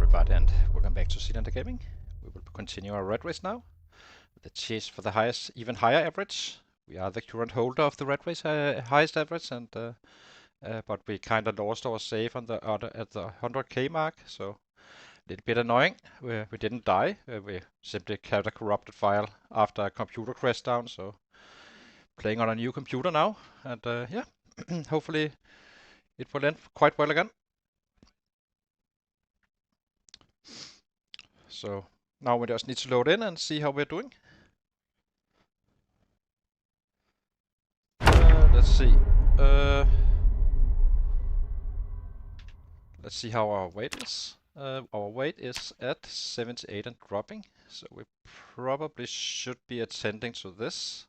everybody, and welcome back to Seelander Gaming. We will continue our red race now. The chase for the highest, even higher average. We are the current holder of the red race highest average, and but we kind of lost our save on the at the 100k mark, so a little bit annoying. We didn't die. We simply had a corrupted file after a computer crashed down. So playing on a new computer now, and yeah, hopefully it will end quite well again. So now we just need to load in and see how we're doing. Let's see. Let's see how our weight is. Our weight is at 78 and dropping, so we probably should be attending to this.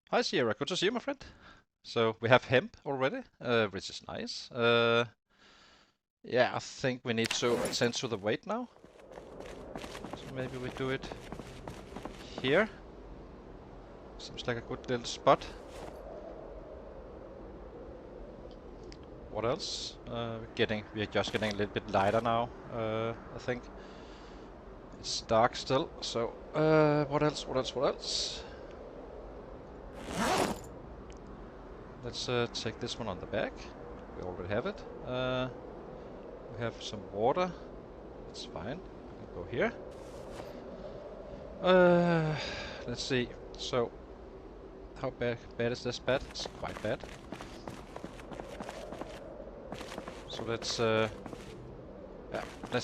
Hi Sierra, good to see you, my friend. So we have hemp already, which is nice. Yeah, I think we need to attend to the weight now. So maybe we do it here. Seems like a good little spot. What else? We are just getting a little bit lighter now. I think it's dark still. So what else? Let's take this one on the back. We already have it. We have some water. That's fine. We can go here. Let's see. So how bad is this bad? It's quite bad. So let's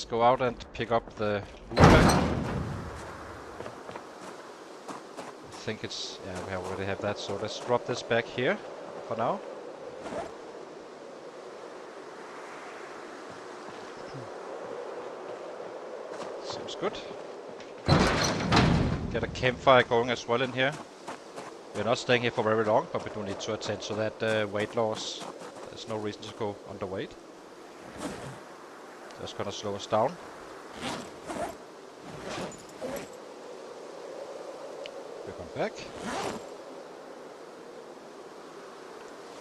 go out and pick up the loot bag. I think it's, yeah, we already have that. So let's drop this back here for now. Seems good. Get a campfire going as well in here. We're not staying here for very long, but we do need to attend to that weight loss. There's no reason to go underweight. That's gonna slow us down. We're going back.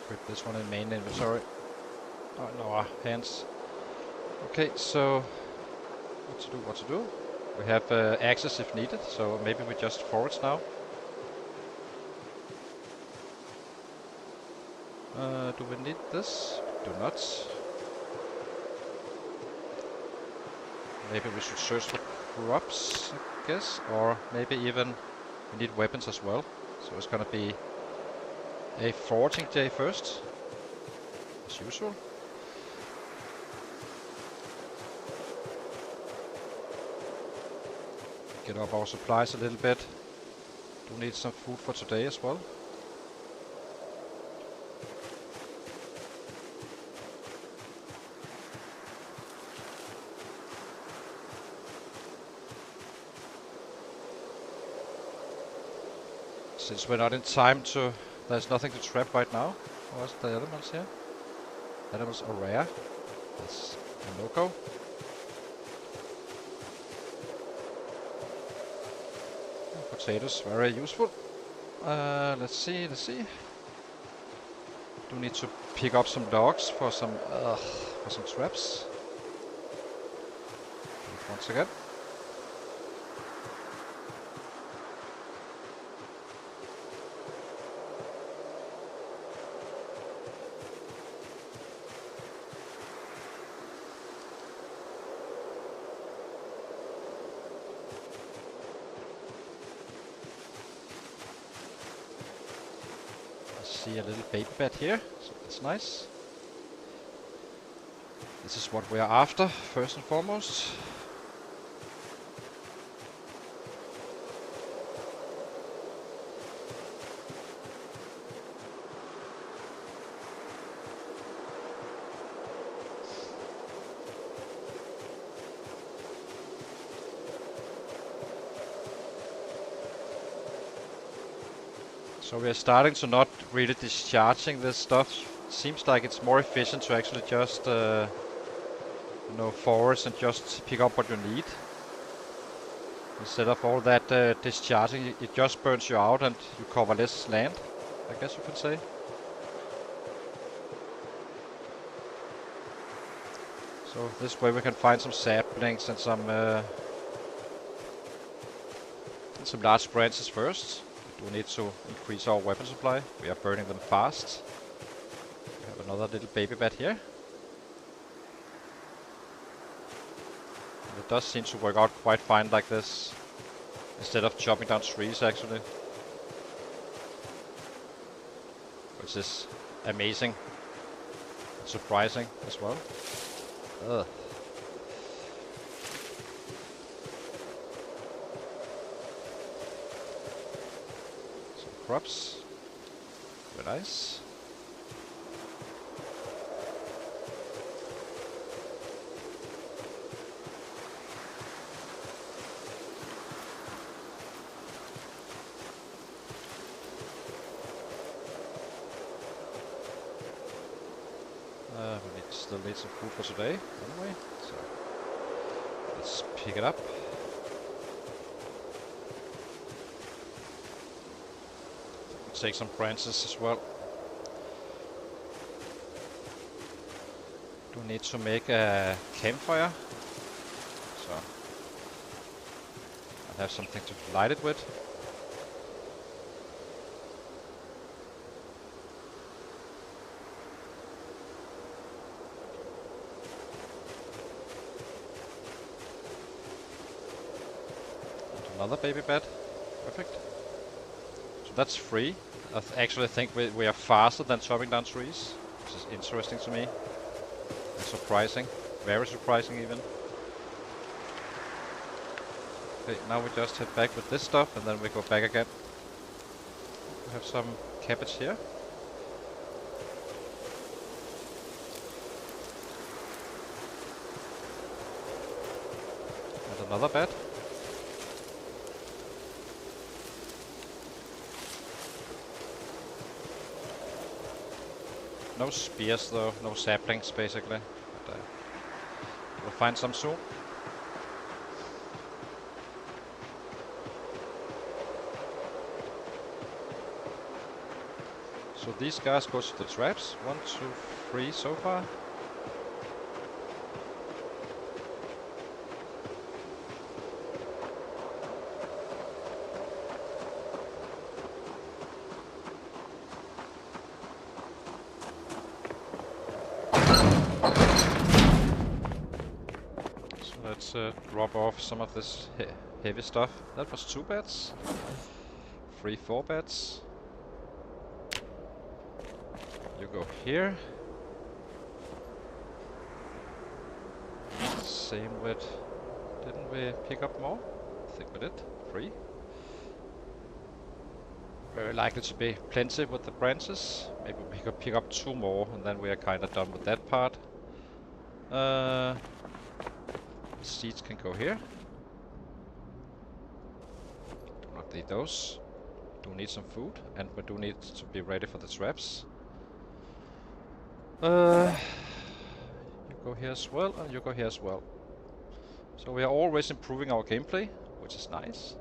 Put this one in main inventory. Oh no, our hands. Okay, so what to do? We have access if needed, so maybe we just forwards now. Do we need this? Do not. Maybe we should search for crops, I guess, or maybe even we need weapons as well. So it's gonna be a foraging day first, as usual. Get up our supplies a little bit. Do need some food for today as well. Since we're not in time to, there's nothing to trap right now. What's the animals here? Animals are rare. That's a no-go. Potatoes, very useful. Let's see. Do need to pick up some dogs for some traps. Once again. See a little baby bed here, so that's nice. This is what we are after, first and foremost. So we are starting to not really discharging this stuff. Seems like it's more efficient to actually just, forage and just pick up what you need. Instead of all that discharging, it just burns you out and you cover less land, I guess you could say. So this way we can find some saplings and some large branches first. We do need to increase our weapon supply. We are burning them fast. We have another little baby bat here. And it does seem to work out quite fine like this, instead of chopping down trees actually. Which is amazing. Surprising as well. Ugh. Some crops. Very nice. We still need some food for today, anyway, so let's pick it up. We'll take some branches as well. Do need to make a campfire, so I have something to light it with. Another baby bat. Perfect. So that's free. I actually think we are faster than chopping down trees, which is interesting to me. And surprising. Very surprising even. Okay, now we just head back with this stuff and then we go back again. We have some cabbage here. And another bat. No spears though, no saplings basically, but we'll find some soon. So these guys go to the traps, 1, 2, 3 so far. Let's drop off some of this heavy stuff. That was 2 bats. 3, 4 bats. You go here. Same with... Didn't we pick up more? I think we did. 3. Very likely to be plenty with the branches. Maybe we could pick up 2 more and then we are kind of done with that part. Seeds can go here. Do not need those. Do need some food, and we do need to be ready for the traps. You go here as well, and you go here as well. So we are always improving our gameplay, which is nice.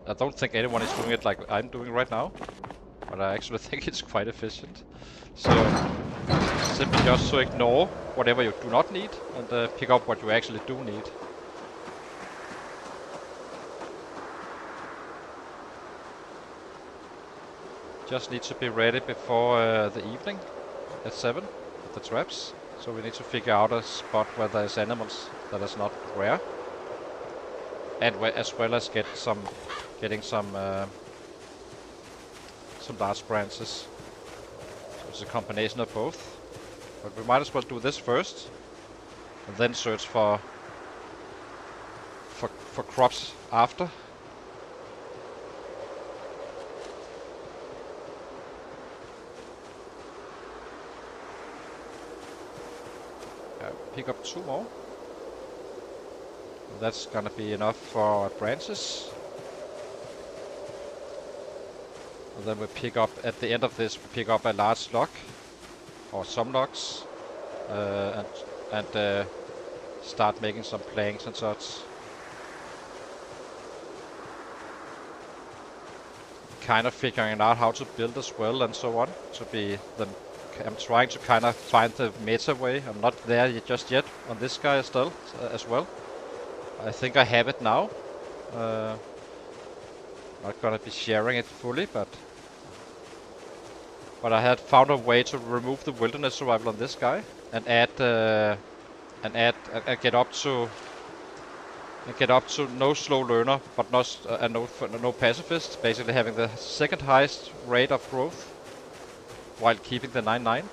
I don't think anyone is doing it like I'm doing right now, but I actually think it's quite efficient. So simply just to ignore whatever you do not need and pick up what you actually do need. Just need to be ready before the evening at 7 with the traps. So we need to figure out a spot where there's animals that is not rare, and as well as getting some large branches. So it's a combination of both. But we might as well do this first, and then search for crops after. Pick up 2 more. That's gonna be enough for our branches. And then we pick up, at the end of this, we pick up a large log, or some logs, and start making some planks and such. Kind of figuring out how to build as well and so on, to be the I'm trying to kind of find the meta way. I'm not there just yet on this guy still as well. I think I have it now. Not gonna be sharing it fully, but I had found a way to remove the wilderness survival on this guy and get up to no slow learner, but no pacifist. Basically having the second highest rate of growth while keeping the 9/9.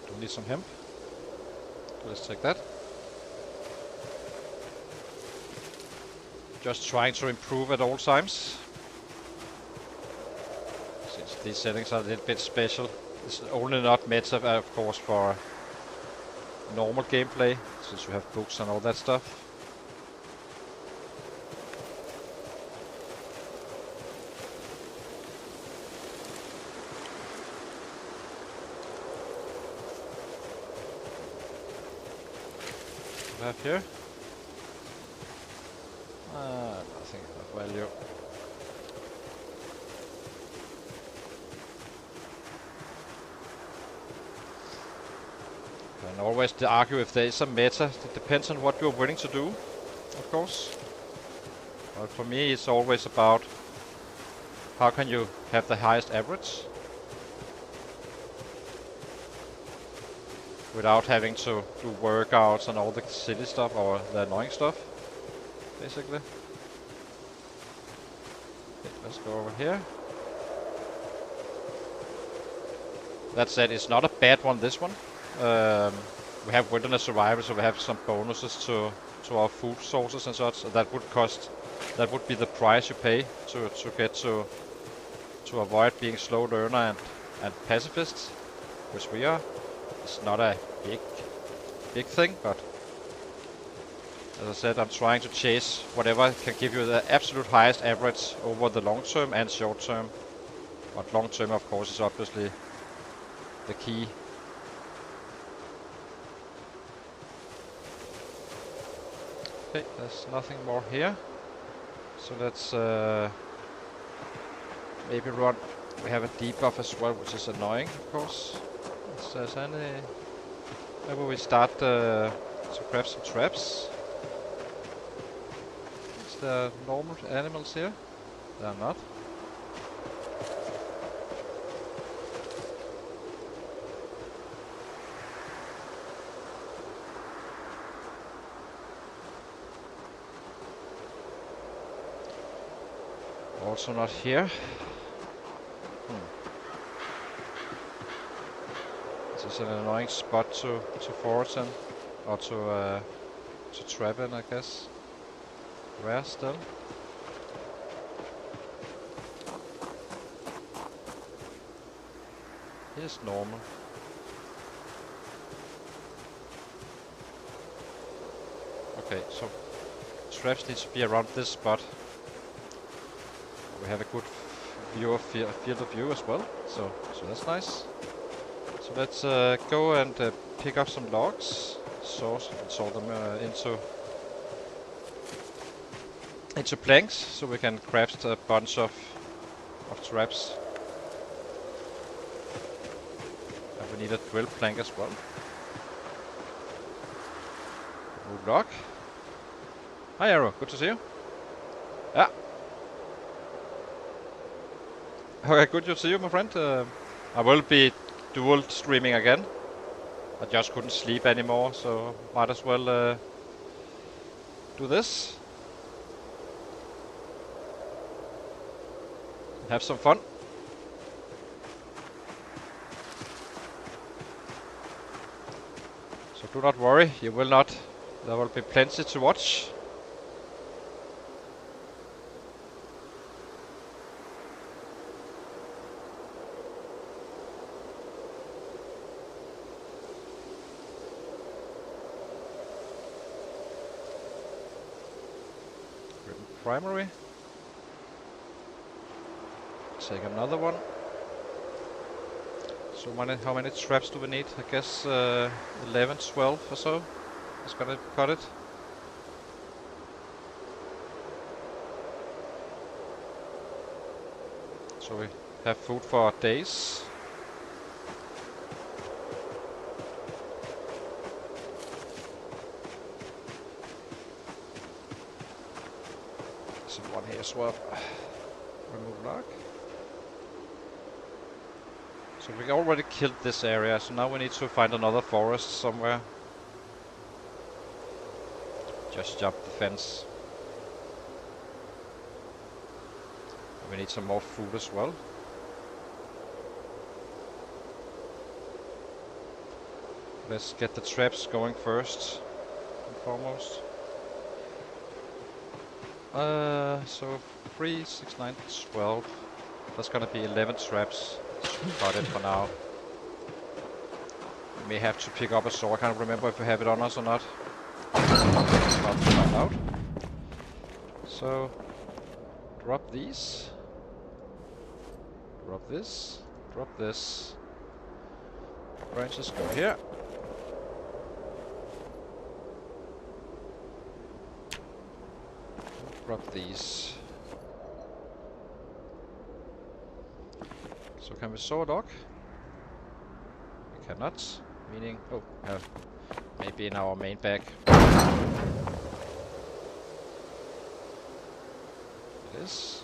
Do need some hemp. Let's take that. Just trying to improve at all times. Since these settings are a little bit special. It's only not meta, of course, for normal gameplay, since you have books and all that stuff. What do we have here? Nothing of value. And always to argue if there is a meta. It depends on what you're willing to do, of course. But for me, it's always about how can you have the highest average without having to do workouts and all the silly stuff or the annoying stuff, basically. Okay, let's go over here. That said, it's not a bad one, this one. We have wilderness survival, so we have some bonuses to our food sources and such. So that would be the price you pay to get to avoid being slow learner and pacifists, which we are. It's not a big thing, but as I said, I'm trying to chase whatever can give you the absolute highest average over the long term and short term. But long term, of course, is obviously the key. Okay, there's nothing more here. So let's maybe run. We have a debuff as well, which is annoying, of course. Maybe we start to craft some traps. Is there normal animals here? There are not. Also not here. This is an annoying spot to forage in, or to trap in, I guess. Rare still. Here's normal. Okay, so traps need to be around this spot. We have a good view of field of view as well, so that's nice. So let's go and pick up some logs, saw them into planks, so we can craft a bunch of traps. And we need a drill plank as well. Blue log. Hi Arrow, good to see you. Yeah. Okay, good to see you, my friend. I will be dual streaming again. I just couldn't sleep anymore, so might as well do this. Have some fun. So do not worry, you will not. There will be plenty to watch. Primary. Take another one. So how many traps do we need? I guess 11, 12 or so. It's gonna cut it. So we have food for days. There's one here as well. Remove log. So we already killed this area, so now we need to find another forest somewhere. Just jump the fence. We need some more food as well. Let's get the traps going first and foremost. So 3, 6, 9, 12. That's gonna be 11 traps. Got it for now. We may have to pick up a saw. I can't remember if we have it on us or not. About to find out. So drop these. Drop this. Drop this. Branches go here. Drop these. So can we saw a dog? We cannot. Meaning, oh, maybe in our main bag. It is.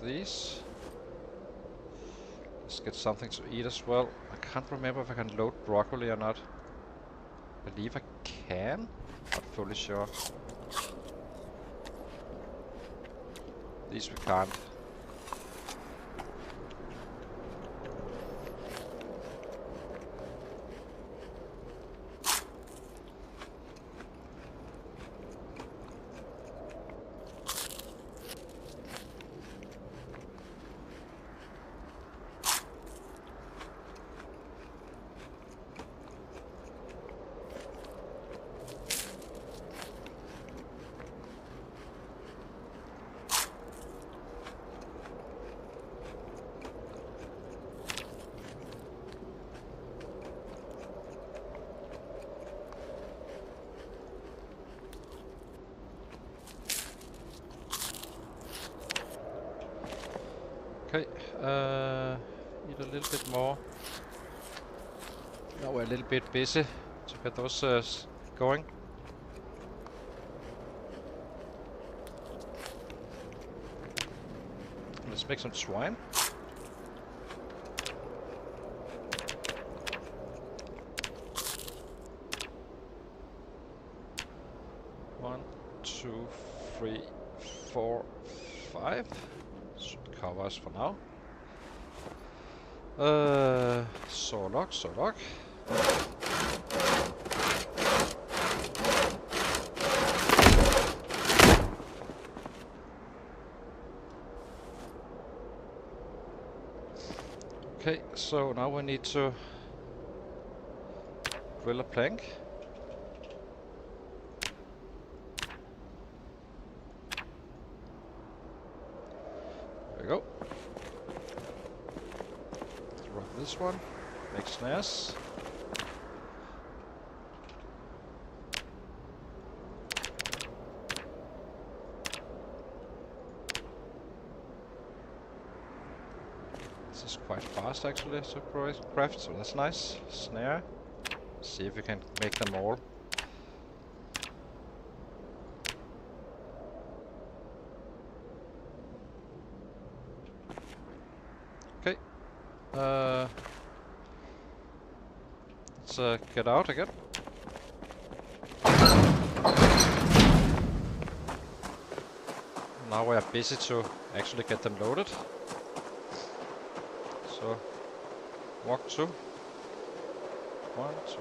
These. Let's get something to eat as well. I can't remember if I can load broccoli or not. I believe I can. Not fully sure. These we can't. Okay, eat a little bit more. Now we're a little bit busy to get those going. Let's make some swine. One, 2, 3, 4, 5. Should cover us for now. Saw log. Okay, so now we need to drill a plank. There we go. Drop this one. Make snares. This is quite fast actually to craft, so that's nice. Snare. See if we can make them all. Okay. Let's get out again. Now we are busy to actually get them loaded. So, walk 2. 1, 2.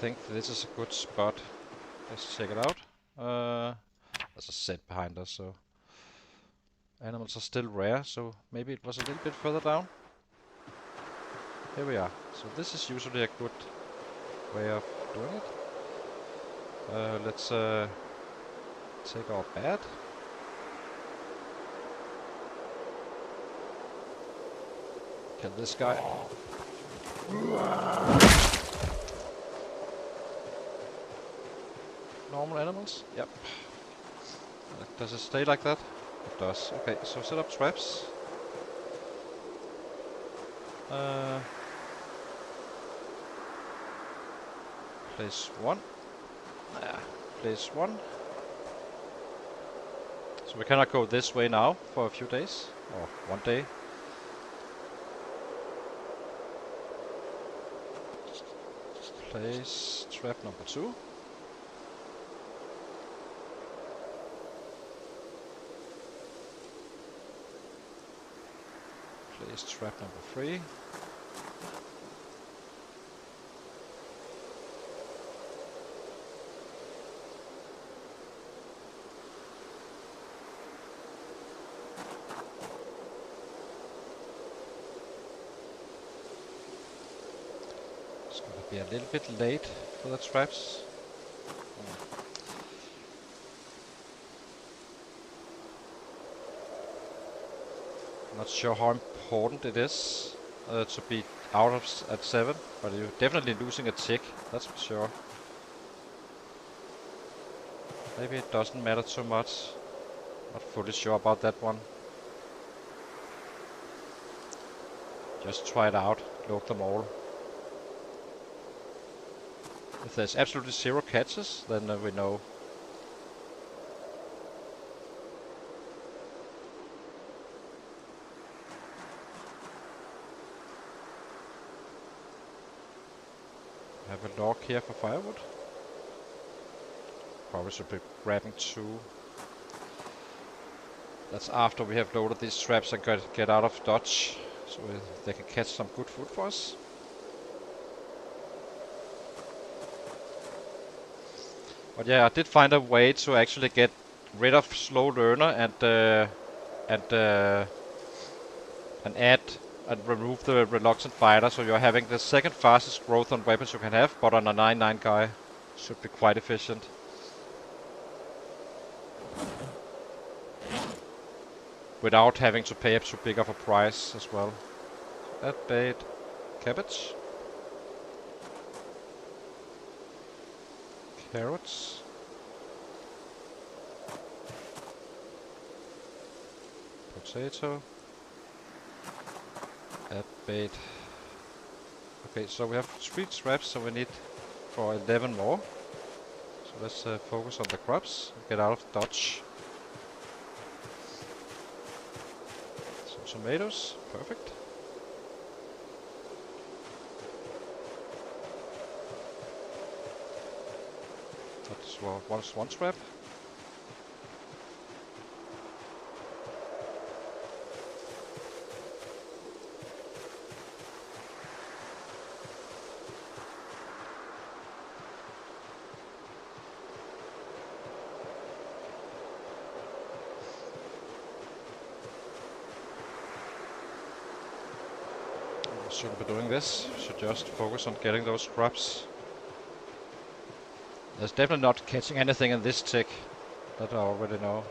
think this is a good spot. Let's check it out. There's a set behind us, so animals are still rare, so maybe it was a little bit further down. Here we are. So this is usually a good way of doing it. Let's take our bat. Kill this guy. Normal animals? Yep. Does it stay like that? It does. Okay, so set up traps. Place one. Place one. So we cannot go this way now for a few days, or one day. Place trap number 2. Place trap number 3. It's gonna be a little bit late for the traps. Not sure how important it is to be out of at 7, but you're definitely losing a tick, that's for sure. Maybe it doesn't matter too much. Not fully sure about that one. Just try it out, load them all. If there's absolutely 0 catches, then we know. Have a log here for firewood. Probably should be grabbing 2. That's after we have loaded these traps and get out of dodge, so they can catch some good food for us. But yeah, I did find a way to actually get rid of slow learner and add and remove the reluctant fighter, so you're having the second fastest growth on weapons you can have, but on a 9/9 guy should be quite efficient. Without having to pay up too big of a price as well. Add bait, cabbage. Carrots. Potato. Add bait. Okay, so we have 3 traps, so we need for 11 more. So let's focus on the crops, get out of dodge. Some tomatoes, perfect. That's one trap. Shouldn't be doing this, should just focus on getting those scrubs. There's definitely not catching anything in this tick, that I already know.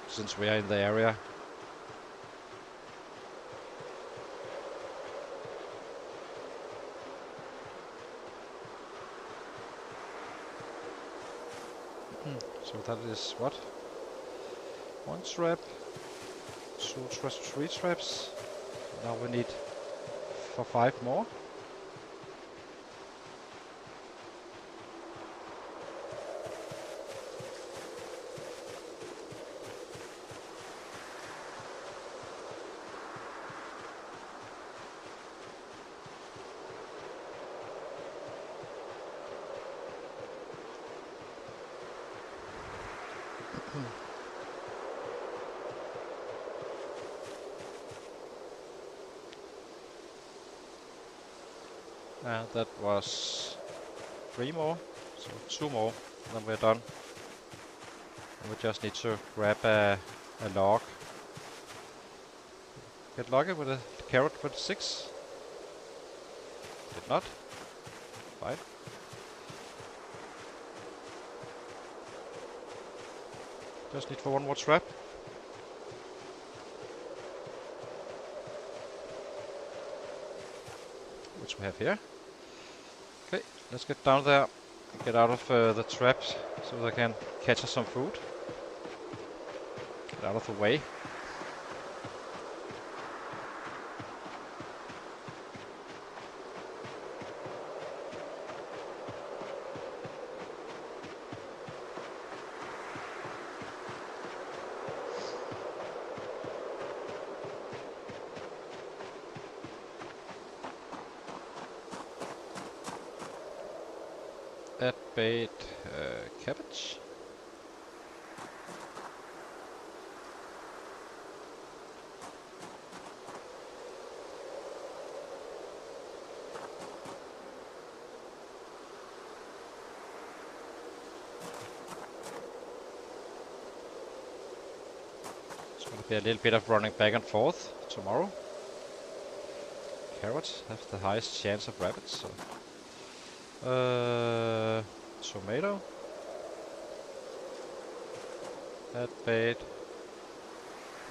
Since we are in the area. So that is what? 1 trap, 2 traps, 3 traps. Now we need for 5 more. And that was 3 more, so 2 more, and then we're done. And we just need to grab a log. Get lucky with a carrot with 6. Did not. Fine. Just need for 1 more trap. Which we have here. Okay, let's get down there. Get out of the traps so they can catch us some food. Get out of the way. Add bait, cabbage. It's going to be a little bit of running back and forth tomorrow. Carrots have the highest chance of rabbits, so tomato. Add bait.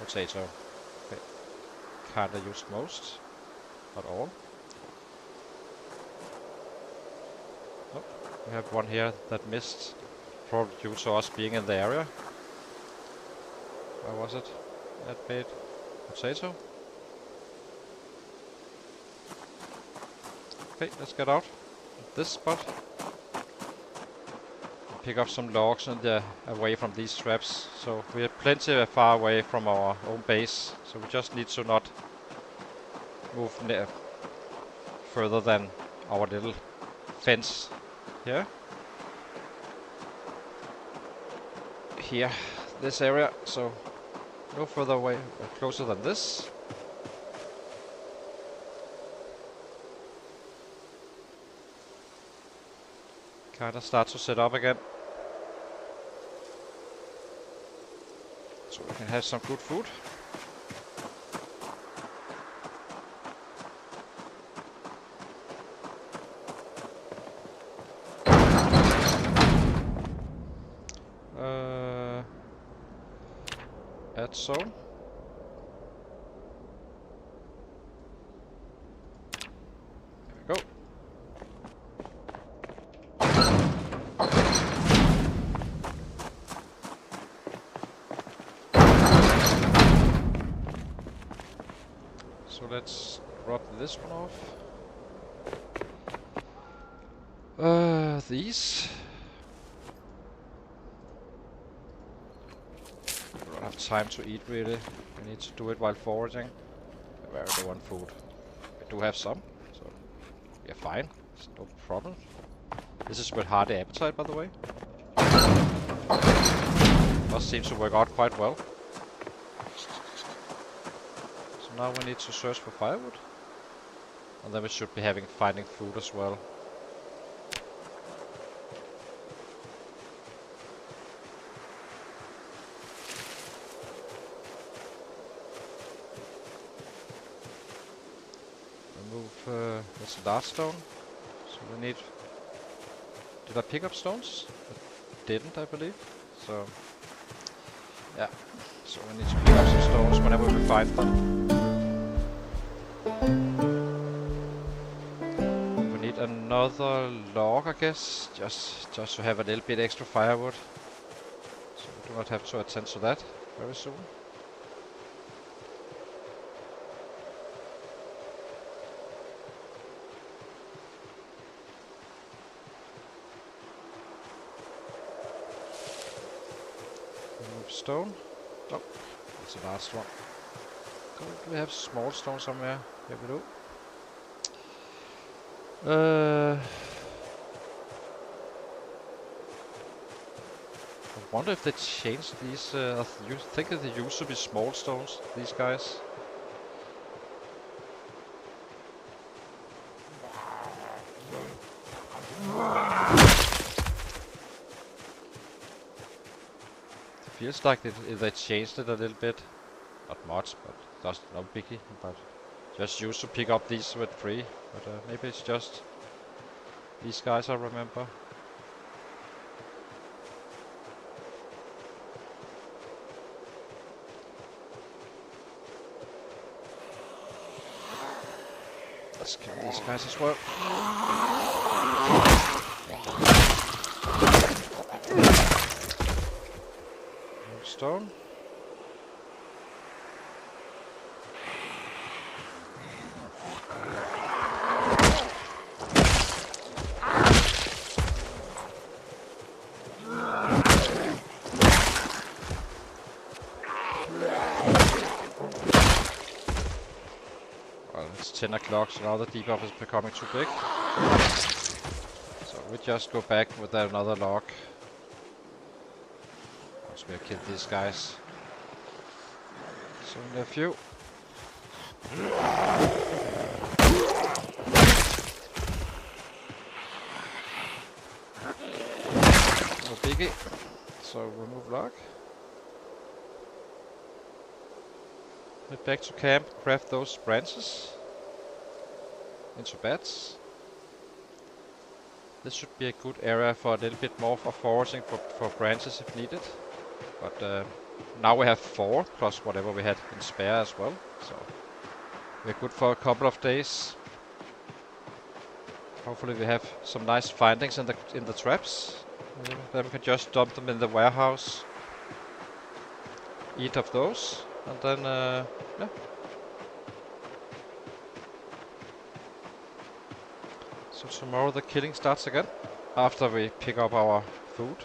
Potato. Okay. Kinda used most, not all. Oh, we have one here that missed, probably due to us being in the area. Where was it? Add bait. Potato. Okay, let's get out of this spot. Pick up some logs and away from these traps. So we are plenty far away from our own base. So we just need to not move further than our little fence here. Here, this area. So no further away or closer than this. Kinda start to set up again. So we can have some good food. Add zone. There we go. So let's drop this one off. These. We don't have time to eat really. We need to do it while foraging. Where do we want food? We do have some, so we are fine. It's no problem. This is with hearty appetite, by the way. Must seem to work out quite well. So now we need to search for firewood. And then we should be finding food as well. Remove this large stone. So we need... Did I pick up stones? I didn't, I believe. So... Yeah. So we need to pick up some stones whenever we find them. We need another log, I guess, just to have a little bit extra firewood. So we do not have to attend to that very soon. Remove stone. Oh, that's the last one. Do we have small stone somewhere? Here we do. I wonder if they changed these. I think that they used to be small stones, these guys. Feels like they changed it a little bit. Not much, but just no biggie. But just used to pick up these with free. But maybe it's just these guys I remember. Let's kill these guys as well. Stone. Well, it's 10 o'clock, so now the debuff is becoming too big. So we just go back with another log. Once we have killed these guys. So only a few. No biggie. So remove log. Head back to camp, craft those branches into bats. This should be a good area for a little bit more for foraging for branches if needed. But now we have 4 plus whatever we had in spare as well. So we're good for a couple of days. Hopefully we have some nice findings in the traps. Then we can just dump them in the warehouse. Eat of those. And then, yeah. So tomorrow the killing starts again, after we pick up our food.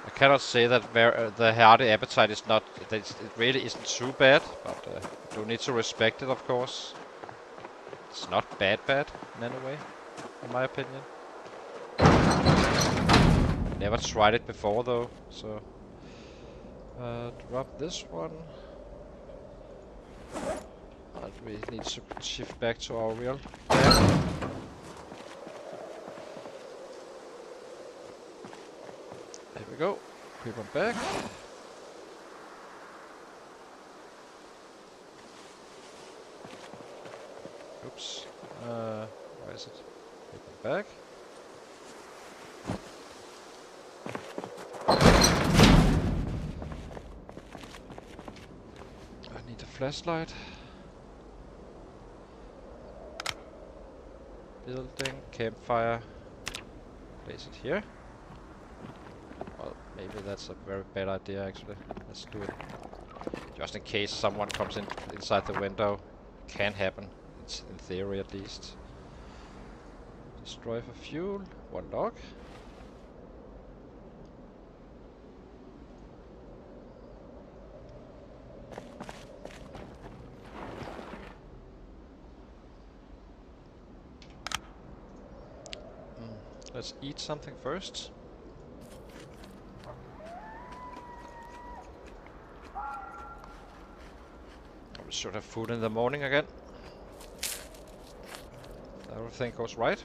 I cannot say that the hearty appetite is not, it really isn't too bad, but you do need to respect it, of course. It's not bad in any way, in my opinion. Never tried it before though, so drop this one. And we need to shift back to our real camp. There we go. Creep on back. Oops. Where is it? Creep on back. I need a flashlight. Building, campfire. Place it here. Well, maybe that's a very bad idea actually. Let's do it. Just in case someone comes inside the window. Can happen. It's in theory at least. Destroy for fuel. 1 log. Let's eat something first. We should have food in the morning again. Everything goes right.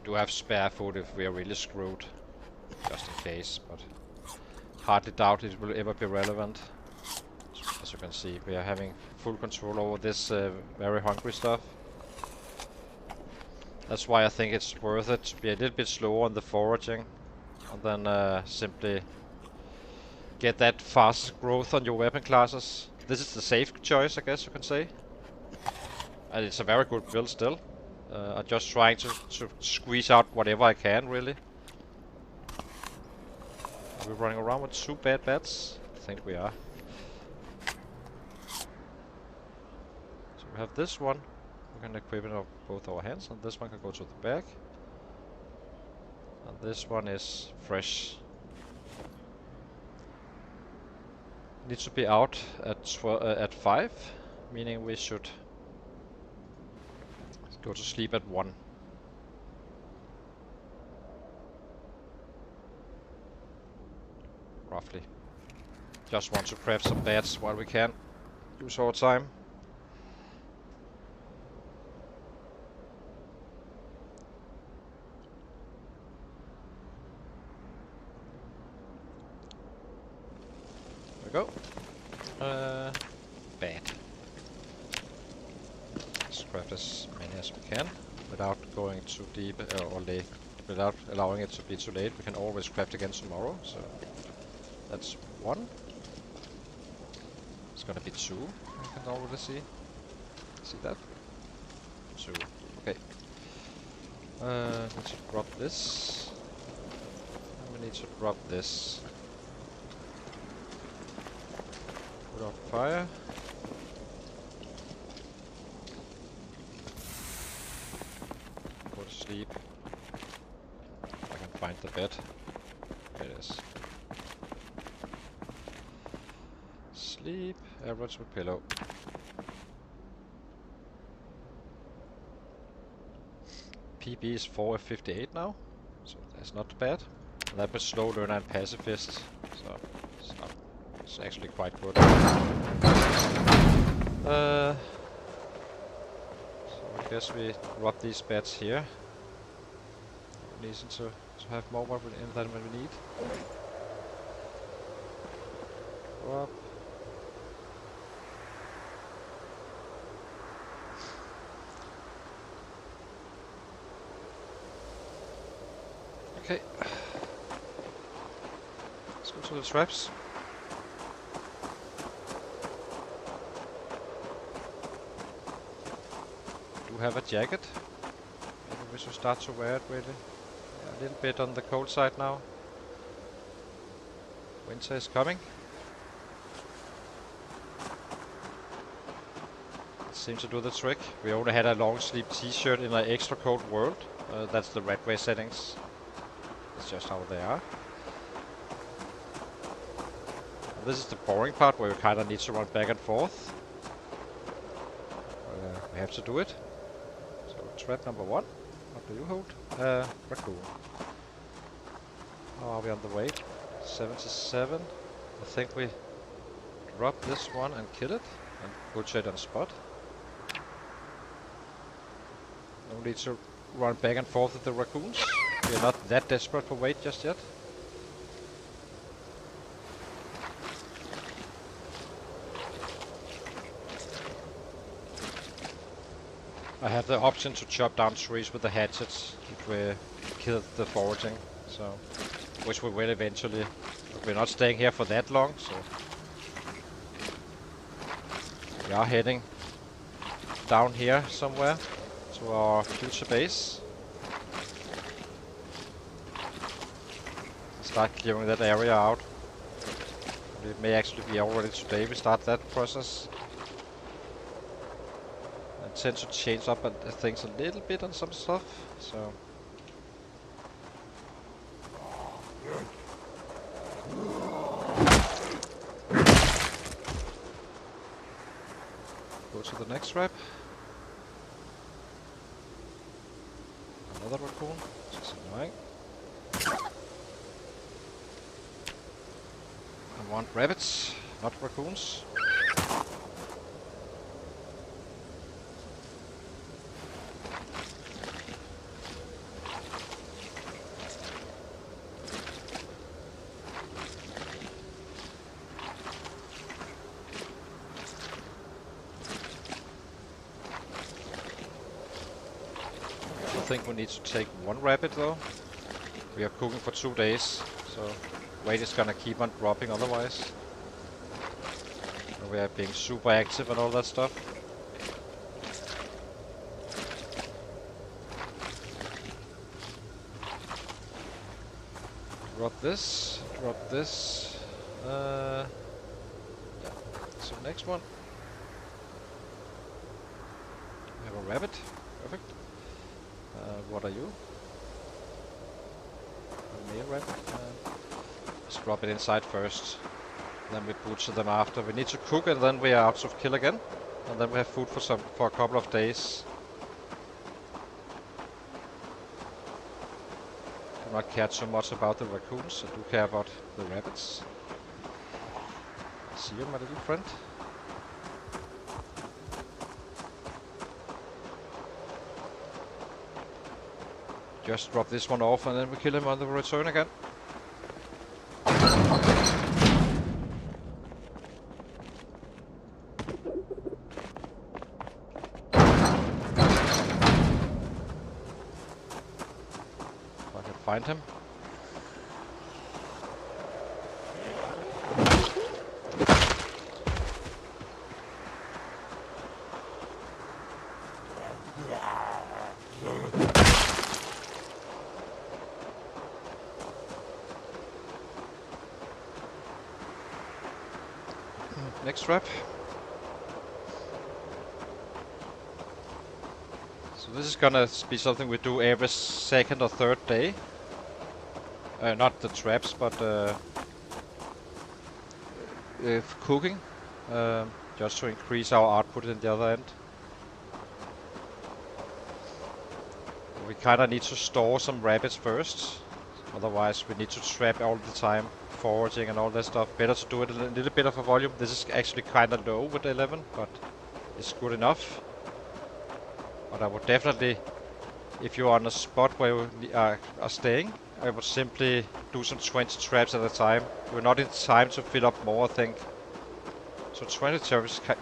Do have spare food if we are really screwed, just in case, but hardly doubt it will ever be relevant. As you can see, we are having full control over this very hungry stuff. That's why I think it's worth it to be a little bit slower on the foraging, and then simply get that fast growth on your weapon classes. This is the safe choice, I guess you can say. And it's a very good build still. I'm just trying to squeeze out whatever I can, really. Are we running around with 2 bad bats? I think we are. So we have this one. We can equip it on both our hands, and this one can go to the back. And this one is fresh. Needs to be out at 5, meaning we should go to sleep at 1. roughly. Just want to craft some beds while we can. Use our time. There we go. Bed. Let's craft as many as we can without going too deep or late. Without allowing it to be too late. We can always craft again tomorrow. So that's one. It's gonna be two. I can already see. See that? Two. Okay. Let's drop this. And we need to drop this. Put out fire. Go to sleep. I can find the bed. There it is. Sleep. Average with pillow. PB is 4 of 58 now, so that's not bad. And that was slow learner and pacifist, so it's actually quite good. So I guess we drop these beds here. Reason to have more than we need. Drop. Okay. Let's go to the traps. Do have a jacket. Maybe we should start to wear it really. Yeah, a little bit on the cold side now. Winter is coming. It seems to do the trick. We only had a long sleeve t-shirt in an extra cold world. That's the red way settings. It's just how they are. This is the boring part where we kind of need to run back and forth. We have to do it. So trap number 1. What do you hold? Raccoon. How are we on the weight? 77. I think we drop this one and kill it and butcher it on spot. No need to run back and forth with the raccoons. We are not that desperate for weight just yet. I have the option to chop down trees with the hatchets if we kill the foraging, so which we will eventually. But we're not staying here for that long, so we are heading down here somewhere to our future base. Start clearing that area out. It may actually be already today we start that process. I tend to change up things a little bit on some stuff, so. Go to the next trap. Another raccoon, which is annoying. I want rabbits, not raccoons. I think we need to take one rabbit though. We are cooking for 2 days, so weight is gonna keep on dropping otherwise. And we are being super active and all that stuff. Drop this, drop this. Yeah. So next one. We have a rabbit. Perfect. What are you? A male rabbit. Let's drop it inside first. Then we butcher them after. We need to cook and then we are out of kill again. And then we have food for a couple of days. Do not care too much about the raccoons. I do care about the rabbits. See you, my little friend. Just drop this one off and then we kill him on the return again. If I can find him. Next trap. So this is gonna be something we do every second or third day. Not the traps, but cooking. Just to increase our output in the other end. We kinda need to store some rabbits first. Otherwise we need to trap all the time. Foraging and all that stuff. Better to do it a little bit of a volume. This is actually kinda low with 11, but it's good enough. But I would definitely, if you're on a spot where you are staying, I would simply do some 20 traps at a time. You're not in time to fill up more, I think. So 20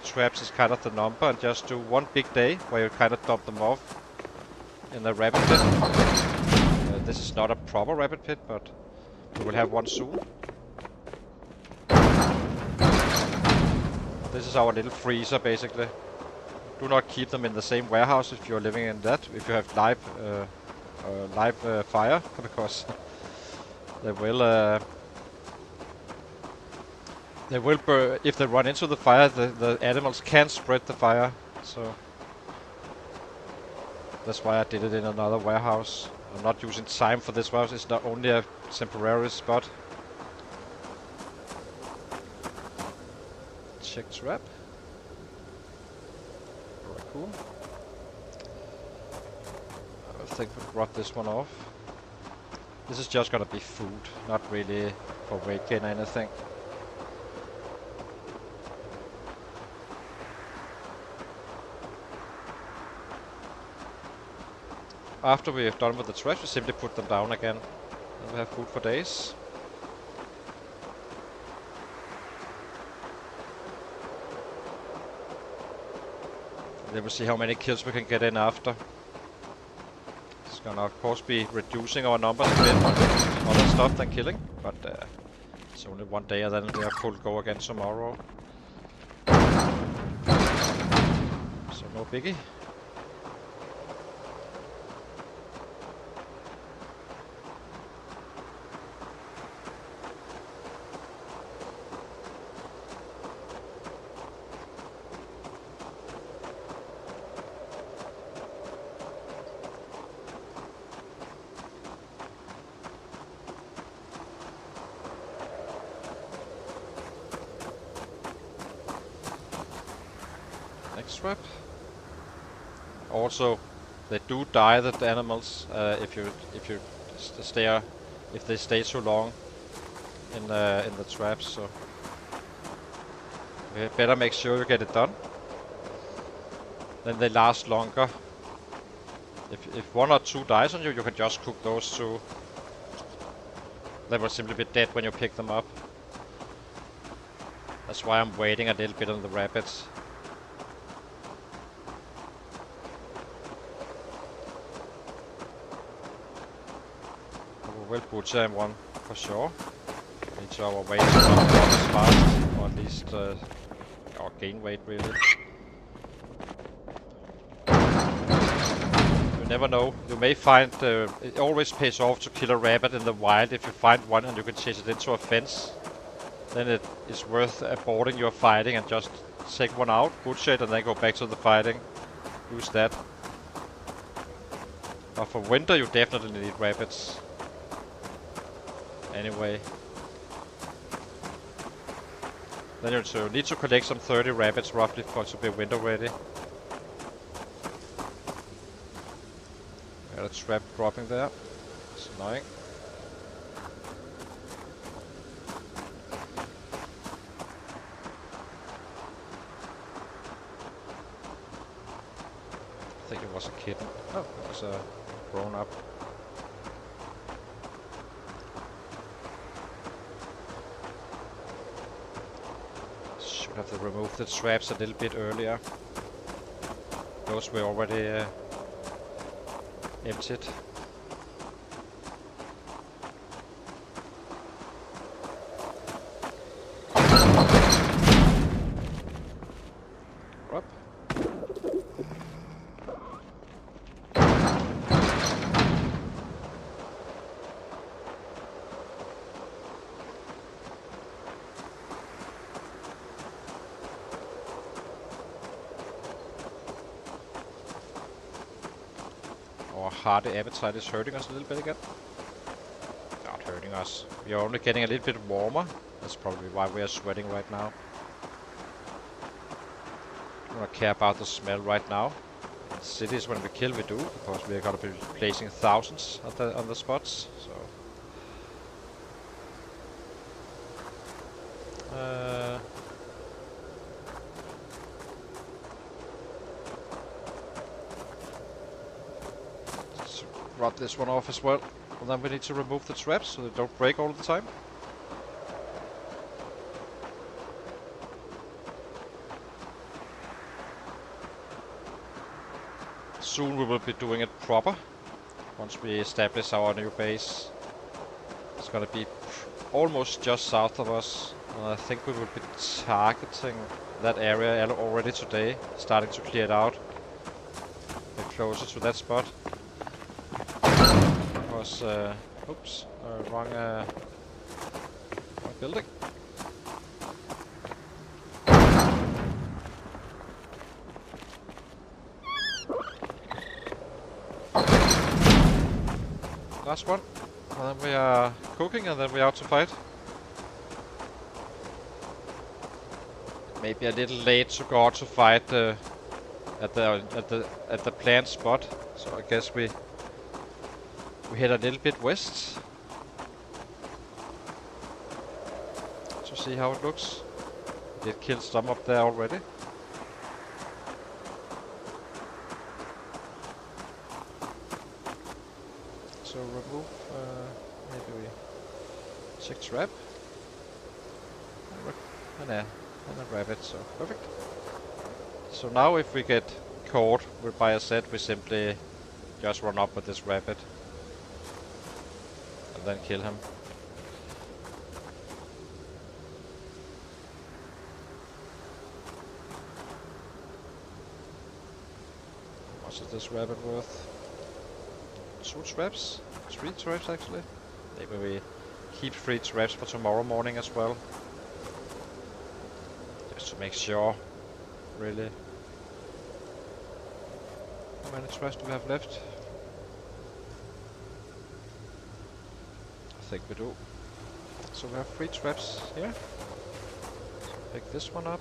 traps is kind of the number, and just do one big day where you kind of dump them off in a rabbit pit. This is not a proper rabbit pit, but we will have one soon. This is our little freezer, basically. Do not keep them in the same warehouse if you're living in that. If you have live fire, because they will burn. If they run into the fire, the animals can spread the fire. So that's why I did it in another warehouse. I'm not using time for this warehouse. It's not only a temporary spot. Check trap. Alright, cool. I think we'll drop this one off. This is just gonna be food, not really for weight gain or anything. After we have done with the trash, we simply put them down again. And we have food for days. Then we'll see how many kills we can get in after. It's gonna of course be reducing our numbers a bit on other stuff than killing, but it's only one day and then we are full go again tomorrow. So no biggie. Trap. Also, they do die, the animals, if they stay too long in the traps. So we better make sure you get it done. Then they last longer. If one or two dies on you, you can just cook those two. They will simply be dead when you pick them up. That's why I'm waiting a little bit on the rabbits. We'll butcher him one for sure. Need to our weight to not drop as fast, or at least our gain weight really. You never know. You may find it always pays off to kill a rabbit in the wild. If you find one and you can chase it into a fence, then it is worth aborting your fighting and just take one out, butcher it, and then go back to the fighting. Use that. But for winter, you definitely need rabbits. Anyway, then you need to collect some 30 rabbits roughly for it to be winter ready. Got a trap dropping there. It's annoying. think it was a kitten. Oh, it was a grown up. Should have removed the traps a little bit earlier. Those were already emptied. Up. Our hearty appetite is hurting us a little bit again. Not hurting us. We are only getting a little bit warmer. That's probably why we are sweating right now. We don't care about the smell right now. In cities, when we kill, we do, because we are gonna be placing thousands on the spots. So. Let's rub this one off as well. And then we need to remove the traps so they don't break all the time. Soon we will be doing it proper. Once we establish our new base. It's gonna be almost just south of us. And I think we will be targeting that area already today. Starting to clear it out. Get closer to that spot. Because, oops, wrong building. Last one. And then we are cooking and then we are out to fight. Maybe a little late to go out to fight at the planned spot. So I guess we head a little bit west to see how it looks. Did kill some up there already. So remove, maybe we check trap. And a rabbit, so perfect. So now if we get caught by a set, we simply just run up with this rabbit. And then kill him. How much is this rabbit worth? 2 traps? 3 traps actually. Maybe we keep 3 traps for tomorrow morning as well. Just to make sure, really. How many traps do we have left? I think we do. So we have 3 traps here. Pick this one up.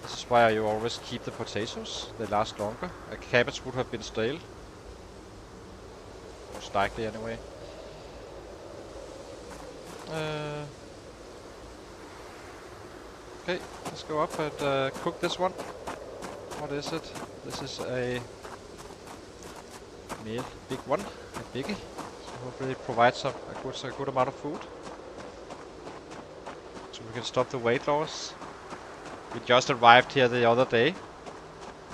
This is why you always keep the potatoes. They last longer. A cabbage would have been stale. Most likely anyway. Okay, let's go up and cook this one. What is it? This is a meal, big one, a biggie. So hopefully it provides a good amount of food. So we can stop the weight loss. We just arrived here the other day.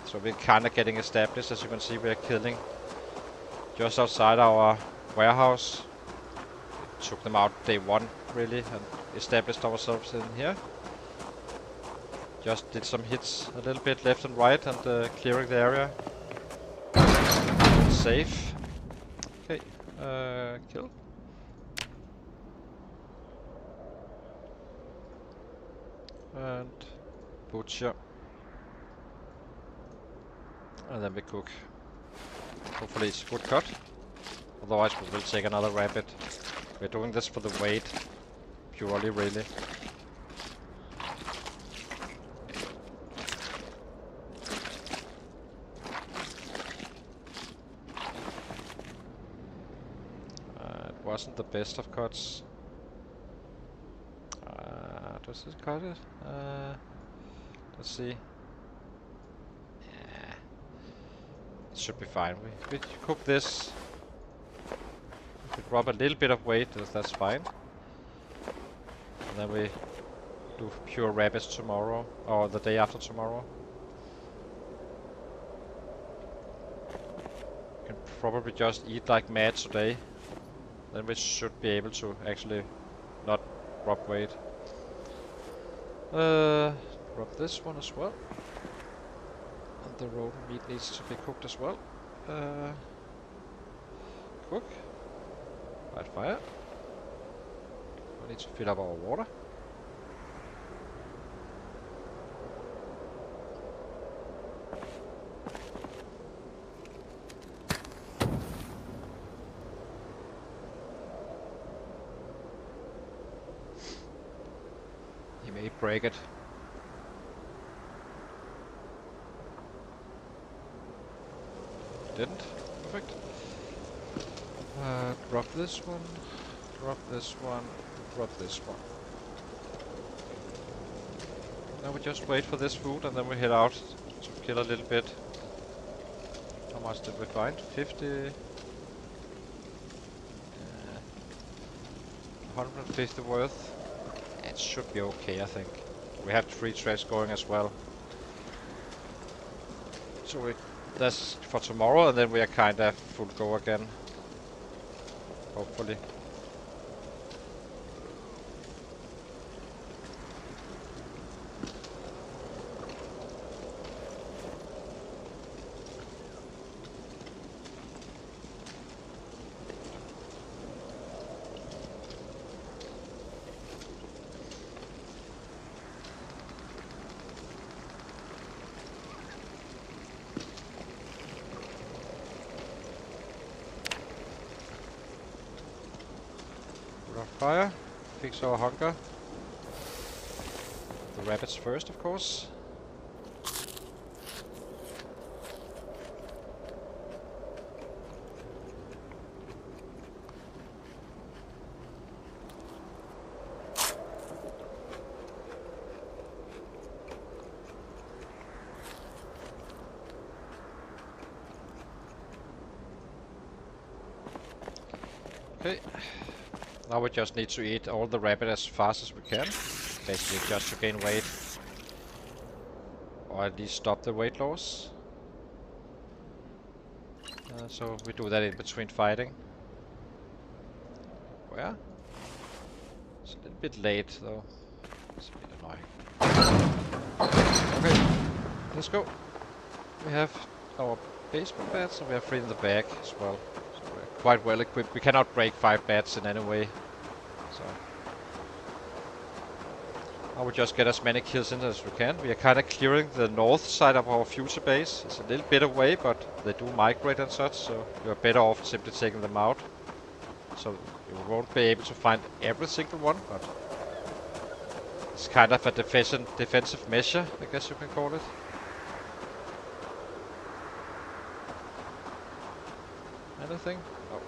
So we're kind of getting established. As you can see, we are killing just outside our warehouse. We took them out day 1 really and established ourselves in here. Just did some hits a little bit left and right and clearing the area. Safe. Okay, kill. And butcher. And then we cook. Hopefully it's good cut. Otherwise we will take another rabbit. We're doing this for the weight. Purely really. Wasn't the best of cuts. Does this cut it? Let's see. Yeah. should be fine. We cook this. We drop a little bit of weight, that's fine. And then we do pure rabbits tomorrow, or the day after tomorrow. Can probably just eat like mad today. Then we should be able to actually not drop weight. Drop this one as well. And the rodent meat needs to be cooked as well. Cook. Light fire. We need to fill up our water. He may break it. Didn't. Perfect. Drop this one. Drop this one. Drop this one. Now we just wait for this food and then we head out to kill a little bit. How much did we find? 50. 150 worth. It should be okay, I think. We have 3 trays going as well. So that's for tomorrow, and then we are kinda full go again. Hopefully. Fire, fix our hunger. The rabbits first, of course. Okay. Now we just need to eat all the rabbit as fast as we can, basically just to gain weight, or at least stop the weight loss. So we do that in between fighting. Where? It's a little bit late though. It's a bit annoying. Okay, let's go. We have our baseball bats and we have 3 in the bag as well. Quite well equipped. We cannot break 5 bats in any way. So I will just get as many kills in as we can. We are kind of clearing the north side of our future base. It's a little bit away, but they do migrate and such, so you are better off simply taking them out. So you won't be able to find every single one, but it's kind of a defensive measure, I guess you can call it. Anything? Oh.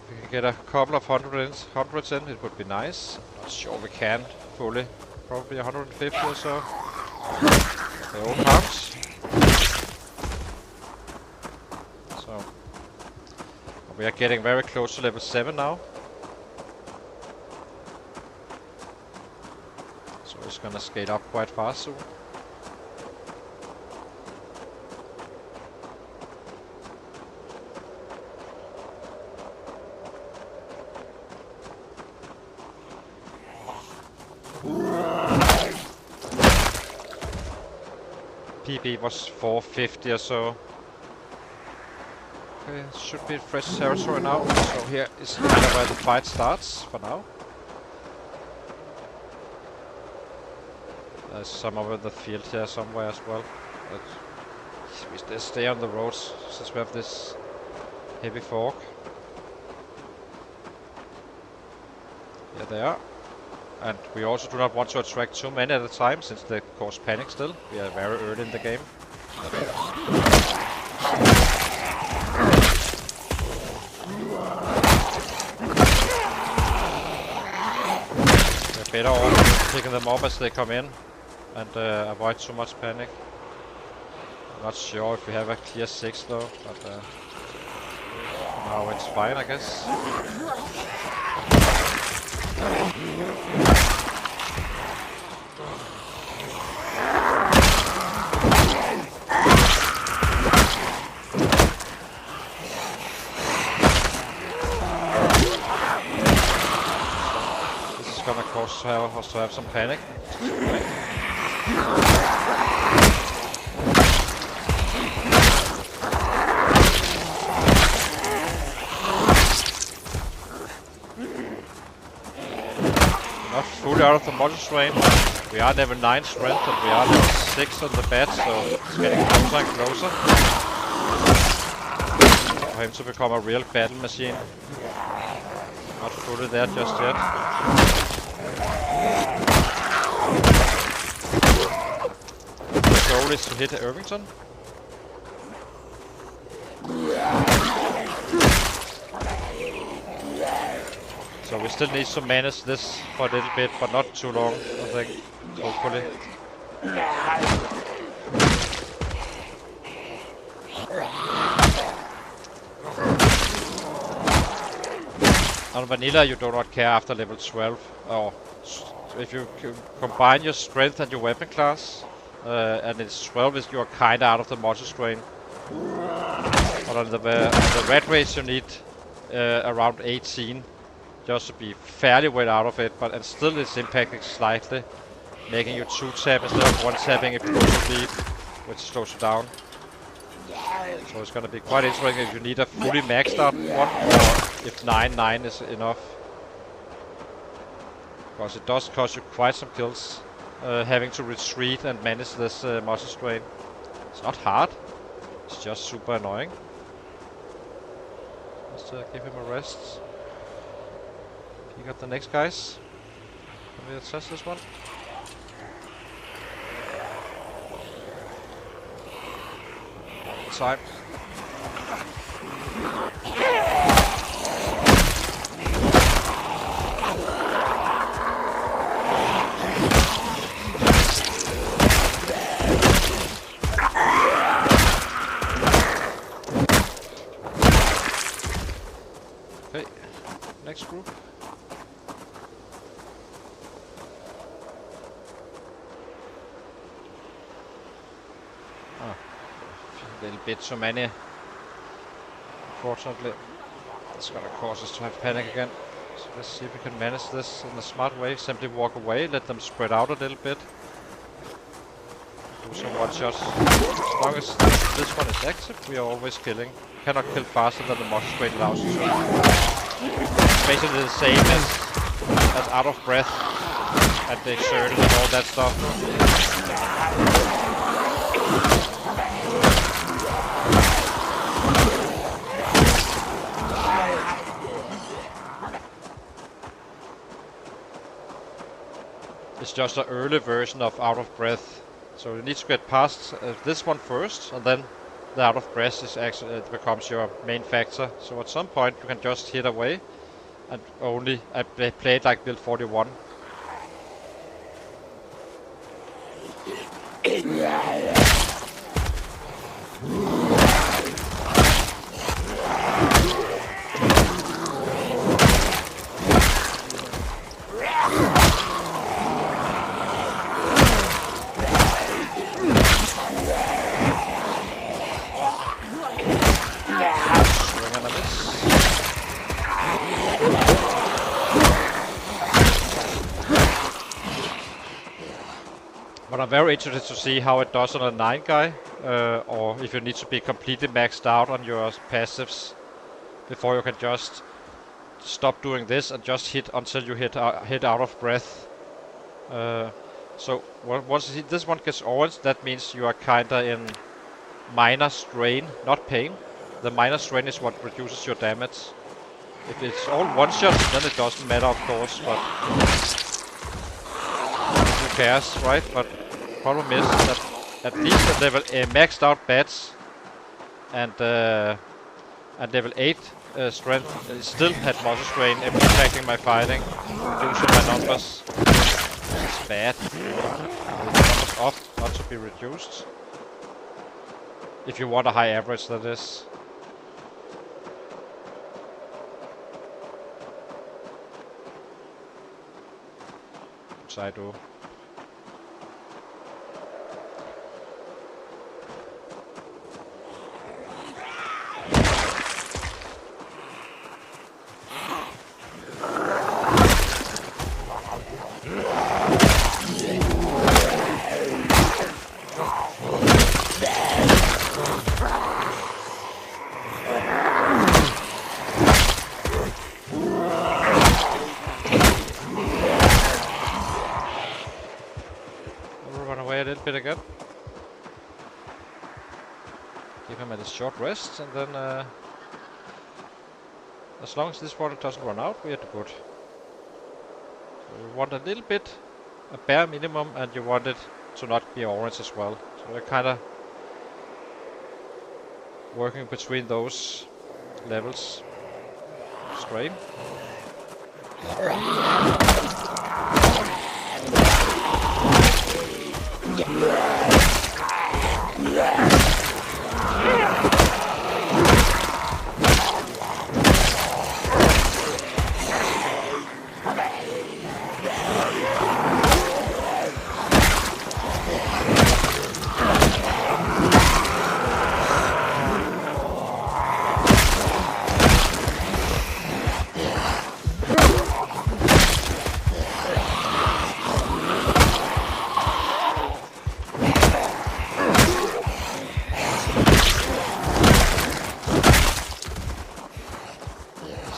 If we can get a couple of hundreds in, it would be nice. Not sure we can fully. Probably 150 or so. They all count. So we are getting very close to level 7 now. It's gonna skate up quite fast soon. PB was 450 or so. Okay, it should be fresh territory now. So here is kind of where the fight starts for now. There's some over the field here somewhere as well. But we just stay on the roads since we have this heavy fog. Here they are. And we also do not want to attract too many at a time since they cause panic still. We are very early in the game. better off picking them up as they come in and avoid too much panic. I'm not sure if we have a clear 6 though, but now it's fine, I guess. This is gonna cause us to have some panic. Not fully out of the model strain. We are level 9 strength and we are level 6 on the bat, so it's getting closer and closer for him to become a real battle machine. Not fully there just yet. The goal is to hit Irvington. So we still need to manage this for a little bit, but not too long, I think, hopefully. On vanilla you do not care after level 12, or if you combine your strength and your weapon class, and it's 12 you are kinda out of the model strain. But on the red race you need around 18. Just to be fairly well out of it, and still it's impacting slightly, making you 2-tap instead of 1-tapping if you go to lead, which slows you down. So it's gonna be quite interesting if you need a fully maxed out one, or if 9-9 is enough. Because it does cost you quite some kills, having to retreat and manage this muscle strain. It's not hard, it's just super annoying. Let's give him a rest. You got the next guys. Can we test this one? Time. Okay, next group. A little bit too many, unfortunately. It's gonna cause us to have panic again. So let's see if we can manage this in a smart way. Simply walk away, let them spread out a little bit. Do some one-shots. As long as this one is active, we are always killing. We cannot kill faster than the muscle strain allows us to. It's basically the same as out of breath and the exerted and all that stuff. It's just an early version of out of breath, so you need to get past this one first, and then the out of breath is actually becomes your main factor. So at some point you can just hit away and only play it like build 41. But I'm very interested to see how it does on a 9 guy, or if you need to be completely maxed out on your passives before you can just stop doing this and just hit until you hit out of breath. So once this one gets orange, that means you are kinda in minor strain, not pain. The minor strain is what reduces your damage. If it's all one shot, then it doesn't matter, of course, but who cares, right? But problem is that at least at level maxed out bats and at level 8 strength still had muscle strain impacting my fighting, reducing my numbers. is bad. It's off not to be reduced. If you want a high average, that is. Which I do. Bit again. Give him a short rest, and then as long as this water doesn't run out, we are good. So you want a little bit, a bare minimum, and you want it to not be orange as well. So we're kind of working between those levels. Strain.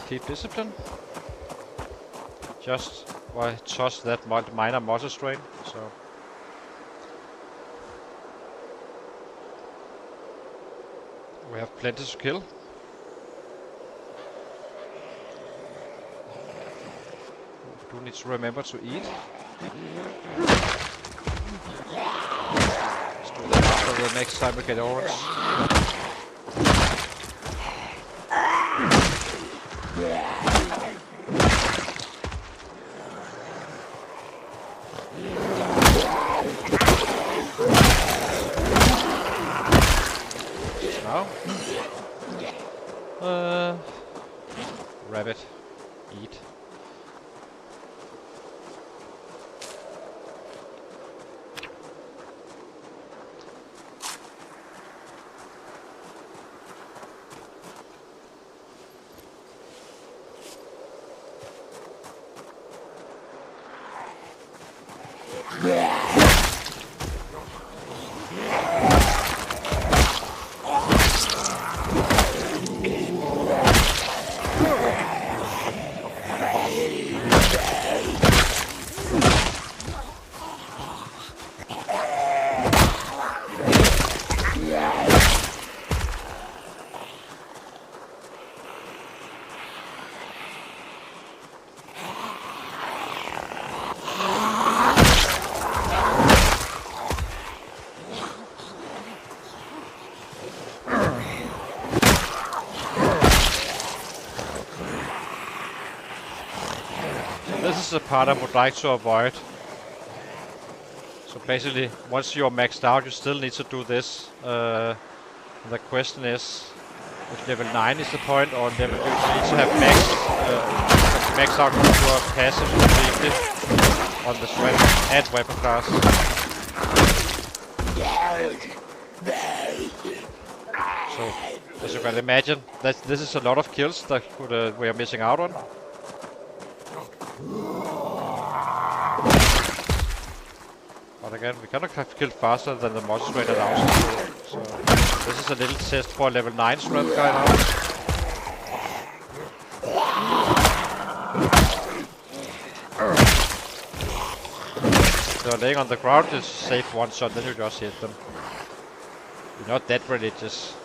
Keep discipline. Just why toss that minor muscle strain. So we have plenty to kill. We do need to remember to eat. Let's do that after the next time we get orange. Rabbit. Eat. This is the part I would like to avoid. So basically, once you're maxed out, you still need to do this. The question is, if level 9 is the point, or level you need to have max out your passive completely on the strength and weapon class. So, as you can imagine, this is a lot of kills that we are missing out on. But again, we cannot have killed faster than the monster strength allows us to. So this is a little test for a level 9 strength guy now. So laying on the ground is safe one shot, then you just hit them. You're not that religious.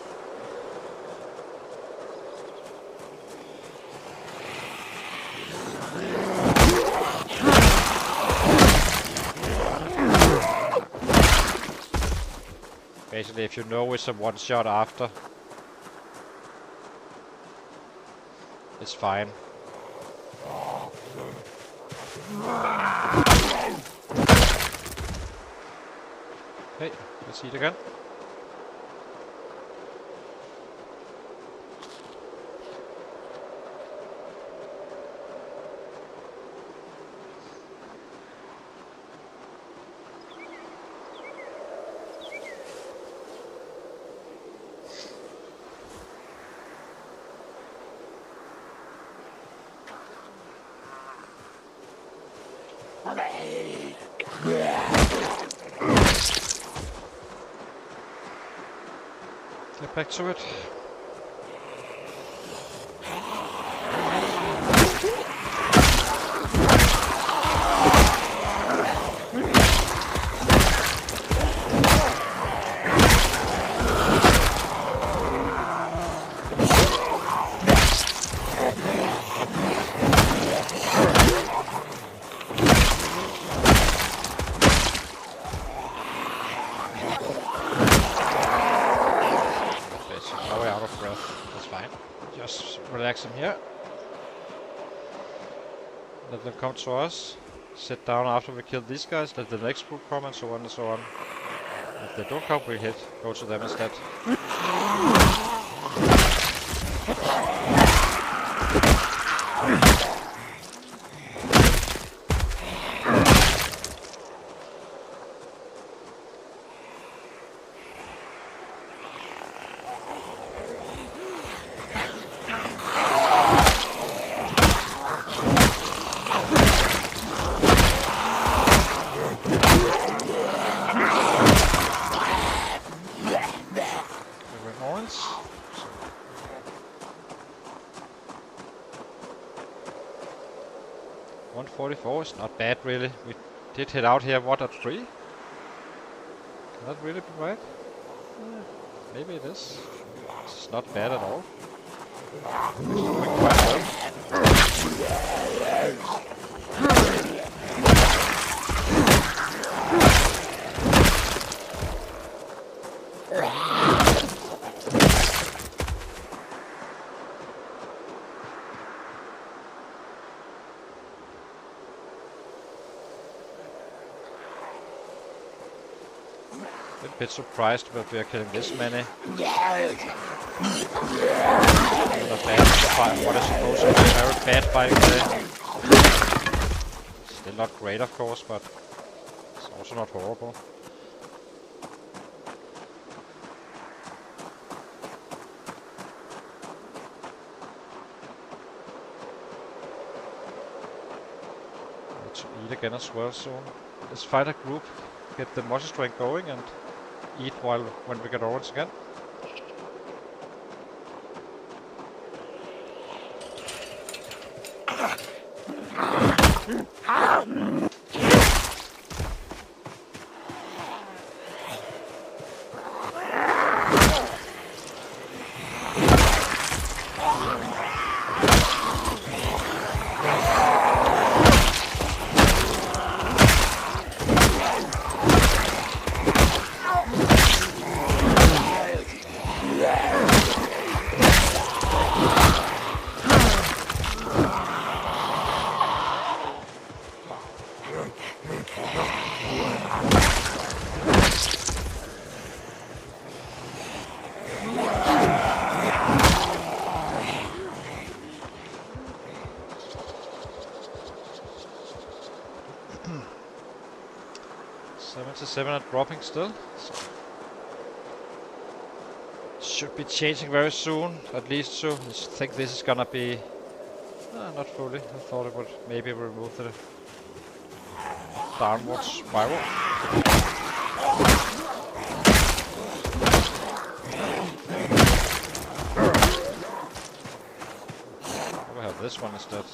Basically, if you know it's a one shot after, it's fine. Okay, let's eat again. Get back to it. Relax him here. Let them come to us. Sit down after we kill these guys. Let the next group come and so on and so on. If they don't come, we go to them instead. Orange. 144 is not bad really. We did hit out here, what, at 3? Can that really be right? Maybe it is. It's not bad at all. It's doing quite well. A bit surprised that we are killing this many. Not bad fight. What is supposed to be a very bad fighting today. Still not great, of course, but it's also not horrible. Need to eat again as well soon. Let's find a group, get the muscle strength going, and eat when we get orange again. Seven are dropping still. So should be changing very soon, at least. So I think this is gonna be not fully. I thought it would maybe remove the downward spiral. We'll have this one instead.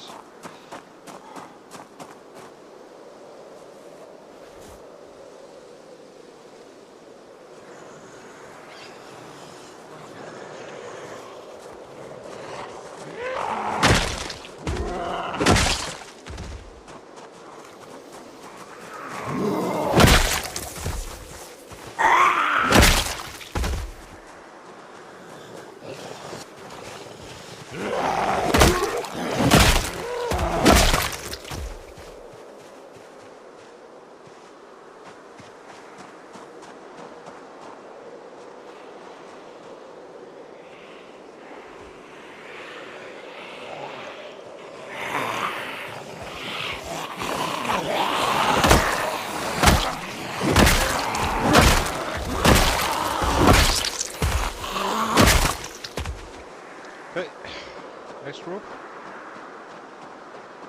next group.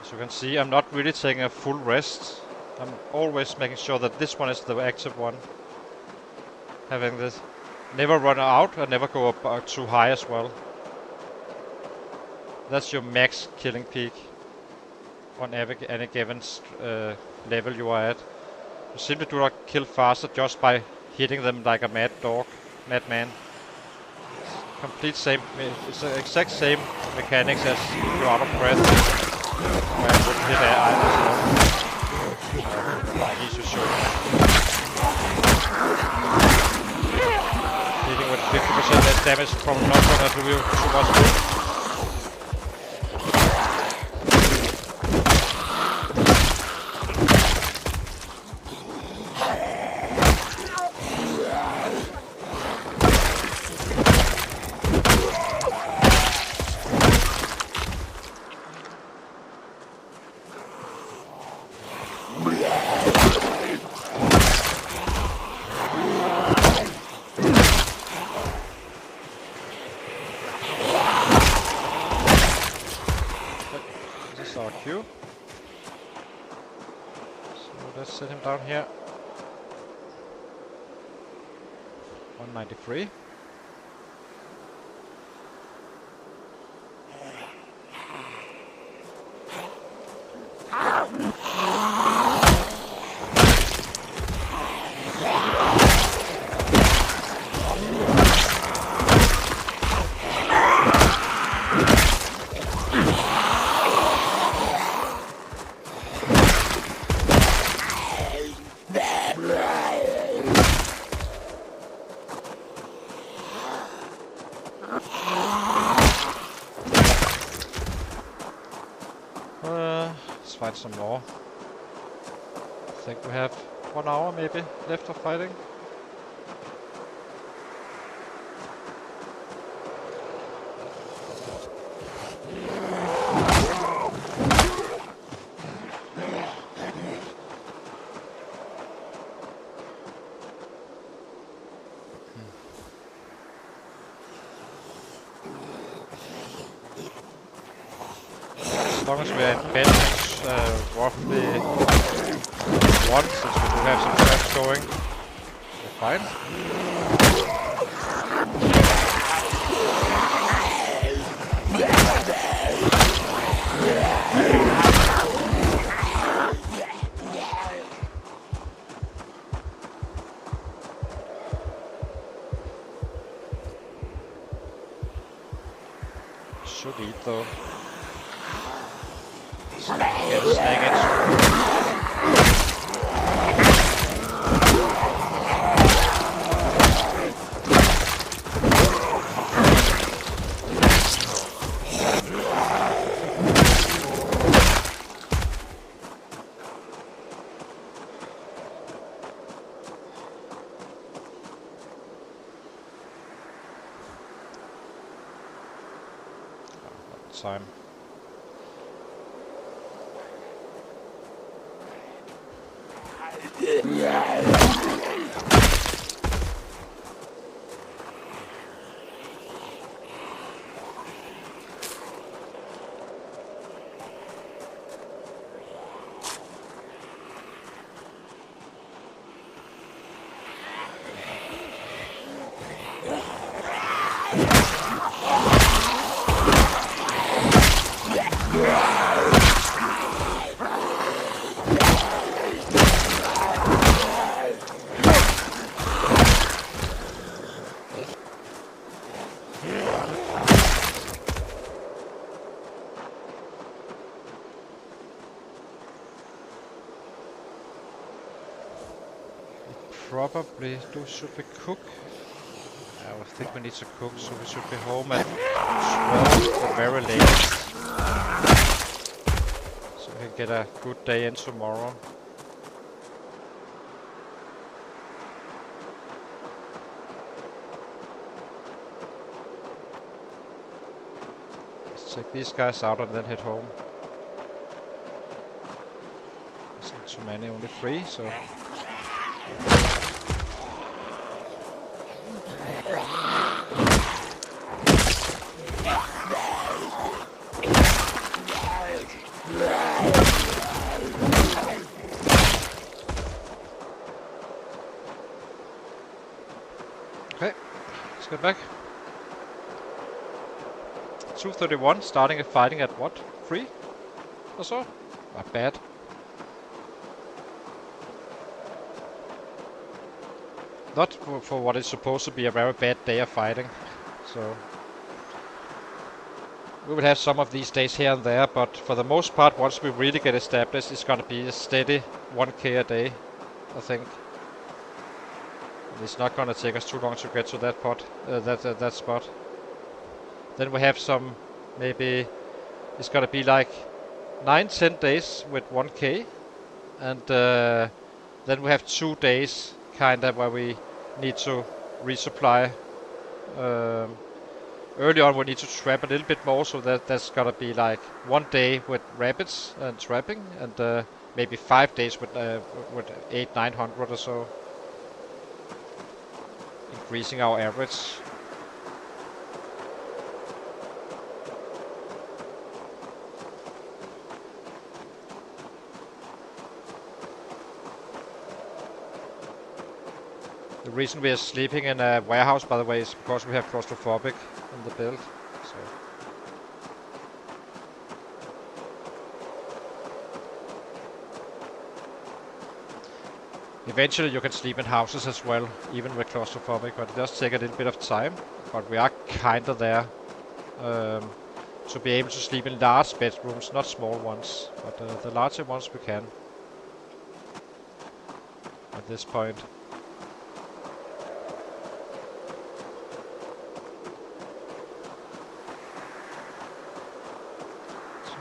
As you can see, I'm not really taking a full rest. I'm always making sure that this one is the active one. Having this, never run out and never go up too high as well. That's your max killing peak on any given level you are at. You simply do not kill faster just by hitting them like a madman. Complete same, it's the exact same mechanics as if you're out of breath. Where I wouldn't hit either, so I need to show you. Hitting with 50% less damage is probably not gonna do you too much good. Let's set him down here. 193. Let's find some more. I think we have 1 hour maybe left of fighting. As long as we are in bench, roughly 1, since we do have some traps going, we're fine. Should eat though. Get a snake edge. Time. Probably should we cook? I think we need to cook, so we should be home at 12 or very late. So we can get a good day in tomorrow. Let's take these guys out and then head home. There's not too many, only 3, so... Get back. 231, starting fighting at what? 3 or so? Not bad. Not for what is supposed to be a very bad day of fighting. So we will have some of these days here and there, but for the most part, once we really get established, it's gonna be a steady 1k a day, I think. And it's not gonna take us too long to get to that that spot. Then we have some, maybe it's gonna be like 9-10 days with 1k, and then we have 2 days kind of where we need to resupply. Early on we need to trap a little bit more, so that's gonna be like 1 day with rabbits and trapping, and maybe 5 days with 800-900 or so, increasing our average. The reason we are sleeping in a warehouse, by the way, is because we have claustrophobic in the build. So eventually you can sleep in houses as well, even with claustrophobic, but it does take a little bit of time. But we are kinda there to be able to sleep in large bedrooms, not small ones, but the larger ones we can at this point.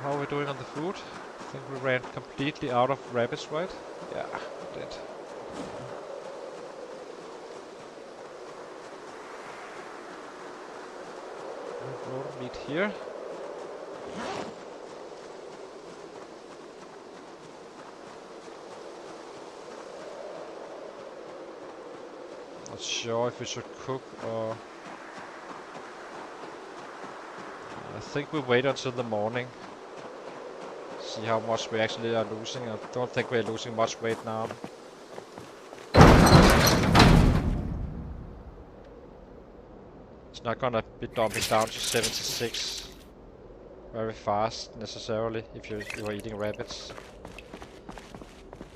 How are we doing on the food? I think we ran completely out of rabbits, right? Yeah, we did. Rolled meat here. Not sure if we should cook or... I think we wait until the morning. See how much we actually are losing. I don't think we're losing much weight now. It's not gonna be dumping down to 76 very fast necessarily if you're eating rabbits.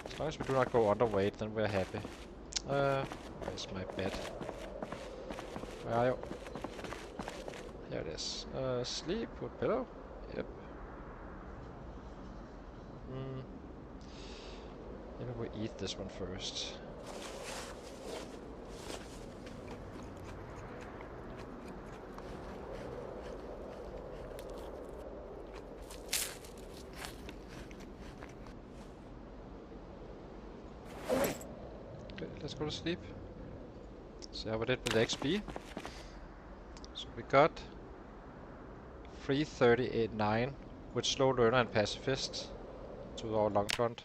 As long as we do not go underweight, then we're happy. Where's my bed? Where are you? Here it is. Sleep with pillow. Yep. Maybe we eat this one first. Okay, let's go to sleep. See how we did with XP. So we got 338.9 with slow learner and pacifist to our long front.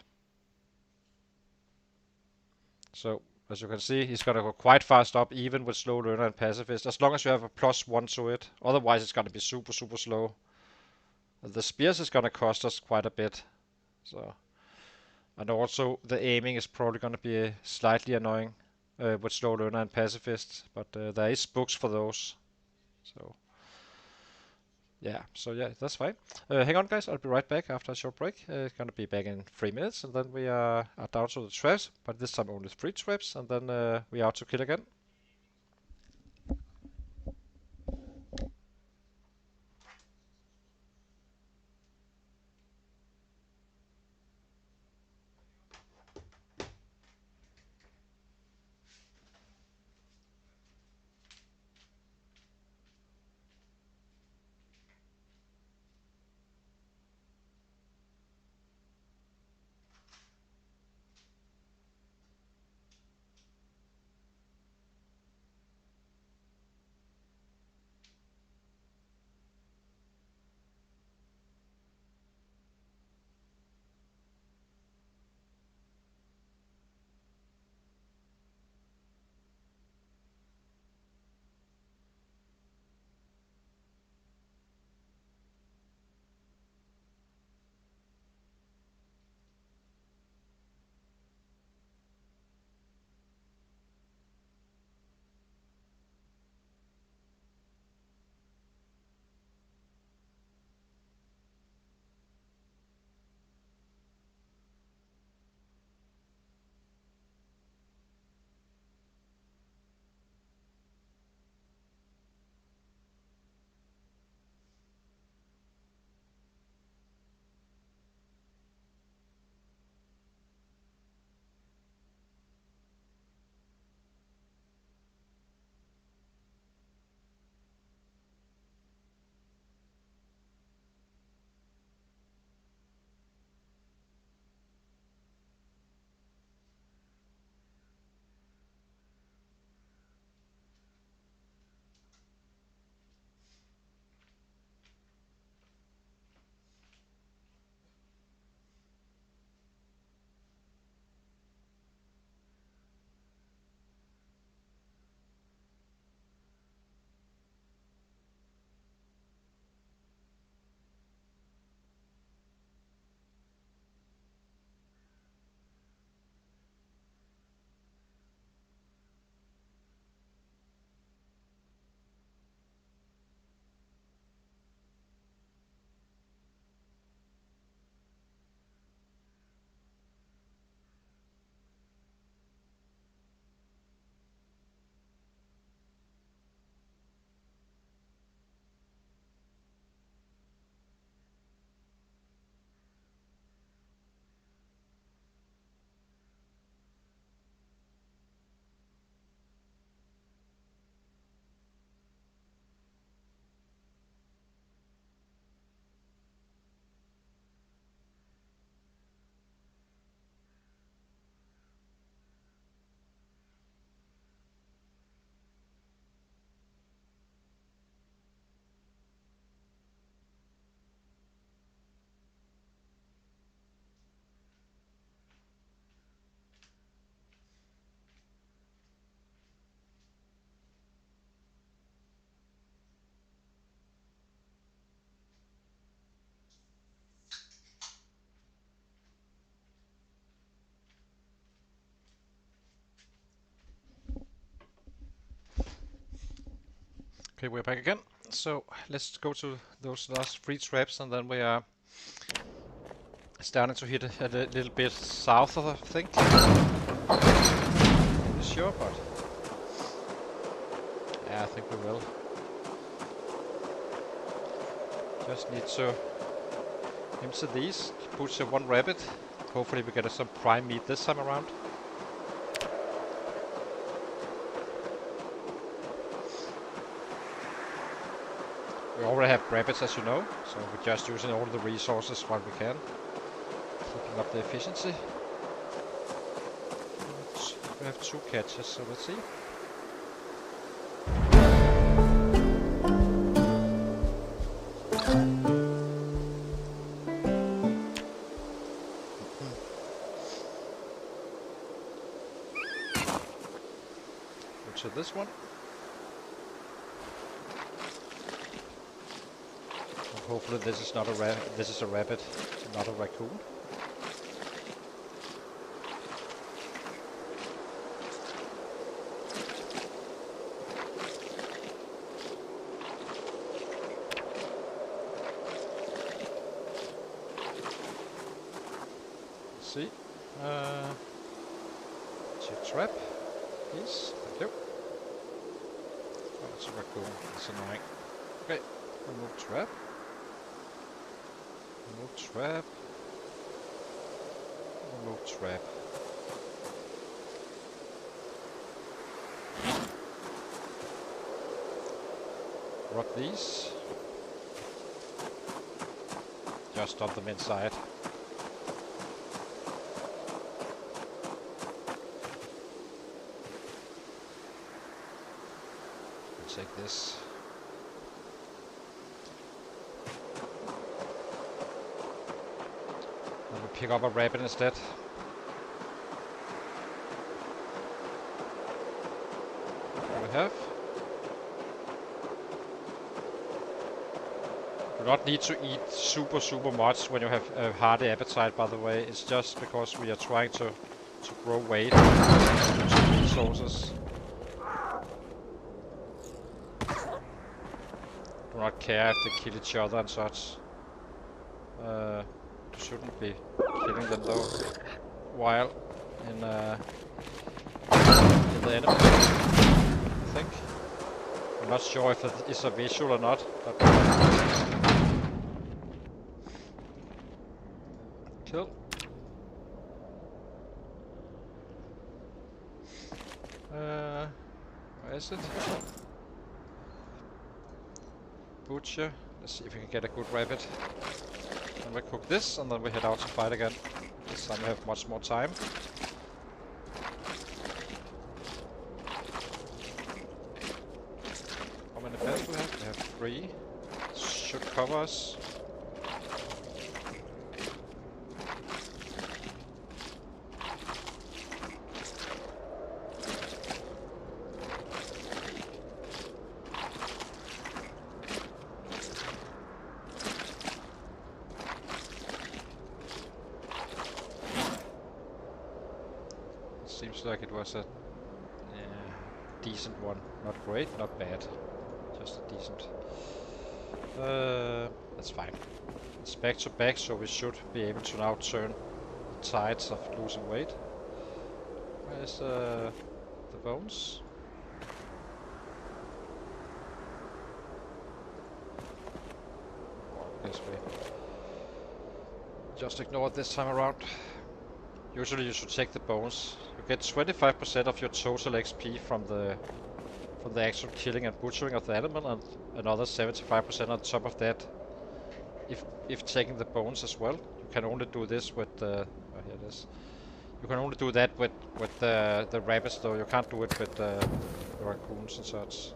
So as you can see, he's gonna go quite fast up even with slow learner and pacifist, as long as you have a +1 to it. Otherwise it's gonna be super slow. The spears is gonna cost us quite a bit. So, and also the aiming is probably gonna be slightly annoying with slow learner and pacifist, but there is books for those. So yeah, that's fine. Hang on guys, I'll be right back after a short break. It's gonna be back in 3 minutes, and then we are down to the traps, but this time only 3 traps, and then we are out to kill again. Okay, we're back again. So let's go to those last 3 traps, and then we are starting to hit a little bit south of, I think. Not really sure, but yeah, I think we will. Just need to empty these, push 1 rabbit. Hopefully we get some prime meat this time around. We already have rabbits, as you know, so we're just using all the resources while we can, keeping up the efficiency. We have 2 catches, so let's see. Go to this one. Hopefully this is not a this is a rabbit, not a raccoon. Let's see. Check trap, please. Thank you. Oh, it's a raccoon. That's annoying. Okay, remove trap. Remove trap. Remove trap. Rock these. Just dump them inside. Take this. Let me pick up a rabbit instead. What do we have? You do not need to eat super much when you have a hearty appetite, by the way. It's just because we are trying to grow weight, use resources. Do not care if they kill each other and such. Shouldn't be killing them though. While in the enemy, I think. I'm not sure if it is a visual or not, but kill. Where is it? Butcher. Let's see if we can get a good rabbit. And we cook this, and then we head out to fight again. This time we have much more time. How many pairs do we have? We have 3. Should cover us. Seems like it was a decent one. Not great, not bad. Just a decent. That's fine. It's back to back, so we should be able to now turn the tides of losing weight. Where's the bones? I guess we just ignore it this time around. Usually you should take the bones. You get 25% of your total XP from the actual killing and butchering of the animal, and another 75% on top of that if taking the bones as well. You can only do this with oh, here it is. You can only do that with the rabbits though. You can't do it with the raccoons and such.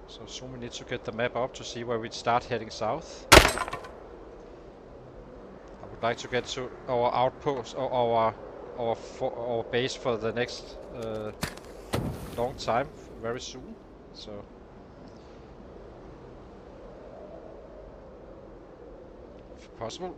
So soon we need to get the map up to see where we start heading south. I would like to get to our outpost, or our base for the next long time, very soon. So if possible.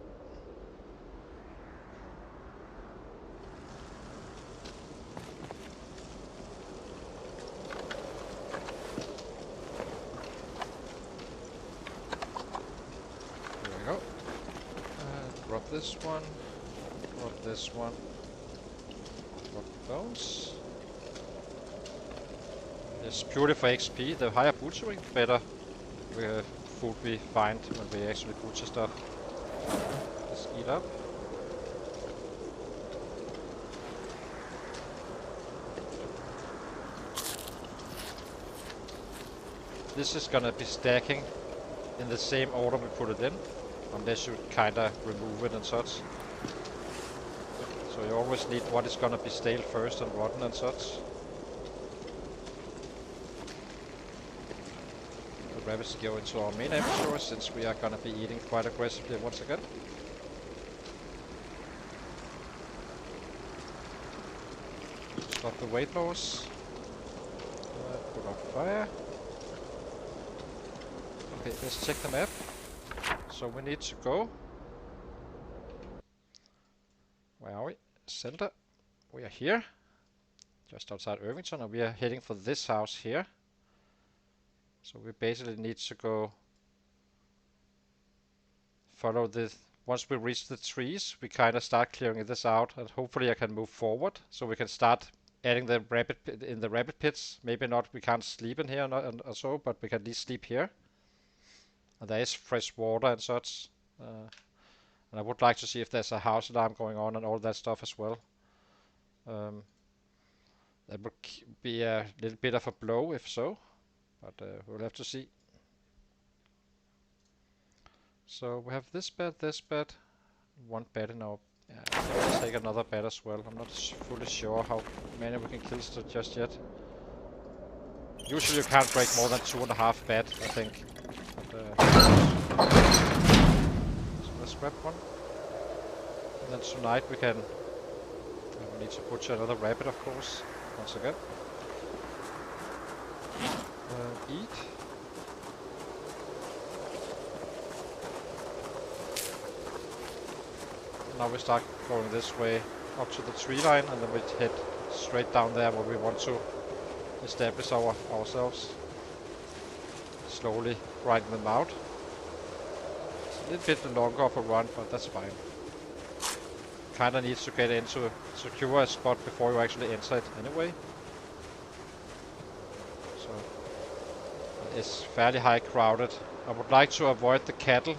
this one. Drop this one. Drop bones. It's purely for XP. The higher butchering, better food we find when we actually butcher stuff. Let's eat up. This is gonna be stacking in the same order we put it in, unless you kinda remove it and such. So you always need what is gonna be stale first and rotten and such. The rabbits go into our main inventory since we are gonna be eating quite aggressively once again. Stop the weight loss. Put out fire. Okay, let's check the map. So we need to go. Where are we? Center. We are here. Just outside Irvington, and we are heading for this house here. So we basically need to go follow this. Once we reach the trees, we kind of start clearing this out, and hopefully I can move forward so we can start adding the rabbit pit in the rabbit pits. Maybe not, we can't sleep in here or so, but we can at least sleep here. And there is fresh water and such. And I would like to see if there's a house alarm going on and all that stuff as well. That would be a little bit of a blow if so, but we'll have to see. So we have this bed, one bed in our... let's take another bed as well. I'm not fully sure how many we can kill just yet. Usually you can't break more than 2.5 bed, I think. But, so let's grab one. And then tonight we can... we need to butcher another rabbit, of course, once again. Eat. Now we start going this way up to the tree line, and then we head straight down there where we want to establish ourselves. Slowly grind them out. It's a little bit longer of a run, but that's fine. Kinda needs to get into a secure spot before you actually enter it anyway. So it's fairly high crowded. I would like to avoid the cattle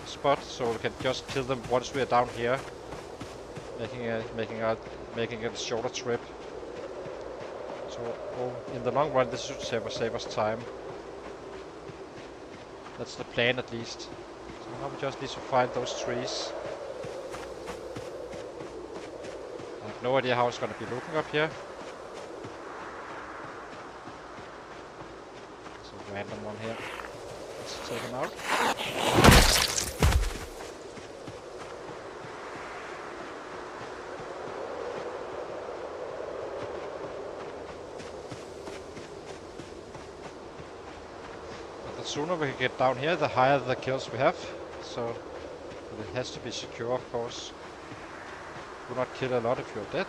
spot, so we can just kill them once we are down here, making it a shorter trip. So in the long run, this should save us time. That's the plan, at least. So now we just need to find those trees. I have no idea how it's going to be looking up here. It's a random one here. Let's take him out. The sooner we can get down here, the higher the kills we have. So it has to be secure, of course. Do not kill a lot if you're dead.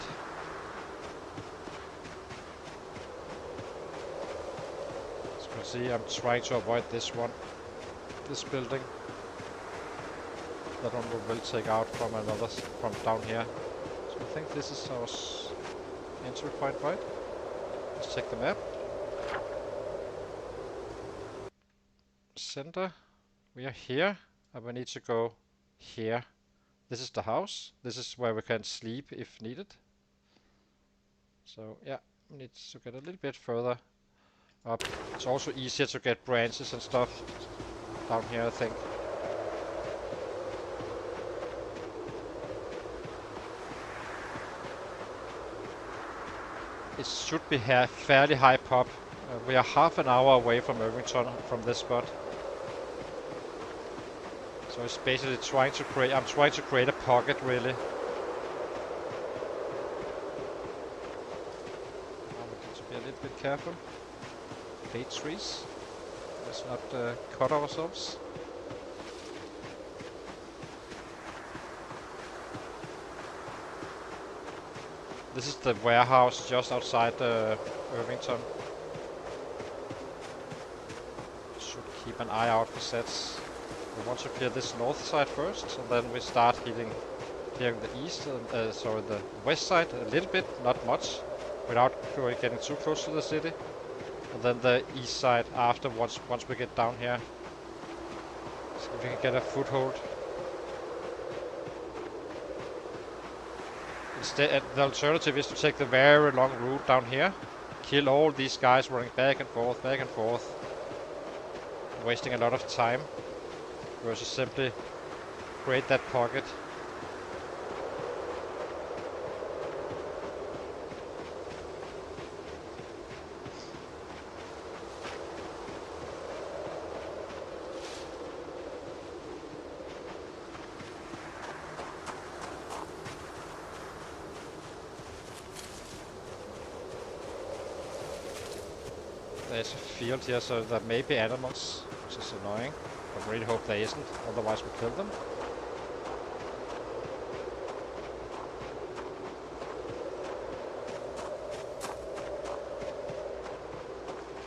As you can see, I'm trying to avoid this building. That one we will take out from down here. So I think this is our entry point, right? Let's check the map. Center. We are here, and we need to go here. This is the house. This is where we can sleep if needed. So yeah, we need to get a little bit further up. It's also easier to get branches and stuff down here, I think. It should be fairly high pop. We are half an hour away from Irvington from this spot. So it's basically trying to create. I'm trying to create a pocket, really. Now we need to be a little bit careful. Hate trees. Let's not cut ourselves. This is the warehouse just outside Irvington. Should keep an eye out for sets. We want to clear this north side first, and then we start clearing the east, sorry, the west side a little bit, not much, without getting too close to the city. And then the east side after, once we get down here. So we can get a foothold. Instead, the alternative is to take the very long route down here, kill all these guys running back and forth, wasting a lot of time, versus simply create that pocket. There's a field here, so there may be animals, which is annoying. I really hope there isn't, otherwise we kill them.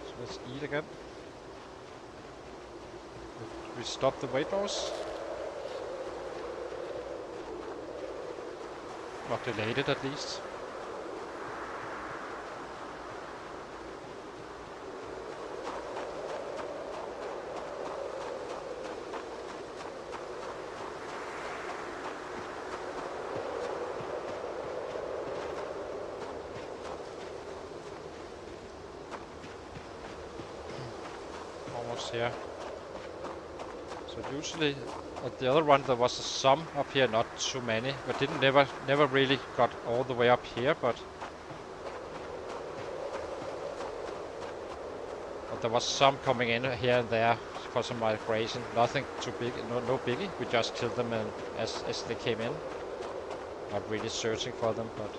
So let's eat again. We stop the weight loss. Not delayed it at least. Here. So usually at the other one there was some up here, not too many, but never really got all the way up here, but there was some coming in here and there for some migration. Nothing too big, no biggie. We just killed them as they came in. Not really searching for them, but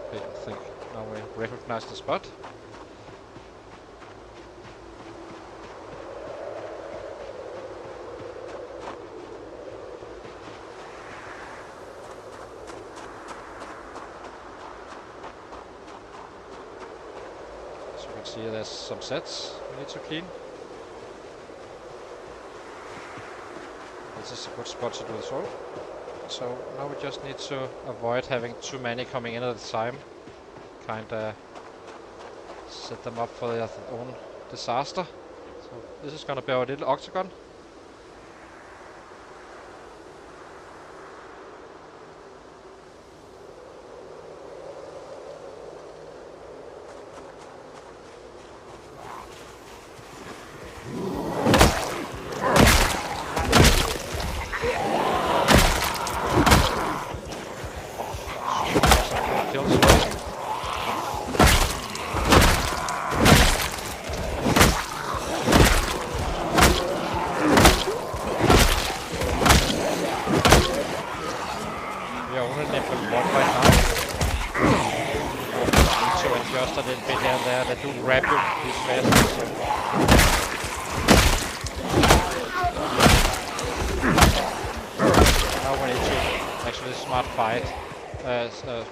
okay, I think now we recognize the spot. See, there's some sets we need to clean. This is a good spot to do this all. So now we just need to avoid having too many coming in at a time. Kinda set them up for their own disaster. So this is gonna be our little octagon.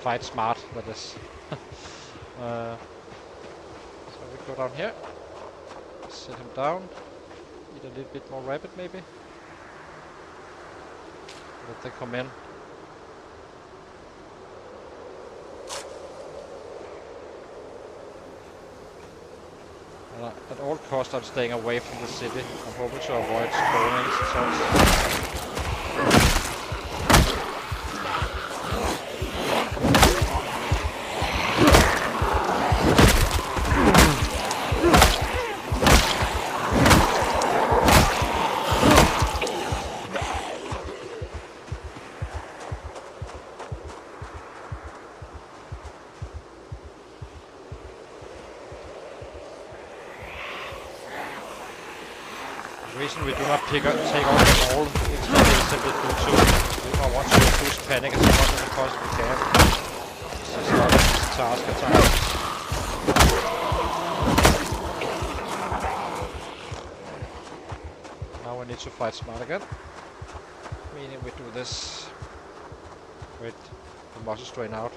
Fight smart, that is. So we go down here, sit him down, eat a little bit more rabbit maybe. Let them come in. At all costs I'm staying away from the city. I'm hoping to avoid spawnings and such. The reason we do not take on all experience simply due to we don't want to reduce panic as much as we possibly can. This is not a task at times. Now we need to fight smart again. Meaning we do this with the muscle strain out.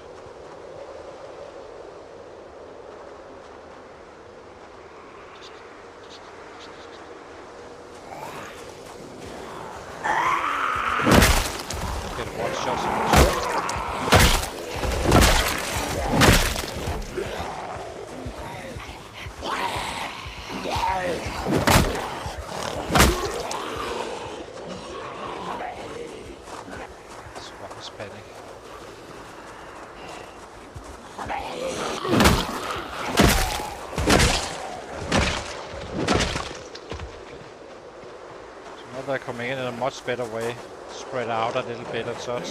they're coming in a much better way, spread out a little bit and such.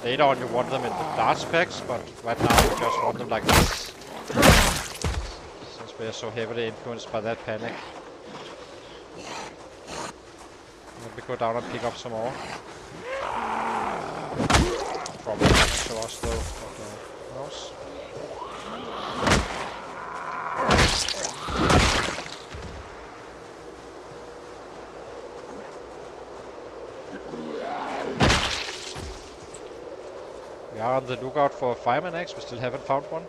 Later on you want them in the large packs, but right now you just want them like this. Since we are so heavily influenced by that panic. Let me go down and pick up some more. Probably coming to us though, but who knows? We are on the lookout for a fireman axe, we still haven't found one.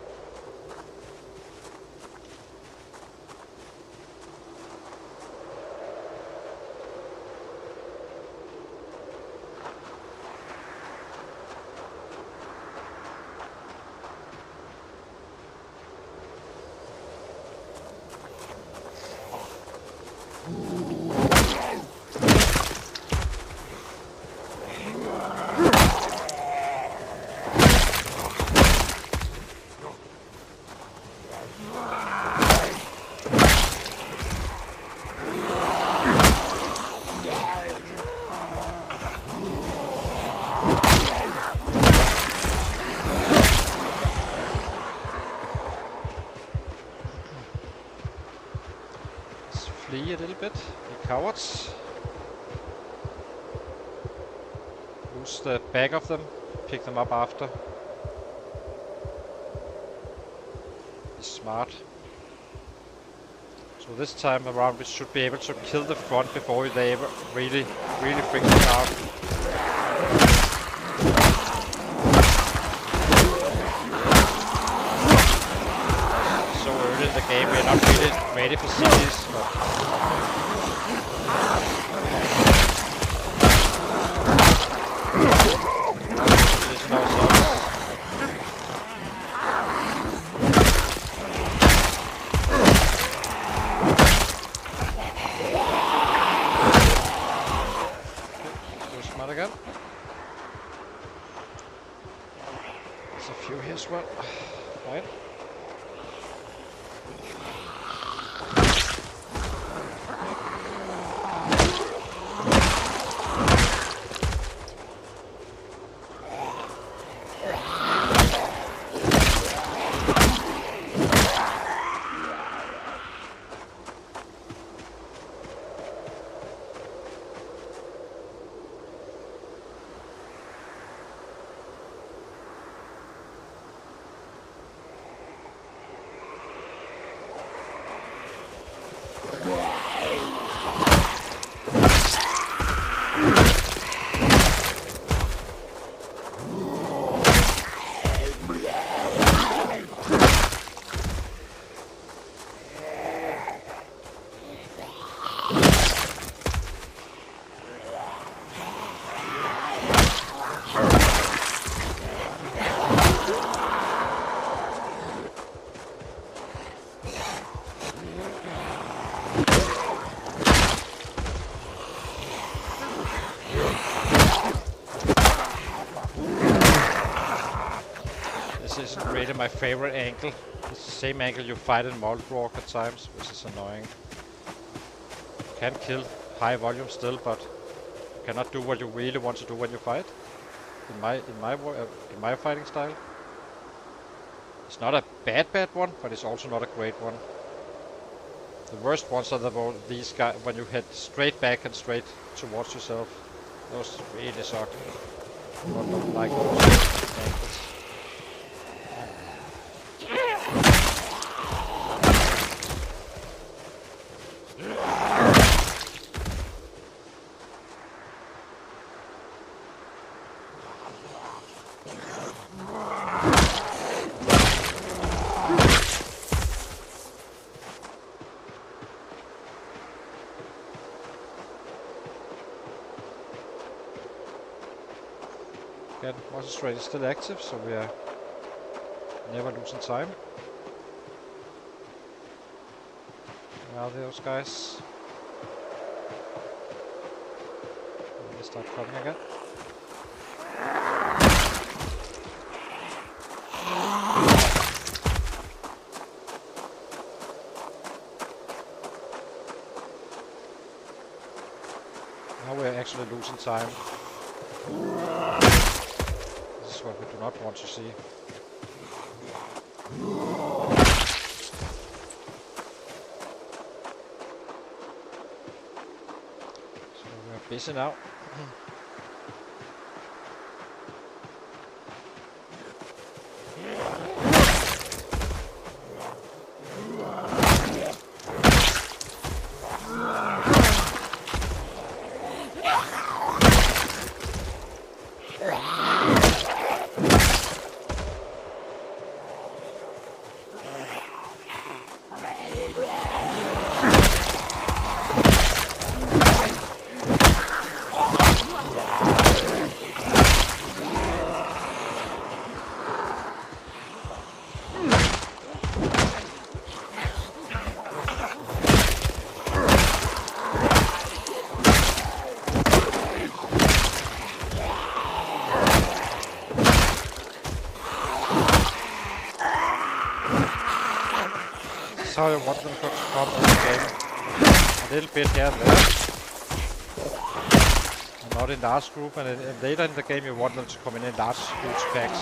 Flee a little bit, you cowards. Lose the back of them, pick them up after. Be smart. So this time around we should be able to kill the front before they ever really freak us out. So early in the game we're not really ready for cities, but again. There's a few here as well. Right. Isn't really my favorite angle. It's the same angle you fight in Moldwalk at times, which is annoying. You can kill high volume still, but you cannot do what you really want to do when you fight. In my fighting style, it's not a bad one, but it's also not a great one. The worst ones are these guys when you head straight back and straight towards yourself. Those really suck. I don't like those angles. Again, Monster Trade is still active, so we are never losing time. Where are those guys? They start coming again. actually losing time. This is what we do not want to see. So we are busy now. How you want them to come in the game. A little bit here and there. And not in large group, and later in the game you want them to come in large huge packs.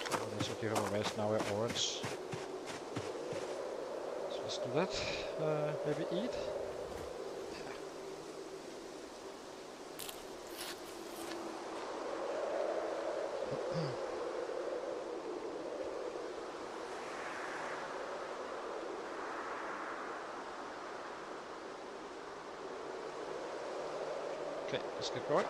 So this will give him a rest. Now we're orange. So let's do that. Maybe eat. Okay, let's get going.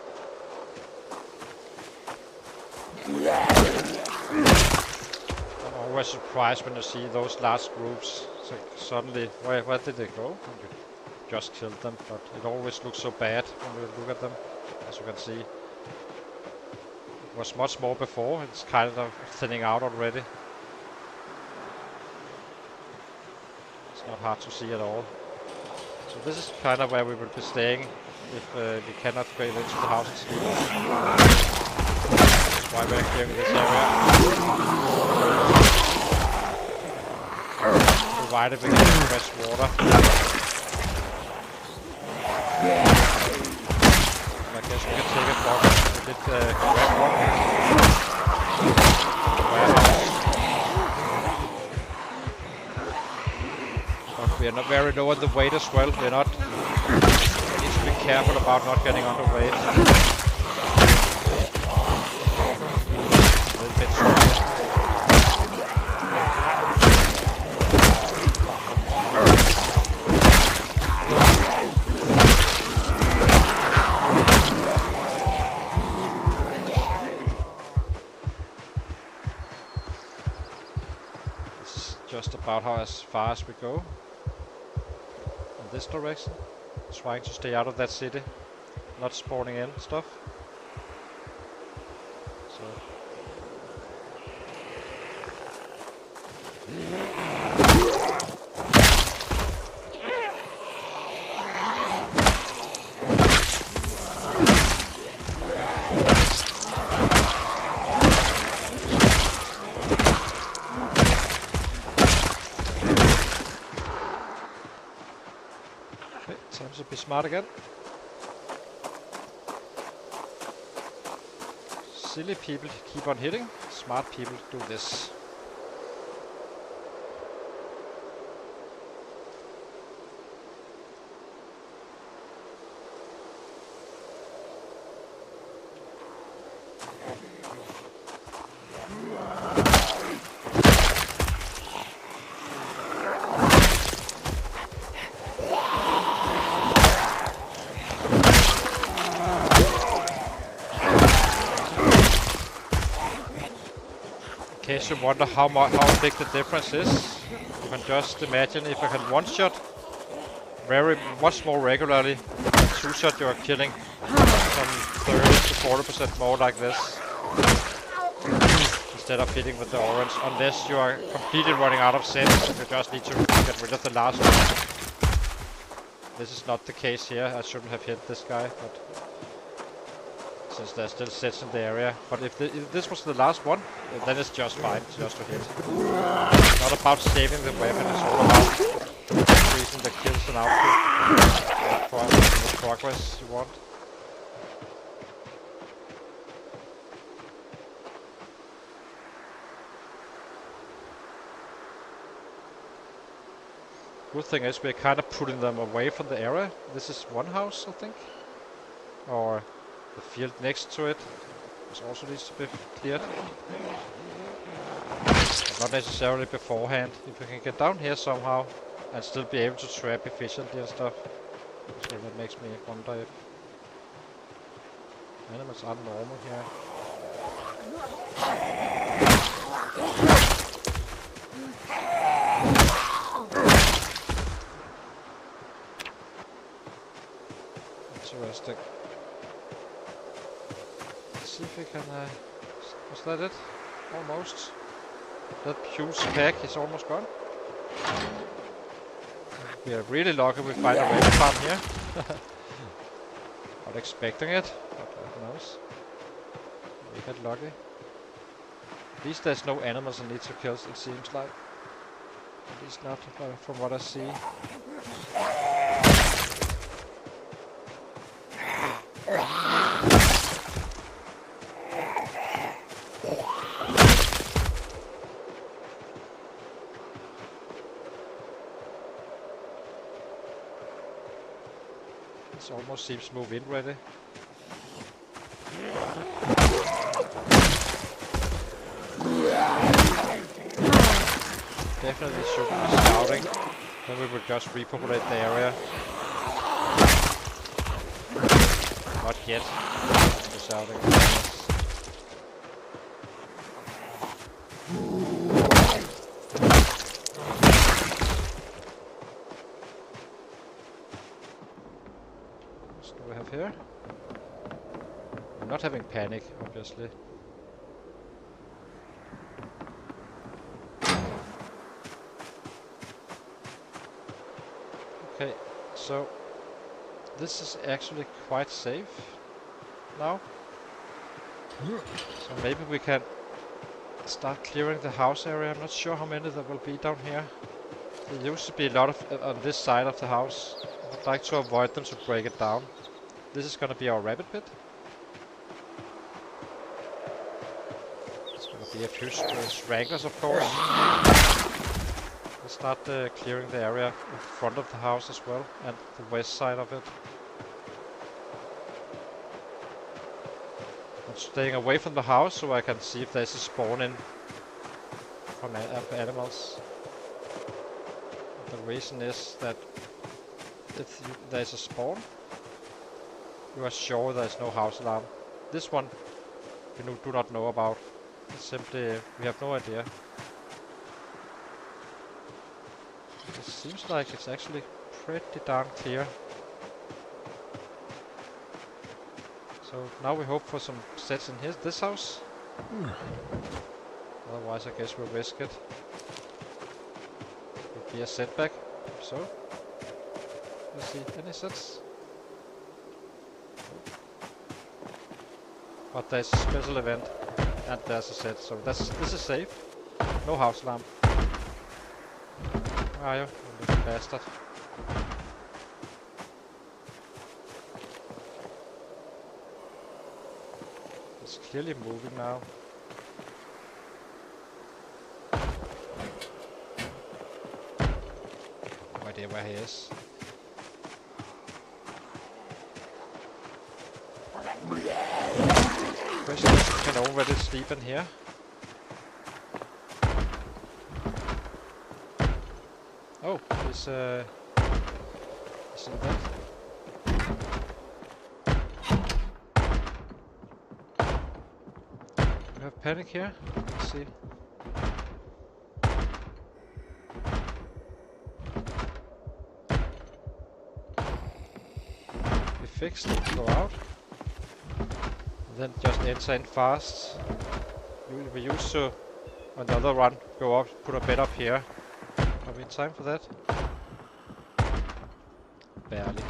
I'm always surprised when you see those large groups. So suddenly, where did they go? You just killed them, but it always looks so bad when you look at them, as you can see. It was much more before, it's kind of thinning out already. It's not hard to see at all. So this is kind of where we will be staying if we cannot go into the houses. That's why we're clearing this area. Provided we get fresh water. And I guess we can take a box a bit correct one. But we are not very low on the weight as well. We're not. We need to be careful about not getting underweight. A little bit stronger. This is just about as far as we go. In this direction. Trying to stay out of that city, not spawning in stuff. So. Time to be smart again. Silly people keep on hitting, smart people do this. In case you wonder how big the difference is, you can just imagine if I can one-shot much more regularly than two-shot you are killing some 30 to 40% more like this instead of hitting with the orange, unless you are completely running out of sense and you just need to get rid of the last one. This is not the case here. I shouldn't have hit this guy, but since there's still sets in the area. But if this was the last one, then it's just fine, just to hit. It's not about saving the weapon, it's all about increasing the kills and output. The progress you want. Good thing is we're kind of putting them away from the area. This is one house, I think. Or the field next to it. This also needs to be cleared. But not necessarily beforehand. If we can get down here somehow and still be able to trap efficiently and stuff. So that makes me wonder if animals are normal here. Interesting. Let's see if we can... was that it? Almost. That huge pack is almost gone. We are really lucky we find a rabbit farm here. Not expecting it, but who knows. We got lucky. At least there's no animals in need to kill, it seems like. At least not from what I see. This almost seems move-in ready. Definitely shouldn't be scouting. Then we will just repopulate the area. Not yet. We're shouting. What do we have here? We're not having panic, obviously. Okay, so this is actually quite safe now. So maybe we can start clearing the house area. I'm not sure how many there will be down here. There used to be a lot of on this side of the house. I would like to avoid them to break it down. This is gonna be our rabbit pit. There's gonna be a few stranglers, of course. We'll start clearing the area in front of the house as well, and the west side of it. I'm staying away from the house so I can see if there's a spawn in from animals. The reason is that if there's a spawn, you are sure there's no house alarm. This one we do not know about. It's simply, we have no idea. It seems like it's actually pretty darn clear. So now we hope for some sets in this house. Otherwise I guess we'll risk it. Would be a setback. So let's see, any sets? But there's a special event and there's a set, so this is safe. No house alarm. Where are you, you little bastard? It's clearly moving now. No idea where he is. Question is, we can already sleep in here. Oh, he's in bed. We have panic here. Let's see. We fixed it. Go out. Then just enter in fast. We used to, on the other run, go up, put a bed up here. Are we in time for that? Barely.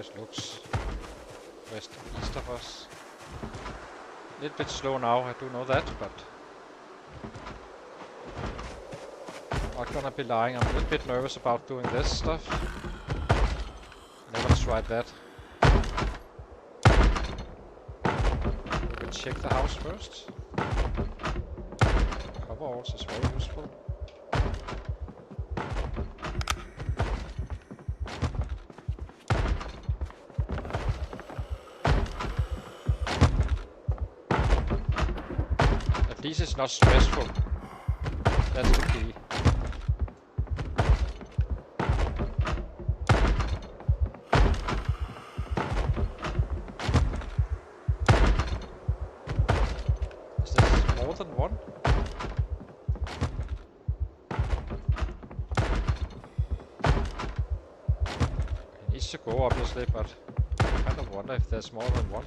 it looks. West and east of us. A little bit slow now, I do know that, but not gonna be lying. I'm a little bit nervous about doing this stuff. Never tried that. We will check the house first. Cover also is very useful. At least it's not stressful. That's the key. Is this more than one? It needs to go obviously, but I kind of wonder if there's more than one.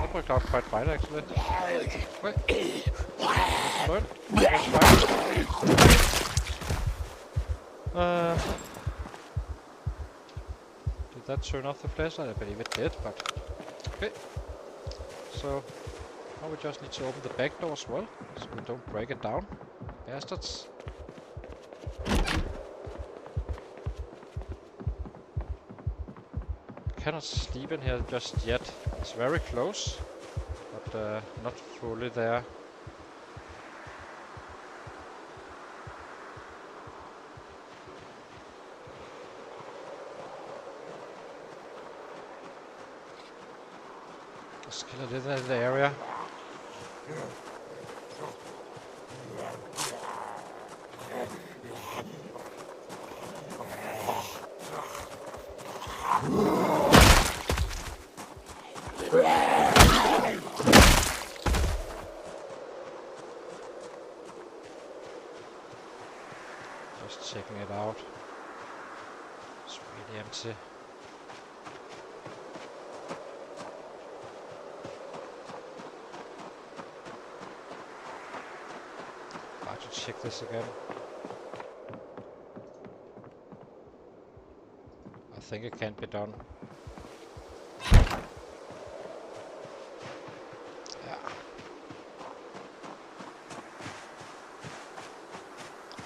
That worked out quite fine actually. Wait. Burn. That's fine. Did that turn off the flashlight? I believe it did, but okay. So now we just need to open the back door as well, so we don't break it down. Bastards. Cannot sleep in here just yet. It's very close, but not fully there. Just kill a little in the area. Just checking it out. It's really empty. I have to check this again. I think it can't be done.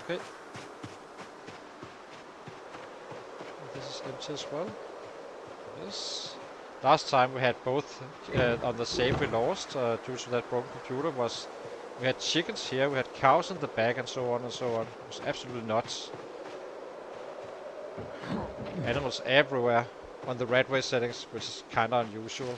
Okay. This is empty as well. Yes. Last time we had both on the save we lost due to that broken computer was we had chickens here, we had cows in the back and so on and so on. It was absolutely nuts. Animals everywhere on the Redway settings, which is kinda unusual.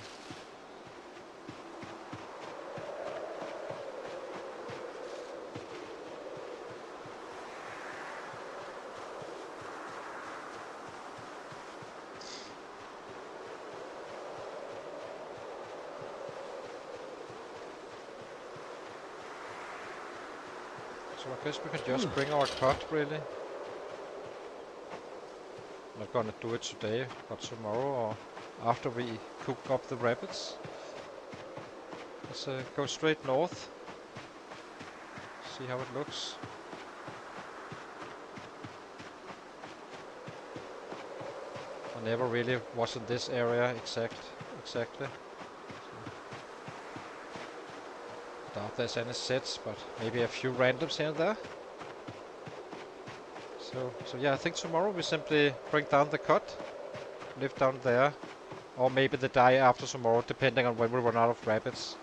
So I guess we can just bring our cot, really. Not gonna do it today, but tomorrow or after we cook up the rabbits. Let's go straight north. See how it looks. I never really was in this area exactly. Doubt there's any sets, but maybe a few randoms here and there. So yeah, I think tomorrow we simply bring down the cot, live down there, or maybe the day after tomorrow, depending on when we run out of rabbits.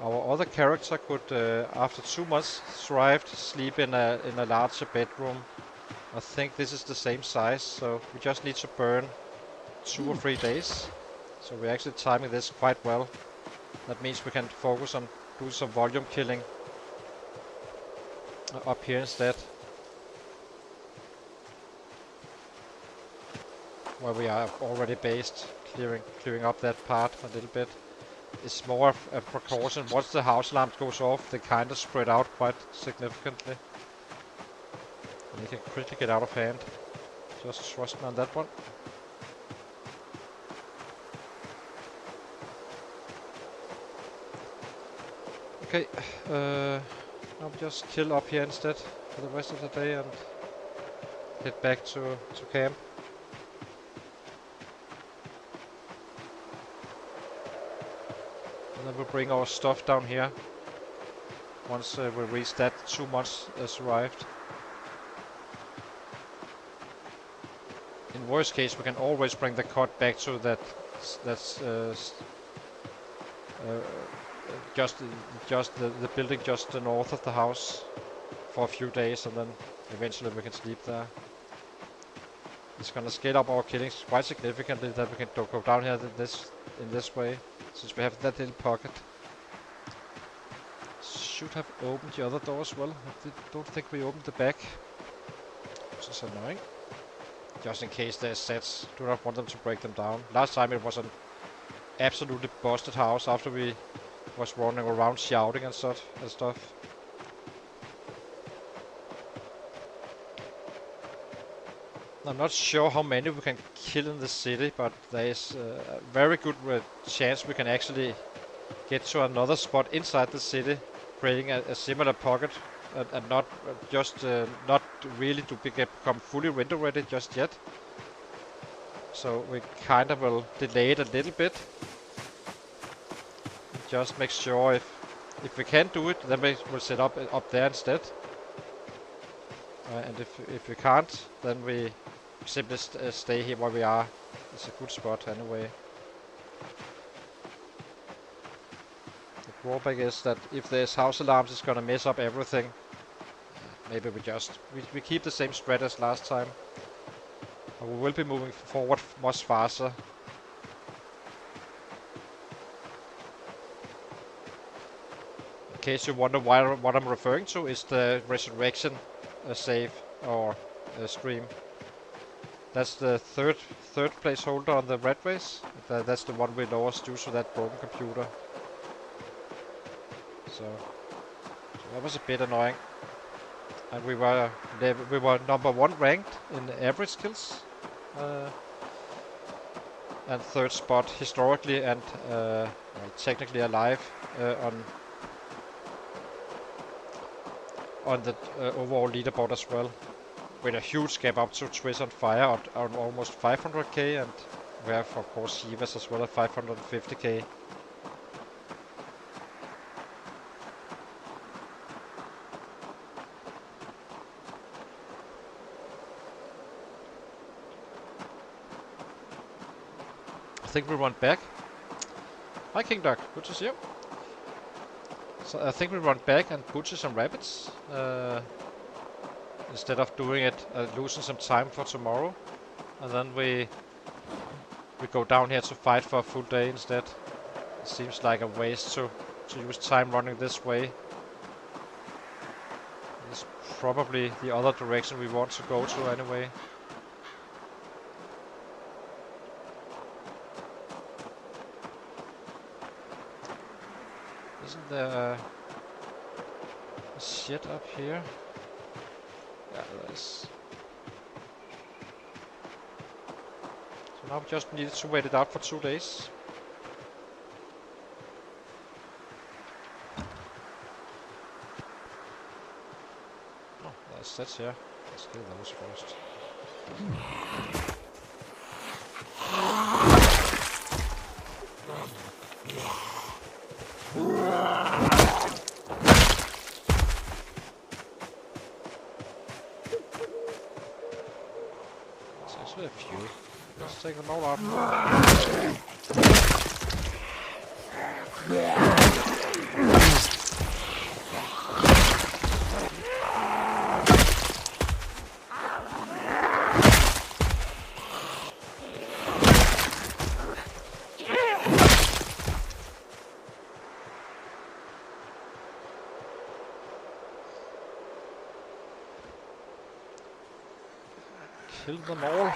Our other character could, after 2 months, thrived, sleep in a larger bedroom. I think this is the same size, so we just need to burn 2 or 3 days. So we're actually timing this quite well. That means we can focus on doing some volume killing up here instead. Where we are already based, clearing up that part a little bit. It's more of a precaution. Once the house alarm goes off, they kind of spread out quite significantly. And they can quickly get out of hand. Just trust me on that one. Okay, I'll just chill up here instead for the rest of the day and head back to camp. And then we'll bring our stuff down here once we reach that 2 months has arrived. In worst case, we can always bring the cot back to just the building just north of the house for a few days, and then eventually we can sleep there. It's gonna scale up our killings quite significantly that we can go down here in this way, since we have that little pocket. Should have opened the other door as well. I don't think we opened the back, which is annoying. Just in case there's sets, do not want them to break them down. Last time it was an absolutely busted house after we was running around shouting and stuff. I'm not sure how many we can kill in the city, but there is a very good chance we can actually get to another spot inside the city, creating a similar pocket, and not not really to become fully render ready just yet. So we kind of will delay it a little bit. Just make sure if we can do it, then we will set up there instead. And if we can't, then we simply stay here where we are. It's a good spot anyway. The drawback is that if there's house alarms, it's gonna mess up everything. Maybe we keep the same strat as last time. But we will be moving forward much faster. In case you wonder what I'm referring to, is the resurrection save or stream. That's the third placeholder on the red race. That's the one we lost due to that broken computer. So that was a bit annoying. And we were number 1 ranked in average kills, and 3rd spot historically and technically alive on the overall leaderboard as well, with a huge gap up to Twiz on Fire on almost 500k, and we have of course Shivas as well at 550k. I think we run back. Hi King Duck, good to see you. So I think we run back and butcher some rabbits instead of doing it, losing some time for tomorrow, and then we go down here to fight for a full day instead. It seems like a waste to use time running this way. It's probably the other direction we want to go to anyway. Isn't there shit up here? Yeah, there is. So now we just needed to wait it out for 2 days. Oh, there's sets here. Let's kill those first. A few. Let's take them all out. Kill them all.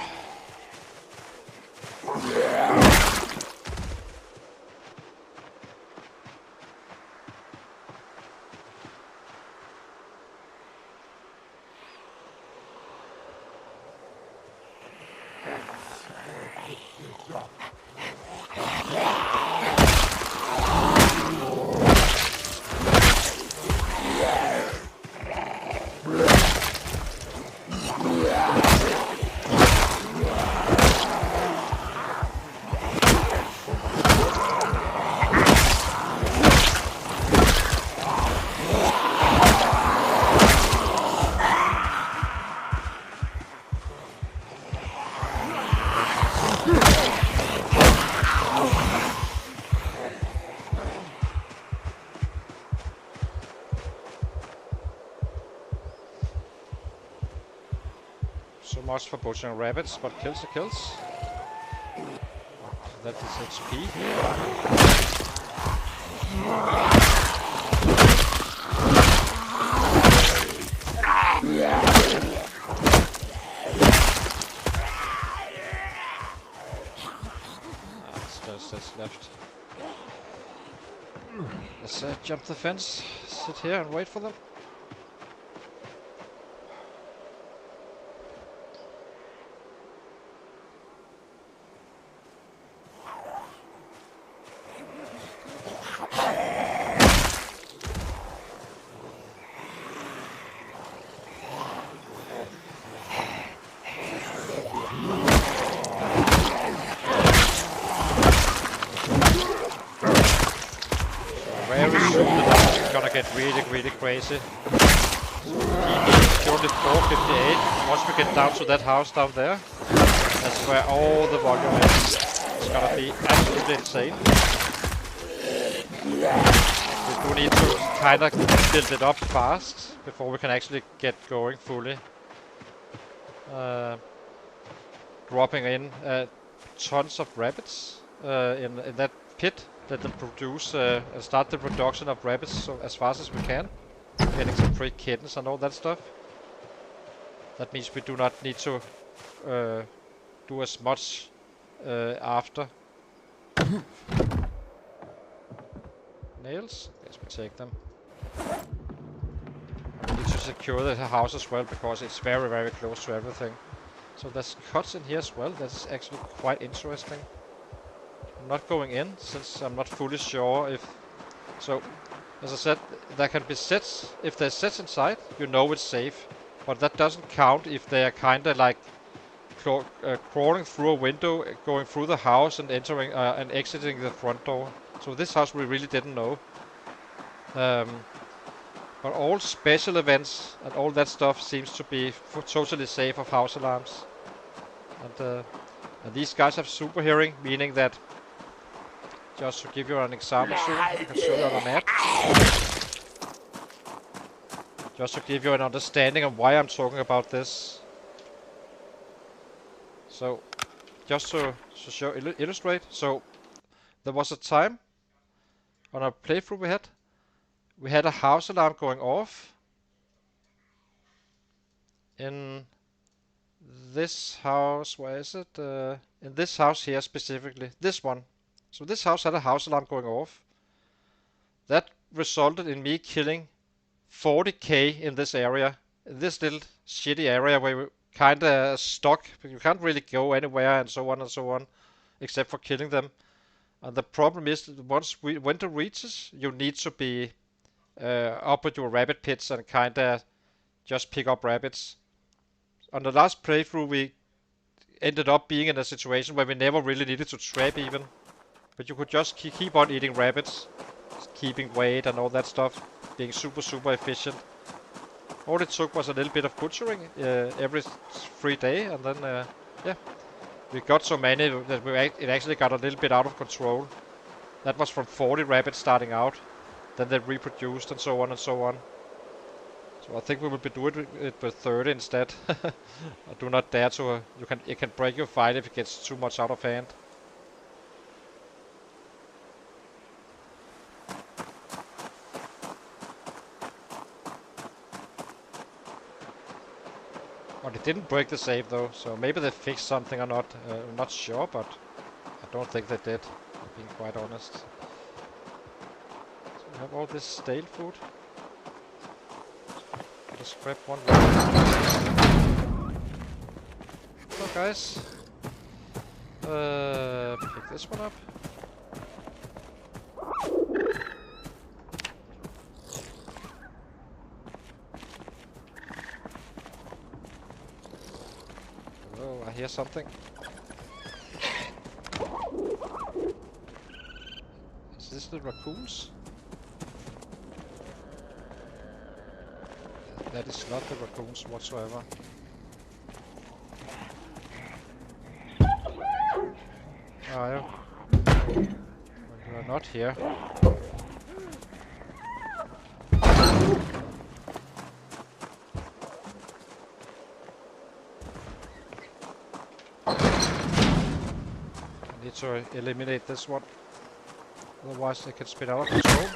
So much for butchering rabbits, but kills are kills. That is XP. It's just left. Let's jump the fence, sit here and wait for them. Get really crazy. Currently 458. Once we get down to that house down there, that's where all the volume is. It's gonna be absolutely insane. We do need to kind of build it up fast before we can actually get going fully. Dropping in tons of rabbits in that pit. Let them produce and start the production of rabbits so as fast as we can. Getting some free kittens and all that stuff. That means we do not need to do as much after. Nails? Yes, we take them. We need to secure the house as well because it's very close to everything. So there's cuts in here as well. That's actually quite interesting. I'm not going in since I'm not fully sure if... So, as I said, there can be sets. If there's sets inside, you know it's safe. But that doesn't count if they are kinda like crawling through a window, going through the house and entering and exiting the front door. So this house we really didn't know. But all special events and all that stuff seems to be totally safe of house alarms. And these guys have super hearing, meaning that, just to give you an example soon, I can show you on a map. Just to give you an understanding of why I'm talking about this. So, just to illustrate, so there was a time on a playthrough we had a house alarm going off in this house. Where is it? In this house here specifically, this one. So this house had a house alarm going off. That resulted in me killing 40k in this area. In this little shitty area where we're kinda stuck. You can't really go anywhere and so on, except for killing them. And the problem is that once winter reaches, you need to be up with your rabbit pits and kinda just pick up rabbits. On the last playthrough we ended up being in a situation where we never really needed to trap even. But you could just keep on eating rabbits, keeping weight and all that stuff, being super efficient. All it took was a little bit of butchering every 3 days, and then yeah, we got so many that it actually got a little bit out of control. That was from 40 rabbits starting out, then they reproduced and so on. So I think we will be doing it with 30 instead. I do not dare to. It can break your fight if it gets too much out of hand. But it didn't break the save though, so maybe they fixed something or not. I'm not sure, but I don't think they did, being quite honest. So we have all this stale food. Just grab one. Hello guys. Pick this one up. Oh, I hear something. Is this the raccoons? That is not the raccoons whatsoever. Are you? Well, you are not here. I need to eliminate this one. Otherwise they can spin out of control.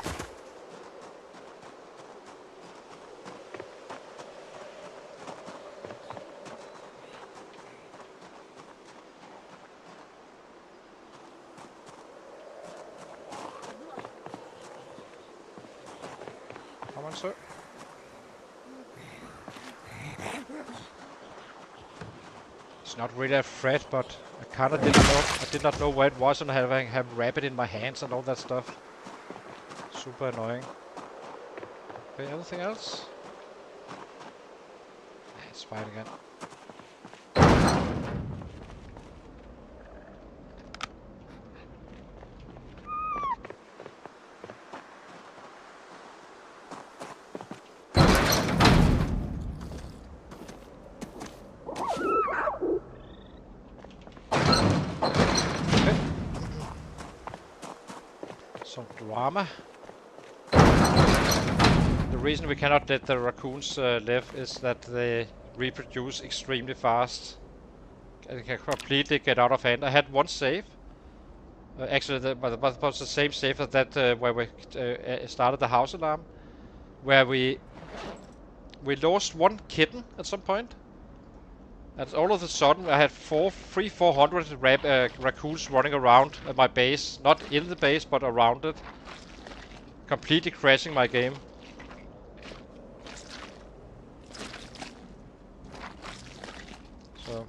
Come on, sir. It's not really a threat, but I kinda didn't know. I did not know where it was, and having have rabbit in my hands and all that stuff. Super annoying. Okay, anything else? It's fine again. Some drama. The reason we cannot let the raccoons live is that they reproduce extremely fast. They can completely get out of hand. I had one save. Actually, it was the same save as that where we started the house alarm, where we lost one kitten at some point. And all of a sudden, I had 400 raccoons running around at my base. Not in the base, but around it. Completely crashing my game. So.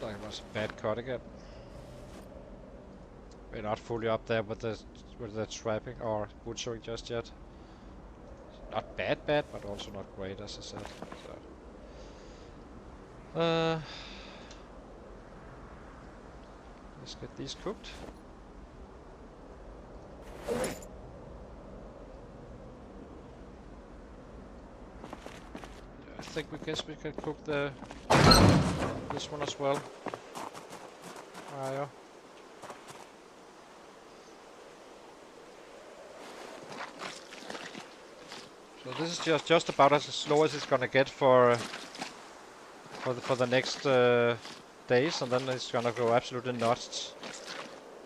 Like it was a bad cut again. We're not fully up there with the trapping or butchering just yet. Not bad, but also not great, as I said. So. Let's get these cooked. I think guess we can cook this one as well. Yeah. So this is just about as slow as it's gonna get for the next days, and then it's gonna go absolutely nuts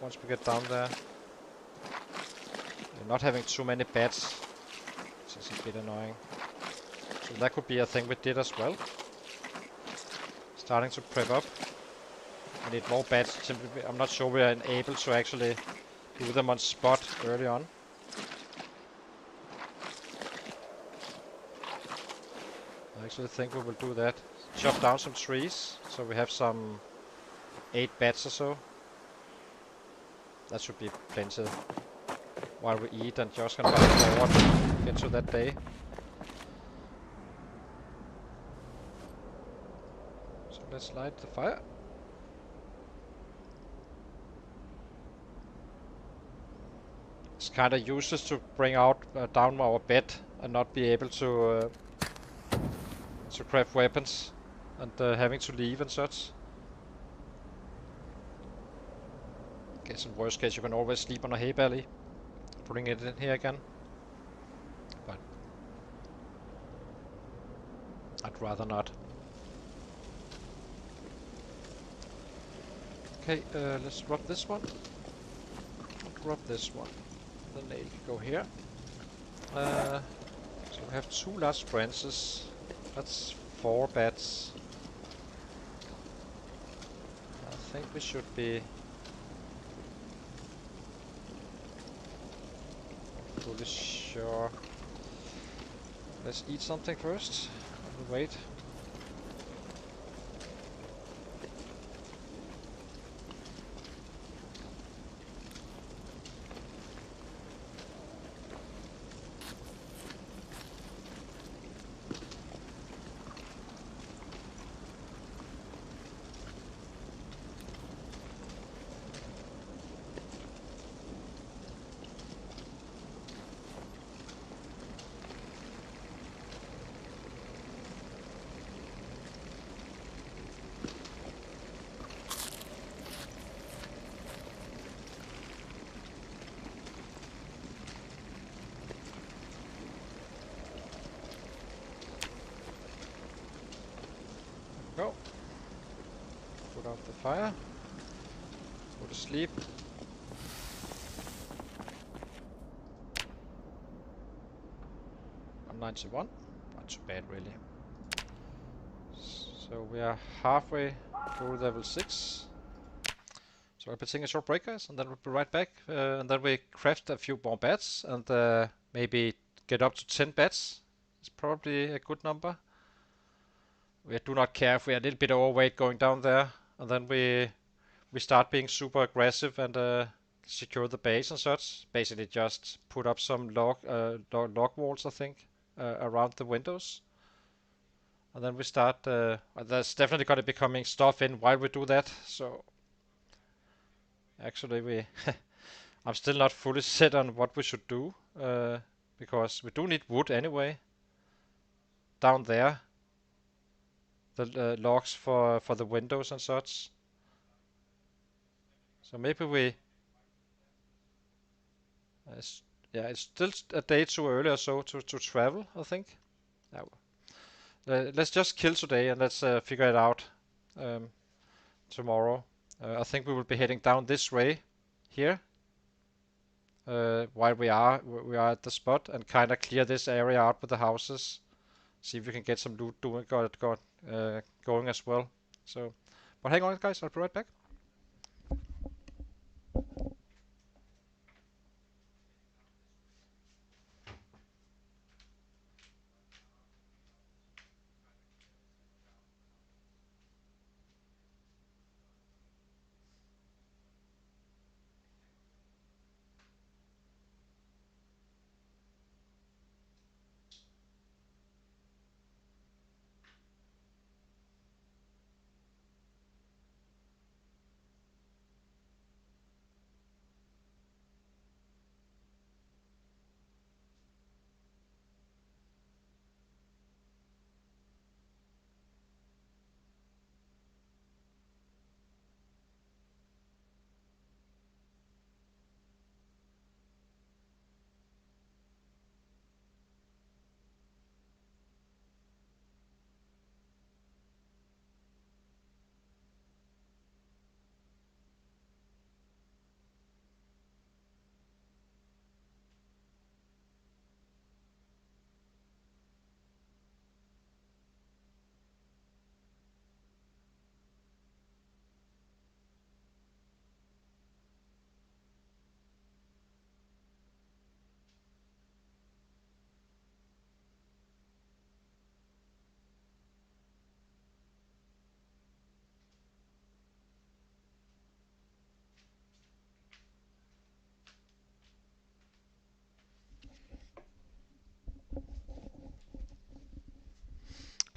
once we get down there. We're not having too many bats, which is a bit annoying. So that could be a thing we did as well. Starting to prep up. We need more bats. Simply, I'm not sure we are able to actually do them on spot early on. I actually think we will do that. Chop down some trees, so we have some 8 bats or so. That should be plenty while we eat and just gonna fast forward into that day. So let's light the fire. It's kinda useless to bring out down our bed and not be able to craft weapons and having to leave and such. Guess in worst case you can always sleep on a hay belly. Putting it in here again. But I'd rather not. Okay, let's drop this one. Drop this one. The nail can go here. So we have 2 large branches. That's 4 beds. I think we should be fully sure. Let's eat something first. We'll wait. Go. Put out the fire. Go to sleep. I'm 91. Not too bad, really. So we are halfway through level 6. So I'll be taking a short break, guys, and then we'll be right back. And then we craft a few more beds and maybe get up to 10 beds. It's probably a good number. We do not care if we are a little bit overweight going down there, and then we start being super aggressive and secure the base and such. Basically, just put up some log walls, I think, around the windows, and then we start. There's definitely going to be coming stuff in while we do that. So actually, I'm still not fully set on what we should do because we do need wood anyway down there. The logs for the windows and such. So maybe we. Yeah, it's still a day too early or so to travel, I think. Let's just kill today and let's figure it out tomorrow. I think we will be heading down this way here while we are at the spot and kind of clear this area out with the houses. See if we can get some loot going as well. So, but hang on, guys. I'll be right back.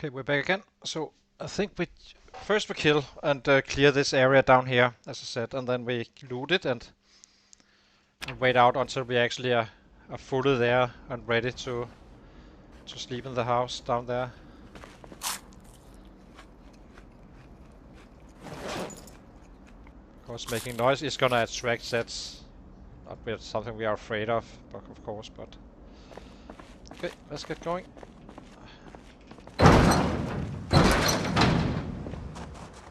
Okay, we're back again. So I think we first kill and clear this area down here, as I said, and then we loot it and wait out until we actually are fully there and ready to sleep in the house down there. Of course, making noise is gonna attract sets. Not something we are afraid of course, but okay, let's get going.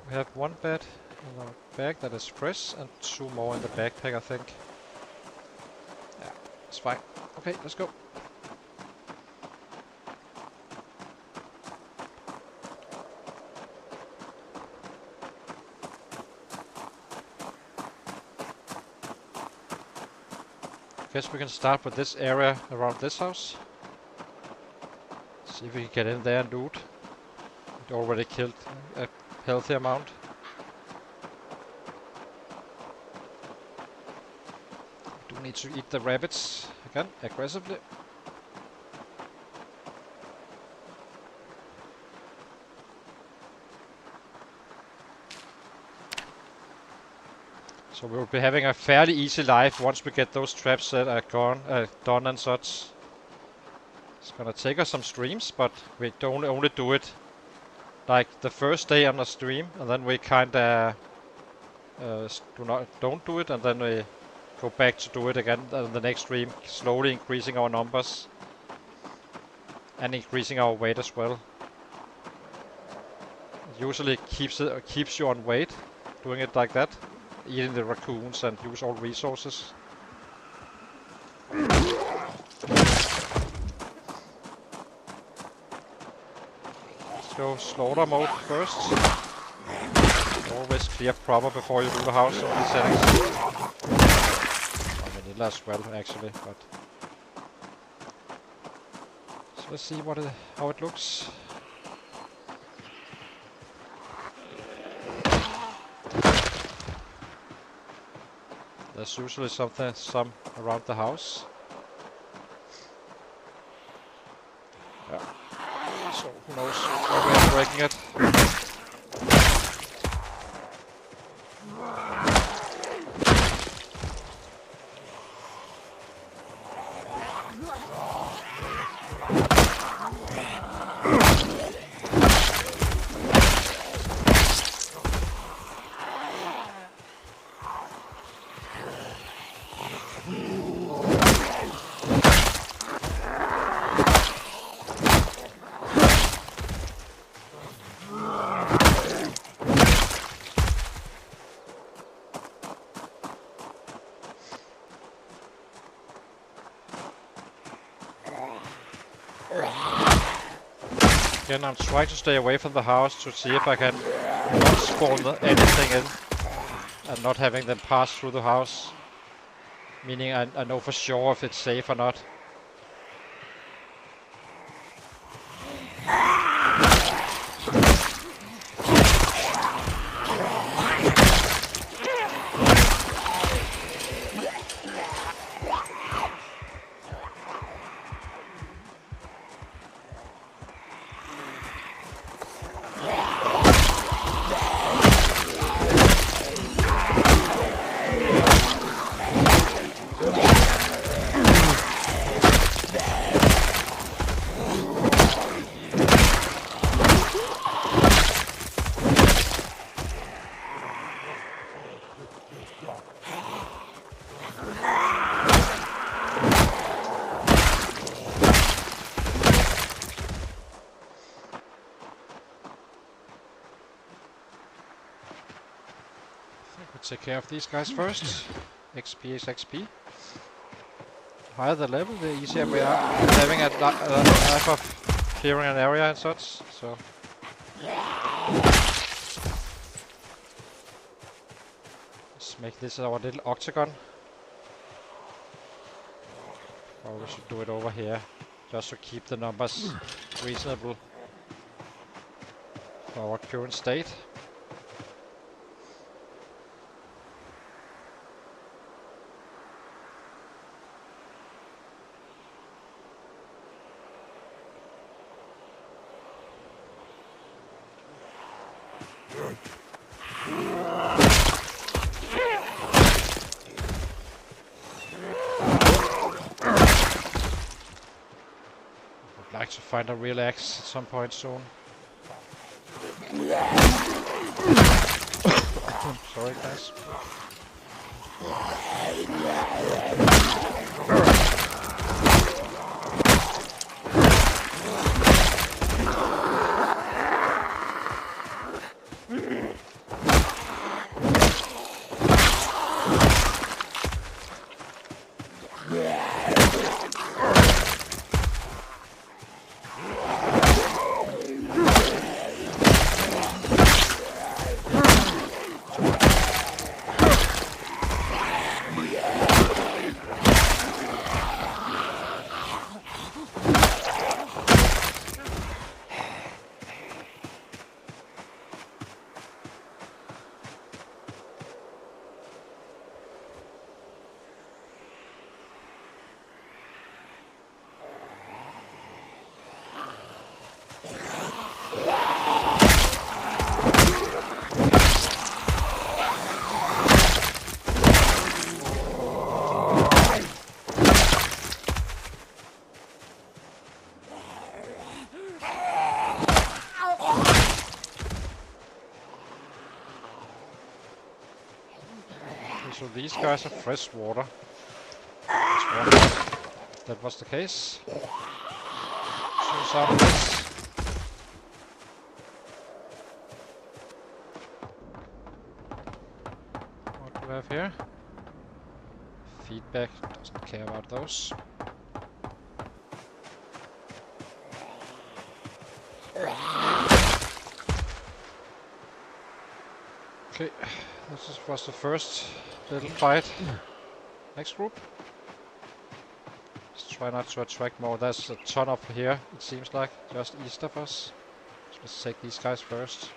We have 1 bed in our bag that is fresh and 2 more in the backpack, I think. Yeah, It's fine. Okay, let's go. Guess we can start with this area around this house. See if we can get in there and loot. It already killed a healthy amount. Do need to eat the rabbits again aggressively. So we'll be having a fairly easy life once we get those traps that are done and such. It's gonna take us some streams, but we don't only do it like the first day on a stream, and then we kinda don't do it, and then we go back to do it again on the next stream, slowly increasing our numbers and increasing our weight as well. It usually keeps you on weight doing it like that, eating the raccoons and use all resources. Let's go slaughter mode first. Always clear proper before you do the house on these settings. Vanilla as well, actually, but so let's see how it looks. There's usually some around the house. Yeah. So who knows where we are breaking it. Again, I'm trying to stay away from the house to see if I can not spawn anything in and not having them pass through the house. Meaning I know for sure if it's safe or not. Take care of these guys first. XP is XP. Higher the level, the easier we are having a life of clearing an area and such. So let's make this our little octagon. Or we should do it over here, just to keep the numbers reasonable for our current state. To find a real axe at some point soon. Sorry, guys. So these guys are fresh water. That was the case. So some of this. What do we have here? Feedback, doesn't care about those. Okay, this was the first little fight. Next group. Let's try not to attract more. There's a ton up here, it seems like, just east of us. So let's take these guys first.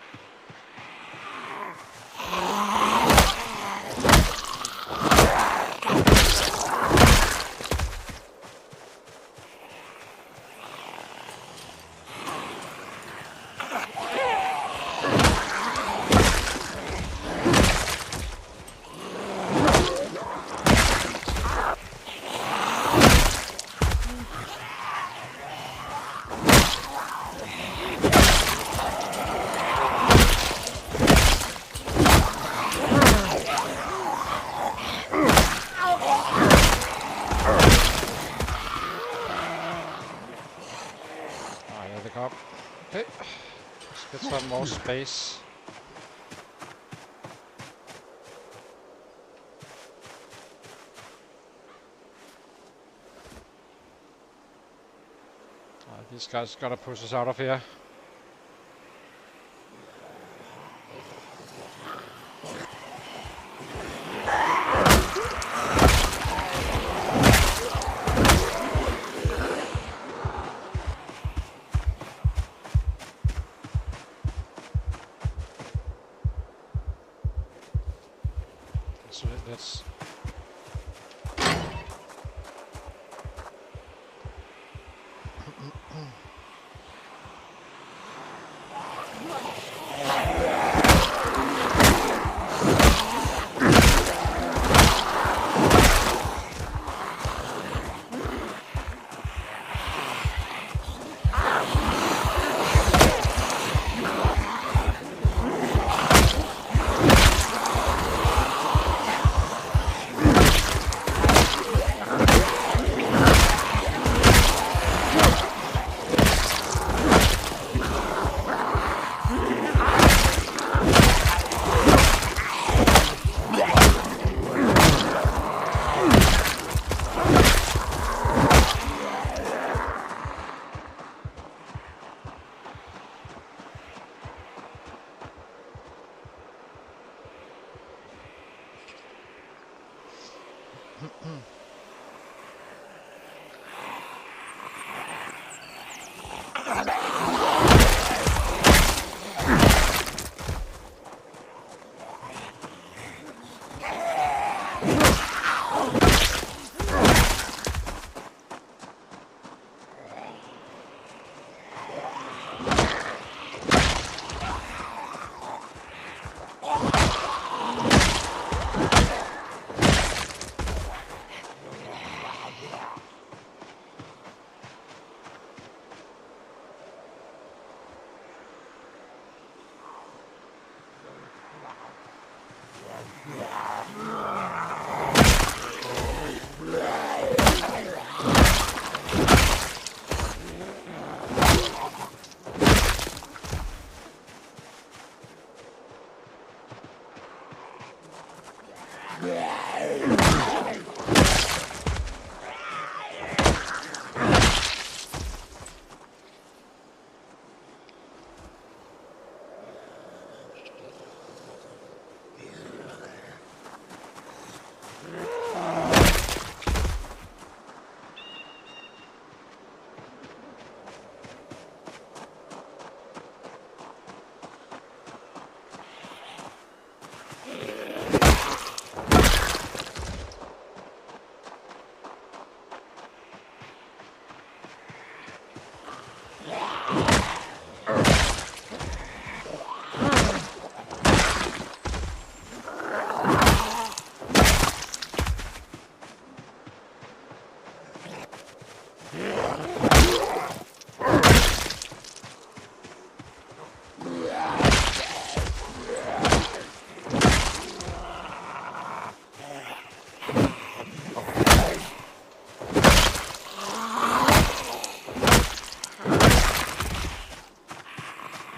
Okay, let's get some more space. These guys gotta push us out of here. So let's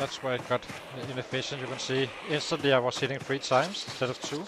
That's where it got inefficient. You can see instantly I was hitting 3 times instead of 2.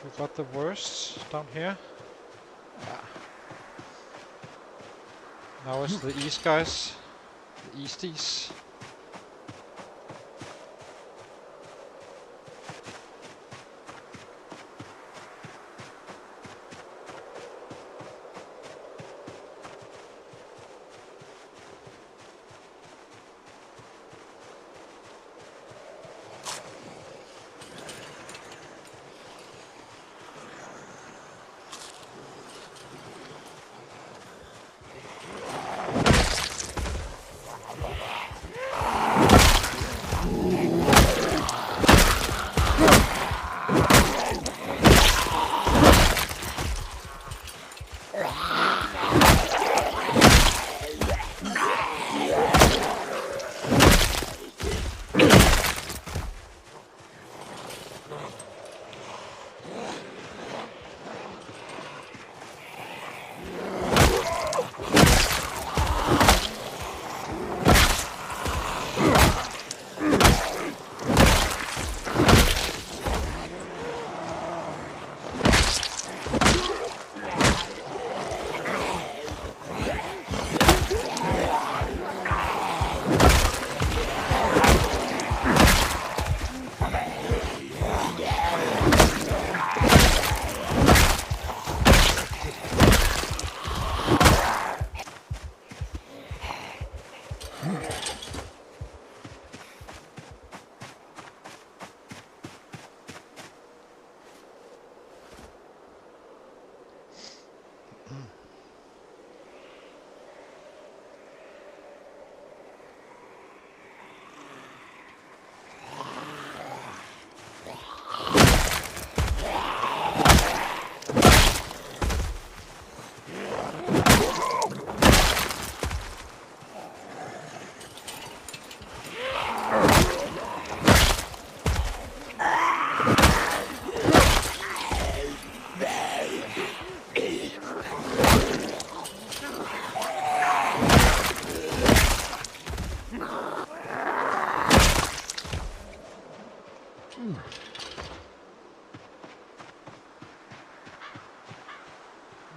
We got the worst down here. Yeah. Now it's the east guys, the easties.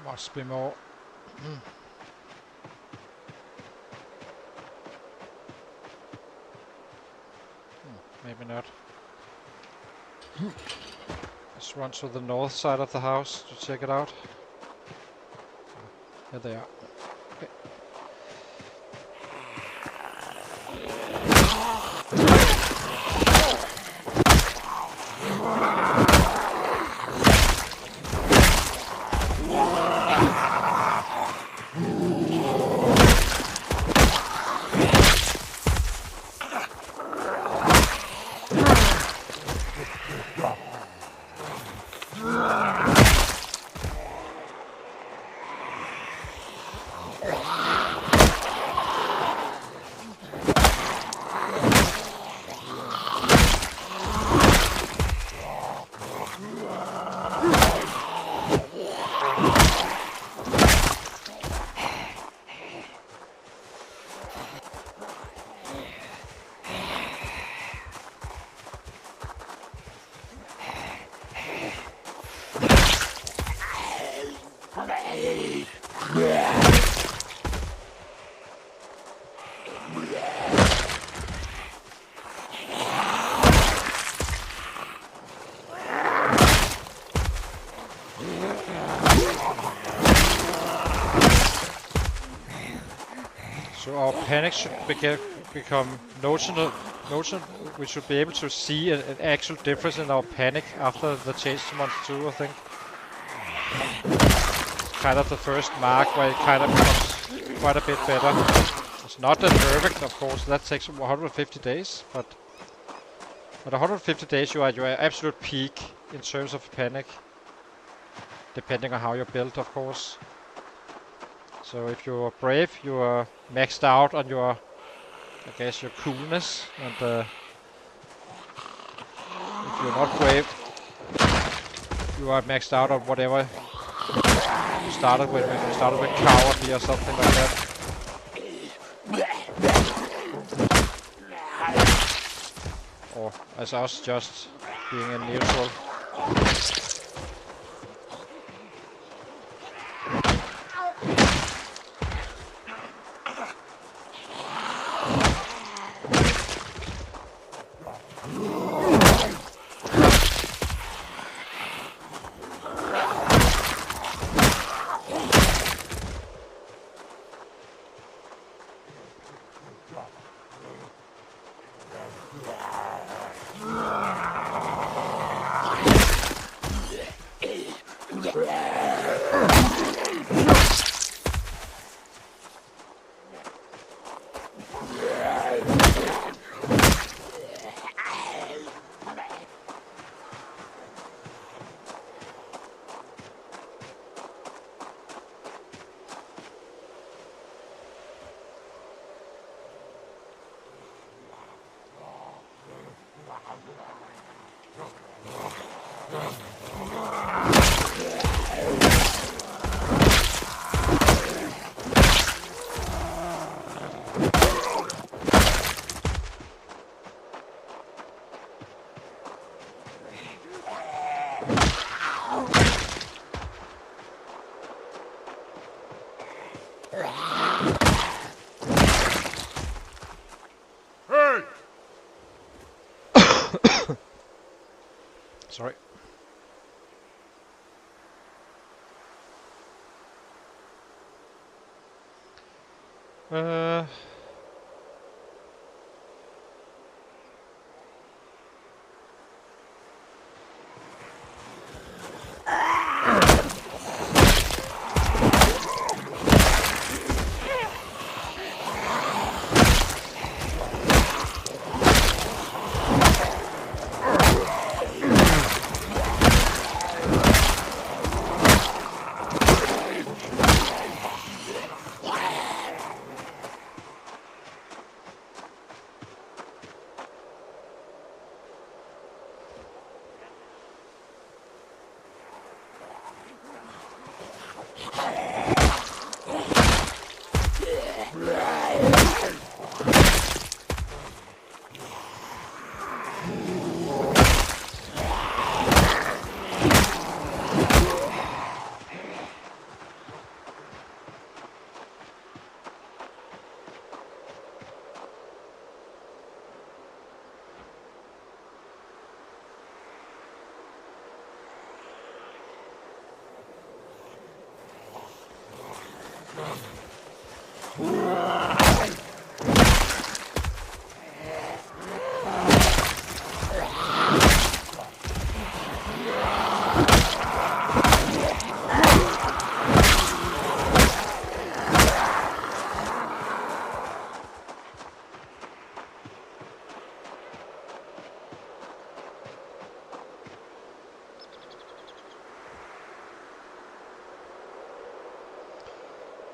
Must be more. Maybe not. Let's run to the north side of the house to check it out. Here they are. Okay. So our panic should become noticeable. We should be able to see an actual difference in our panic after the change to Monster 2, I think. Kind of the first mark where it kind of becomes quite a bit better. It's not that perfect, of course. That takes 150 days, but at 150 days you are at your absolute peak in terms of panic, depending on how you're built, of course. So if you're brave, you are maxed out on your, I guess, your coolness, and if you're not brave, you are maxed out on whatever you started with. If you started with cowardly or something like that. Or as us, just being in neutral. Sorry.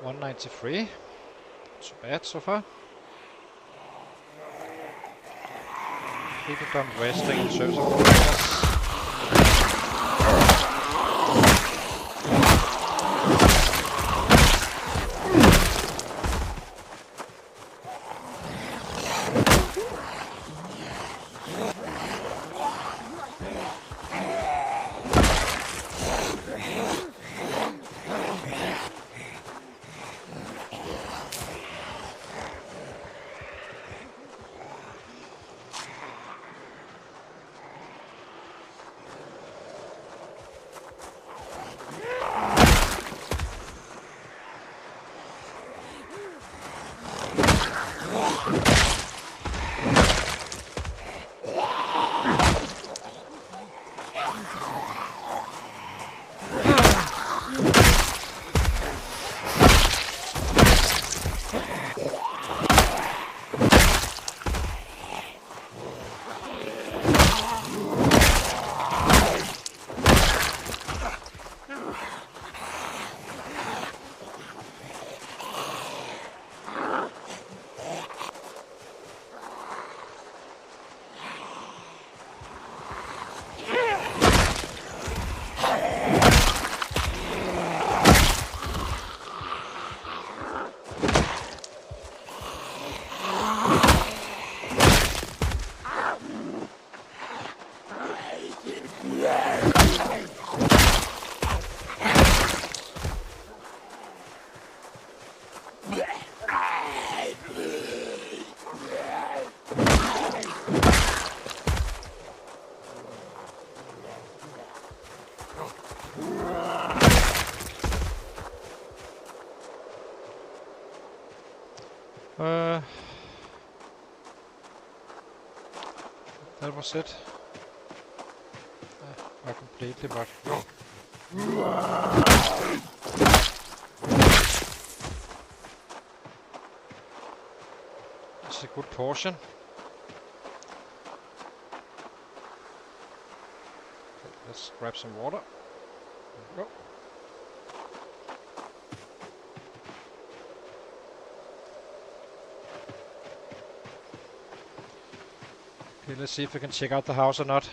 $193. Not so bad so far. People done resting in terms of progress. That was it. Not completely, but it's a good portion. Okay, let's grab some water. There we go. Okay, let's see if we can check out the house or not.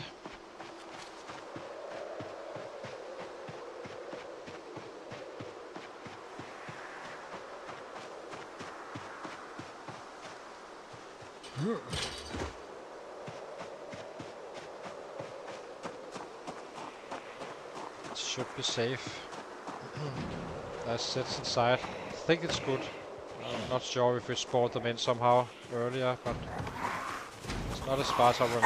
It should be safe. That sits inside. I think it's good. I'm not sure if we spawned them in somehow earlier, but it's not as far as I remember.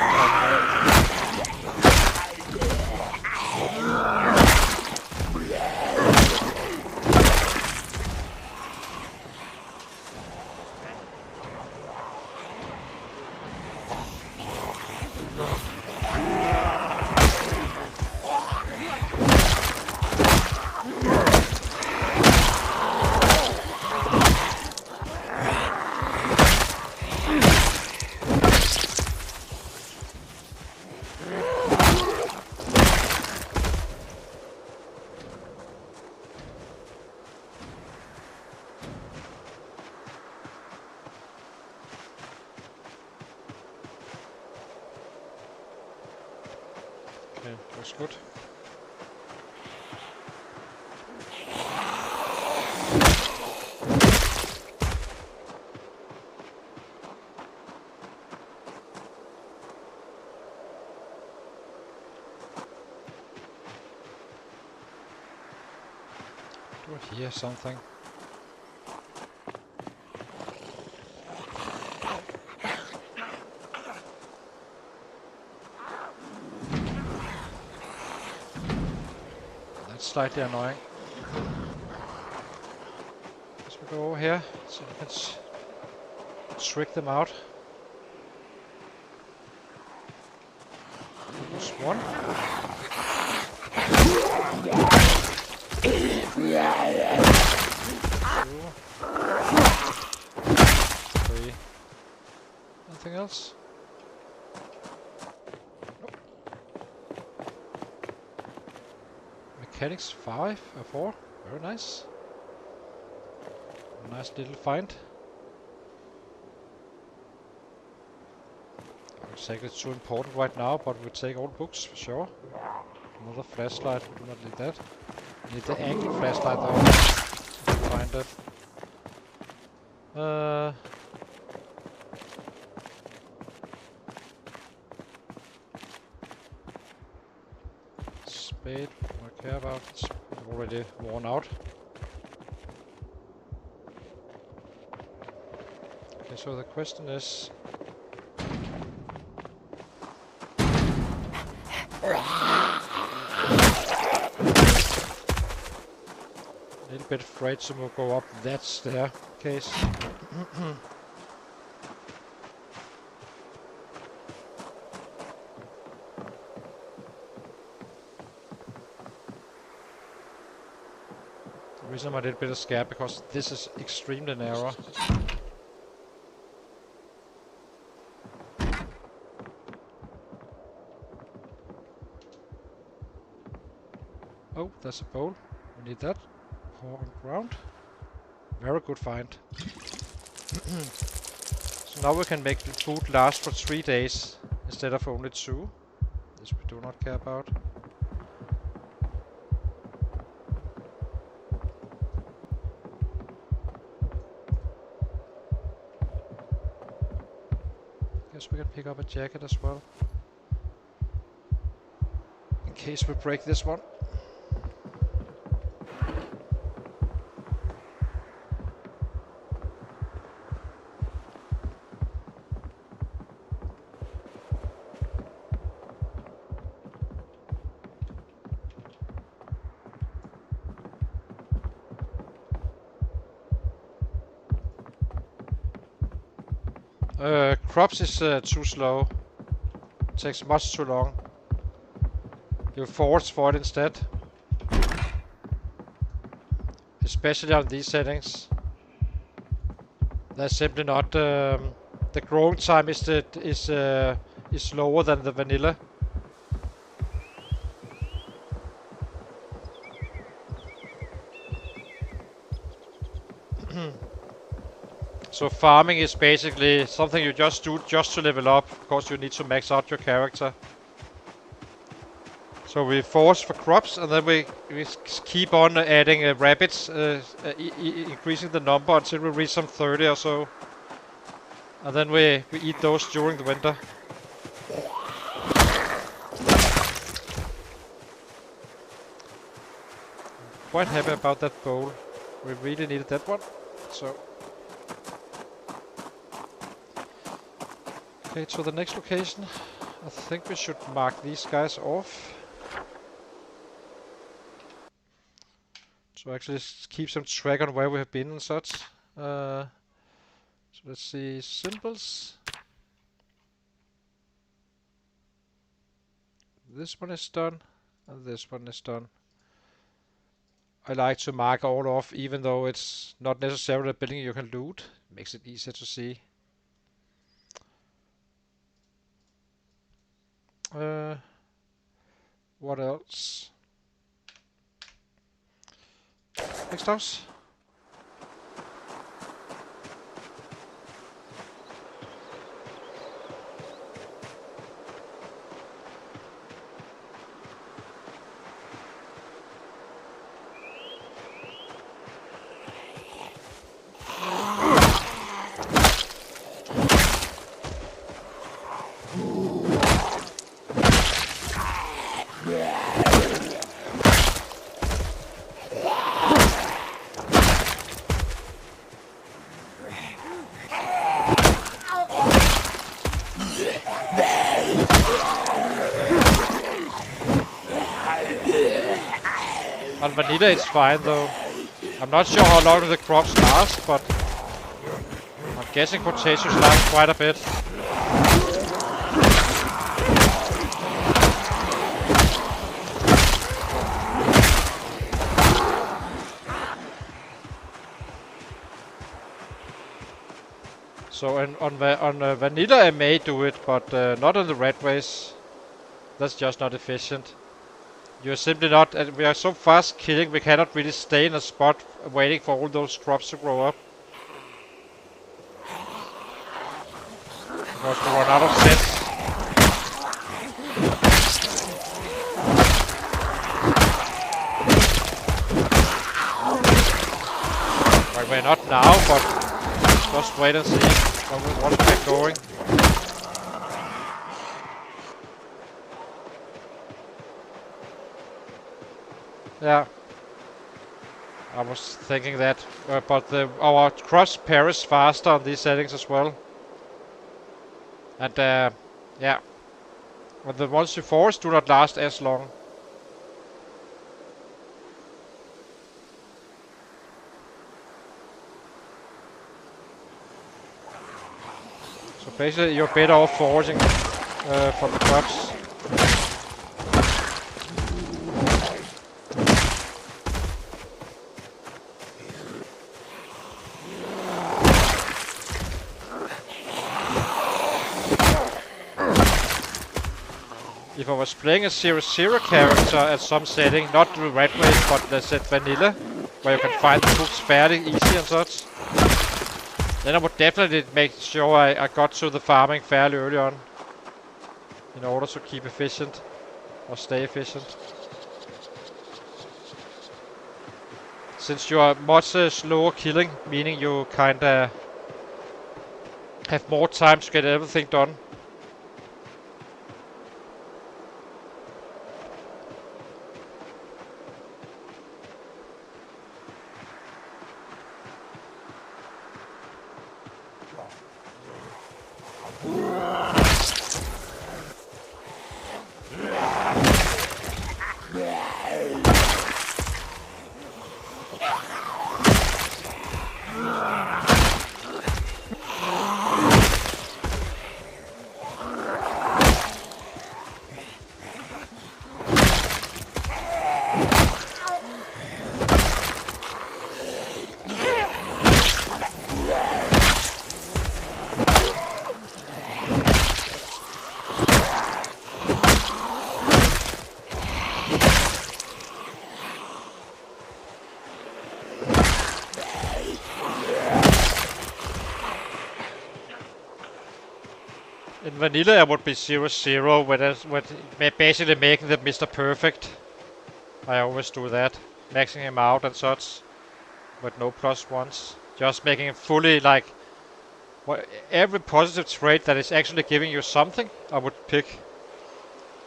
Okay, looks good. Do I hear something? Slightly annoying. Let's go over here so we can trick them out. Just one. Two. Three. Nothing else? Mechanics 5 or 4, very nice. Nice little find. I would say it's too important right now, but we'll take all books for sure. Another flashlight, we do not need that. We need the angle flashlight though. Find it. Spade, I care about. It's already worn out. Okay, so the question is... a little bit afraid some will go up that staircase. The reason I'm a little bit scared because this is extremely narrow. Oh, there's a bowl. We need that. Pour on ground. Very good find. So now we can make the food last for 3 days instead of only 2. This we do not care about. Guess we can pick up a jacket as well. In case we break this one. Crops is too slow. Takes much too long. You force for it instead. Especially on these settings. There's simply not the growing time is slower than the vanilla. So farming is basically something you just do just to level up. Of course you need to max out your character. So we force for crops and then we keep on adding rabbits, increasing the number until we reach some 30 or so. And then we eat those during the winter. Quite happy about that bowl. We really needed that one. So okay, to the next location. I think we should mark these guys off. So actually keep some track on where we have been and such. So let's see, symbols. This one is done, and this one is done. I like to mark all off, even though it's not necessarily a building you can loot. Makes it easier to see. What else? Next house. On vanilla it's fine though. I'm not sure how long the crops last, but I'm guessing potatoes last quite a bit. So on vanilla I may do it, but not on the red race. That's just not efficient. You're simply not, we are so fast killing, we cannot really stay in a spot waiting for all those crops to grow up. Because we run out of sets. Well, we're not now, but just wait and see once we get going. Yeah, I was thinking that, but our crops perish faster on these settings as well. And yeah, but the ones you force do not last as long. So basically you're better off foraging from the crops. if I was playing a 0-0 character at some setting, not the Red Race, but let's say vanilla, where you can find the books fairly easy and such, then I would definitely make sure I got to the farming fairly early on, in order to keep efficient, or stay efficient. Since you are much slower killing, meaning you kinda have more time to get everything done. In vanilla, I would be 0-0 with basically making the Mr. Perfect. I always do that, maxing him out and such, with no +1s. Just making him fully like every positive trait that is actually giving you something. I would pick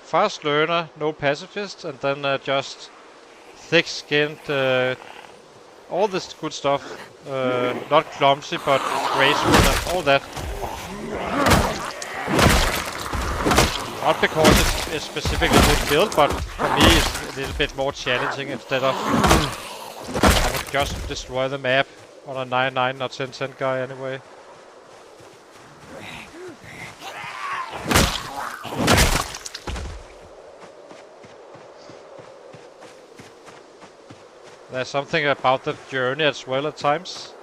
fast learner, no pacifist, and then just thick-skinned, all this good stuff. Not clumsy, but graceful and all that. Not because it's specifically good build, but for me it's a little bit more challenging instead of I would just destroy the map on a 9-9 or 10-10 guy anyway. There's something about the journey as well at times.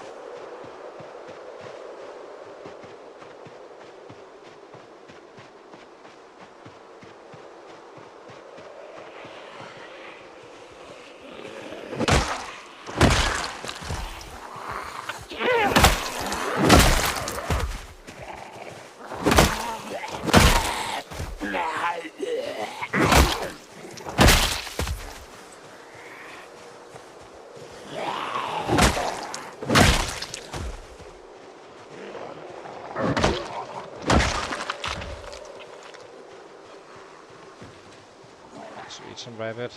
Eat some rabbit.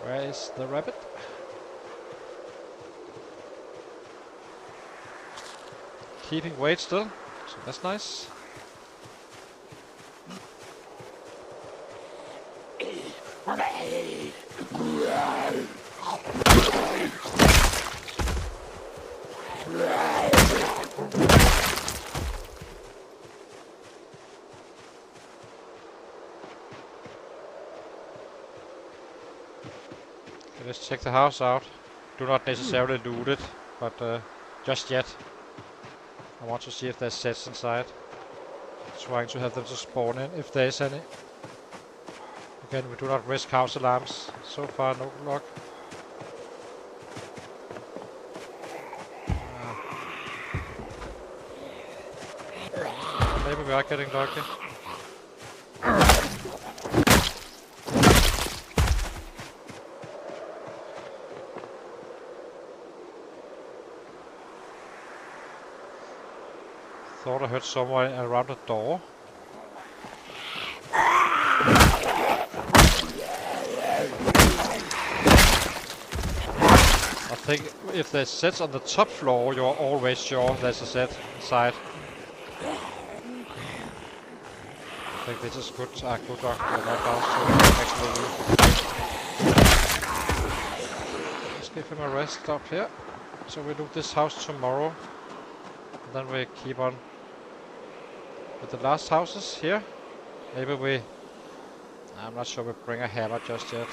Where is the rabbit? Keeping weight still, so that's nice. Let's check the house out. Do not necessarily loot it, but just yet. I want to see if there's sets inside. Trying to have them to spawn in, if there is any. Again, we do not risk house alarms. So far, no luck. Maybe we are getting lucky. Thought I heard someone around the door. I think if there's sets on the top floor, you're always sure there's a set inside. I think this is good. Good luck. Not actually. Let's give him a rest up here. So we loot this house tomorrow. And then we keep on with the last houses here. Maybe we... I'm not sure we bring a hammer just yet.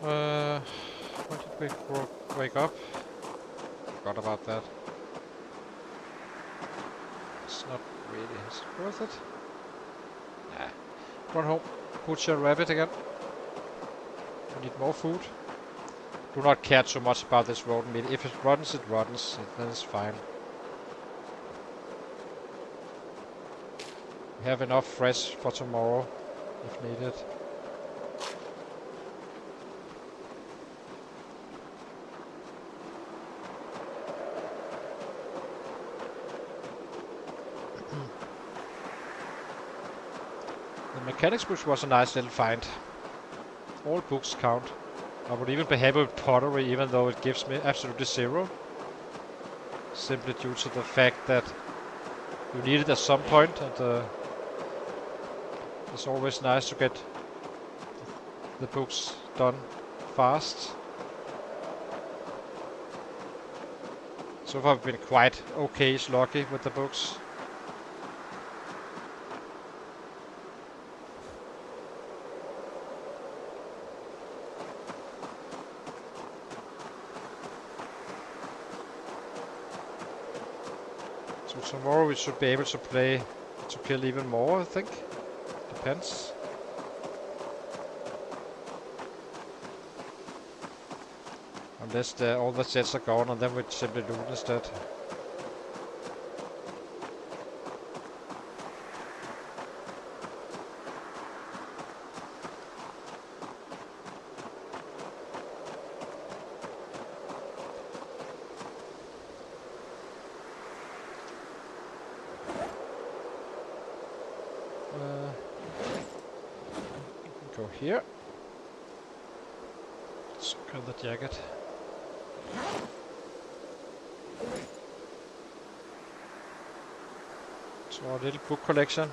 When did we wake up? Forgot about that. It's not really worth it. Nah. Run home. Butcher rabbit again. We need more food. Do not care too much about this rodent meat. If it runs, it runs. Then it's fine. We have enough fresh for tomorrow, if needed. The mechanics book was a nice little find. All books count. I would even be happy with pottery, even though it gives me absolutely zero. Simply due to the fact that you need it at some point, and it's always nice to get the books done fast. So far I've been quite okay lucky with the books. So tomorrow we should be able to kill even more, I think. Depends. Unless all the sets are gone, and then we simply loot instead. Go here. Let's grab the jacket. So our little book collection.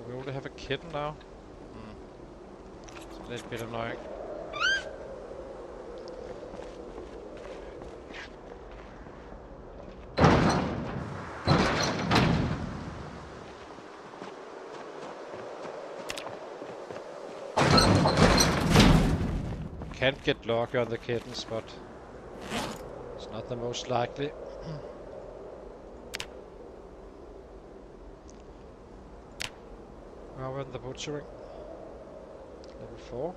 We only have a kitten now. It's a little bit annoying. Can't get lucky on the kittens, but it's not the most likely. Now we're in the butchering. Level 4.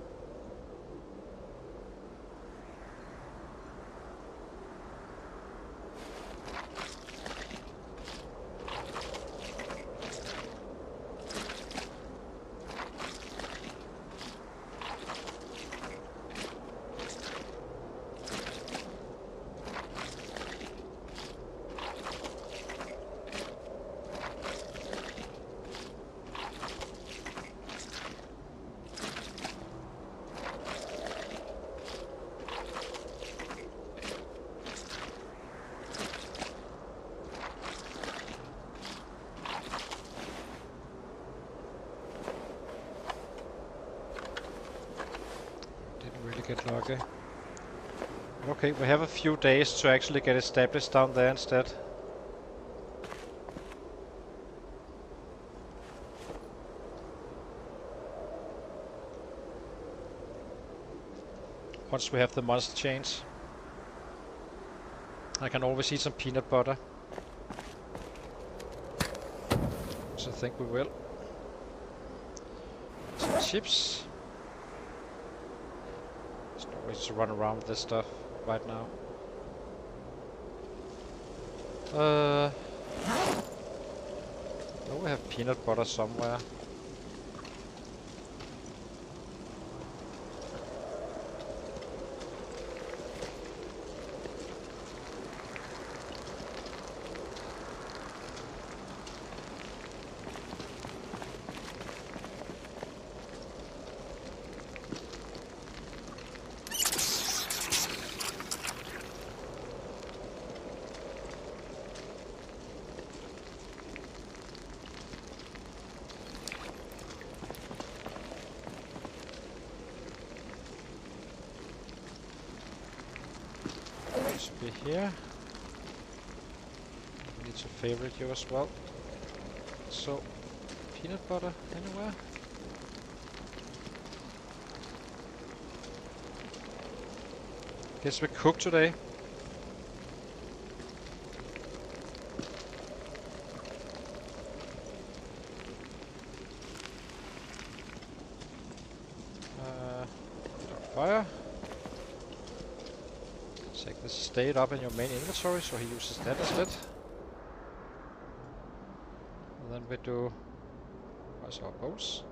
Get lucky. Okay, we have a few days to actually get established down there instead. Once we have the monster chains, I can always eat some peanut butter. So I think we will. Some chips. To run around with this stuff right now. No, we have peanut butter somewhere. here. We need to favorite you as well. So, peanut butter anywhere? Guess we cook today. Fire. Take this state up in your main inventory, so he uses that instead. And then we do... Where's our bowls?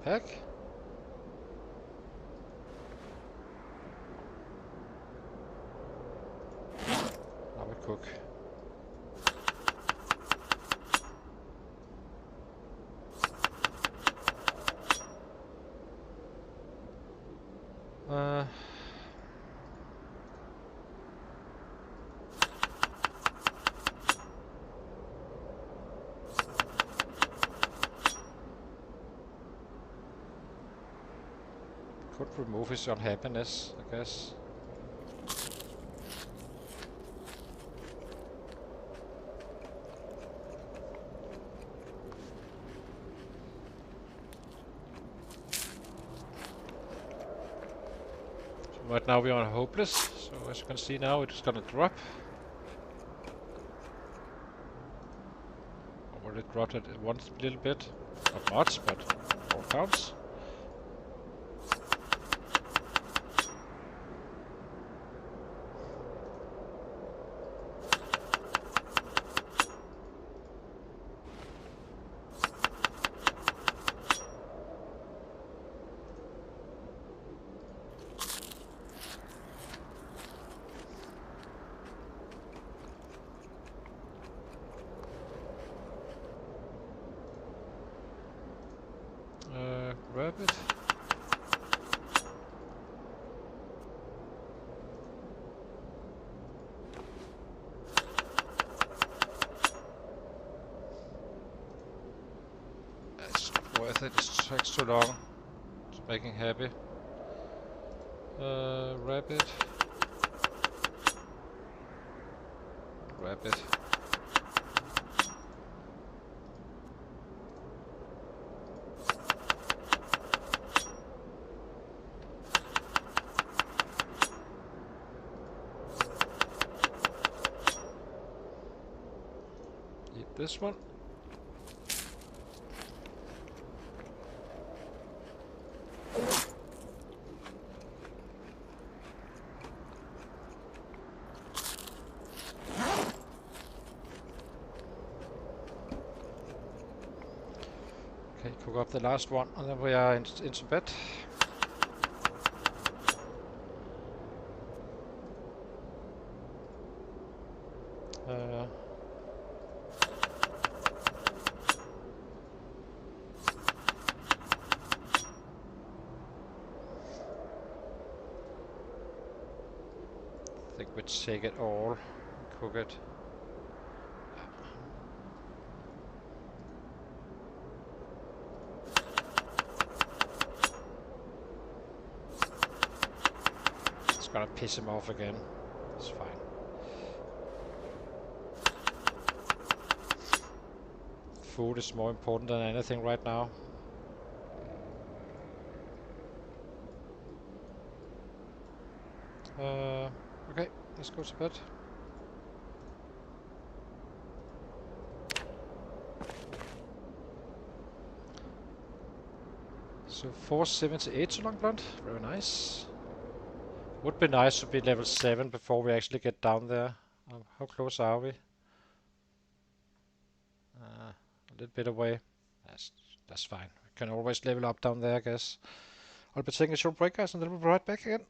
Pack. Now we cook. Could remove his unhappiness, I guess. So right now we are hopeless, so as you can see now it's gonna drop. Already dropped it once a little bit. Not much, but all counts. Grab it. It's not worth it, it takes too long. It's making happy. Rabbit. Rabbit. Eat this one. Okay, cook up the last one, and then we are into bed. I think we take it all and cook it. It's gonna piss him off again. It's fine. Food is more important than anything right now. Okay, let's go to bed. So 478 to long blunt, very nice. Would be nice to be level 7 before we actually get down there. How close are we? A little bit away. That's fine. We can always level up down there, I guess. I'll be taking a short break, guys, and then we'll be right back again.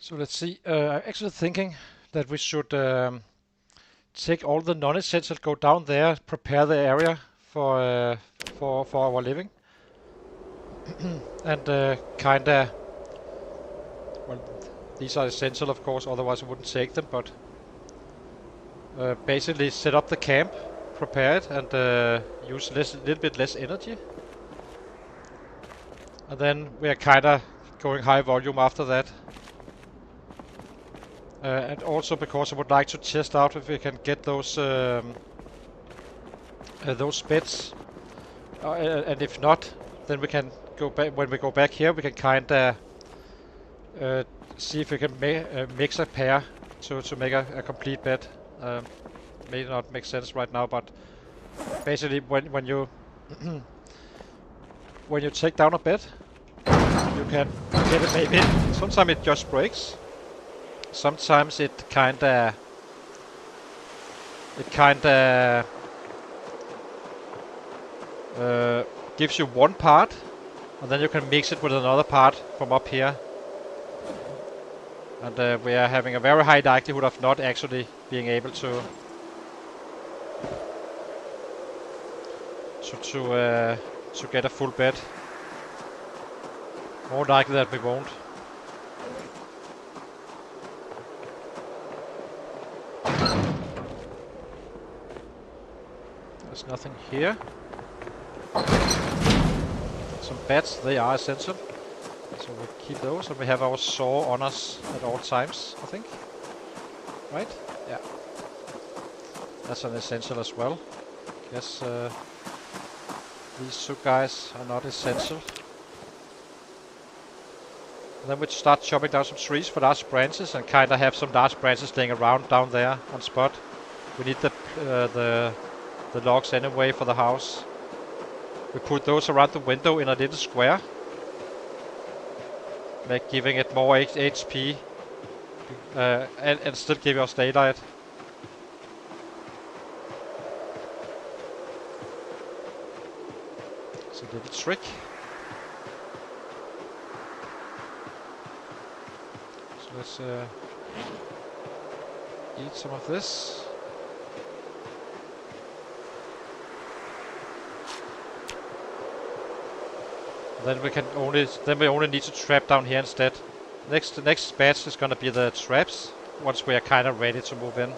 So let's see. I'm actually thinking that we should take all the non-essential, go down there, prepare the area for our living, and kinda. Well, these are essential, of course. Otherwise, I wouldn't take them. But basically, set up the camp, prepare it, and use a little bit less energy. And then we are kinda going high volume after that. And also because I would like to test out if we can get those beds, and if not, then we can go back. When we go back here, we can kinda see if we can mix a pair to make a complete bed. May not make sense right now, but basically when you when you take down a bed, you can get it maybe. Sometimes it just breaks. Sometimes it kinda gives you one part, and then you can mix it with another part from up here. And we are having a very high likelihood of not actually being able to get a full bed. More likely that we won't. There's nothing here. Some beds, they are essential. So we keep those, and we have our saw on us at all times, I think. Right? Yeah. That's an essential as well. Guess these two guys are not essential. And then we start chopping down some trees for large branches, and kinda have some large branches laying around down there on spot. We need the logs anyway for the house. We put those around the window in a little square, giving it more HP, and still give us daylight. It's a little trick. So let's eat some of this. Then we only need to trap down here instead. The next batch is gonna be the traps once we are kind of ready to move in.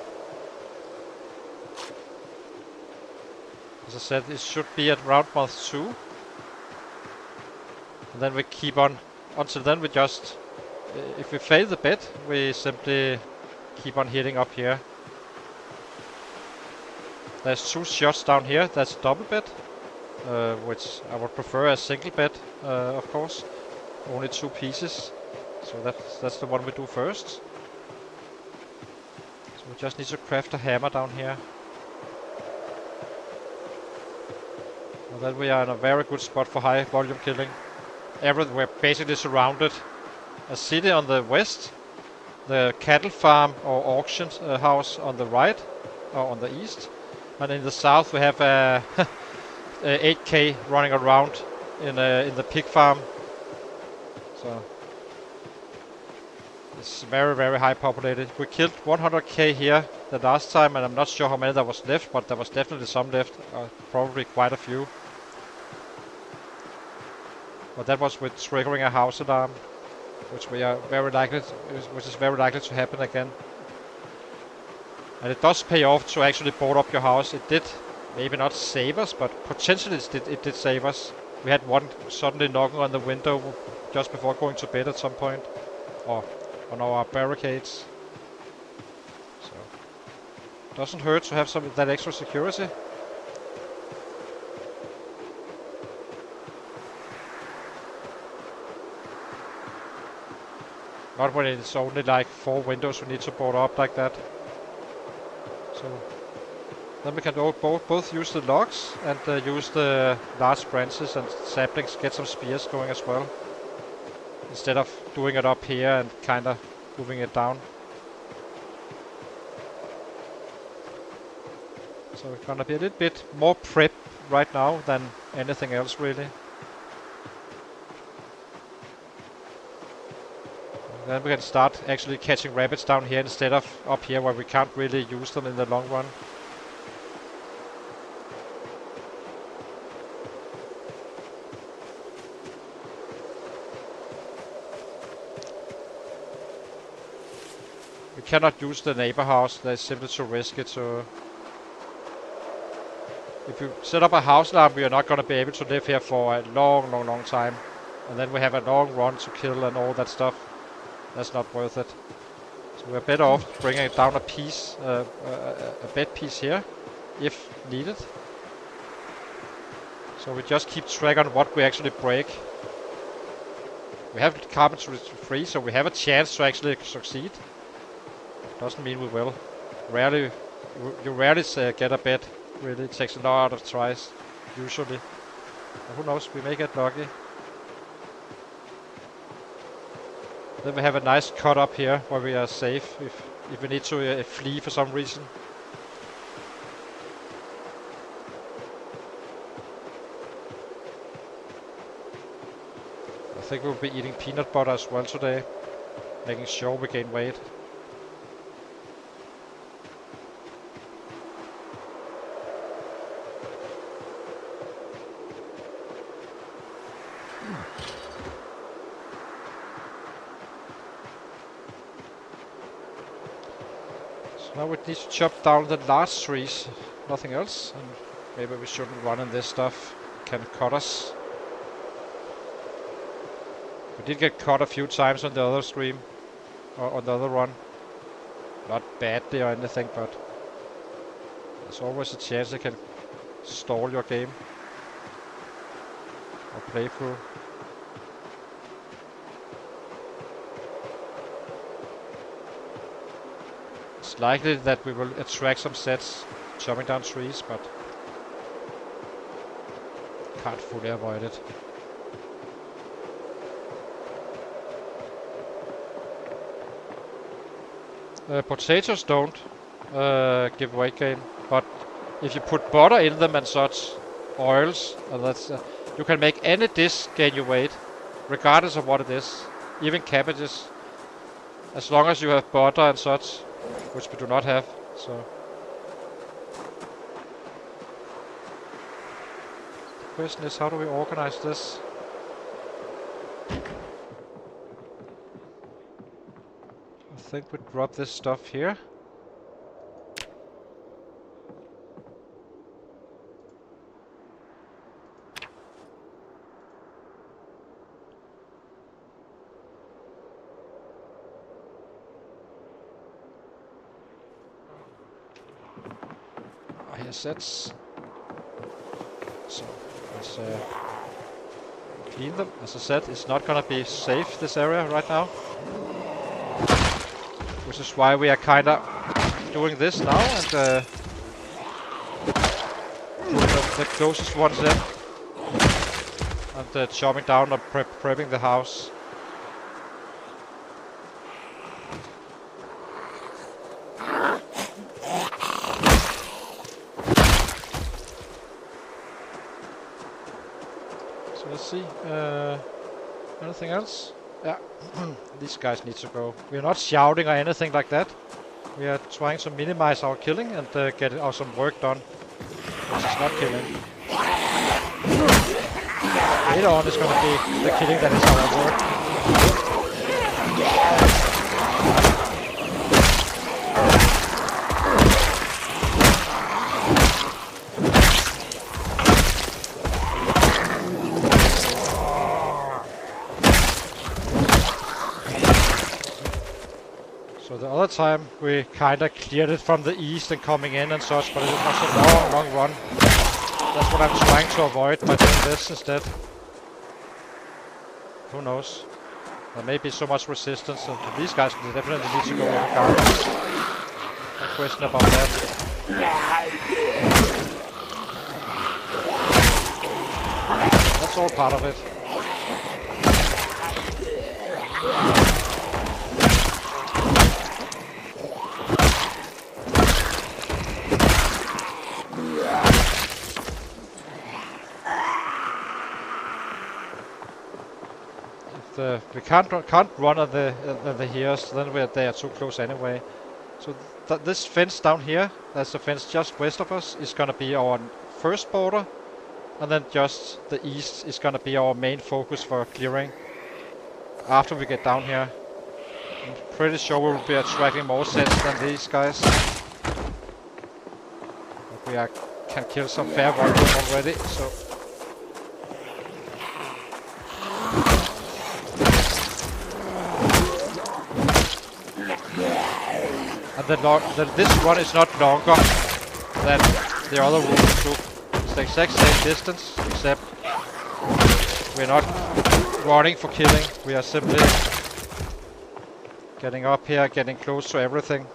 As I said, it should be at around month 2. And then we keep on until then. We just, if we fail the bed, we simply keep on hitting up here. There's 2 shots down here. That's a double bed. Which I would prefer a single bed, of course. Only 2 pieces. So that's the one we do first. So we just need to craft a hammer down here. And then we are in a very good spot for high volume killing. We're basically surrounded. A city on the west, the cattle farm or auction house on the right, or on the east. And in the south we have a 8k running around in the pig farm. So it's very, very high populated. We killed 100k here the last time, and I'm not sure how many there was left, but there was definitely some left. Probably quite a few. But that was with triggering a house alarm, which is very likely to happen again. And it does pay off to actually board up your house. It did. Maybe not save us, but potentially it did save us. We had one suddenly knocking on the window just before going to bed at some point. Or on our barricades. So, doesn't hurt to have some of that extra security. Not when it's only like 4 windows we need to board up like that. So then we can both use the logs and use the large branches and saplings, get some spears going as well. Instead of doing it up here and kinda moving it down. So it's gonna be a little bit more prep right now than anything else really. Then we can start actually catching rabbits down here instead of up here where we can't really use them in the long run. We cannot use the neighbor house, that's simply too risky to... If you set up a house alarm, we are not going to be able to live here for a long time. And then we have a long run to kill and all that stuff. That's not worth it. So we're better off bringing down a piece, a bed piece here, if needed. So we just keep track on what we actually break. We have carpentry free, so we have a chance to actually succeed. Doesn't mean we will. Rarely, you rarely get a bed. Really, it takes a lot of tries, usually. But who knows, we may get lucky. Then we have a nice cut up here where we are safe if we need to flee for some reason. I think we'll be eating peanut butter as well today, making sure we gain weight. Now we need to chop down the large trees, nothing else, and maybe we shouldn't run in this stuff, it can cut us. We did get caught a few times on the other stream, or on the other run. Not badly or anything, but there's always a chance they can stall your game, or playthrough. It's likely that we will attract some sets chopping down trees, but can't fully avoid it. Potatoes don't give weight gain, but if you put butter in them and such, oils, and that's you can make any dish gain your weight, regardless of what it is, even cabbages, as long as you have butter and such. Which we do not have, so... The question is, how do we organize this? I think we drop this stuff here. Sets. So let's clean them. As I said, it's not gonna be safe, this area right now, which is why we are kinda doing this now and put the closest ones in and chopping down or prepping the house. Let's see. Anything else? Yeah. These guys need to go. We're not shouting or anything like that. We are trying to minimize our killing and get some work done. Which is not killing. Later on it's gonna be the killing that is our work. The other time we kinda cleared it from the east and coming in and such, but it was a long run. That's what I'm trying to avoid by doing this instead. Who knows? There may be so much resistance, so these guys definitely need to go over garbage. No question about that. That's all part of it. The We can't run at the heroes, then they are too close anyway. So this fence down here, that's the fence just west of us, is gonna be our first border, and then just the east is gonna be our main focus for clearing. After we get down here, I'm pretty sure we will be attracting more sets than these guys. But we can kill some fair volume already, so. And this one is not longer than the other route we took. It's the exact same distance, except we're not running for killing. We are simply getting up here, getting close to everything.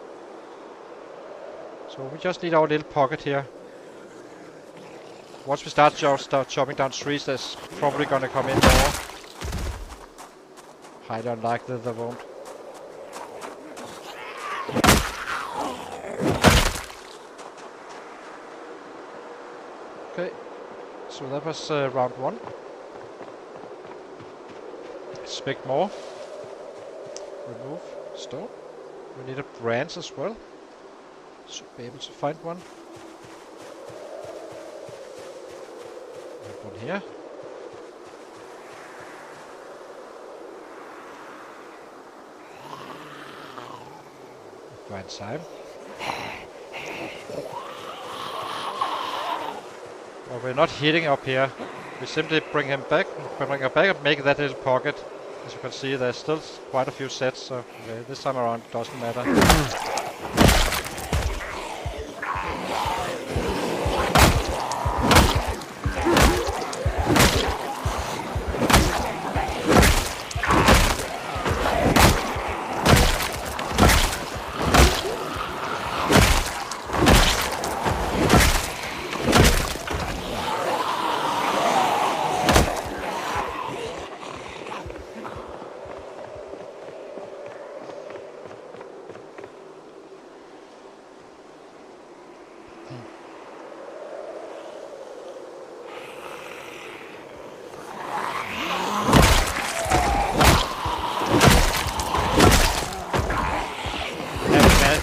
So we just need our little pocket here. Once we start chopping down trees, there's probably gonna come in more. Highly unlikely there won't. Okay, so that was round 1. Expect more. Remove stone. We need a branch as well. Should be able to find one. One here. Find time. Well, we're not hitting up here. We simply bring him back and make that little pocket. As you can see, there's still quite a few sets, so this time around it doesn't matter.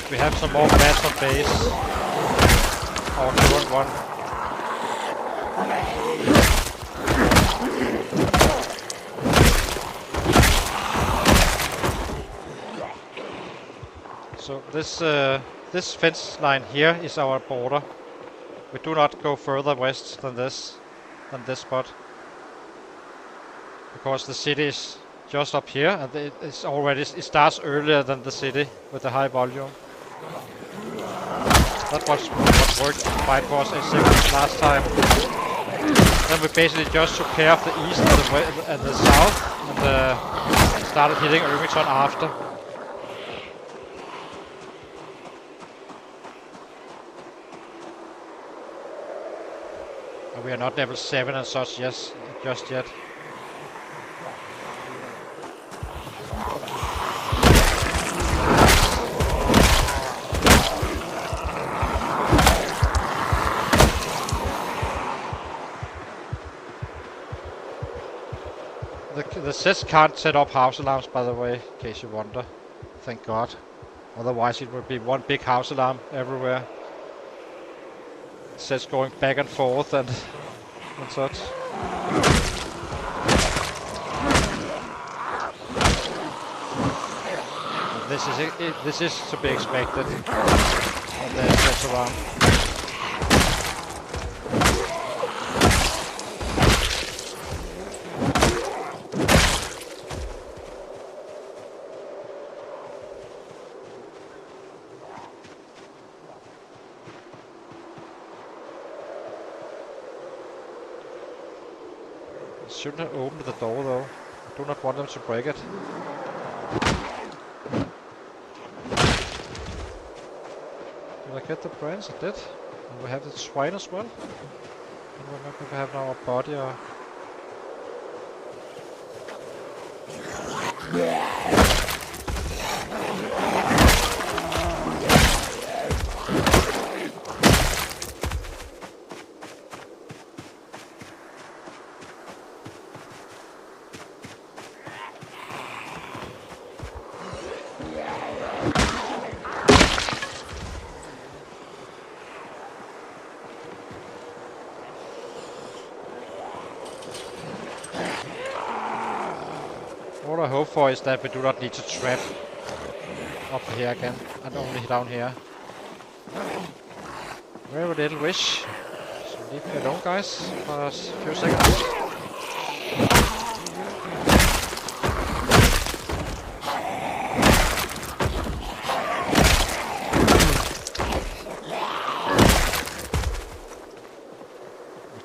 We have some more bats on base. Our current one. So this fence line here is our border. We do not go further west than this spot, because the city is just up here, and it starts earlier than the city with the high volume. That was what worked fine for us last time. Then we basically just took care of the east and the south, and started hitting Irvington after. And we are not level 7 and such just yet. The sets can't set up house alarms, by the way, in case you wonder. Thank God. Otherwise it would be one big house alarm everywhere. Sets going back and forth and such. This is to be expected. And there's sets around. Shouldn't have opened the door though. I do not want them to break it. Did I get the branch? I did. And we have the swine as well. I don't remember if we have our body or... hope for is that we do not need to trap up here again, and only down here. Very little wish. So leave me alone, guys, for a few seconds.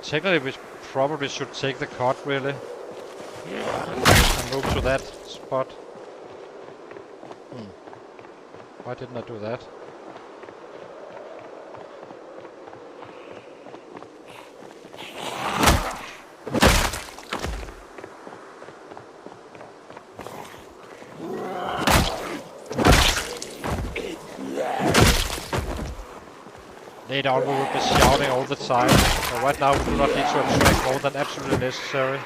Technically, we probably should take the cot, really. And move to that spot. Why didn't I do that? Later on we will be shouting all the time, so right now we do not need to attract more than absolutely necessary.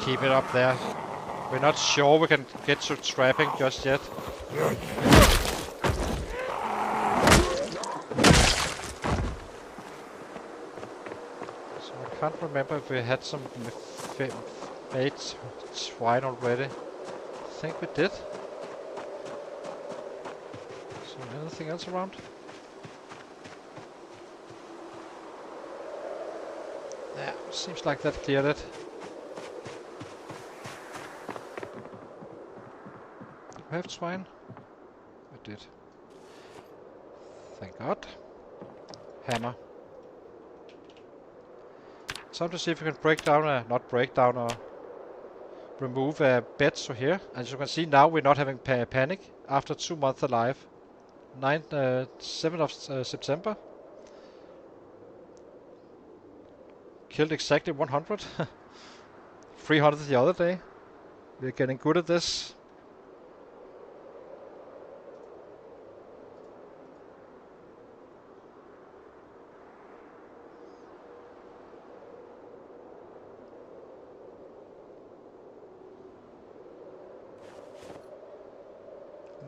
Keep it up there. We're not sure we can get to trapping just yet. So I can't remember if we had some made swine already. I think we did. So anything else around? Yeah, seems like that cleared it. We have swine? We did. Thank God. Hammer. Time to see if we can break down, not break down, or remove beds from here. As you can see now, we're not having panic after 2 months alive. 7th of September. Killed exactly 100. 300 the other day. We're getting good at this.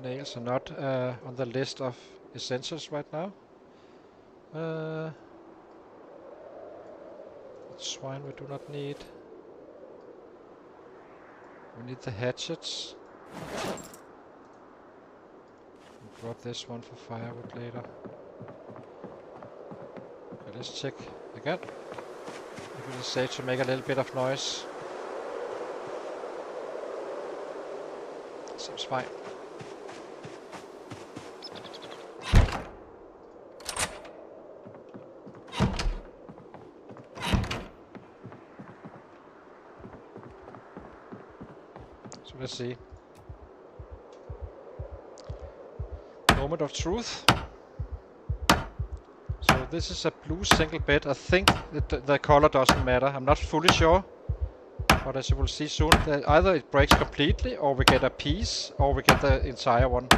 Nails are not on the list of essentials right now. Swine we do not need. We need the hatchets. We'll drop this one for firewood later. Okay, let's check again. If it is safe to make a little bit of noise. Seems fine. Let's see. Moment of truth. So this is a blue single bed. I think the color doesn't matter. I'm not fully sure. But as you will see soon, either it breaks completely, or we get a piece, or we get the entire one.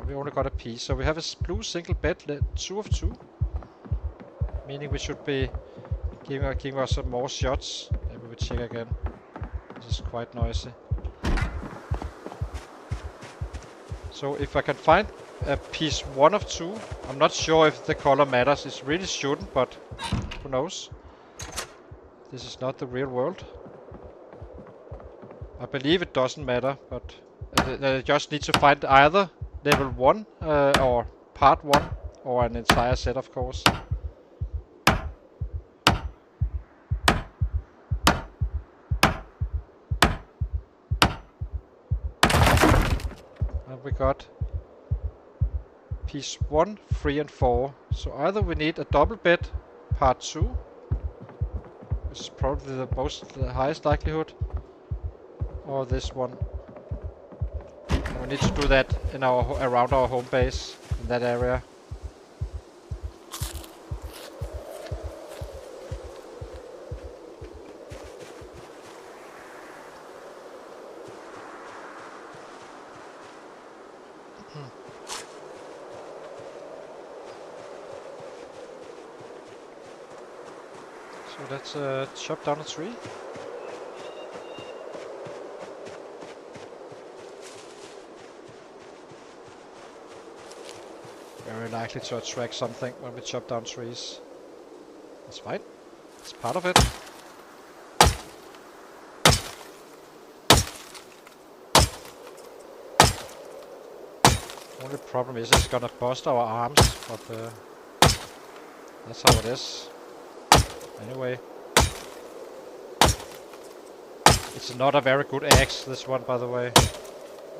We only got a piece. So we have a blue single bed, 2 of 2. Meaning we should be giving us some more shots. Maybe we check again. This is quite noisy. So if I can find a piece 1 of 2, I'm not sure if the color matters. It really shouldn't, but who knows? This is not the real world. I believe it doesn't matter, but I just need to find either level 1 or part 1 or an entire set, of course. We got piece 1, 3 and 4. So either we need a double bed part 2, which is probably the highest likelihood, or this one. And we need to do that in around our home base in that area. So let's chop down a tree. Very likely to attract something when we chop down trees. That's fine. It's part of it. Only problem is it's gonna bust our arms, but that's how it is. Anyway. It's not a very good axe, this one, by the way.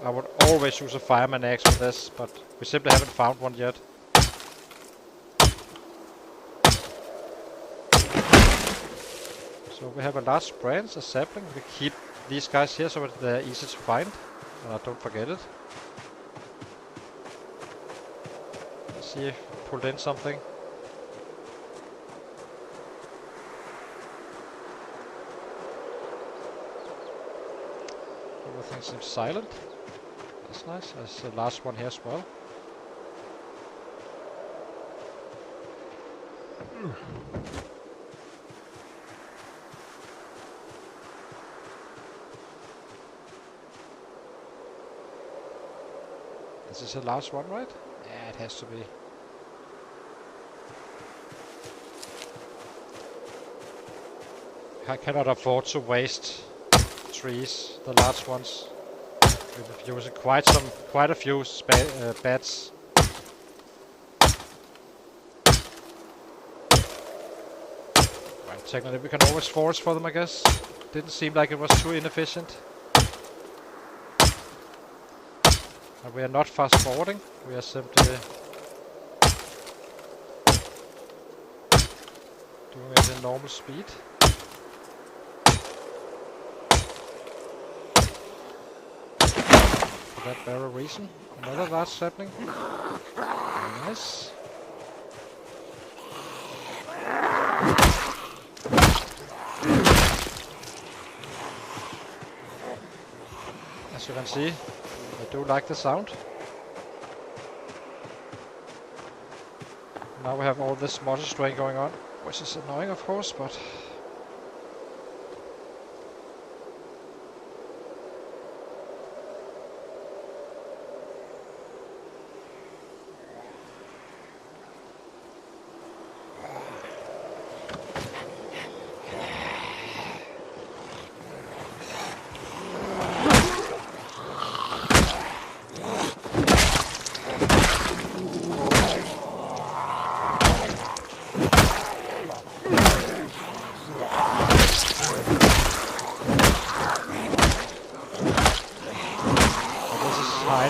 I would always use a fireman axe for this, but we simply haven't found one yet. So we have a large branch, a sapling. We keep these guys here so they're easy to find, and I don't forget it. Let's see if we pulled in something. Everything seems silent. That's nice. There's the last one here as well. This is the last one, right? Yeah, it has to be. I cannot afford to waste trees, the large ones. We've used quite a few bats. Well, technically we can always forage for them, I guess. Didn't seem like it was too inefficient. And we are not fast forwarding, we are simply doing it in normal speed. For that very reason. Another large sapling. Very nice. As you can see, I do like the sound. Now we have all this motor strain going on, which is annoying of course, but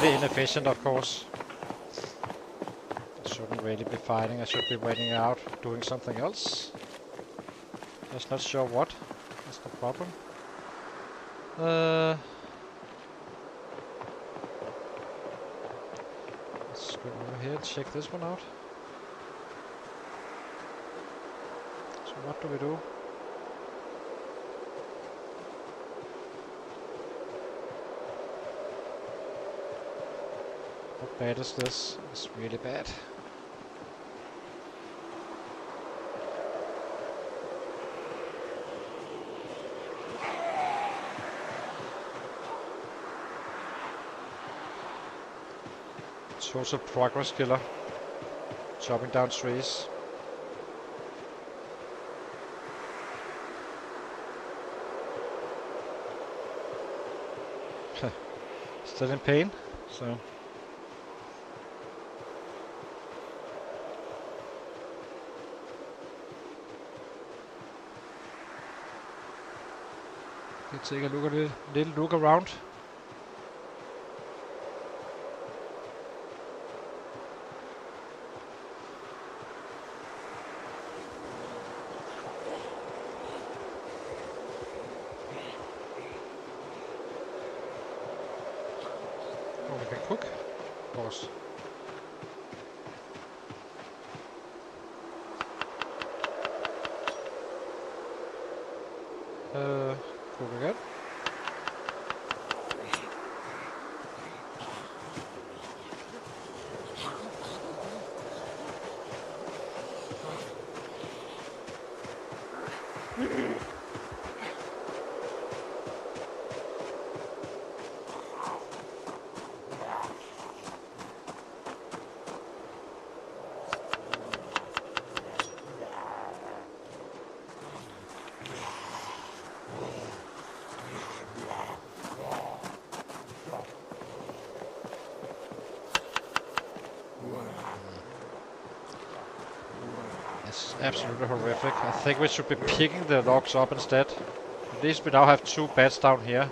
inefficient, of course. I shouldn't really be fighting, I should be waiting out, doing something else. Just not sure what. That's the problem. Let's go over here and check this one out. So what do we do? How bad is this? It's really bad. Total progress killer. Chopping down trees. Still in pain, so. Let's take a look at it, little look around. Oh, we can cook, of course. Cook again. It's absolutely horrific. I think we should be picking the logs up instead. At least we now have 2 beds down here.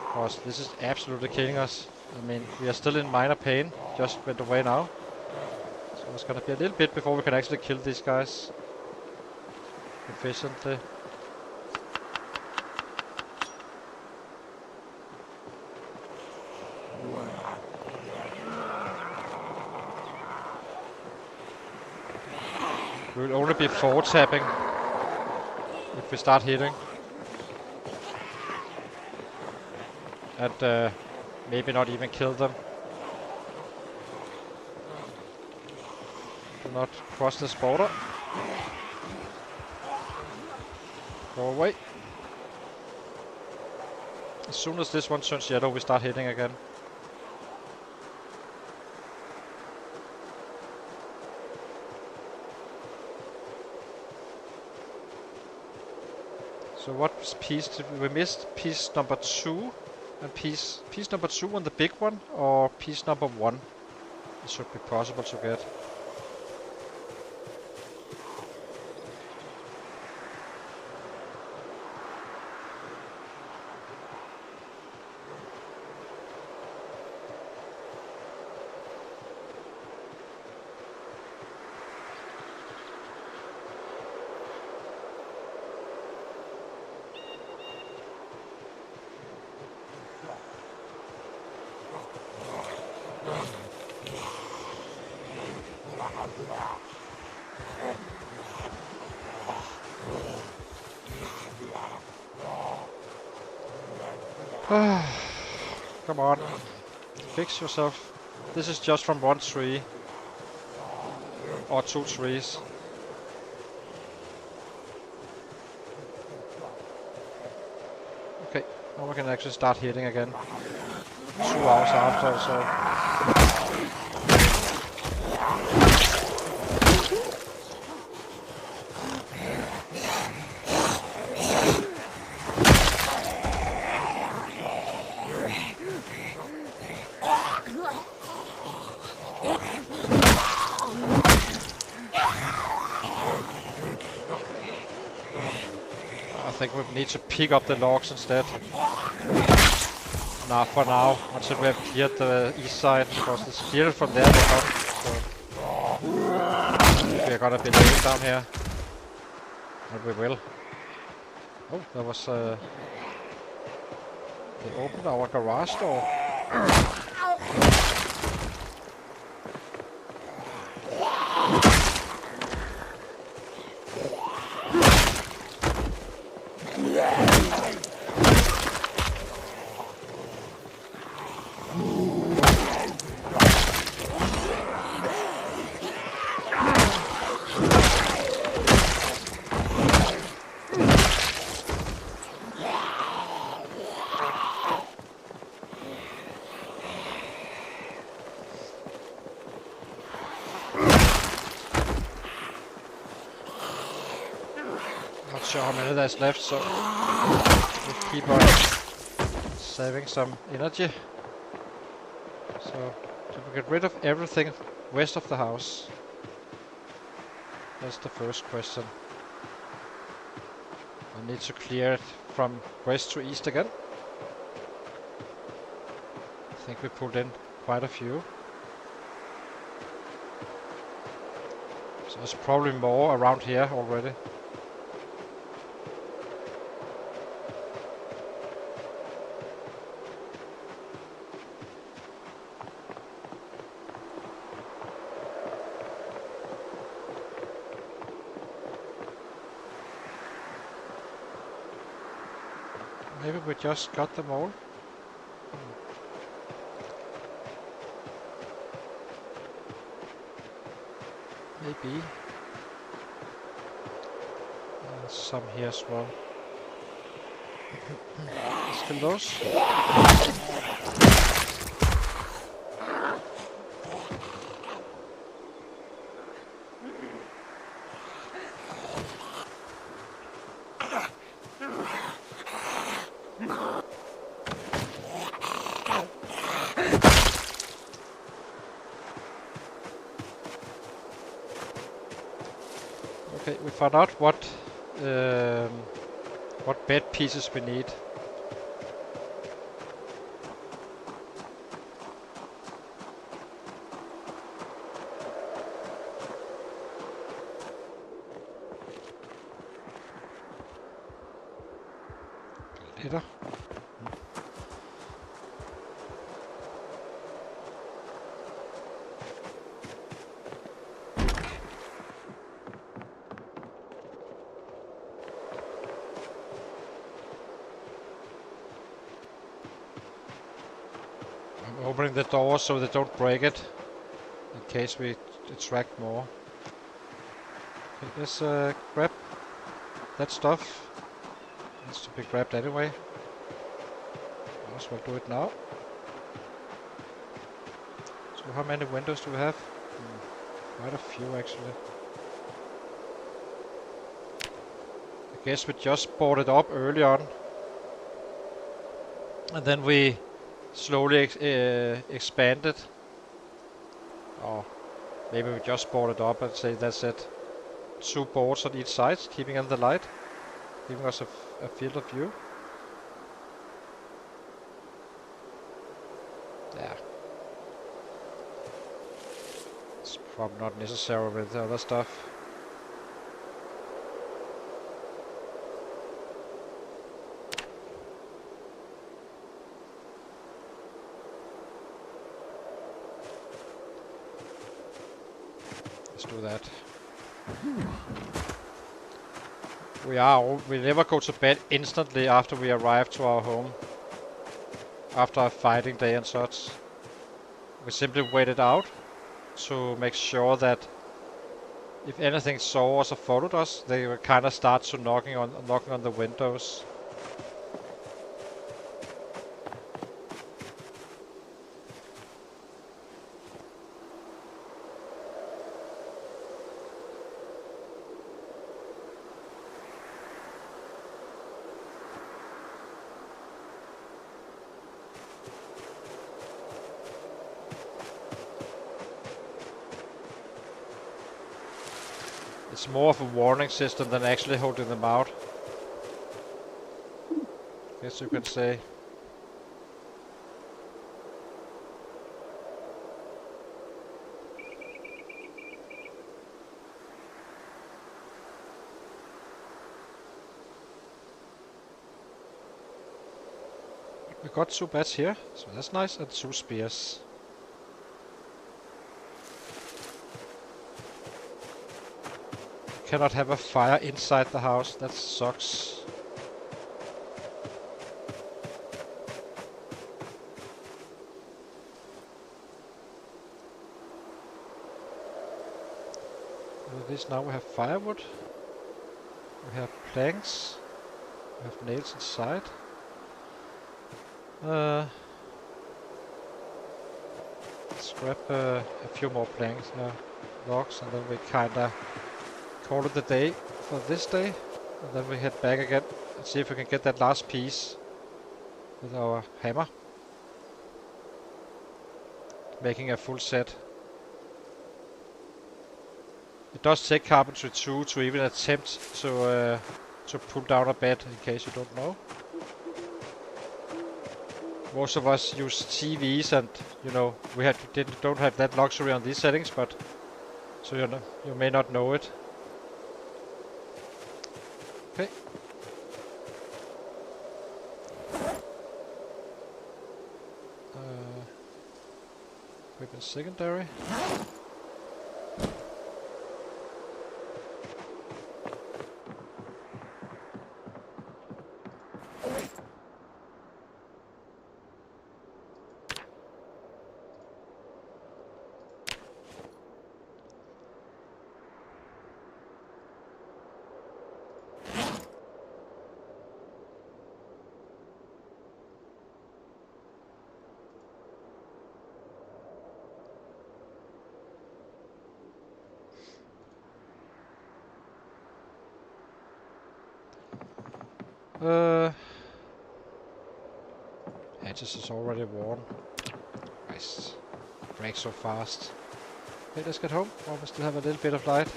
Because this is absolutely killing us. I mean, we are still in minor pain. Just went away now. So it's gonna be a little bit before we can actually kill these guys efficiently. We will only be forward tapping if we start hitting. And maybe not even kill them. Do not cross this border. Go away. As soon as this one turns yellow, we start hitting again. So what piece did we miss? Piece number 2 and piece number 2 on the big one, or piece number 1? It should be possible to get. Come on, fix yourself. This is just from 1 tree. Or 2 trees. Okay, now we can actually start hitting again. 2 hours after or so. I think we need to pick up the logs instead. Nah, for now, until we have cleared the east side, because it's cleared from there, they come. So we're gonna be laying down here. And we will. Oh, there was they opened our garage door. Not sure how many there's left, so we'll keep on saving some energy. So, to get rid of everything west of the house? That's the first question. I need to clear it from west to east again. I think we pulled in quite a few. So there's probably more around here already. Maybe we just got them all. Maybe. Some here as well. Let's kill those. Okay, we found out what bed pieces we need. Later. I'm opening the door so they don't break it, in case we attract more. Okay, let's grab that stuff. Needs to be grabbed anyway. Might as well do it now. So how many windows do we have? Quite a few actually. I guess we just bought it up early on. And then we slowly expanded. Or maybe we just bought it up and say that's it. 2 boards on each side, keeping in the light. Giving us a field of view. Yeah. It's probably not necessary with the other stuff. Let's do that. We never go to bed instantly after we arrive to our home. After a fighting day and such. We simply wait it out to make sure that if anything saw us or followed us, they will kind of start to knocking on the windows. It's more of a warning system than actually holding them out. Guess you can say. We got 2 bats here, so that's nice, and 2 spears. Cannot have a fire inside the house, that sucks. With this now we have firewood, we have planks, we have nails inside. Let's grab a few more planks, logs, and then we kinda call it the day for this day, and then we head back again and see if we can get that last piece with our hammer, making a full set. It does take carpentry 2 to even attempt to pull down a bed, in case you don't know. Most of us use TVs, and you know we don't have that luxury on these settings, but so you may not know it. Okay. Equipment secondary. Hatches is already worn. Nice. Break so fast. Okay, let's get home. While we still have a little bit of light.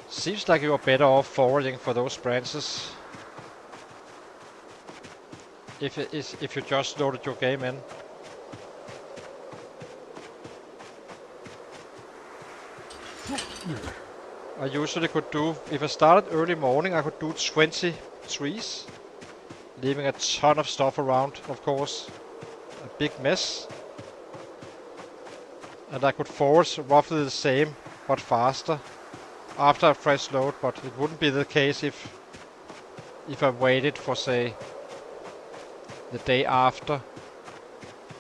Seems like you are better off forwarding for those branches. If you just loaded your game in. I usually could do, if I started early morning, I could do 20 trees, leaving a ton of stuff around, of course. A big mess. And I could forward roughly the same, but faster, after a fresh load, but it wouldn't be the case if I waited for, say, the day after,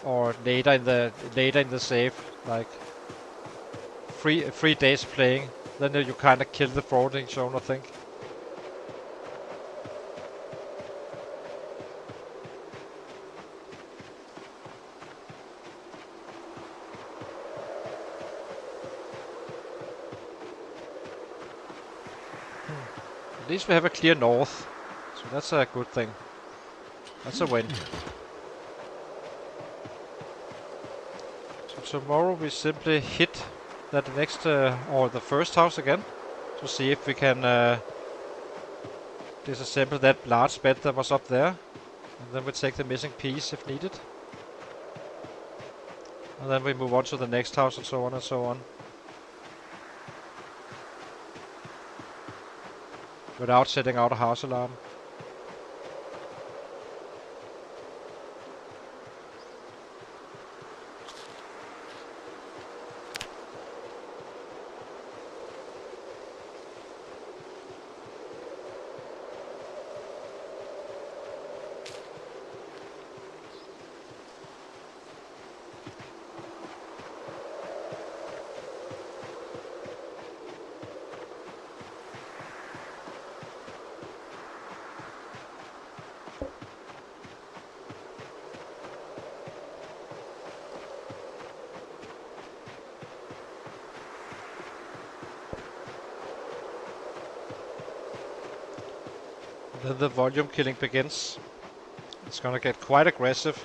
or later in the save, like 3 days playing. Then you kind of kill the forwarding zone, I think. At least we have a clear north, so that's a good thing. That's a win. So tomorrow we simply hit that next, or the first house again, to see if we can disassemble that large bed that was up there. And then we take the missing piece if needed. And then we move on to the next house and so on and so on. Without setting out a house alarm. Then the volume killing begins. It's gonna get quite aggressive.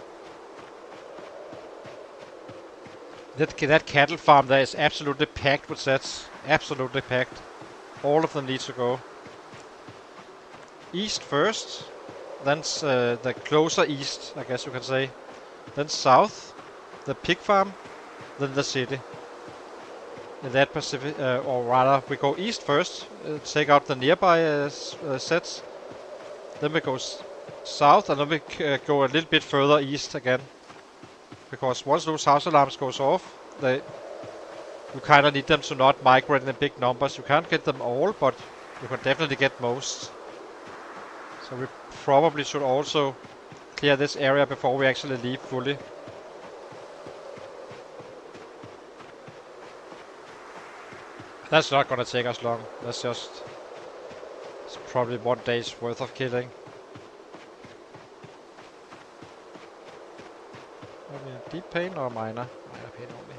That cattle farm there is absolutely packed with sets. Absolutely packed. All of them need to go. East first. Then the closer east, I guess you can say. Then south. The pig farm. Then the city. In that Pacific, or rather, we go east first. Take out the nearby sets. Then we go south, and then we go a little bit further east again. Because once those house alarms goes off, you kind of need them to not migrate in big numbers. You can't get them all, but you can definitely get most. So we probably should also clear this area before we actually leave fully. That's not gonna take us long. That's just... it's probably 1 day's worth of killing. I mean, deep pain or minor? Minor pain only.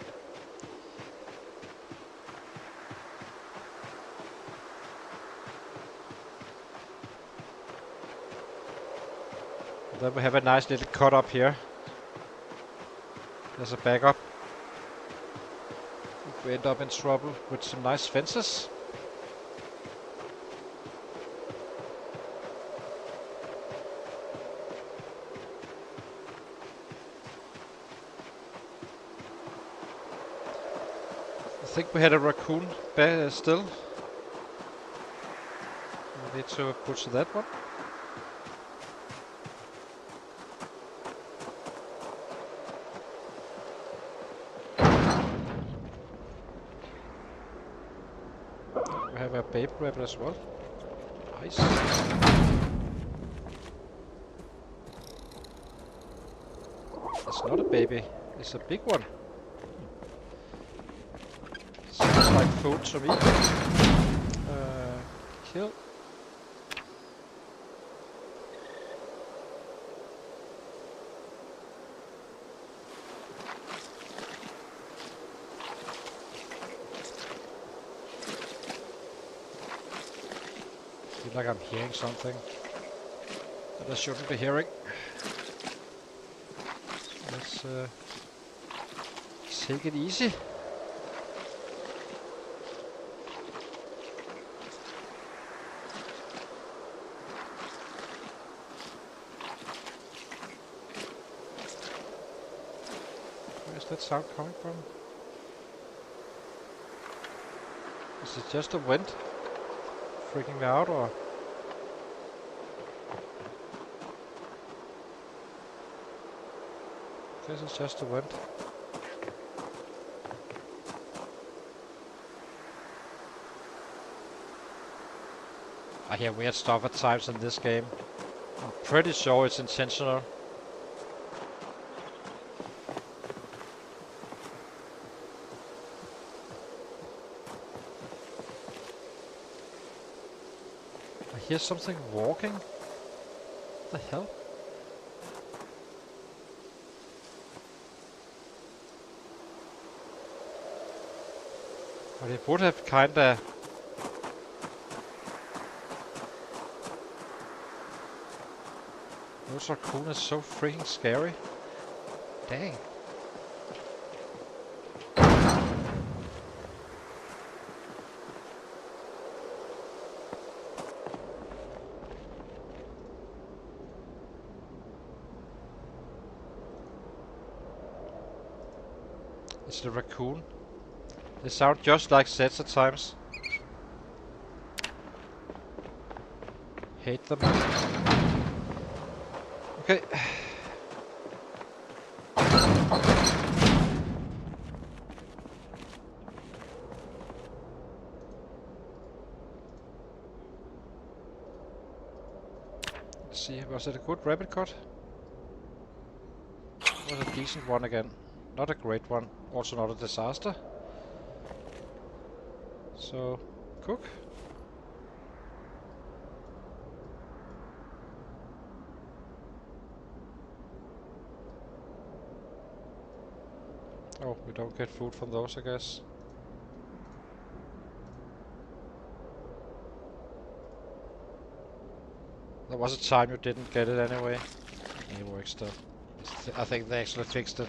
Then we have a nice little cut up here. There's a backup. If we end up in trouble with some nice fences. I think we had a raccoon still. We need to push that one. We have a babe rabbit as well. Nice. It's not a baby, it's a big one. Sounds like food to me. Kill. feel like I'm hearing something that I shouldn't be hearing. Let's take it easy. Where's that sound coming from? Is it just the wind freaking me out, or? I guess it's just the wind. I hear weird stuff at times in this game. I'm pretty sure it's intentional. I hear something walking. What the hell? But it would have kinda... Those raccoons are so freaking scary. Dang. It's the raccoon. They sound just like Zeds at times. Hate them. Okay. Let's see, was it a good rabbit cut? It was a decent one again. Not a great one. Also not a disaster. So, cook. Oh, we don't get food from those, I guess. There was a time you didn't get it anyway. It works still. I think they actually fixed it.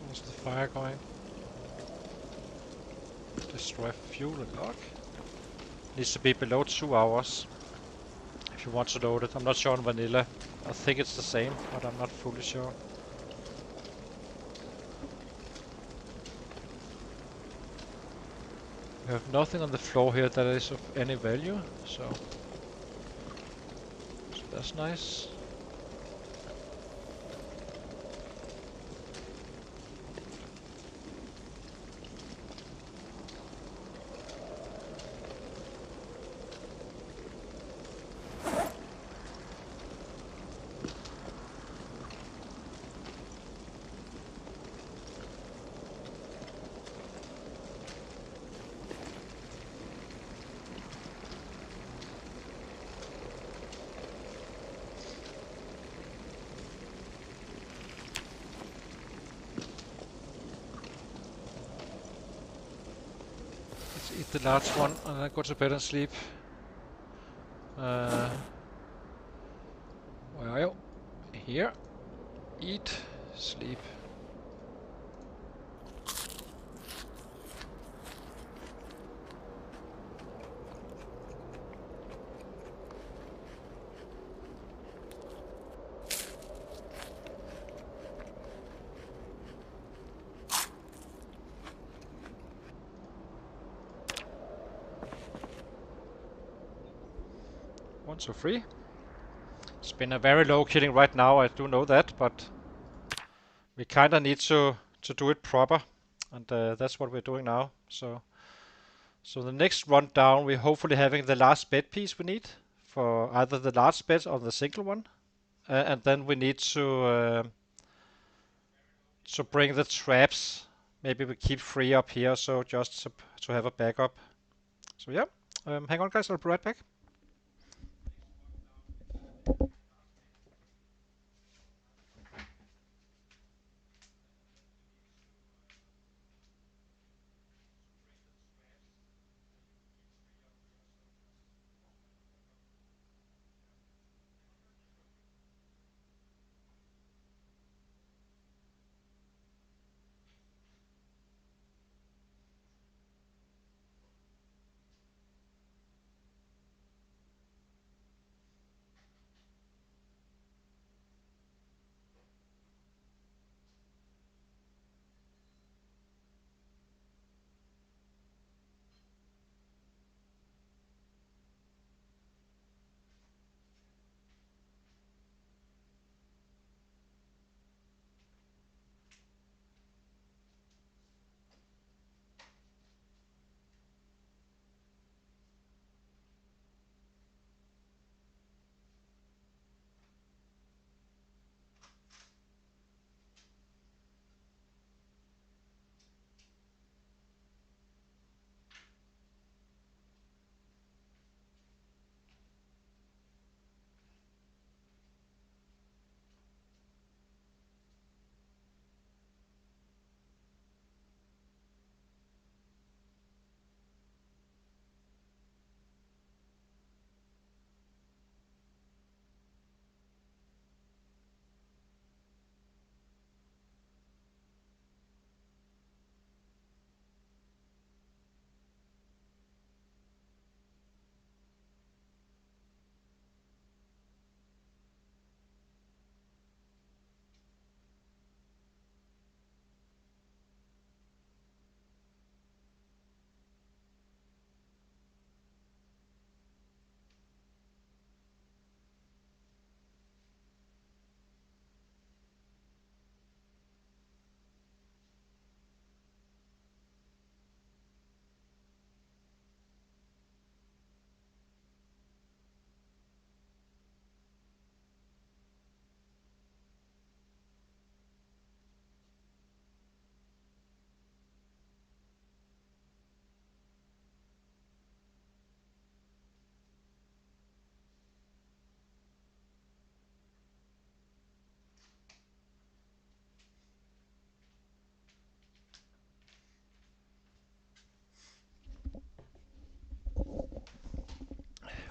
Where's the fire going? Destroy fuel and log. Needs to be below 2 hours if you want to load it. I'm not sure on vanilla. I think it's the same, but I'm not fully sure. We have nothing on the floor here that is of any value, so that's nice. Eat the large one and then go to bed and sleep. Where are you? Here. Eat, sleep. 1, 2, 3. It's been a very low killing right now, I do know that, but we kinda need to do it proper, and that's what we're doing now. So the next run down, we're hopefully having the last bed piece we need for either the large bed or the single one, and then we need to bring the traps. Maybe we keep 3 up here, so just to have a backup. So yeah, hang on guys, I'll be right back.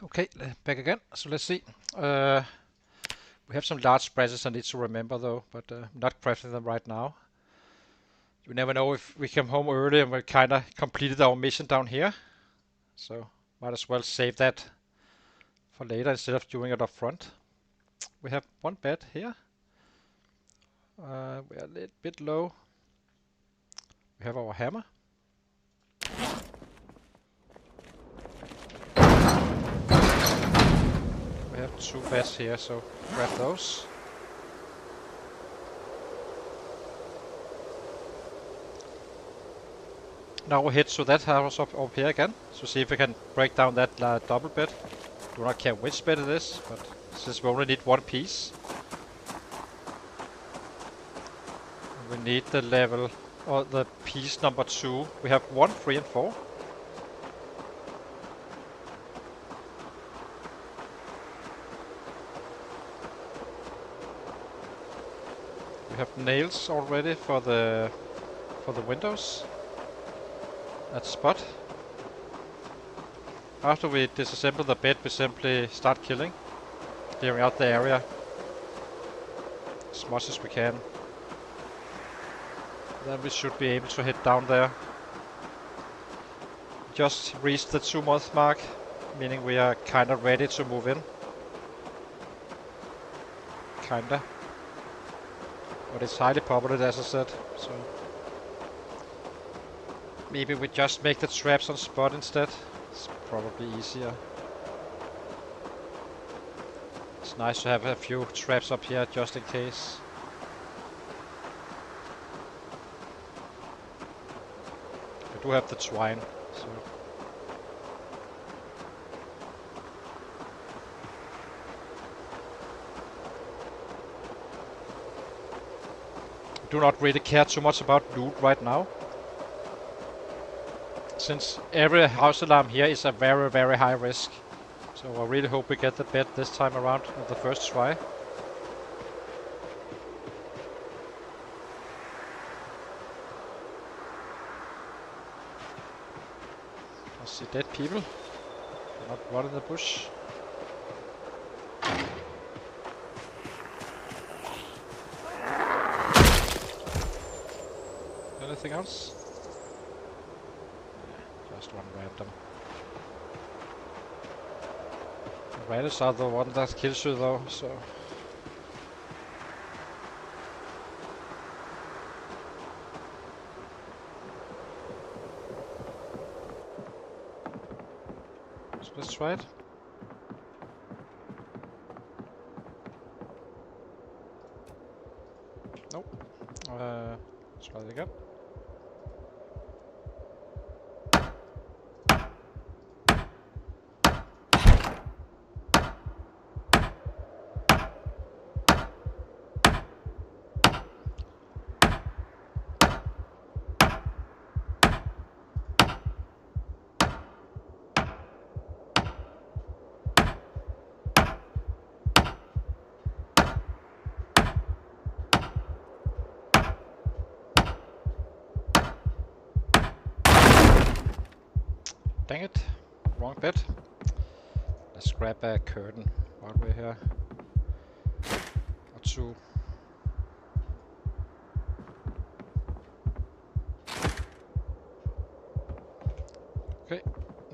Okay, back again. So let's see. We have some large branches I need to remember though, but I'm not crafting them right now. You never know if we come home early and we kinda completed our mission down here. So might as well save that for later instead of doing it up front. We have one bed here. We are a little bit low. We have our hammer. We have 2 beds here, so grab those. Now we head to that house up here again, to see if we can break down that double bed. Do not care which bed it is, but since we only need 1 piece. We need the level, or the piece number 2. We have 1, 3 and 4. We have nails already for the windows. That spot. After we disassemble the bed, we simply start killing, clearing out the area as much as we can. Then we should be able to head down there. Just reached the 2-month mark, meaning we are kinda ready to move in. Kinda. But it's highly populated, as I said, so maybe we just make the traps on spot instead. It's probably easier. Nice to have a few traps up here just in case. We do have the twine, so... do not really care too much about loot right now, since every house alarm here is a very, very high risk. So I really hope we get the bed this time around on the first try. I see dead people. Do not run in the bush. Anything else? Yeah, just one random. The raiders are the one that kills you though, so... so let's try it. Nope. Let's try it again. Dang it, wrong bed. Let's grab a curtain while we're here. Or two. Okay,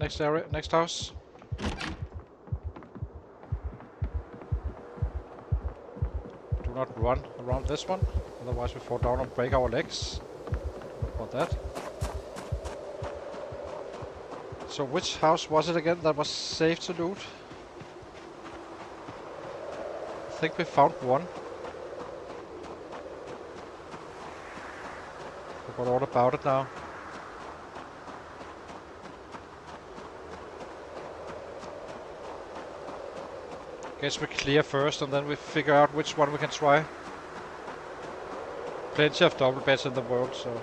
next area, next house. Do not run around this one, otherwise we fall down and break our legs. Don't want that. So which house was it again that was safe to loot? I think we found one. Forgot all about it now. Guess we clear first and then we figure out which one we can try. Plenty of double beds in the world, so...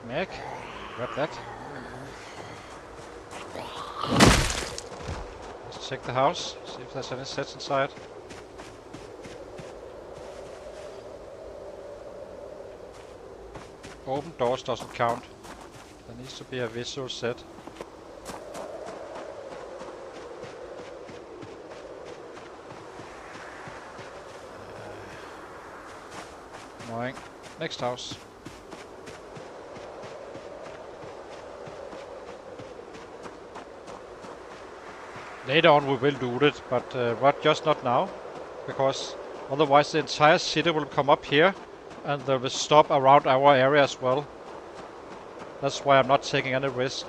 Meg, grab that. Let's check the house, see if there's any sets inside. Open doors doesn't count. There needs to be a visual set. Annoying. Next house. Later on we will loot it, but just not now, because otherwise the entire city will come up here and they will stop around our area as well. That's why I'm not taking any risk.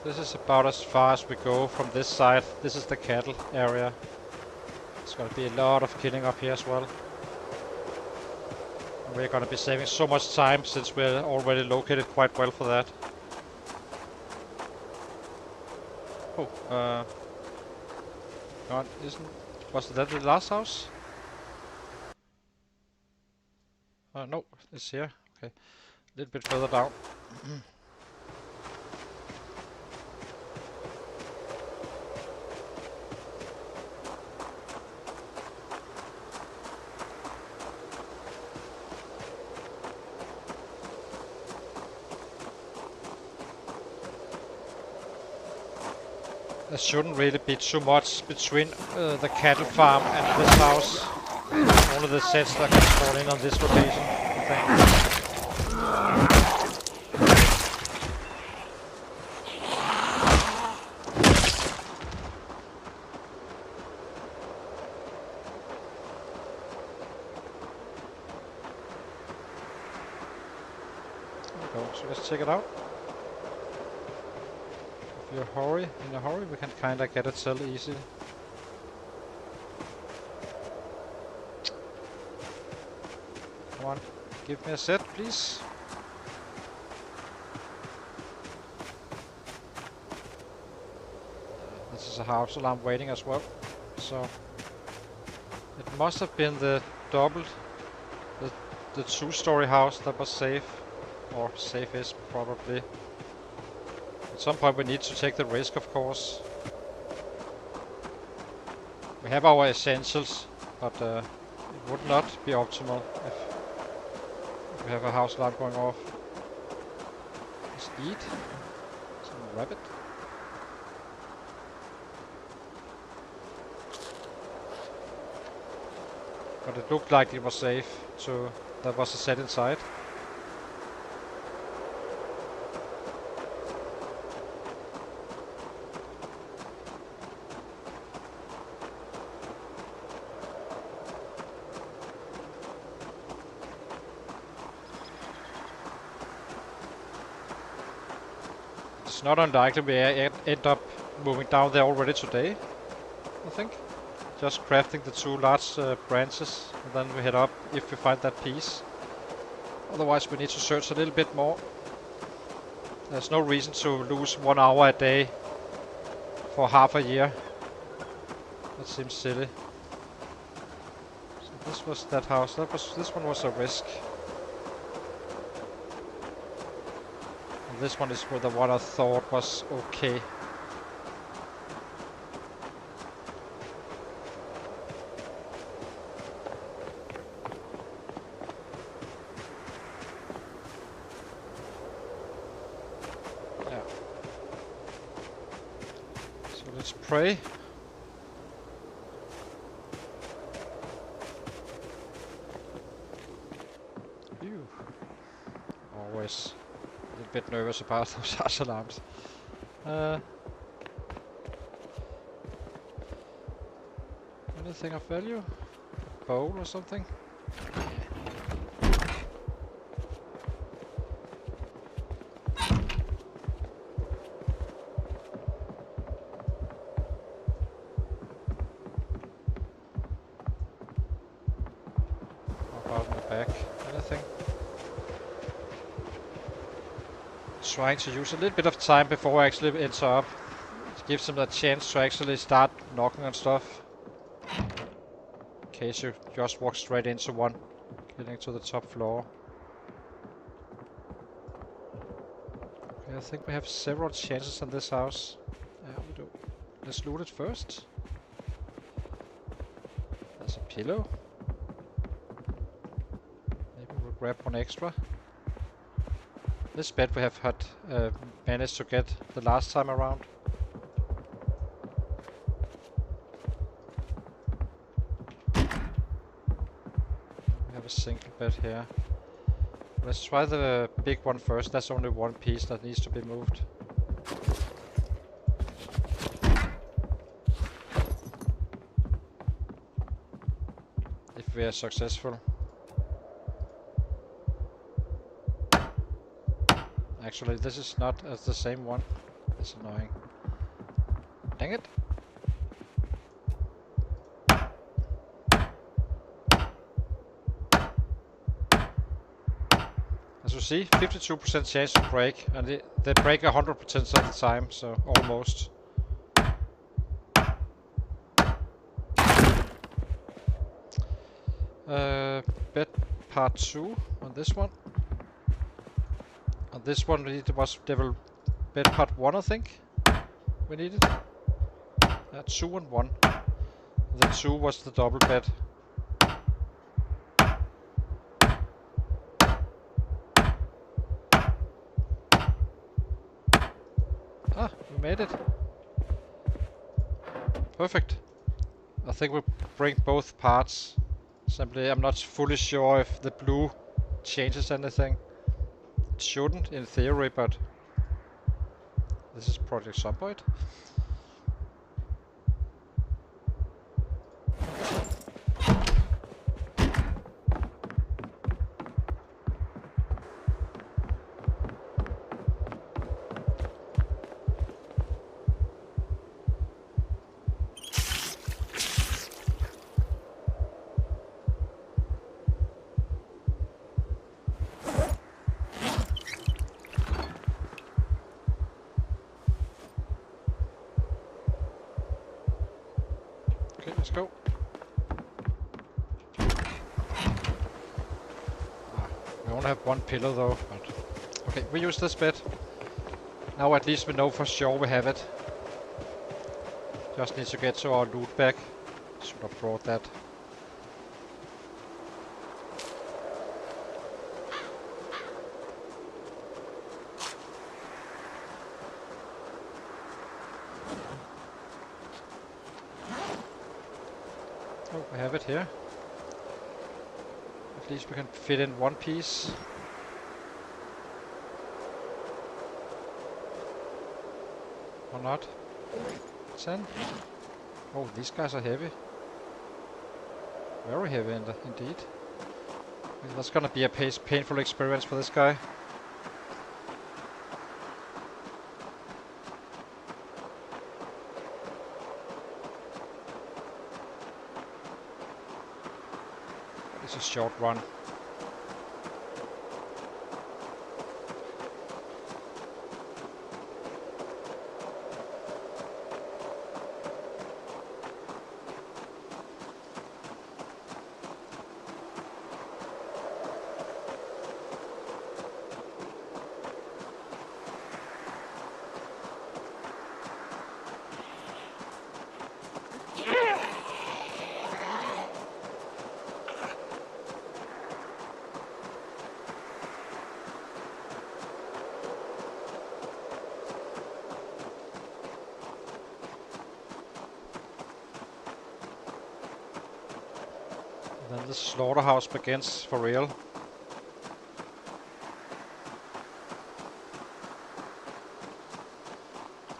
This is about as far as we go from this side. This is the cattle area. There's gonna be a lot of killing up here as well. And we're gonna be saving so much time since we're already located quite well for that. Oh, God, was that the last house? No, it's here. Okay, a little bit further down. There shouldn't really be too much between the cattle farm and this house. Only the sets that can spawn in on this location, I think. There we go, so let's check it out. If you're in a hurry, we can kinda get it sell easily. Come on, give me a set, please. This is a house alarm waiting as well, so it must have been the two-story house that was safe, or safe-ish probably. At some point we need to take the risk, of course. We have our essentials, but it would not be optimal if we have a house alarm going off. Let's eat some rabbit. But it looked like it was safe, so that was a set inside. It's not unlikely we end up moving down there already today, I think. Just crafting the two large branches, and then we head up if we find that piece. Otherwise we need to search a little bit more. There's no reason to lose 1 hour a day for half a year. That seems silly. So this was that house. This one was a risk. This one is where the one I thought was okay. Yeah. So let's pray. Phew. Always a bit nervous about those house alarms. Anything of value? A bowl or something? How about in the back? Anything? Trying to use a little bit of time before I actually enter up. It gives them a chance to actually start knocking on stuff. In case you just walk straight into one, getting to the top floor. Okay, I think we have several chances in this house. Yeah, we do. Let's loot it first. There's a pillow. Maybe we'll grab one extra. This bed we have had managed to get the last time around. We have a single bed here. Let's try the big one first. That's only one piece that needs to be moved. If we are successful. Actually, this is not as the same one. That's annoying. Dang it. As you see, 52% chance to break, and they break 100% of the time, so almost. Bet part 2 on this one. On this one we needed was devil bet part 1, I think. We needed. 2 and 1. The 2 was the double bet. Ah, we made it. Perfect. I think we'll bring both parts. Simply, I'm not fully sure if the blue changes anything. It shouldn't, in theory, but this is Project Zomboid. Okay, let's go. We only have one pillar though, but okay, we use this bit. Now at least we know for sure we have it. Just need to get to our loot bag. Should have brought that. Oh, we have it here. At least we can fit in one piece. Or not. 10. Oh, these guys are heavy. Very heavy indeed. That's gonna be a painful experience for this guy. It's a short run. Then the slaughterhouse begins for real.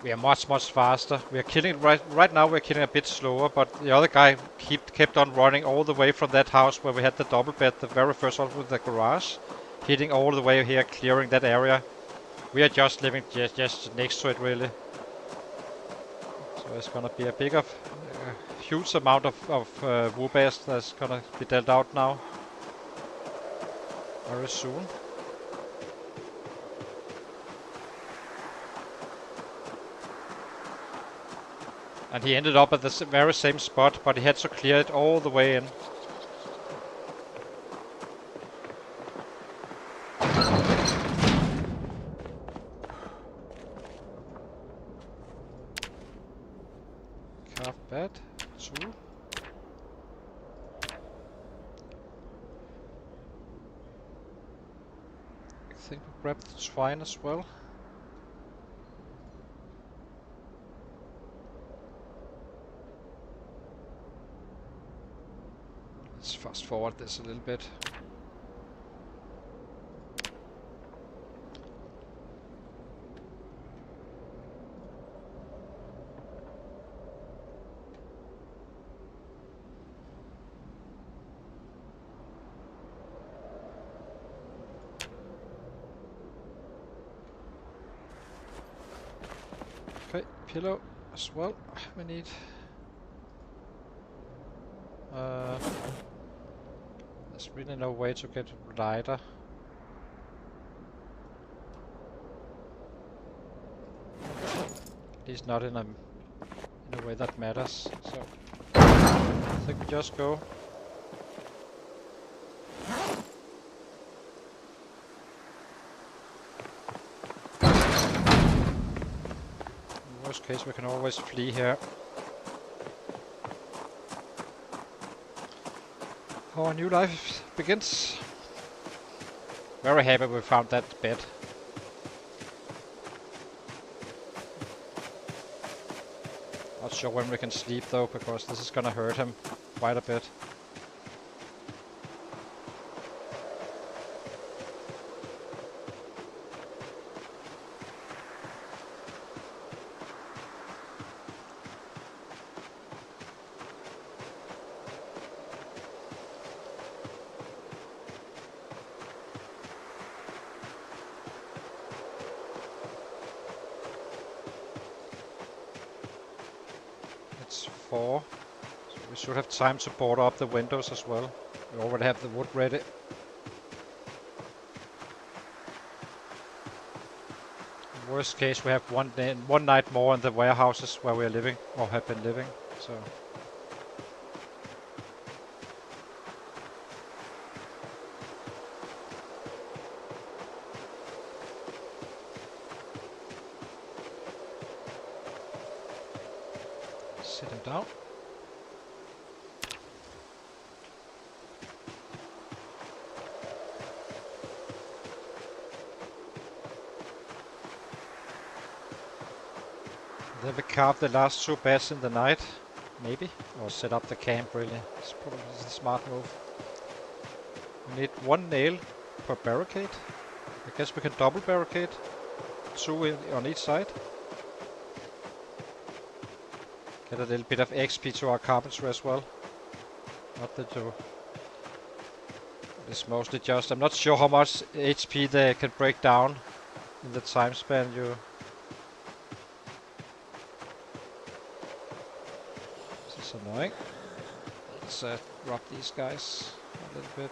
We are much faster. We are killing right now. We're killing a bit slower, but the other guy kept on running all the way from that house where we had the double bet, the very first one with the garage, hitting all the way here, clearing that area. We are just living just next to it, really. So it's gonna be a huge amount of wool base that's gonna be dealt out now very soon. And he ended up at the very same spot, but he had to clear it all the way in. Carved bed, 2. I think we grabbed the twine as well. Let's fast forward this a little bit. pillow as well. We need. There's really no way to get lighter. At least not in a way that matters. So I think we just go. In worst case, we can always flee here. Our new life begins. Very happy we found that bed. Not sure when we can sleep though, because this is gonna hurt him quite a bit. It's 4, so we should have time to board up the windows as well. We already have the wood ready. In worst case, we have one night more in the warehouses where we are living, or have been living, so... Sit him down. Then we carve the last 2 beds in the night, maybe, or set up the camp really. It's probably the smart move. We need 1 nail per barricade. I guess we can double barricade, 2 on each side. Get a little bit of XP to our carpentry as well. Not that you... It's mostly just... I'm not sure how much HP they can break down in the time span you... This is annoying. Let's drop these guys a little bit.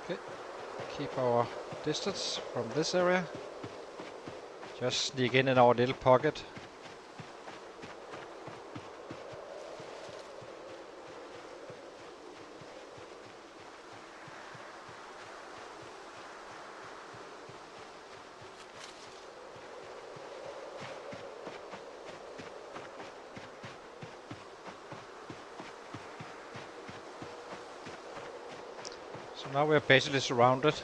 Okay, keep our distance from this area. Just sneak in our little pocket. So now we are basically surrounded.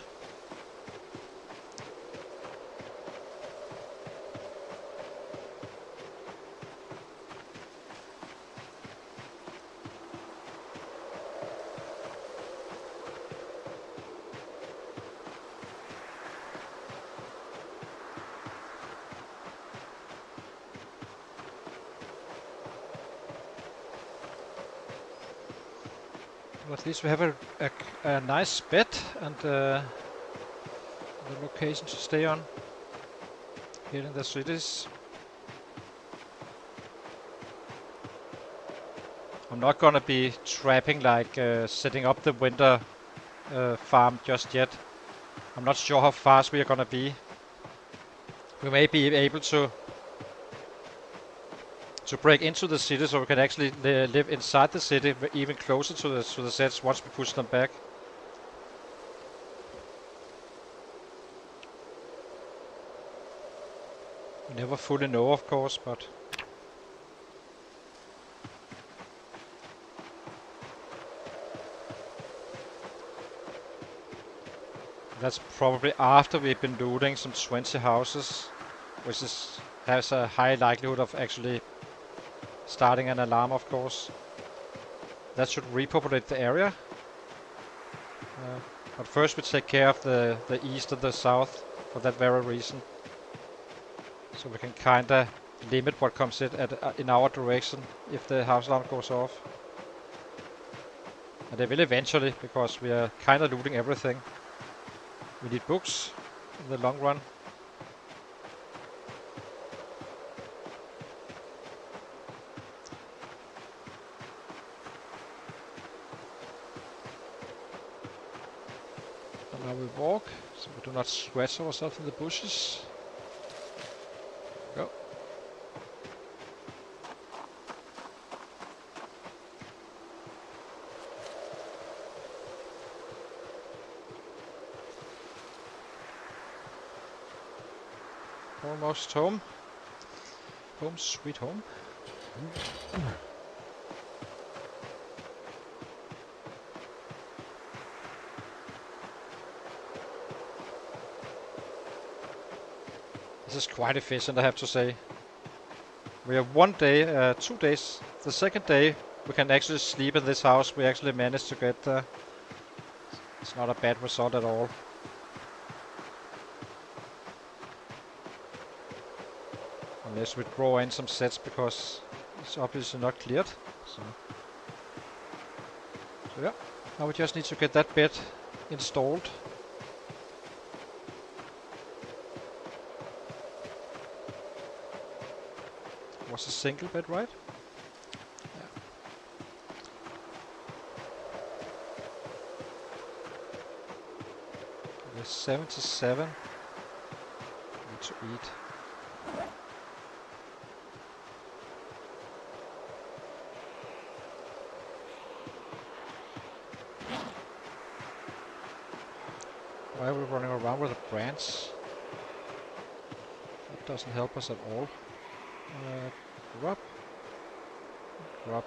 Well, at least we have a nice bed and the location to stay on here in the cities. I'm not gonna be trapping like setting up the winter farm just yet. I'm not sure how fast we are gonna be. We may be able to break into the city so we can actually live inside the city, even closer to the sets once we push them back. We never fully know, of course, but That's probably after we've been looting some 20 houses, which has a high likelihood of actually starting an alarm, of course. That should repopulate the area. But first we take care of the east and the south for that very reason. So we can kinda limit what comes in our direction if the house alarm goes off. And they will eventually, because we are kinda looting everything. We need books in the long run. And now we walk, so we do not scratch ourselves in the bushes. Go. Almost home. Home sweet home. This is quite efficient, I have to say. We have 1 day, 2 days. The second day we can actually sleep in this house. We actually managed to get there. It's not a bad result at all. Unless we draw in some sets because it's obviously not cleared. So yeah, now we just need to get that bed installed. Was a single bed, right? Yeah. There's 77. Need to eat. Why are we running around with a branch? That doesn't help us at all. Drop. Drop.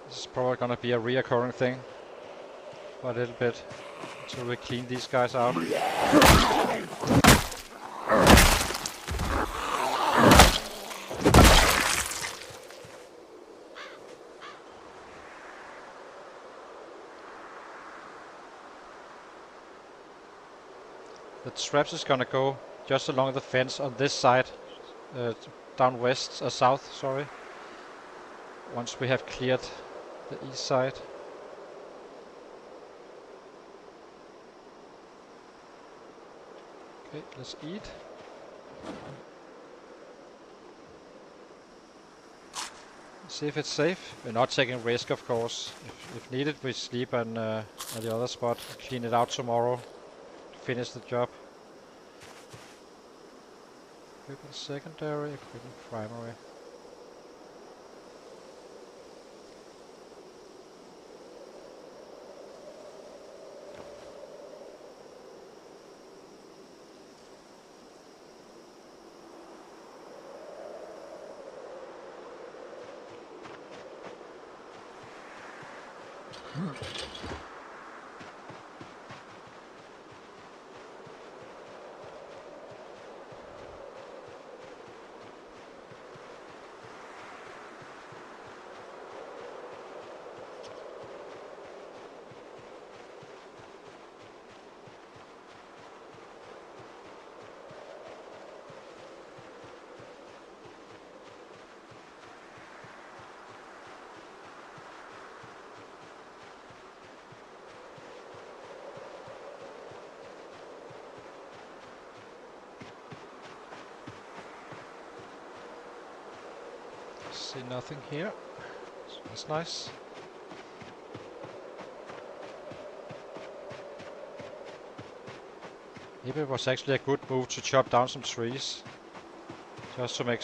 This is probably gonna be a reoccurring thing for a little bit. So we clean these guys out. The traps is gonna go just along the fence on this side, down west, south, sorry. Once we have cleared the east side. Okay, let's eat. See if it's safe. We're not taking risk, of course. If needed, we sleep on the other spot. Clean it out tomorrow. Finish the job. Equipment secondary, equipment primary. See nothing here. So that's nice. Maybe it was actually a good move to chop down some trees. Just to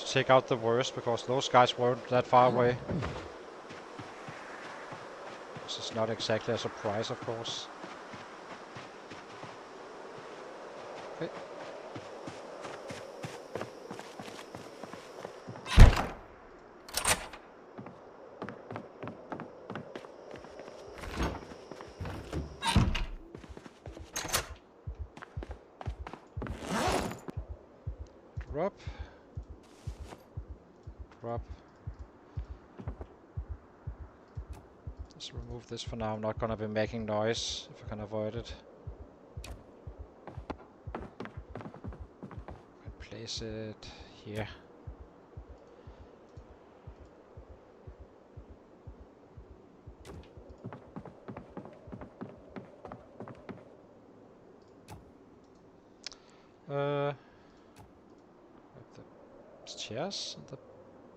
take out the worst, because those guys weren't that far away. This is not exactly a surprise, of course. Okay. Drop. Drop. Let's remove this for now. I'm not gonna be making noise if I can avoid it. I can place it here. The chairs and the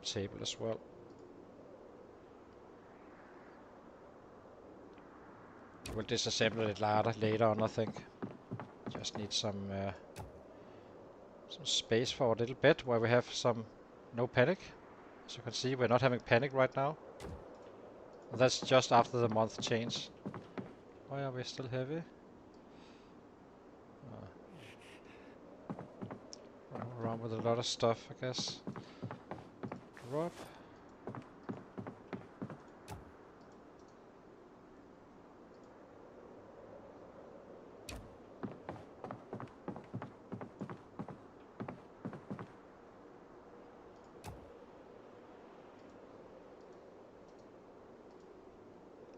table as well. We'll disassemble it later on, I think. Just need some space for a little bit where we have some no panic. As you can see, we're not having panic right now. That's just after the month change. Why are we still heavy? Running around with a lot of stuff, I guess. Drop.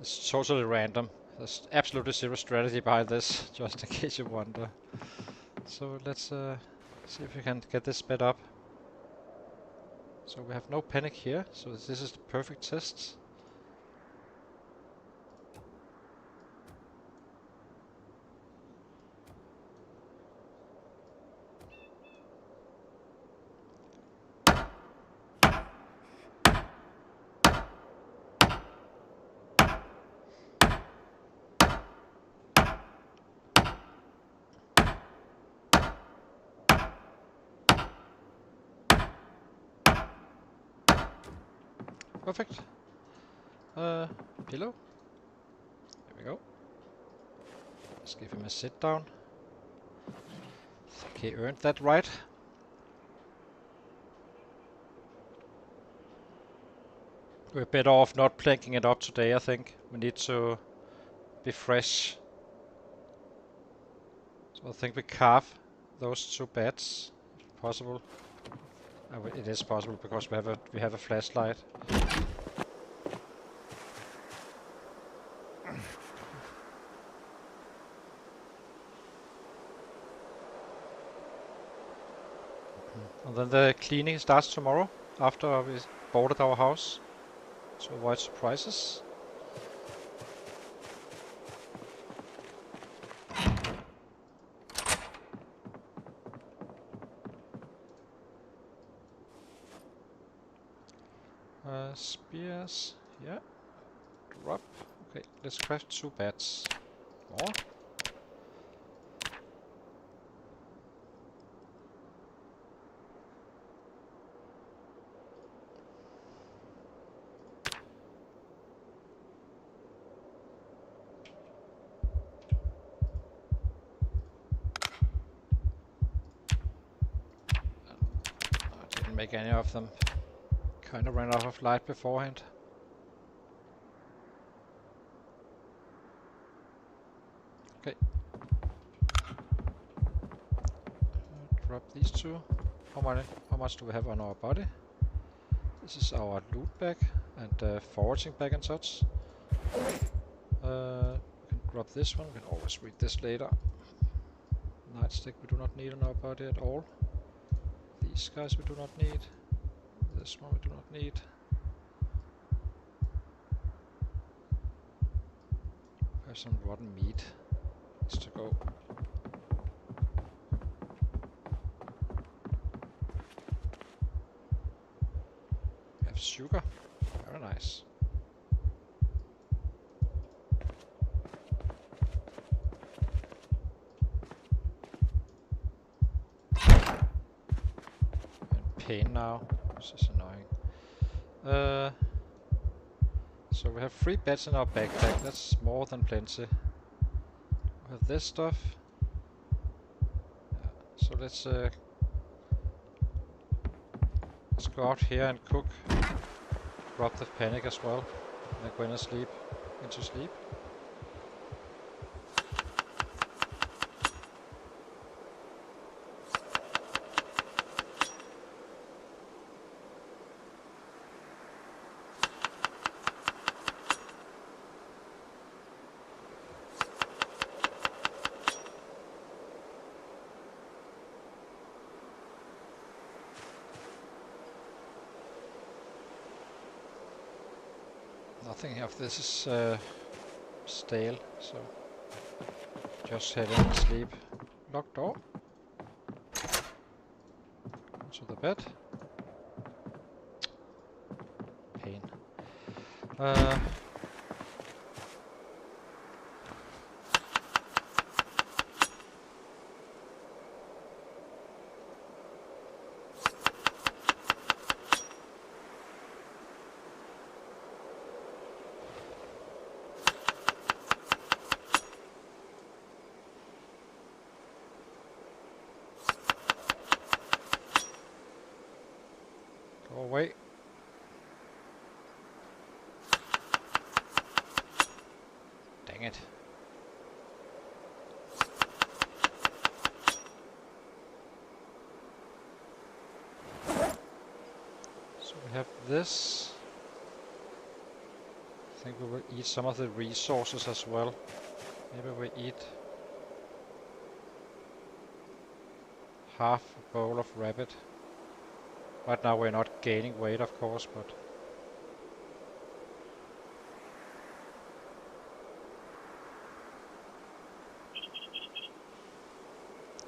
It's totally random. There's absolutely zero strategy behind this, just in case you wonder. So let's see if we can get this sped up. So we have no panic here, so this is the perfect test. Perfect. Pillow. There we go. Let's give him a sit down. I think he earned that right. We're better off not planking it up today, I think. We need to be fresh. So I think we carve those two beds, if possible. It is possible because we have a flashlight. And then the cleaning starts tomorrow after we boarded our house to avoid surprises. Spears, yeah. Drop. Okay, let's craft 2 beds. More. I didn't make any of them. Kind of ran out of light beforehand. Okay. Drop these 2. How much do we have on our body? This is our loot bag and foraging bag and such. We can drop this one. We can always read this later. Nightstick we do not need on our body at all. These guys we do not need. This one we do not need. We have some rotten meat. Needs to go. We have sugar. Very nice. Pain now, which is annoying. So we have 3 beds in our backpack. That's more than plenty. We have this stuff. So let's go out here and cook. Drop the panic as well. And then go in and sleep. Into sleep. Nothing of this is stale, so just head in and sleep. Locked door. To the bed. Pain. Go away. Dang it. So we have this. I think we will eat some of the resources as well. Maybe we eat half a bowl of rabbit. Right now we're not gaining weight, of course, but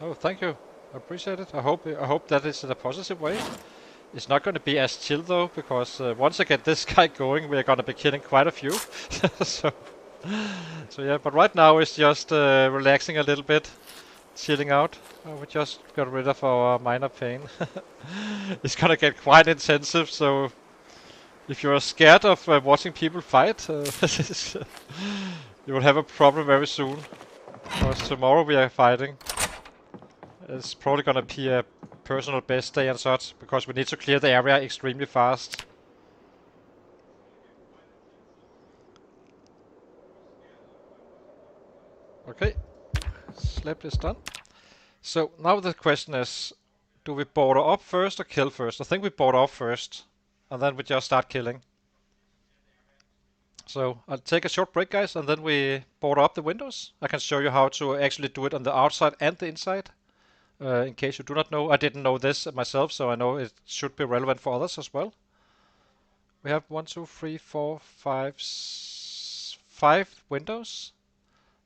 oh, thank you. I appreciate it. I hope that is in a positive way. It's not going to be as chill though, because once I get this guy going, we're going to be killing quite a few. so yeah, but right now it's just relaxing a little bit, chilling out. We just got rid of our minor pain. It's going to get quite intensive, so if you're scared of watching people fight, you will have a problem very soon. Because tomorrow we are fighting. It's probably gonna be a personal best day and such, because we need to clear the area extremely fast. Okay, sleep is done. So now the question is, do we border up first or kill first? I think we border up first, and then we just start killing. So I'll take a short break, guys, and then we border up the windows. I can show you how to actually do it on the outside and the inside. In case you do not know, I didn't know this myself, so I know it should be relevant for others as well. We have 1, 2, 3, 4, 5, 5 windows.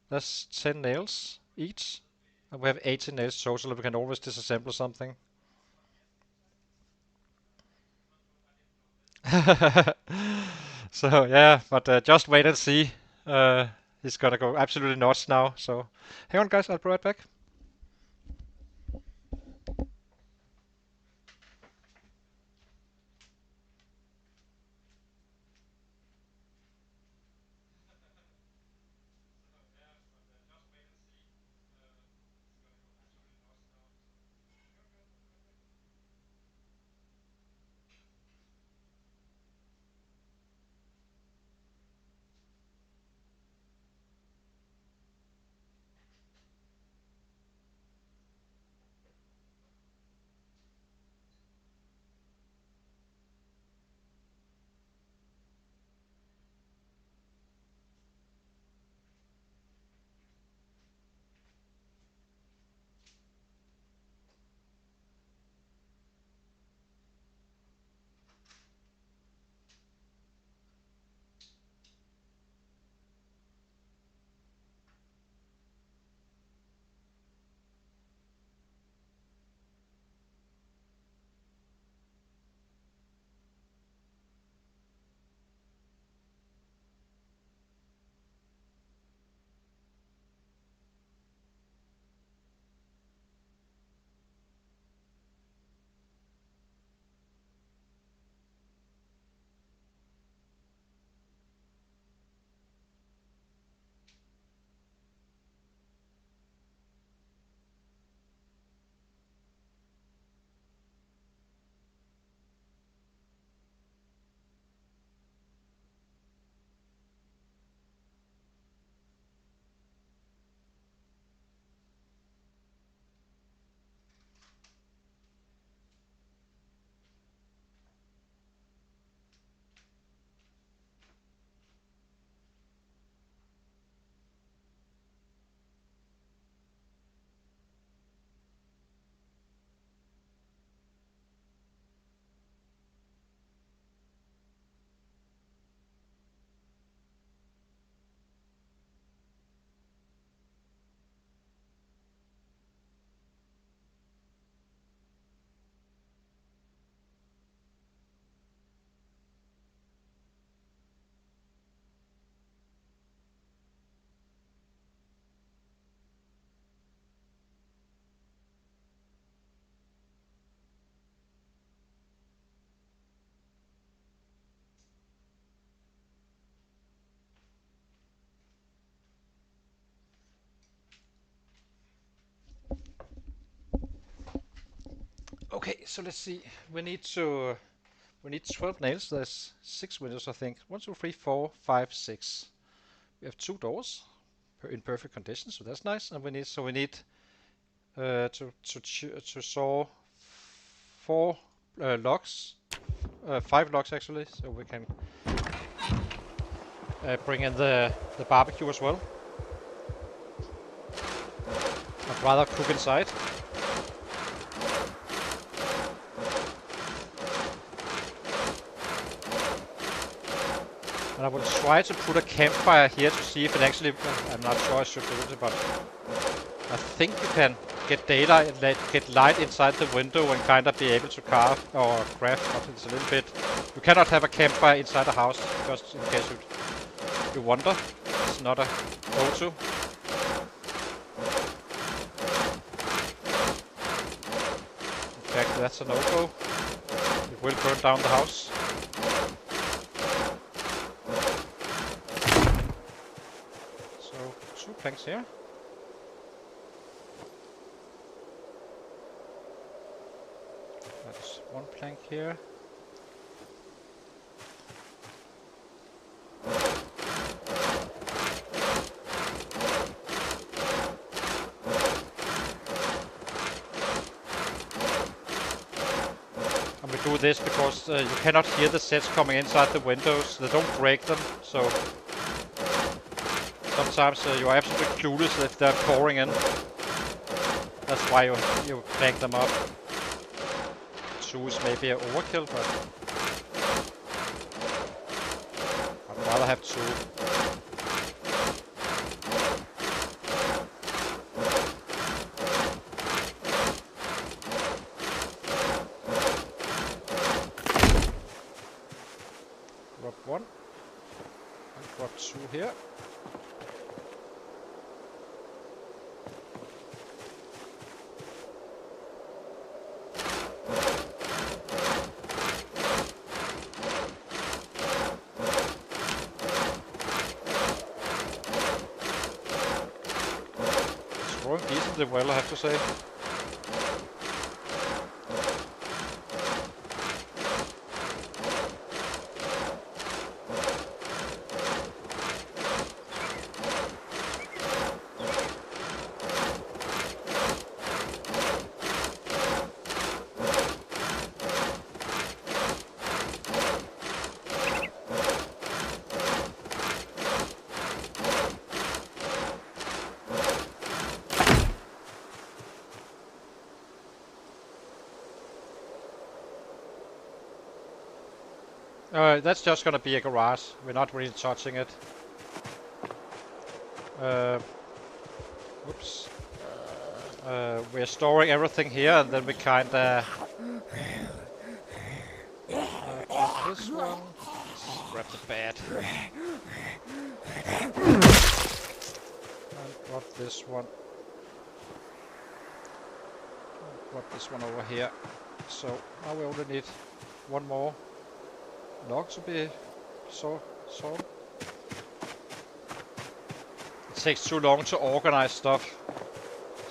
That's 10 nails each. And we have 18 nails total. We can always disassemble something. So yeah, but just wait and see. He's gonna go absolutely nuts now. So hang on, guys. I'll be right back. Okay, so let's see. We need 12 nails. There's 6 windows, I think. 1, 2, 3, 4, 5, 6. We have 2 doors in perfect condition, so that's nice. And we need to saw 4 logs, 5 logs actually, so we can bring in the barbecue as well. I'd rather cook inside. And I will try to put a campfire here to see if it actually, I'm not sure I should do it, but I think you can get daylight and get light inside the window and kind of be able to carve or craft, but it's a little bit, you cannot have a campfire inside a house, just in case you wonder. It's not a go-to. In fact, that's a no-go. It will burn down the house. So, 2 planks here. That's 1 plank here. And we do this because you cannot hear the sets coming inside the windows. They don't break them, so sometimes you are absolutely clueless if they're pouring in. That's why you plank them up. 2 is maybe an overkill, but I'd rather have 2. Drop 1 and drop 2 here. Decently well, I have to say. That's just gonna be a garage. We're not really touching it. Oops. We're storing everything here, and then we kinda grab this one. Let's grab the bed. And grab this one. And grab this one over here. So now we only need 1 more log to be sawn. It takes too long to organize stuff,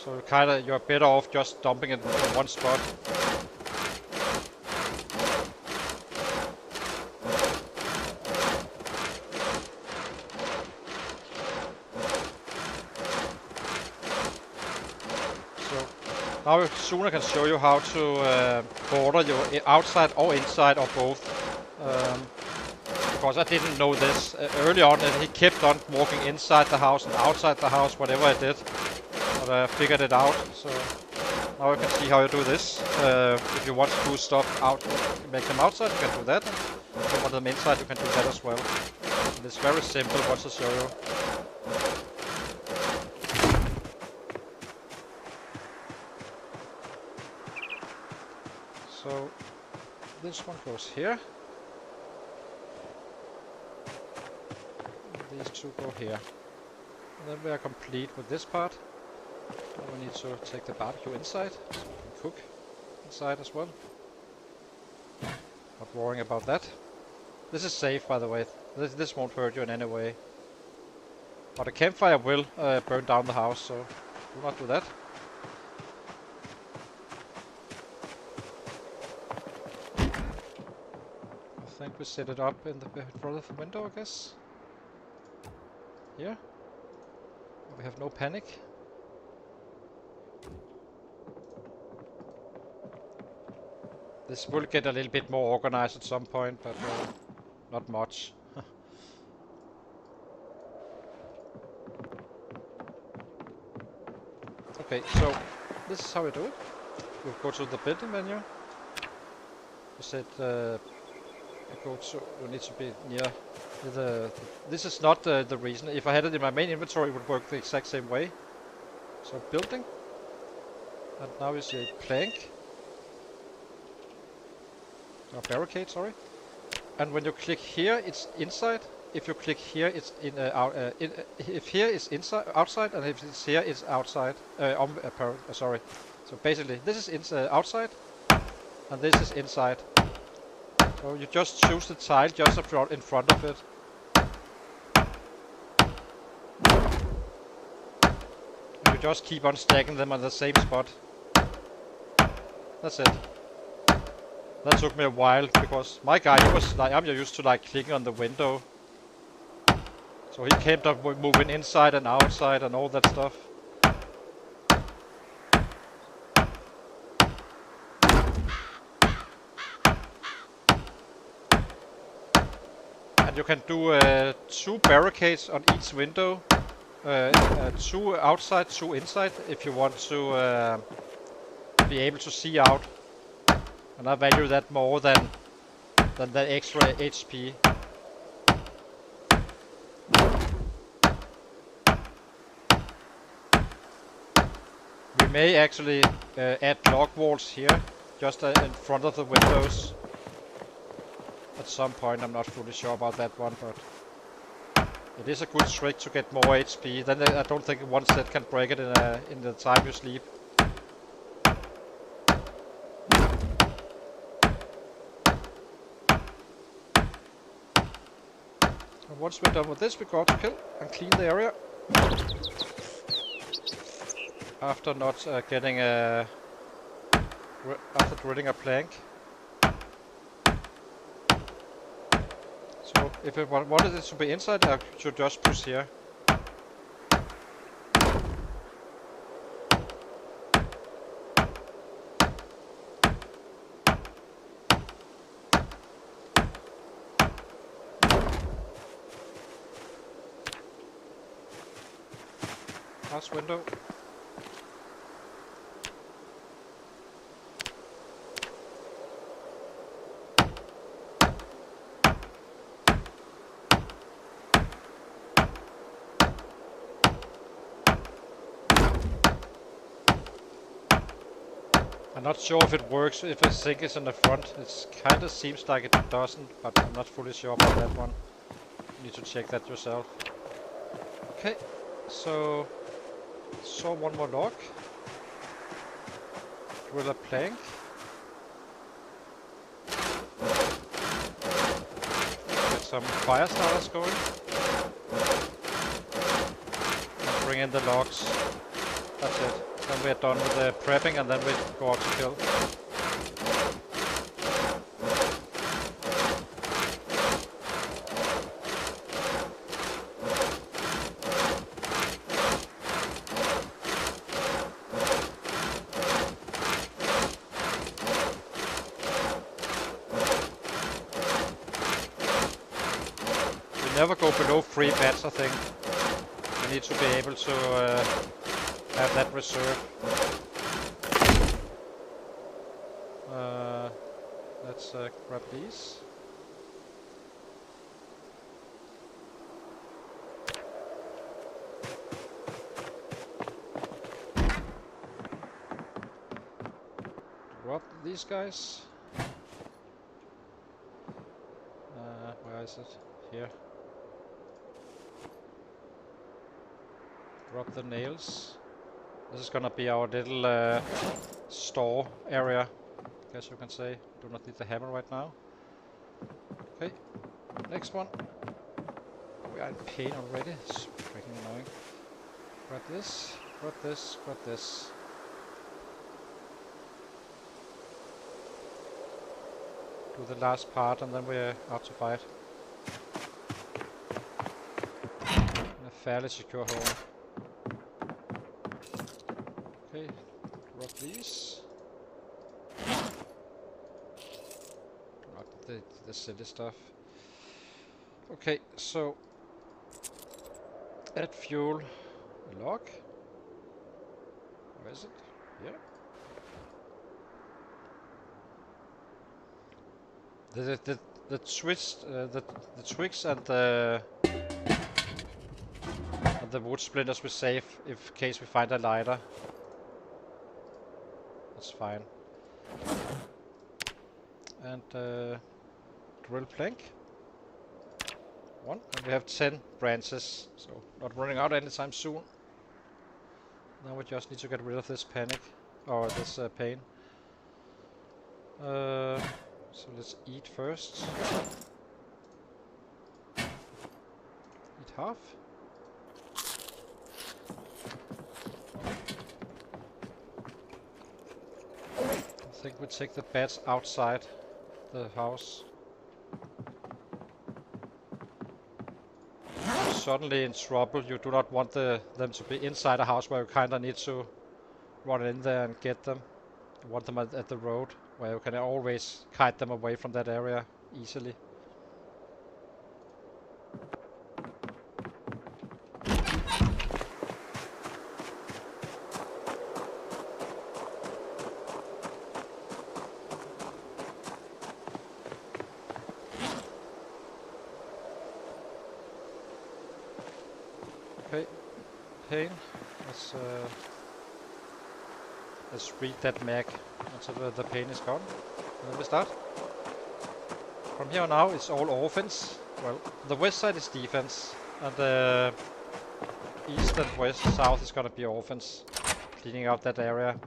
so you're better off just dumping it in one spot. So now soon I can show you how to border your outside or inside or both. Because I didn't know this early on, and he kept on walking inside the house and outside the house, whatever I did. But I figured it out, so now you can see how you do this. If you want to do stuff out, make them outside, you can do that. And if you want them inside, you can do that as well. And it's very simple, what to show you. So this one goes here. These 2 go here. And then we are complete with this part. Now we need to take the barbecue inside, so we can cook inside as well. Not worrying about that. This is safe, by the way. This won't hurt you in any way. But a campfire will burn down the house, so do not do that. think we set it up in the front of the window, I guess. Here. We have no panic. This will get a little bit more organized at some point, but not much. Okay, so this is how we do it. We'll go to the building menu. We said we need to be near the. This is not the reason. If I had it in my main inventory, it would work the exact same way. So building, and now you see plank. Or barricade, sorry. And when you click here, it's inside. If you click here, it's if here is inside, outside, and if it's here, it's outside. Sorry. So basically, this is outside, and this is inside. So you just choose the tile just in front of it. And you just keep on stacking them on the same spot. That's it. That took me a while because my guy, he was like, I'm used to like clicking on the window. So he kept up moving inside and outside and all that stuff. And you can do 2 barricades on each window. 2 outside, 2 inside if you want to be able to see out. And I value that more than the extra HP. We may actually add log walls here, just in front of the windows. At some point, I'm not fully sure about that one, but it is a good trick to get more HP. Then I don't think one set can break it in the time you sleep. And once we're done with this, we go to kill and clean the area. After not getting after drilling a plank. So if I wanted it to be inside, I should just push here. Last window. I'm not sure if it works if a sink is in the front. It kind of seems like it doesn't, but I'm not fully sure about that one. You need to check that yourself. Okay, so saw one more log. Drill a plank. Get some fire starters going. And bring in the logs. That's it. Then we're done with the prepping and then we go out to kill. Never go below 3 beds, I think. You need to be able to have that reserve. Let's grab these. Drop these guys. Where is it? Here. Drop the nails. This is gonna be our little store area, I guess you can say. Do not need the hammer right now. Okay, next one. We are in pain already. It's freaking annoying. Grab this, grab this, grab this. do the last part and then we're out to fight. In a fairly secure hole. Okay, drop these. Not the silly stuff. Okay, so add fuel, a log. Where is it? Yeah. The twist, the twigs and the wood splinters we save in case we find a lighter. That's fine. And drill plank. 1, and we have 10 branches, so not running out anytime soon. Now we just need to get rid of this panic, or this pain. So let's eat first. Eat half. I think we take the beds outside the house. Suddenly in trouble, you do not want them to be inside a house where you kinda need to run in there and get them. You want them at the road, where you can always kite them away from that area easily. Okay, pain. Let's read that mag until the pain is gone. And then we start. From here on out, it's all offense. Well, the west side is defense, and the east and west, south is gonna be offense. Cleaning out that area.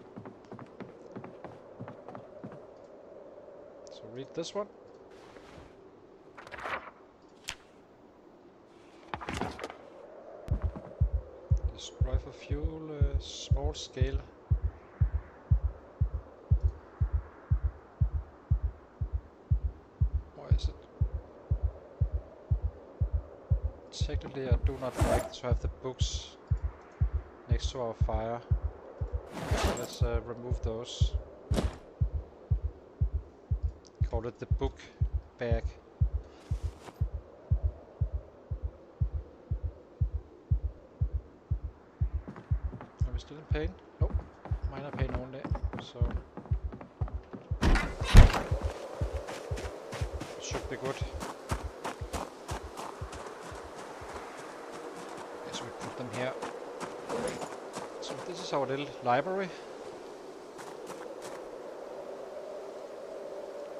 So read this one. Destroy for fuel, small scale. Technically, I do not like to have the books next to our fire. So let's remove those. Call it the book bag. Are we still in pain? Nope. Minor pain only. So it should be good. Them here. So this is our little library.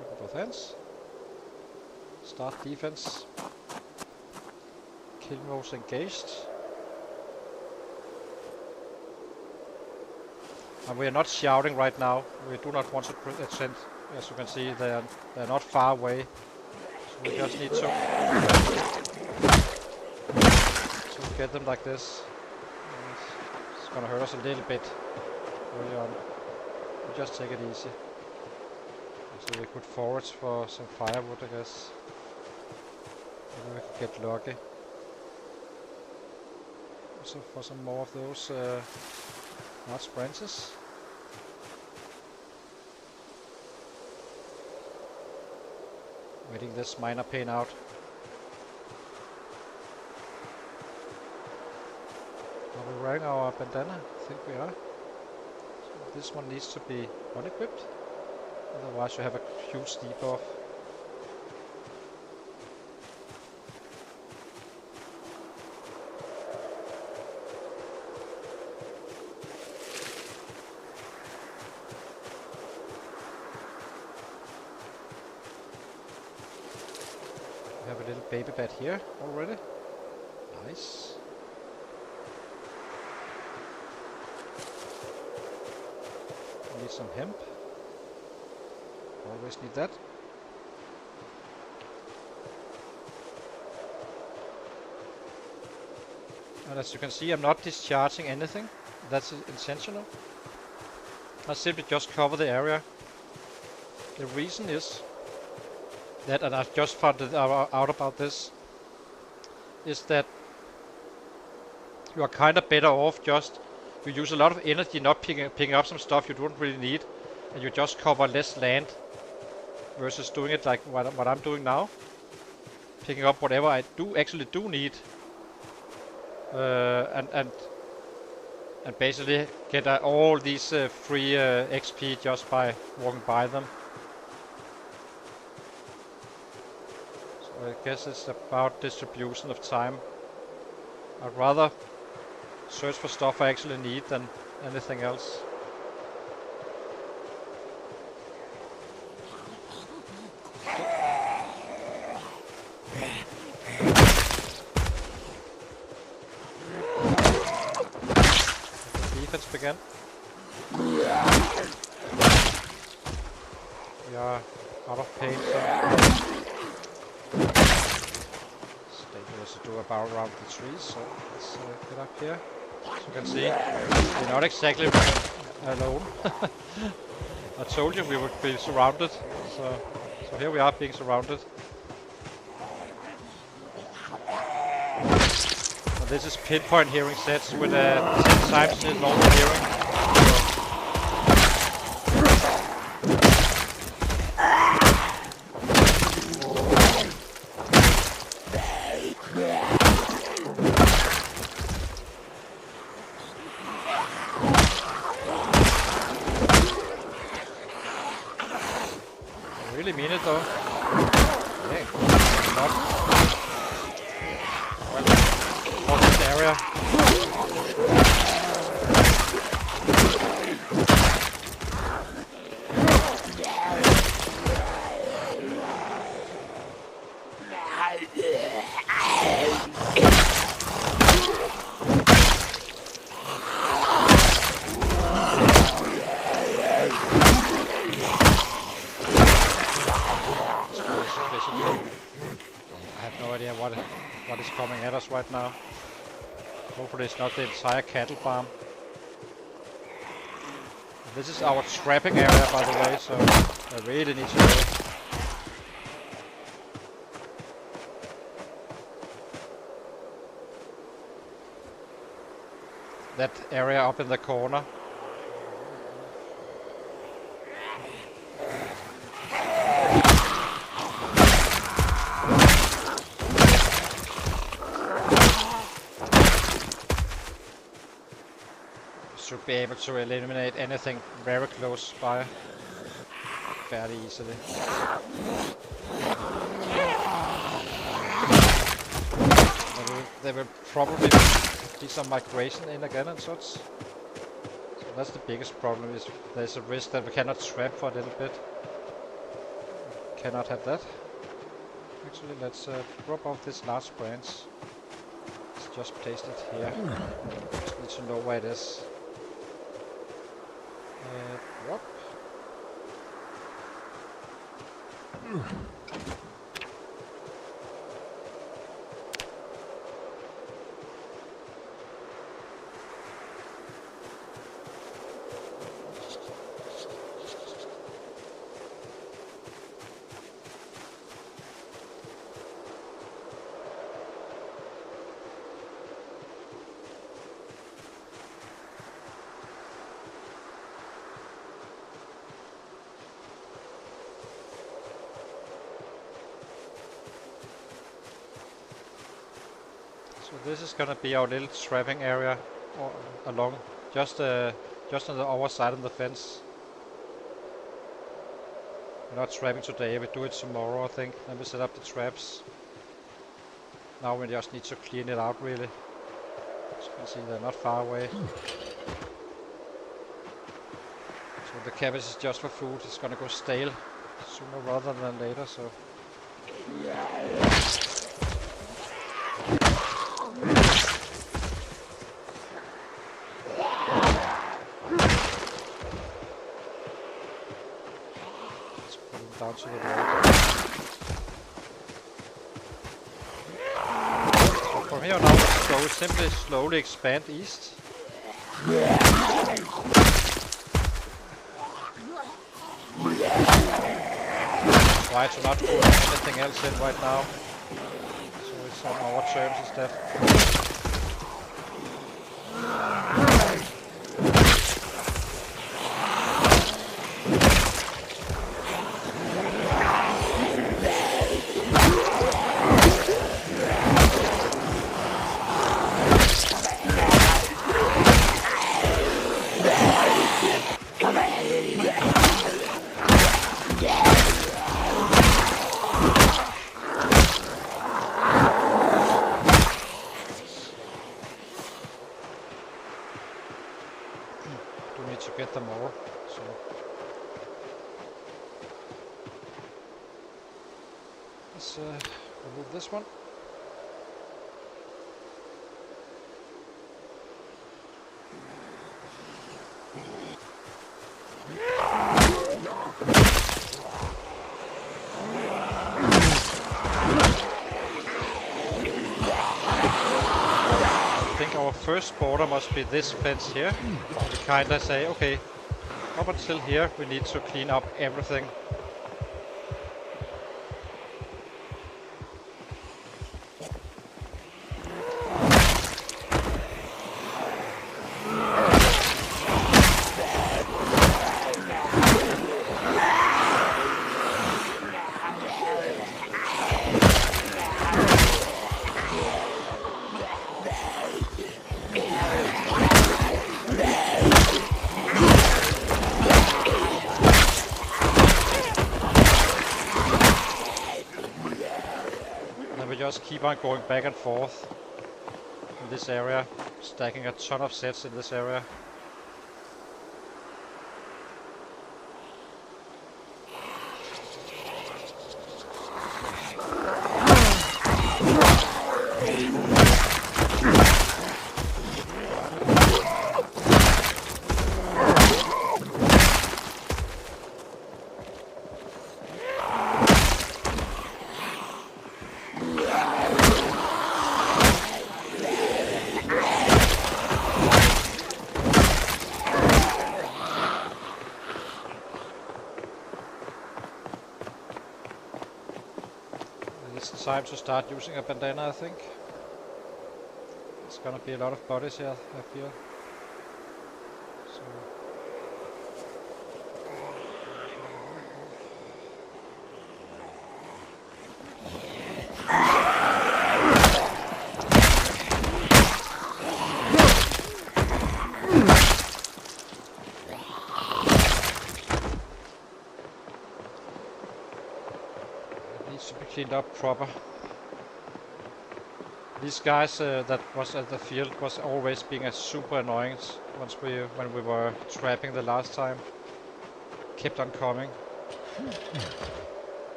Open both hands. Start defense. Kill most engaged. And we are not shouting right now. We do not want to attend. As you can see, they're not far away. So we just need to get them like this. It's gonna hurt us a little bit early on. We just take it easy. So we could forage for some firewood, I guess. Maybe we could get lucky. So for some more of those large branches. Waiting this minor pain out. Are we wearing our bandana? I think we are. So this one needs to be unequipped. Otherwise you have a huge debuff. We have a little baby bed here already. Nice. Need some hemp. Always need that. And as you can see, I'm not discharging anything. That's intentional. I simply just cover the area. The reason is that, and I've just found out about this, is that you are kind of better off just, you use a lot of energy not picking up some stuff you don't really need, and you just cover less land, versus doing it like what I'm doing now. Picking up whatever I actually do need, and basically get all these free XP just by walking by them. So I guess it's about distribution of time. I'd rather search for stuff I actually need than anything else. Defense began. We are out of pain, so it's dangerous to do a barrel around the trees, so let's get up here. As you can see, we're not exactly alone. I told you we would be surrounded, so here we are being surrounded. And this is pinpoint hearing sets with 10 times the normal hearing. Really mean it though. Okay. Not. Well, for this area. What is coming at us right now. Hopefully it's not the entire cattle farm. This is our trapping area, by the way, so I really need to go. That area up in the corner. Should be able to eliminate anything very close by fairly easily. There will probably be some migration in again and such. So that's the biggest problem, is there's a risk that we cannot trap for a little bit. We cannot have that. Actually, let's drop off this large branch. Let's just place it here. Just need to know where it is. Drop. So this is gonna be our little trapping area along just on the other side of the fence. We're not trapping today, we do it tomorrow I think, then we set up the traps. Now we just need to clean it out really. As you can see, they're not far away. So the cabbage is just for food, it's gonna go stale sooner rather than later, so... Down to the road. So from here on out, go simply slowly expand east. try to not put anything else in right now. So it's on our terms instead. To get them all, so let's remove this one. I think our first border must be this fence here. We kinda say, okay, up until here we need to clean up everything. Just keep on going back and forth in this area, stacking a ton of sets in this area. It's time to start using a bandana, I think. It's gonna be a lot of bodies here, I feel. So to be cleaned up proper. These guys that was at the field was always being a super annoying when we were trapping the last time. Kept on coming.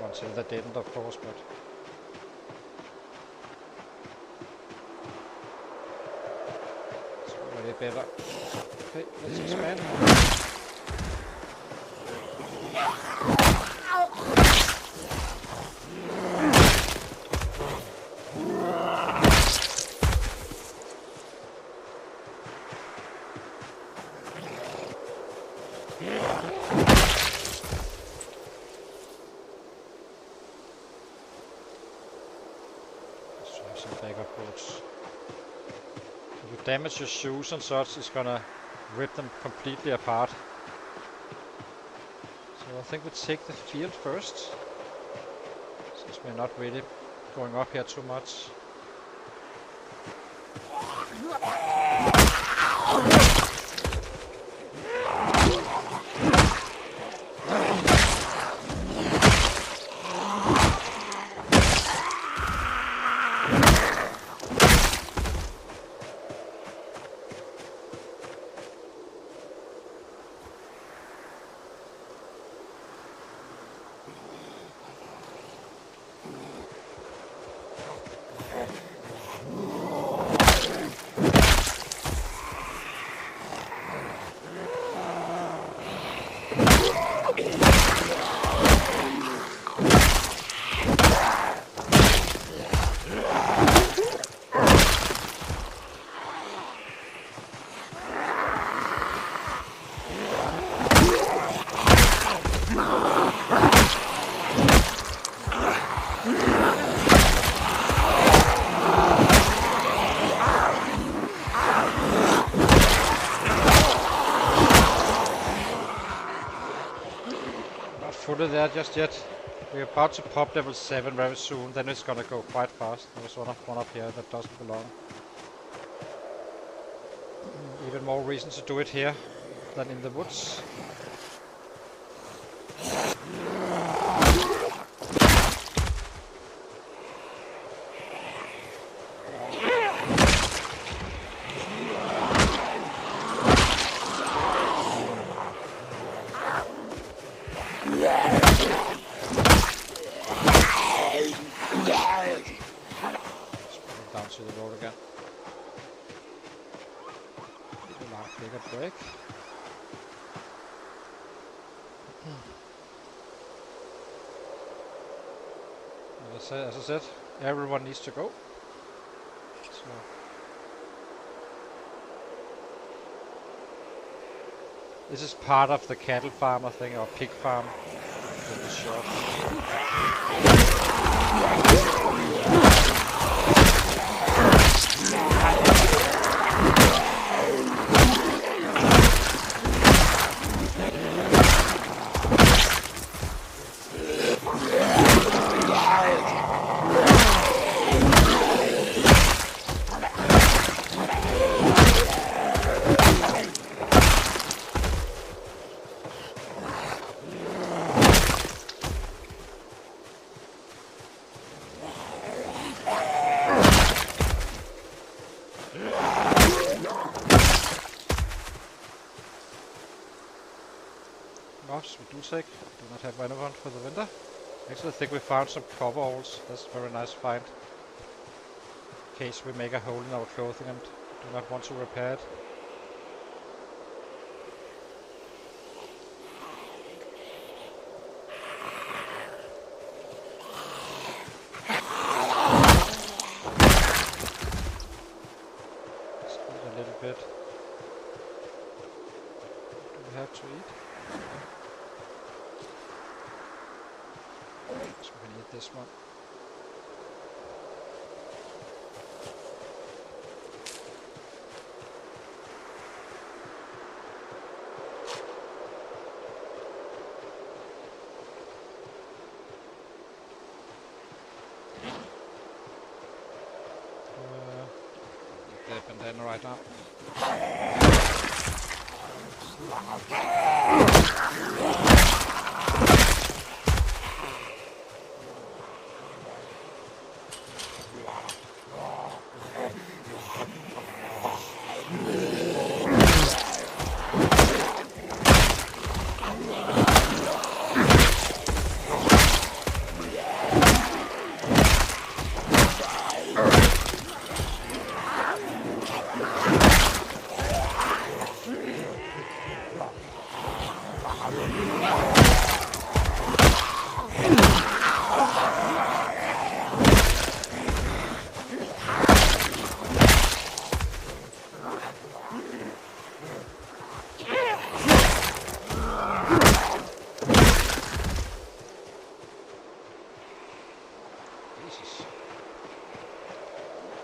Until they didn't, of course, but it's already better. Okay, let's expand. If you damage your shoes and such, it's gonna rip them completely apart. So I think we take the field first, since we're not really going up here too much. there just yet. We're about to pop level 7 very soon, then it's gonna go quite fast. There's one up here that doesn't belong. Even more reason to do it here than in the woods. Down to the road again. Bigger break. As I said, everyone needs to go. So this is part of the cattle farm, I think, or pig farm. This is short. Knox, we do not have anyone for the winter. Actually, I think we found some coveralls. That's a very nice find. In case we make a hole in our clothing and do not want to repair it. Let's eat a little bit. Do we have to eat? So we can eat this one. Eat the bandana right now.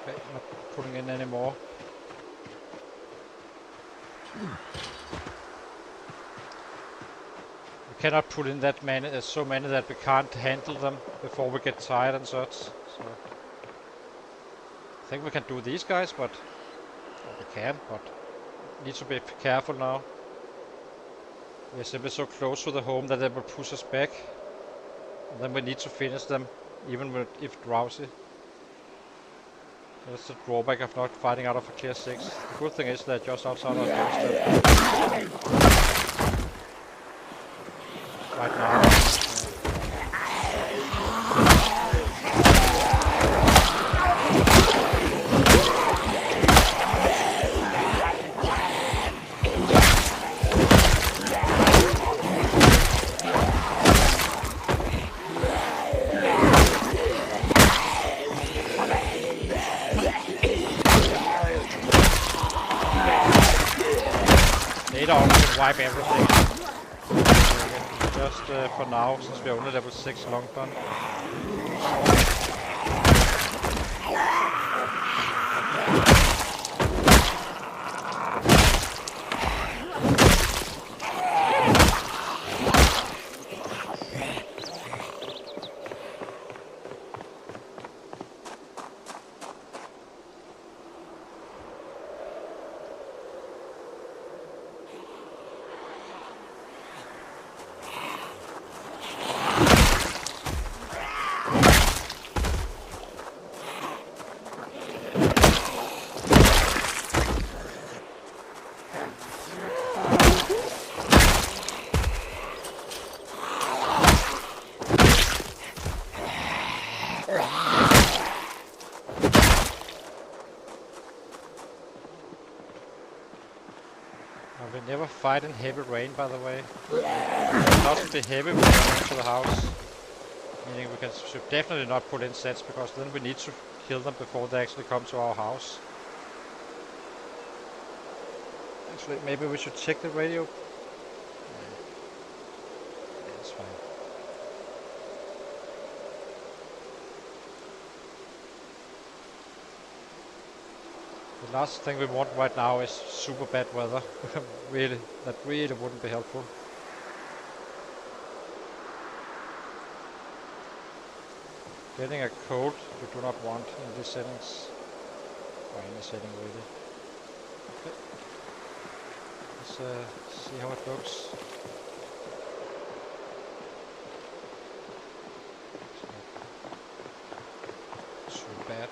Okay, not putting in any more. We cannot put in that many, so many that we can't handle them before we get tired and such. So I think we can do these guys, but we can, but need to be careful now. We're simply so close to the home that they will push us back. And then we need to finish them, even if drowsy. That's the drawback of not fighting out of a clear 6. The good thing is they're just outside our doorstep. Right now. Later on we can wipe everything. Just for now, since we're only level 6 long gun. We never fight in heavy rain, by the way. It must be heavy when we go into the house. Meaning we should definitely not put in sets, because then we need to kill them before they actually come to our house. Actually, maybe we should check the radio. Yeah, it's fine. The last thing we want right now is super bad weather. Really, that really wouldn't be helpful. Getting a cold we do not want in these settings. Or any setting really. Okay. Let's see how it looks. It's not too bad.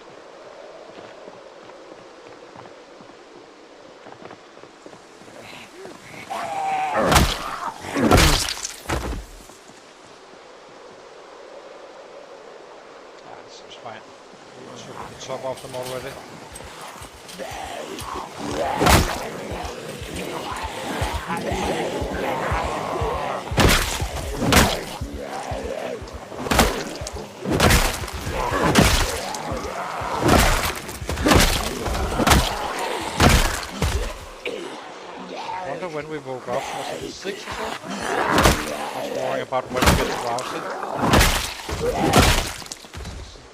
Top off them already. I wonder when we woke up. Was it 6 or so? I was worrying about when we get roused.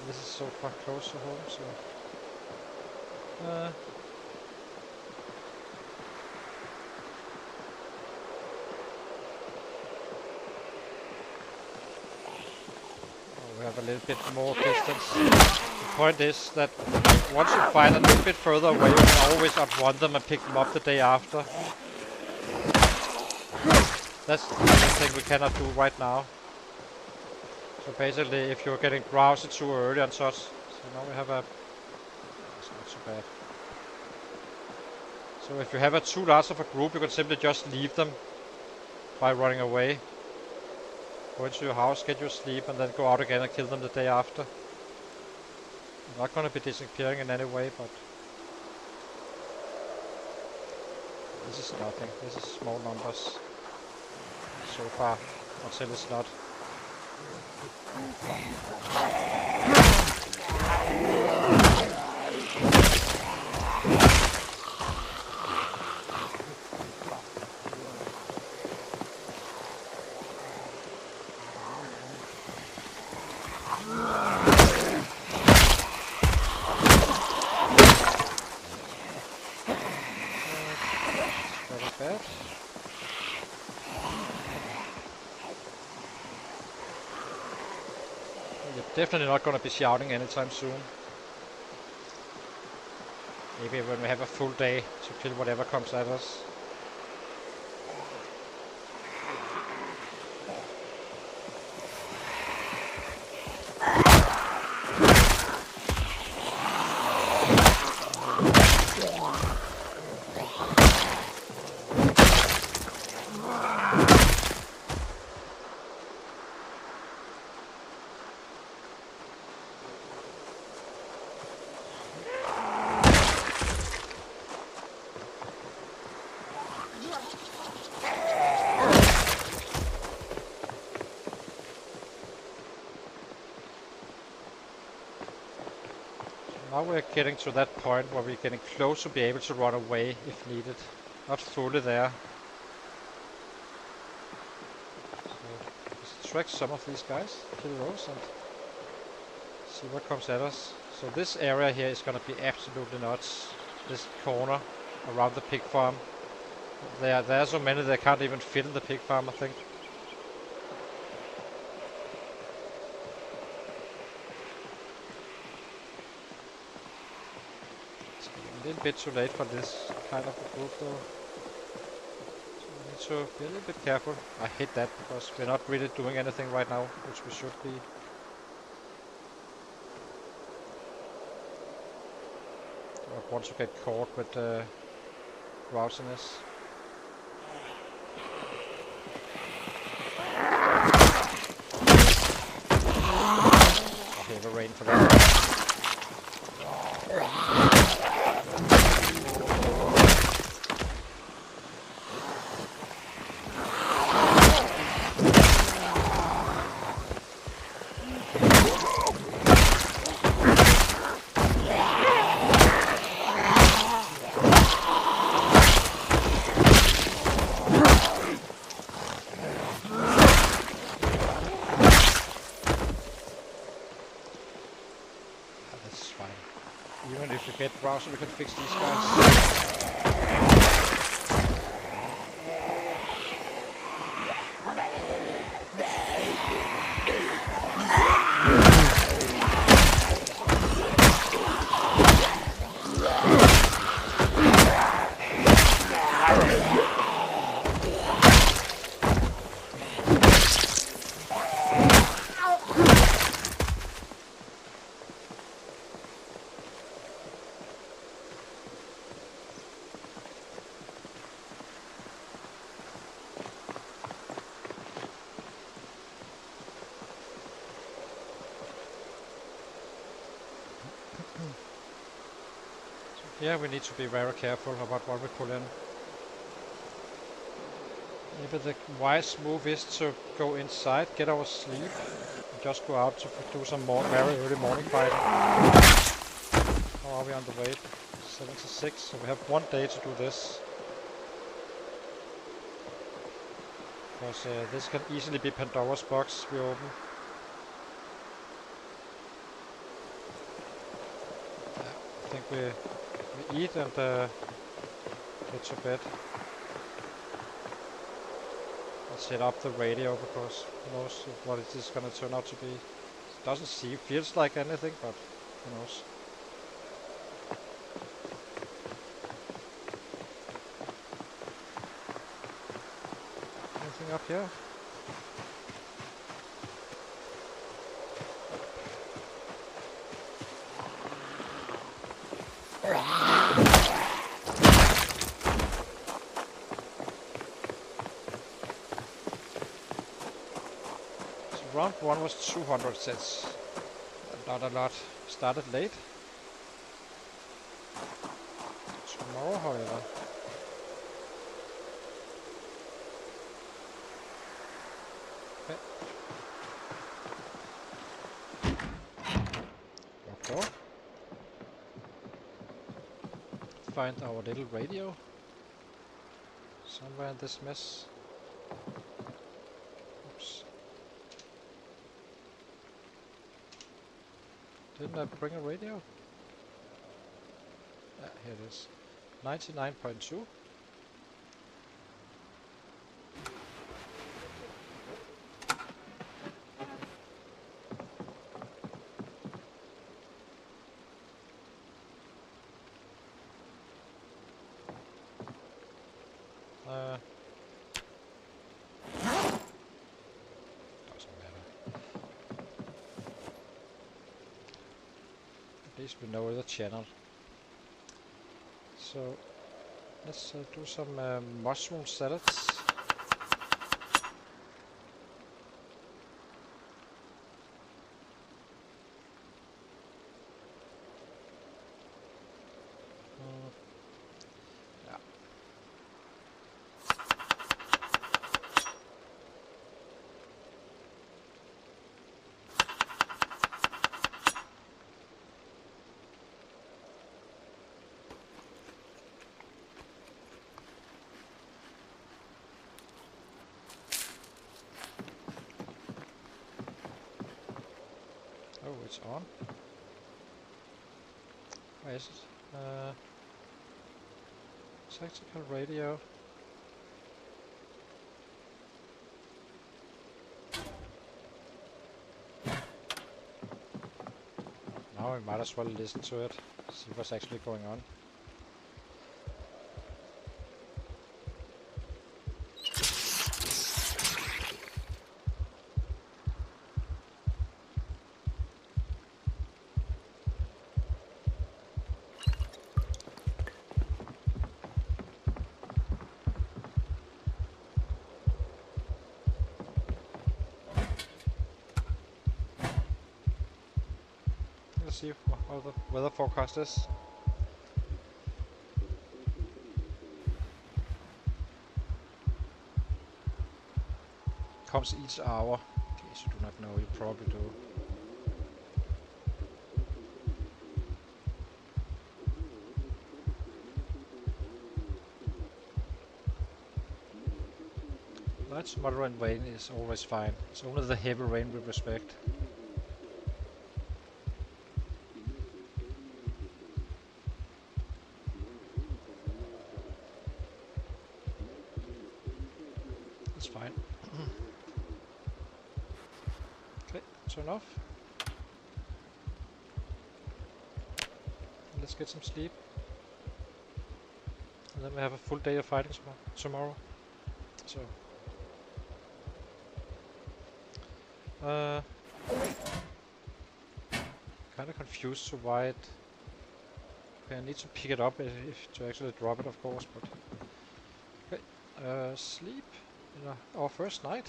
This is so far close to home, so... we have a little bit more distance. The point is that once you find a little bit further away, you can always outrun them and pick them up the day after. That's the thing we cannot do right now. So basically, if you're getting drowsy too early and such, so now we have a... It's not so bad. So if you have a too large of a group, you can simply just leave them by running away. Go into your house, get your sleep, and then go out again and kill them the day after. They're not going to be disappearing in any way, but... This is nothing. This is small numbers. So far, until it's not. Definitely not going to be shouting anytime soon. Maybe when we have a full day to kill whatever comes at us. Now we're getting to that point where we're getting close to be able to run away if needed. Not fully there. So let's track some of these guys, kill those, and see what comes at us. So this area here is going to be absolutely nuts. This corner around the pig farm. There are so many they can't even fit in the pig farm, I think. A little bit too late for this kind of a group though. So we need to be a little bit careful. I hate that because we're not really doing anything right now, which we should be. I don't want to get caught with drowsiness. Okay, a rain for that. Even if you get browser, we can fix these guys. Yeah, we need to be very careful about what we pull in. Maybe the wise move is to go inside, get our sleep, and just go out to do some more very early morning fighting. How are we on the way? 76, so we have 1 day to do this. Because this can easily be Pandora's box we open. I think we eat and get to bed. Let's set up the radio because who knows what it is gonna turn out to be. It doesn't feels like anything, but who knows. Anything up here? Round 1 was 200 sets. Not a lot. Started late. Tomorrow, however. Okay. Lock door. Find our little radio. Somewhere in this mess. Oops. Didn't I bring a radio? Yeah, here it is. 99.2. At least we know the channel. So let's do some mushroom salads. Yeah. Oh, it's on. Where is it? Tactical radio. Now we might as well listen to it, see what's actually going on. Let's see how the weather forecast is. Comes each hour. In case you do not know, you probably do. Light to moderate rain is always fine. It's only the heavy rain we respect. That's fine. Okay, turn off. Let's get some sleep. And then we have a full day of fighting tomorrow. So. Kind of confused to why it. Okay, I need to pick it up if to actually drop it, of course. But okay, sleep in our first night.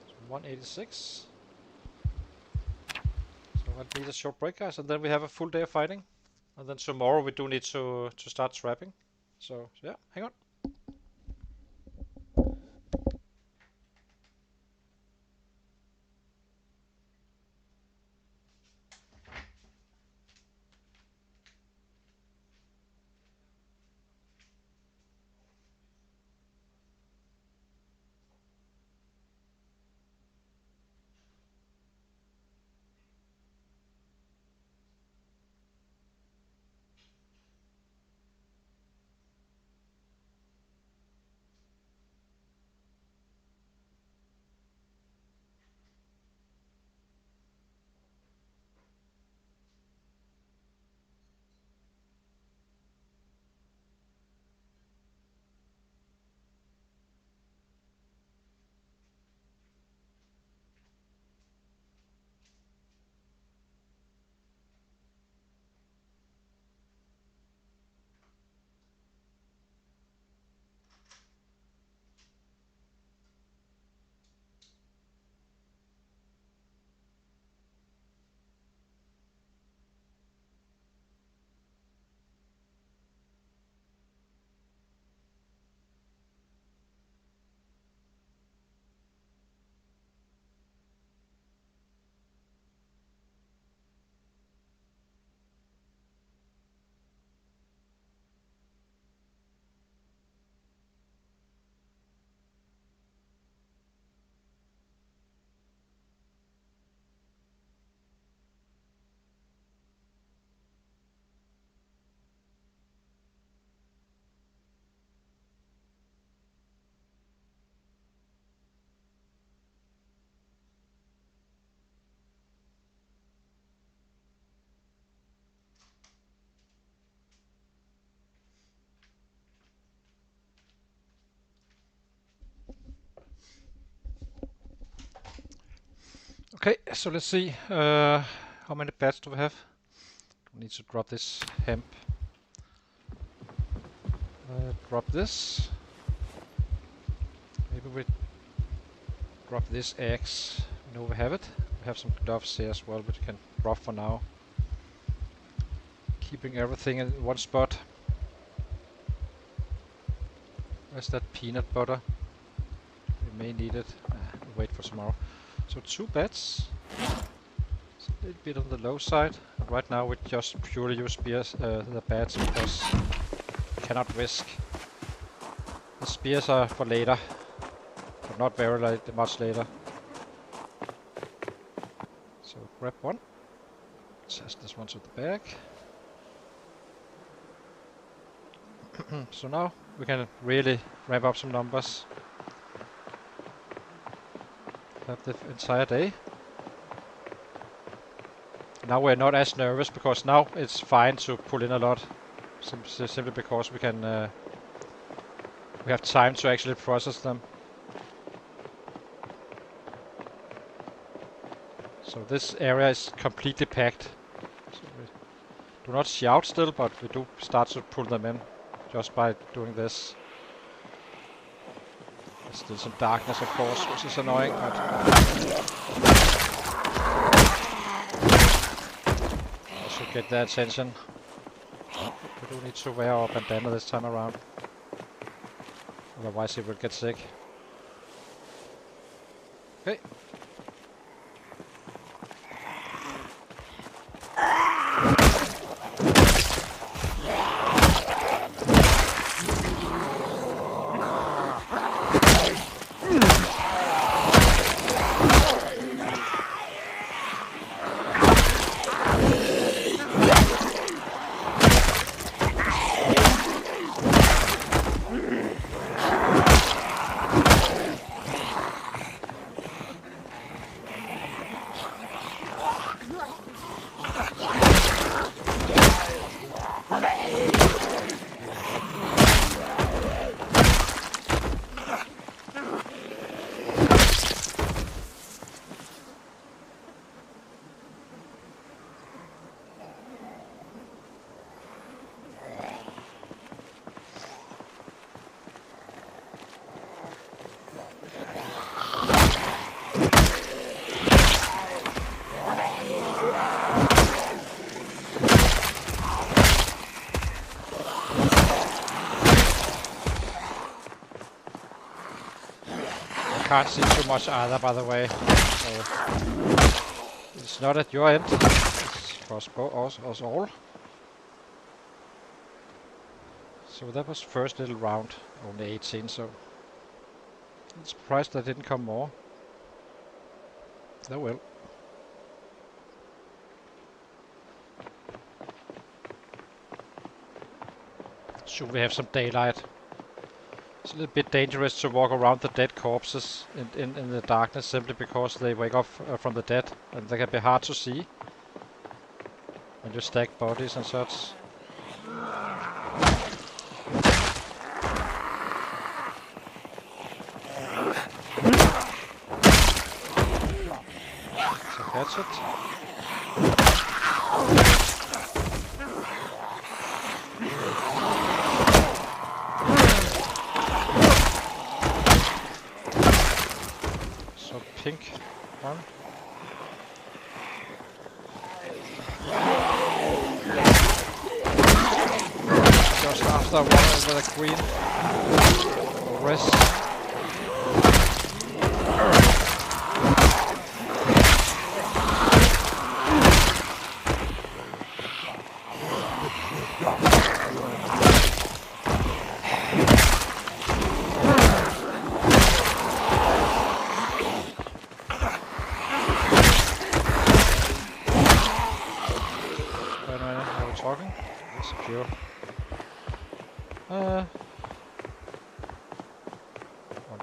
So 186. So I need a short break, guys, and then we have a full day of fighting. And then tomorrow we do need to start trapping. So yeah, hang on. Okay, so let's see how many bats do we have. We need to drop this hemp. Drop this. Maybe we drop this axe. We know we have it. We have some gloves here as well, but we can drop for now. Keeping everything in one spot. Where's that peanut butter? We may need it. We'll wait for tomorrow. So 2 bats. It's a little bit on the low side. Right now we just purely use spears, the bats, because we cannot risk. The spears are for later, but not very much later. So grab one. Attach this one to the bag. So now we can really ramp up some numbers. Have the entire day. Now we're not as nervous because now it's fine to pull in a lot, simply because we can we have time to actually process them. So this area is completely packed. So we do not shout still, but we do start to pull them in just by doing this. Let's Still some darkness, of course, which is annoying, but I should get their attention. We do need to wear our bandana this time around. Otherwise he will get sick. Okay. Can't see too much either, by the way. So it's not at your end. It's for us all. So that was first little round, only 18. So I'm surprised there didn't come more. Oh well. Should we have some daylight? It's a little bit dangerous to walk around the dead corpses in the darkness simply because they wake up from the dead and they can be hard to see when you stack bodies and such. So that's it. Pink one. Just after one with a queen. Rest. Secure. One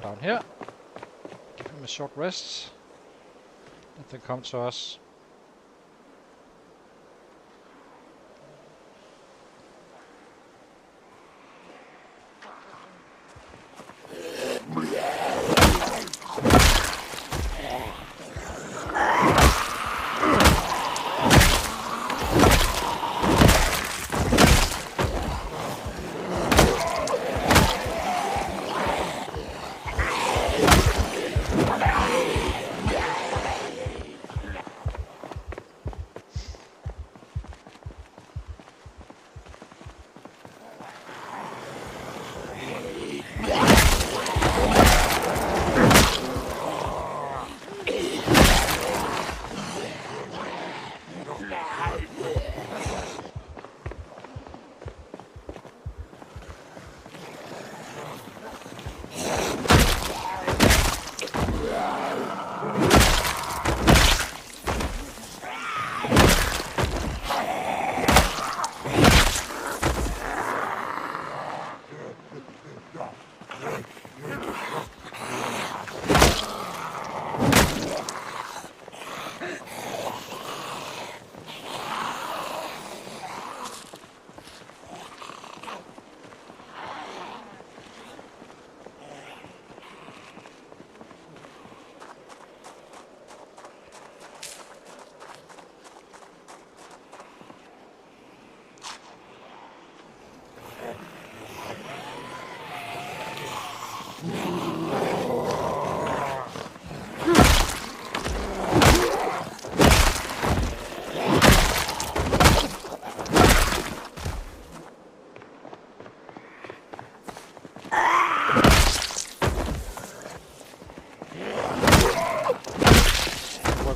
down here. Give him a short rest. Let them come to us.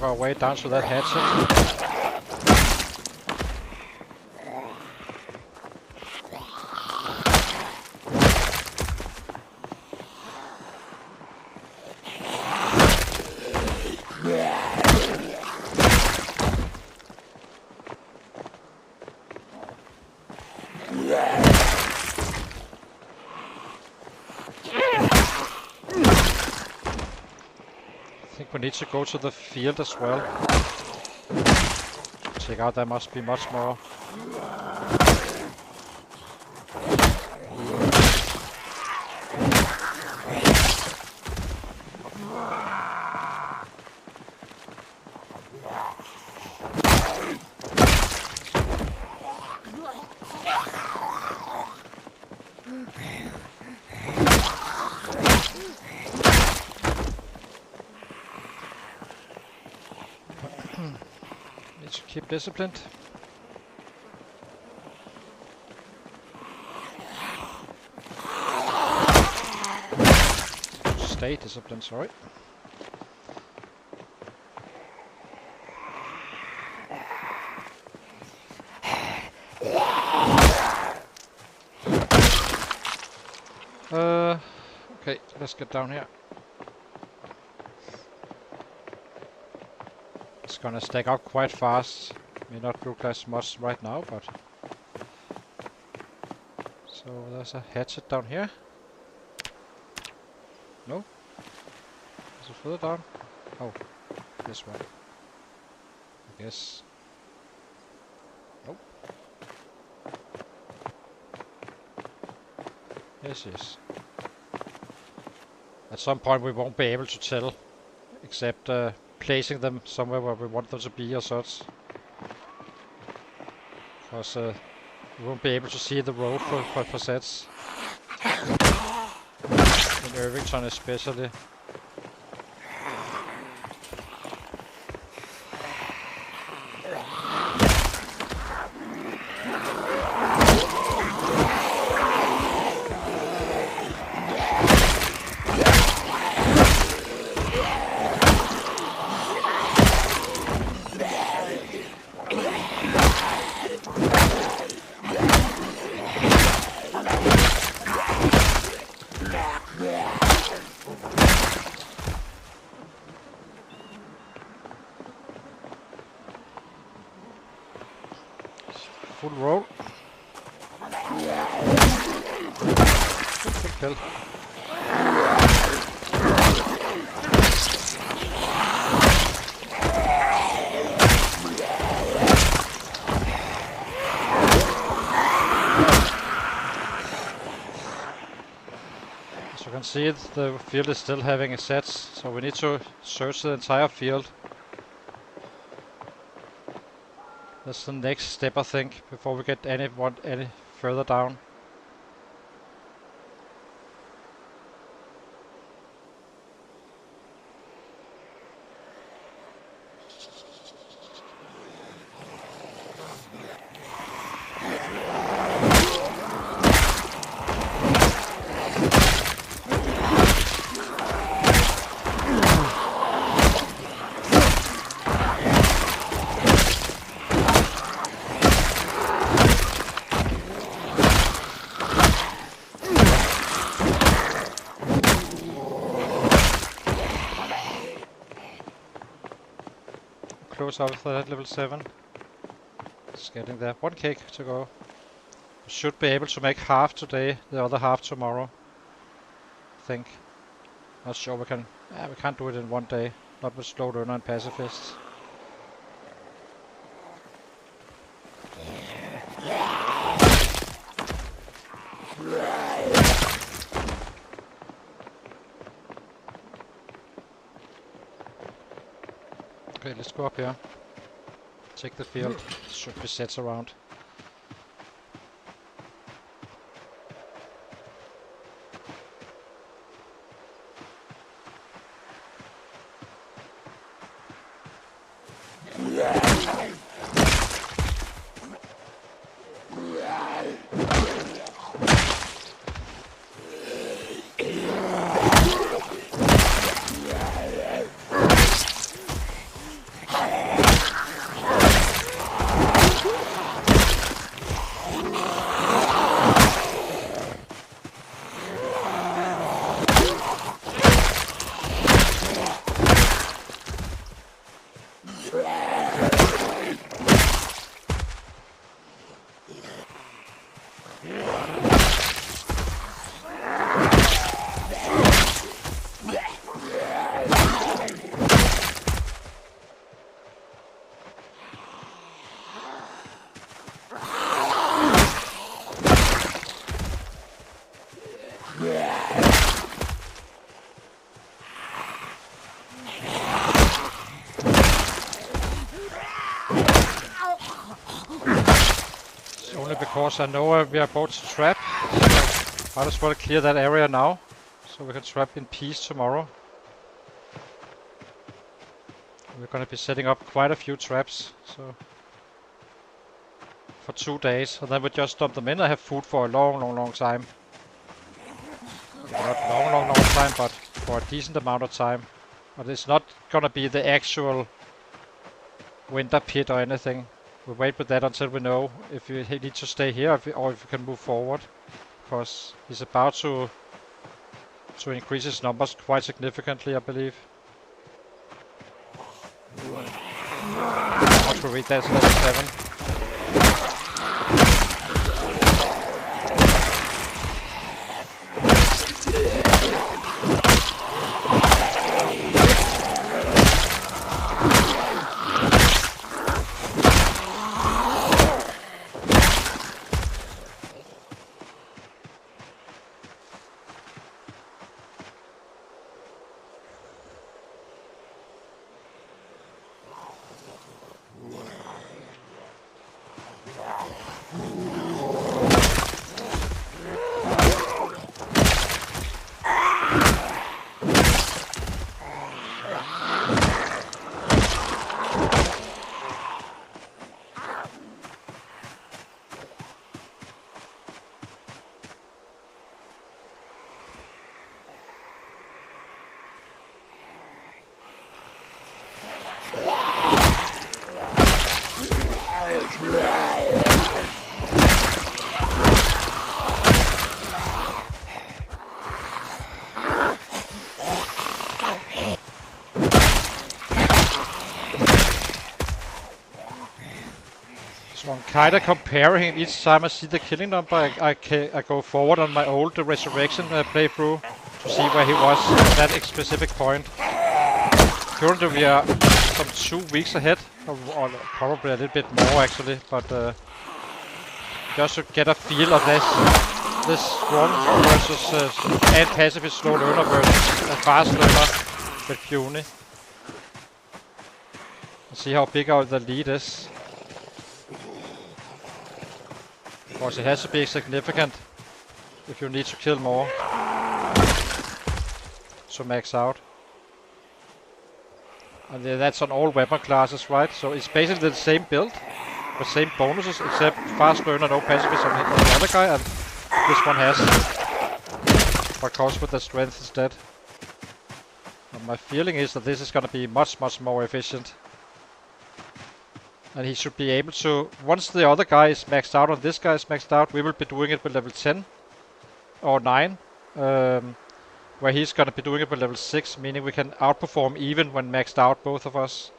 our way down to that hatchet. I think we need to go to the field as well. Check out, there must be much more. Need to keep disciplined. Stay disciplined, sorry. Okay, let's get down here. It's gonna stack up quite fast. May not look as much right now, but... So there's a hatchet down here. No? Is it further down? Oh, this one. I guess. Nope. Yes, yes. At some point we won't be able to tell, except placing them somewhere where we want them to be or such. Because we won't be able to see the road for sets. In Irvington especially. Full roll. Good kill. As you can see, the field is still having its sets, so we need to search the entire field. That's the next step, I think, before we get any further down. Close out for that level 7. It's getting there. 1 cake to go. We should be able to make half today, the other half tomorrow. I think. Not sure we can. We can't do it in 1 day. Not with slow learner and pacifists. Okay, let's go up here. Check the field. Should be sets around. Only because I know we are about to trap, so might as well clear that area now, so we can trap in peace tomorrow. We're gonna be setting up quite a few traps, so for 2 days, and then we just dump them in. I have food for a long time. Not long time, but for a decent amount of time. But it's not gonna be the actual winter pit or anything. We'll wait with that until we know if we need to stay here or if we can move forward. Because he's about to increase his numbers quite significantly, I believe. Once we reach that level 7. So I'm kinda comparing each time I see the killing number, I go forward on my old Resurrection playthrough to see where he was at that specific point. Currently we are some 2 weeks ahead, or probably a little bit more actually, but just to get a feel of this strong versus and passive slow learner versus a fast learner with Puny. See how big the lead is. Of course, it has to be significant if you need to kill more to max out. And that's on all weapon classes, right? So it's basically the same build, the same bonuses, except fast learner, no pacifist on the other guy, and this one has, but comes with the strength instead. And my feeling is that this is going to be much more efficient. And he should be able to, once the other guy is maxed out and this guy is maxed out, we will be doing it with level 10 or 9, where he's going to be doing it with level 6, meaning we can outperform even when maxed out, both of us.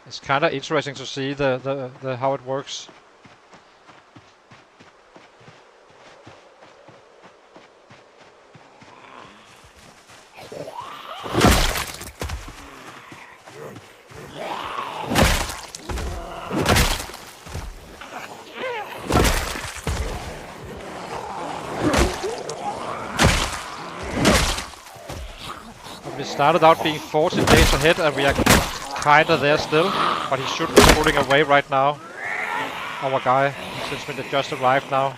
It's kind of interesting to see the how it works. We started out being 14 days ahead and we are kinda there still, but he should be pulling away right now, our guy, since we just arrived now.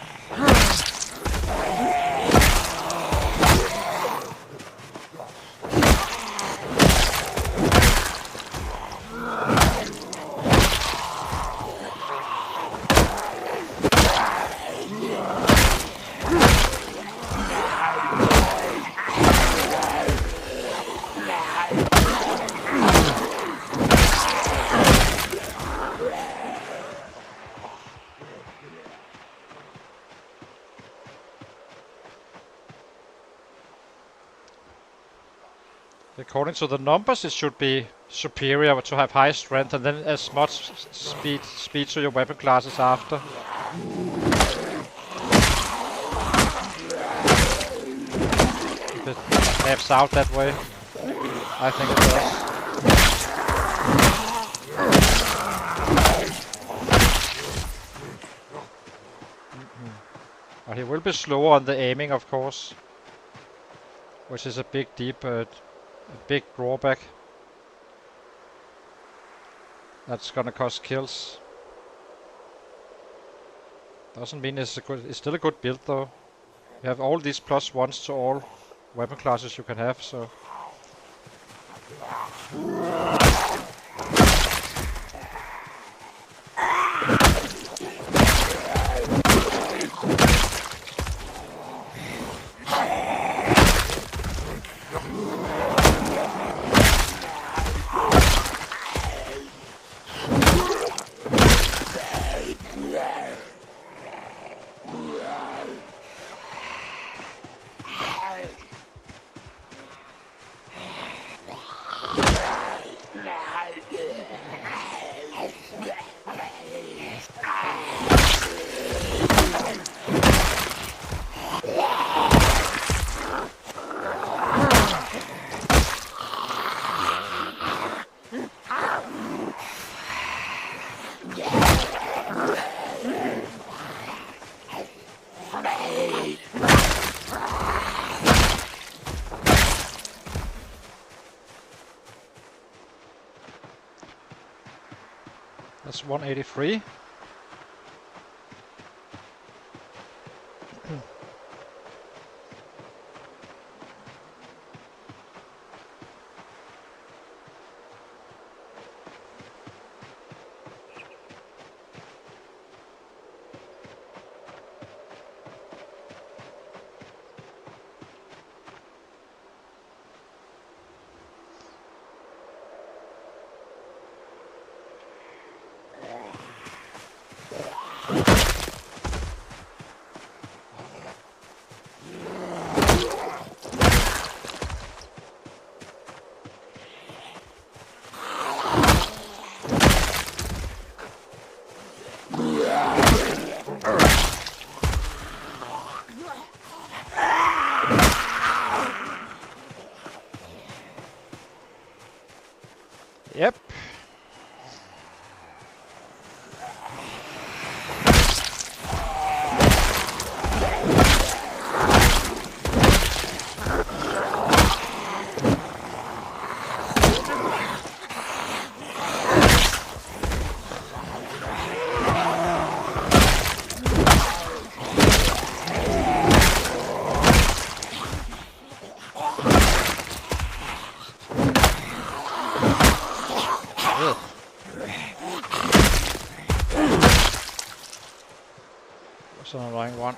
According to the numbers, it should be superior to have high strength and then as much speed to your weapon classes after. If it maps out that way, I think it does. But he will be slower on the aiming, of course, which is a big drawback. That's gonna cost kills. Doesn't mean it's still a good build though. You have all these +1s to all weapon classes you can have, so. That's 183. Yep. That's an annoying one.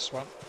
this one.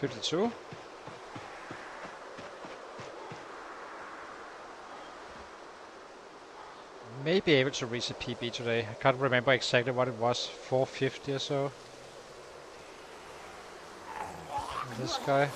.52. May be able to reach a PB today. I can't remember exactly what it was, 450 or so. And this guy.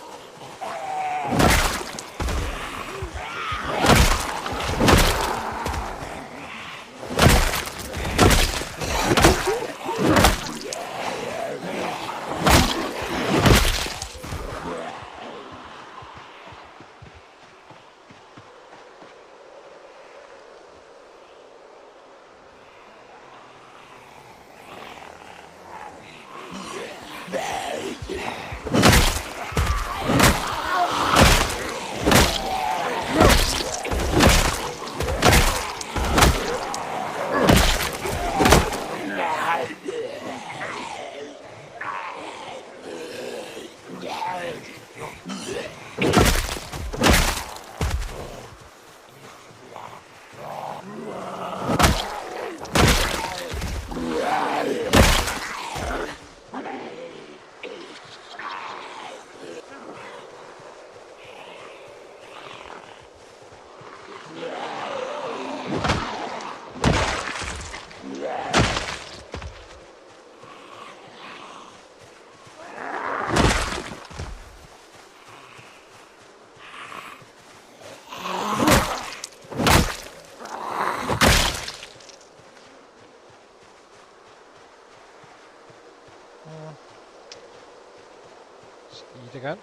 Eat again.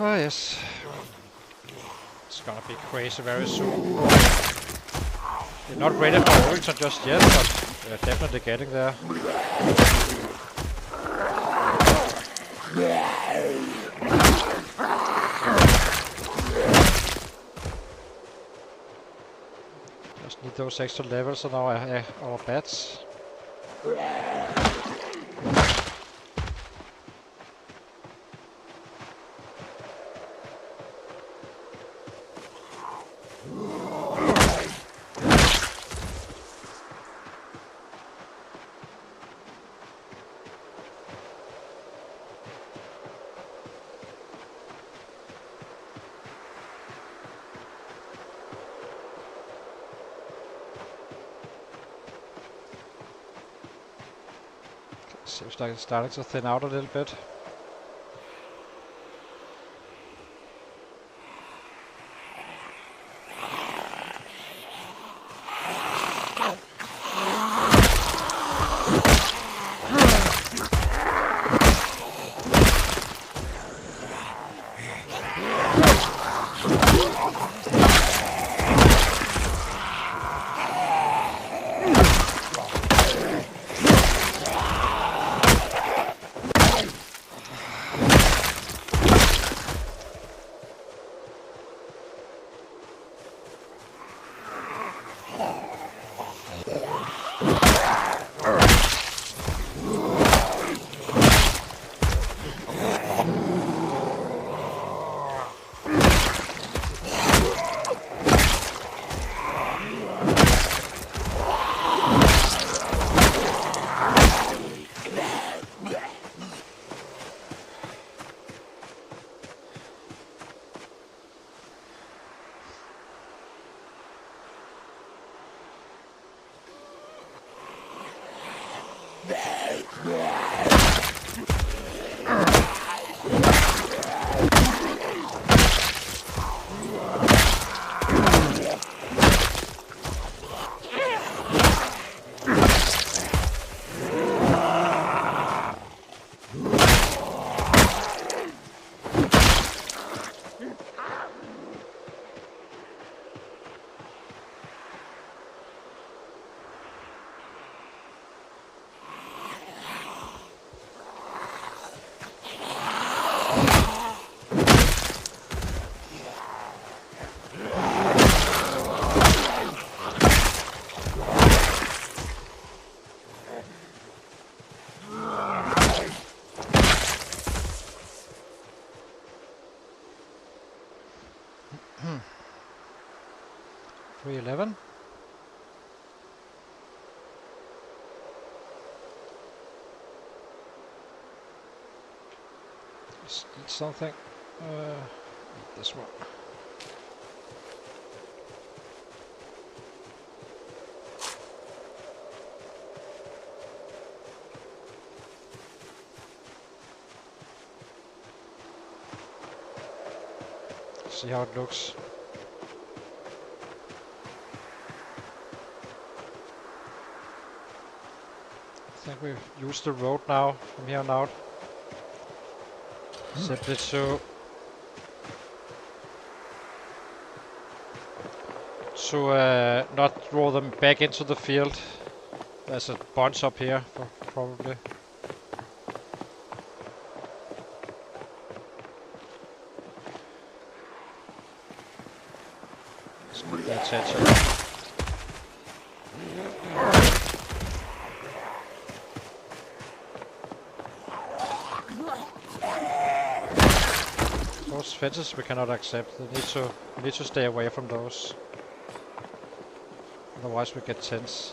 Oh yes. It's gonna be crazy very soon. We're not ready for Ultra just yet, but we're definitely getting there. Just need those extra levels on our bats. Seems like it's starting to thin out a little bit. Hmm. 311. Let's eat something. Eat this one. See how it looks. I think we've used the road now from here on out. Simply to not draw them back into the field. There's a bunch up here, probably. Let's get the attention. Those fences we cannot accept. We need to stay away from those. Otherwise we get tense.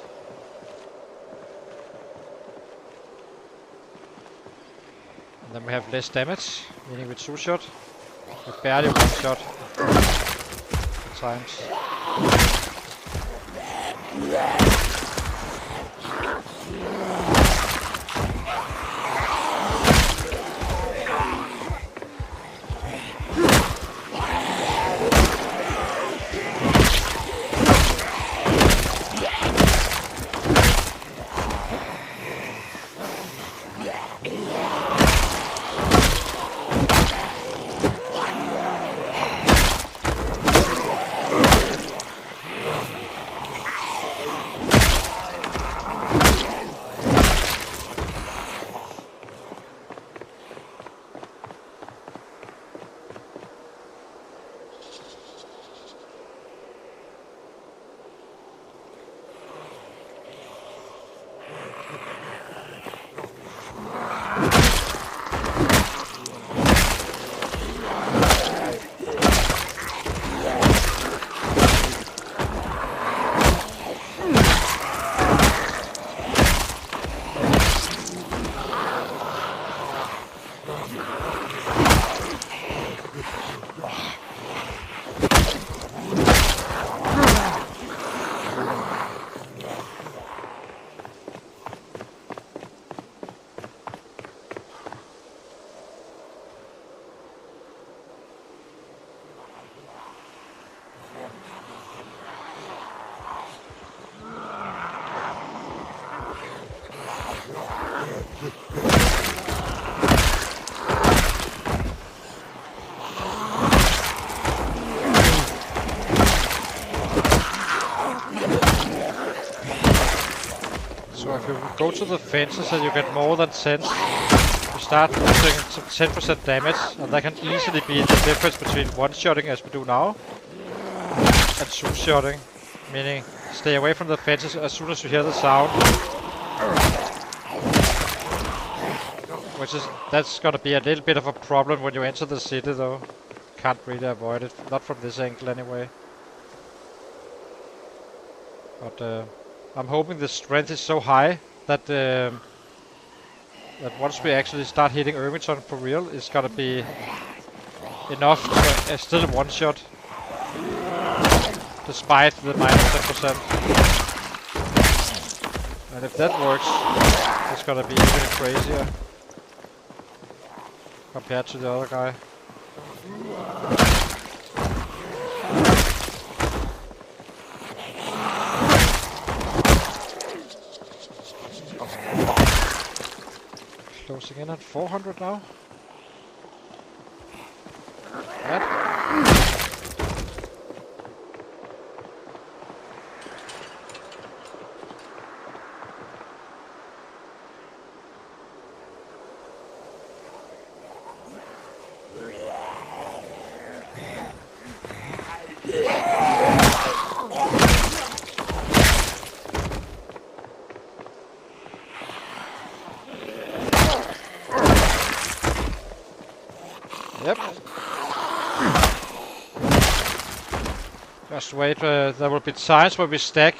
And then we have less damage, meaning with 2-shot. We barely 1-shot at times. So if you go to the fences and you get more than 10, you start losing some 10% damage, and that can easily be the difference between one-shotting as we do now and two-shotting, meaning stay away from the fences as soon as you hear the sound. That's gonna be a little bit of a problem when you enter the city though. Can't really avoid it, not from this angle anyway. But I'm hoping the strength is so high that that once we actually start hitting Irmington for real, it's gonna be enough to still one shot, despite the minus 10%. And if that works, it's gonna be even crazier compared to the other guy. Closing in at 400 now. Yep. Just wait, there will be times where we stack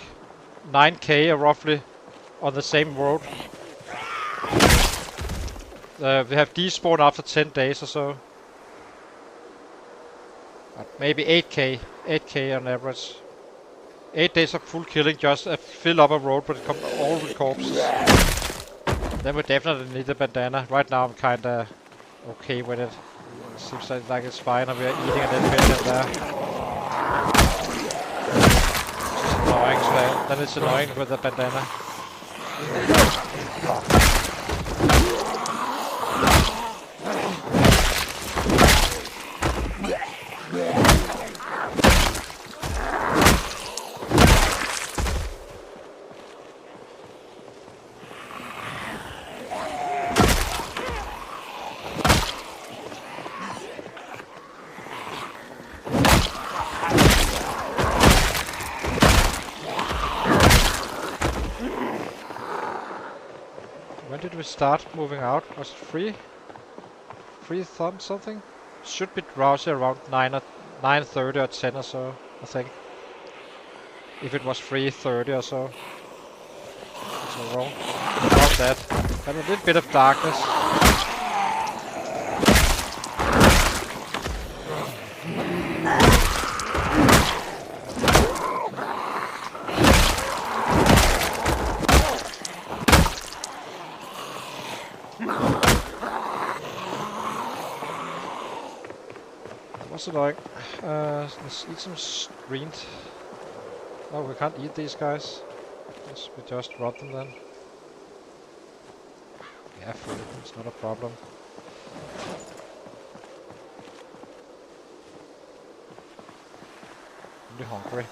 9k roughly on the same road. We have despawn after 10 days or so. But maybe 8k on average. 8 days of full killing, just fill up a road, but it comes all with corpses. Then we definitely need a bandana. Right now I'm kinda okay with it. Seems like it's fine, and we are eating a little bit in there. It's annoying, so then it's annoying with the bandana. When did we start moving out? Was it 3 thumb something? Should be drowsy around 9:30 or 10 or so, I think. If it was 3:30 or so. It's not wrong. About that. Got a little bit of darkness. What's it like? Let's eat some screens. Oh, we can't eat these guys. Yes, we just rot them then. Yeah, food. It's not a problem. I'm really hungry.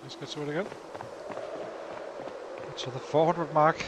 Let's get to it again. To the 400 mark.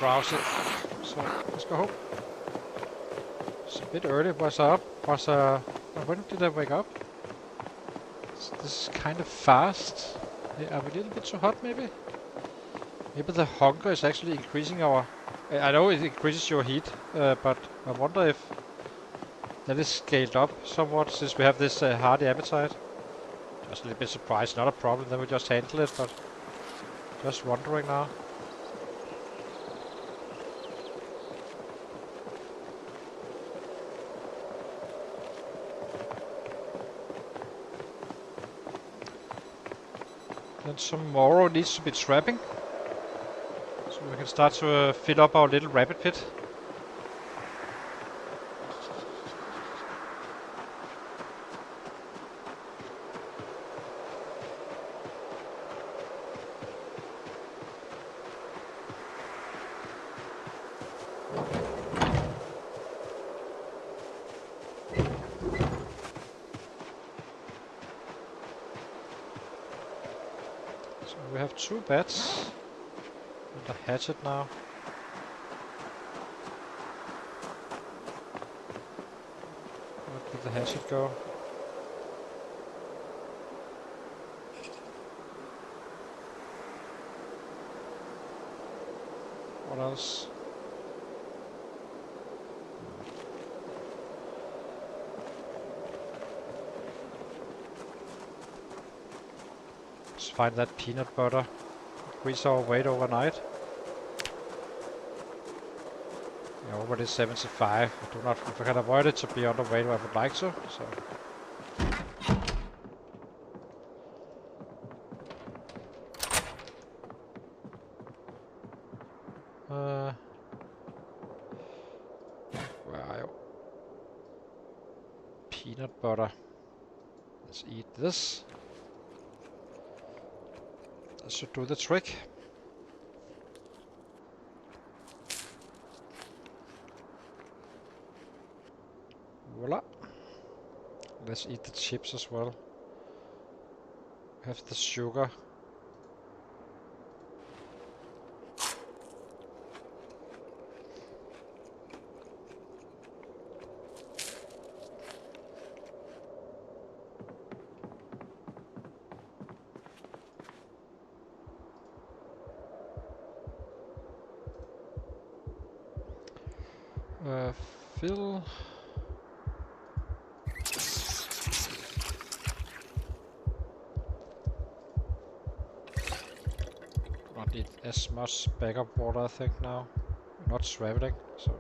Browse it. So let's go home. It's a bit early. Was up? When did I wake up? This is kind of fast. Are we a little bit too hot, maybe? Maybe the hunger is actually increasing our. I know it increases your heat, but I wonder if that is scaled up somewhat since we have this hearty appetite. Just a little bit surprised. Not a problem. Then we just handle it, but just wondering now. Then tomorrow needs to be trapping, so we can start to fill up our little rabbit pit. We have 2 bats and a hatchet now. Where did the hatchet go? What else? Let's find that peanut butter. Increase our weight overnight. Yeah, already 75. I do not, if I can avoid it to be underweight, I would like to. So. Where are you? Peanut butter. Let's eat this. That should do the trick. Voila. Let's eat the chips as well. Have the sugar. Fill. Not need as much backup water, I think, now. Not traveling, so.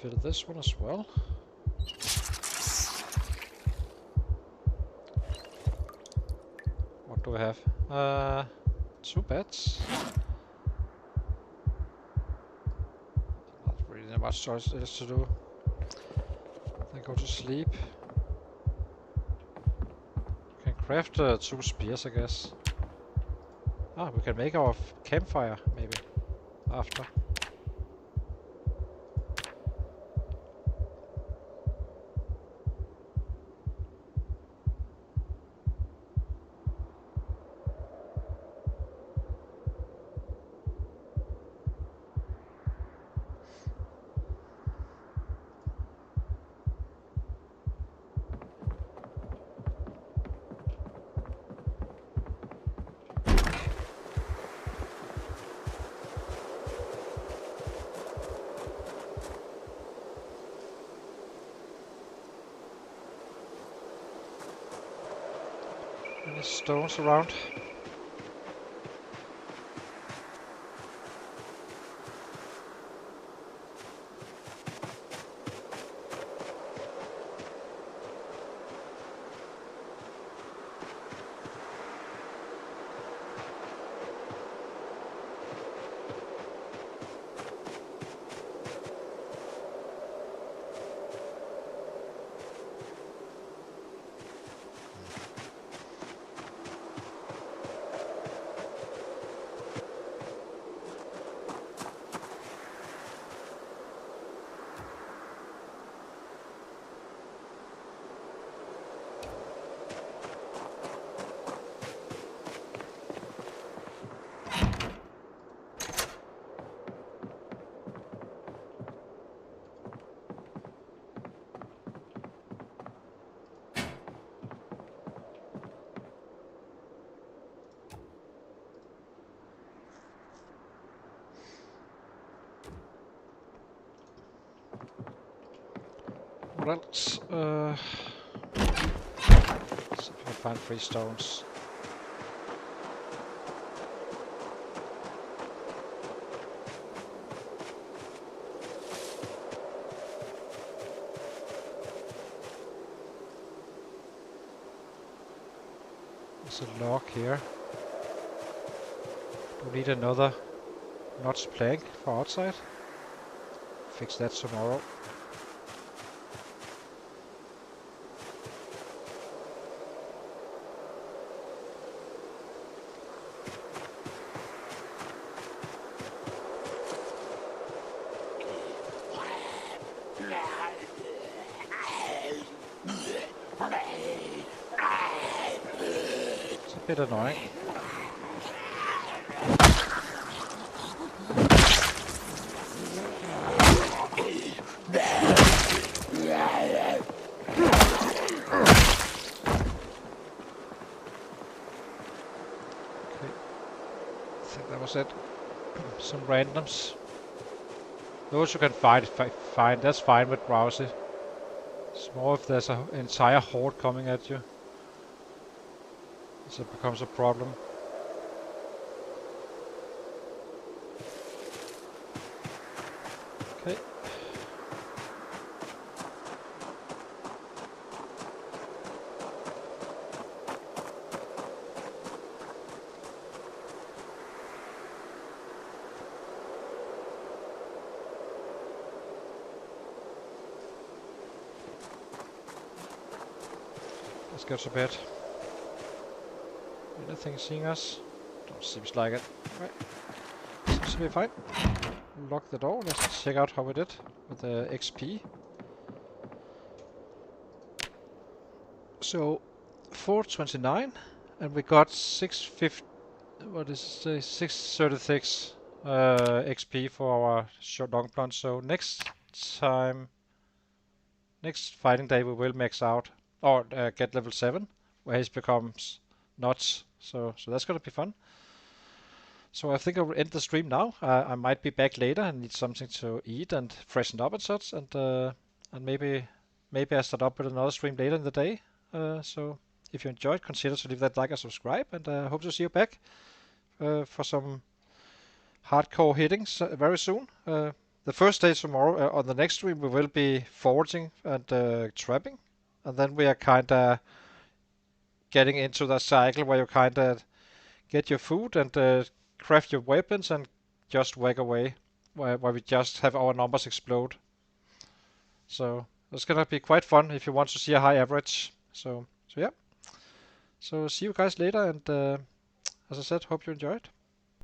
Fill this one as well. What do we have? 2 beds. Not really much choice else to do. Then go to sleep. Can craft 2 spears, I guess. Ah, we can make our campfire, maybe, after. Any stones around? What else? See if I can find 3 stones. There's a log here. Do we need another notch plank for outside? Fix that tomorrow. It's a bit annoying. It. Some randoms. Those you can find, that's fine with browsing. It's more if there's an entire horde coming at you. it becomes a problem. Okay. Let's go to bed. Anything seeing us? Don't seems like it. Right. Seems to be fine. Lock the door. Let's check out how we did with the XP. So 429, and we got 650. What is it? 636 XP for our short long plunge. So next fighting day, we will max out or get level 7, where he becomes Knox. So that's gonna be fun. So I think I will end the stream now. I might be back later and need something to eat and freshen up and such, and maybe I start up with another stream later in the day. So if you enjoyed, consider to leave that like and subscribe, and hope to see you back for some hardcore hittings very soon. The first day tomorrow on the next stream we will be foraging and trapping, and then we are kinda getting into the cycle where you kinda get your food and craft your weapons and just whack away, where we just have our numbers explode. So it's gonna be quite fun if you want to see a high average. So yeah. So see you guys later, and as I said, hope you enjoyed.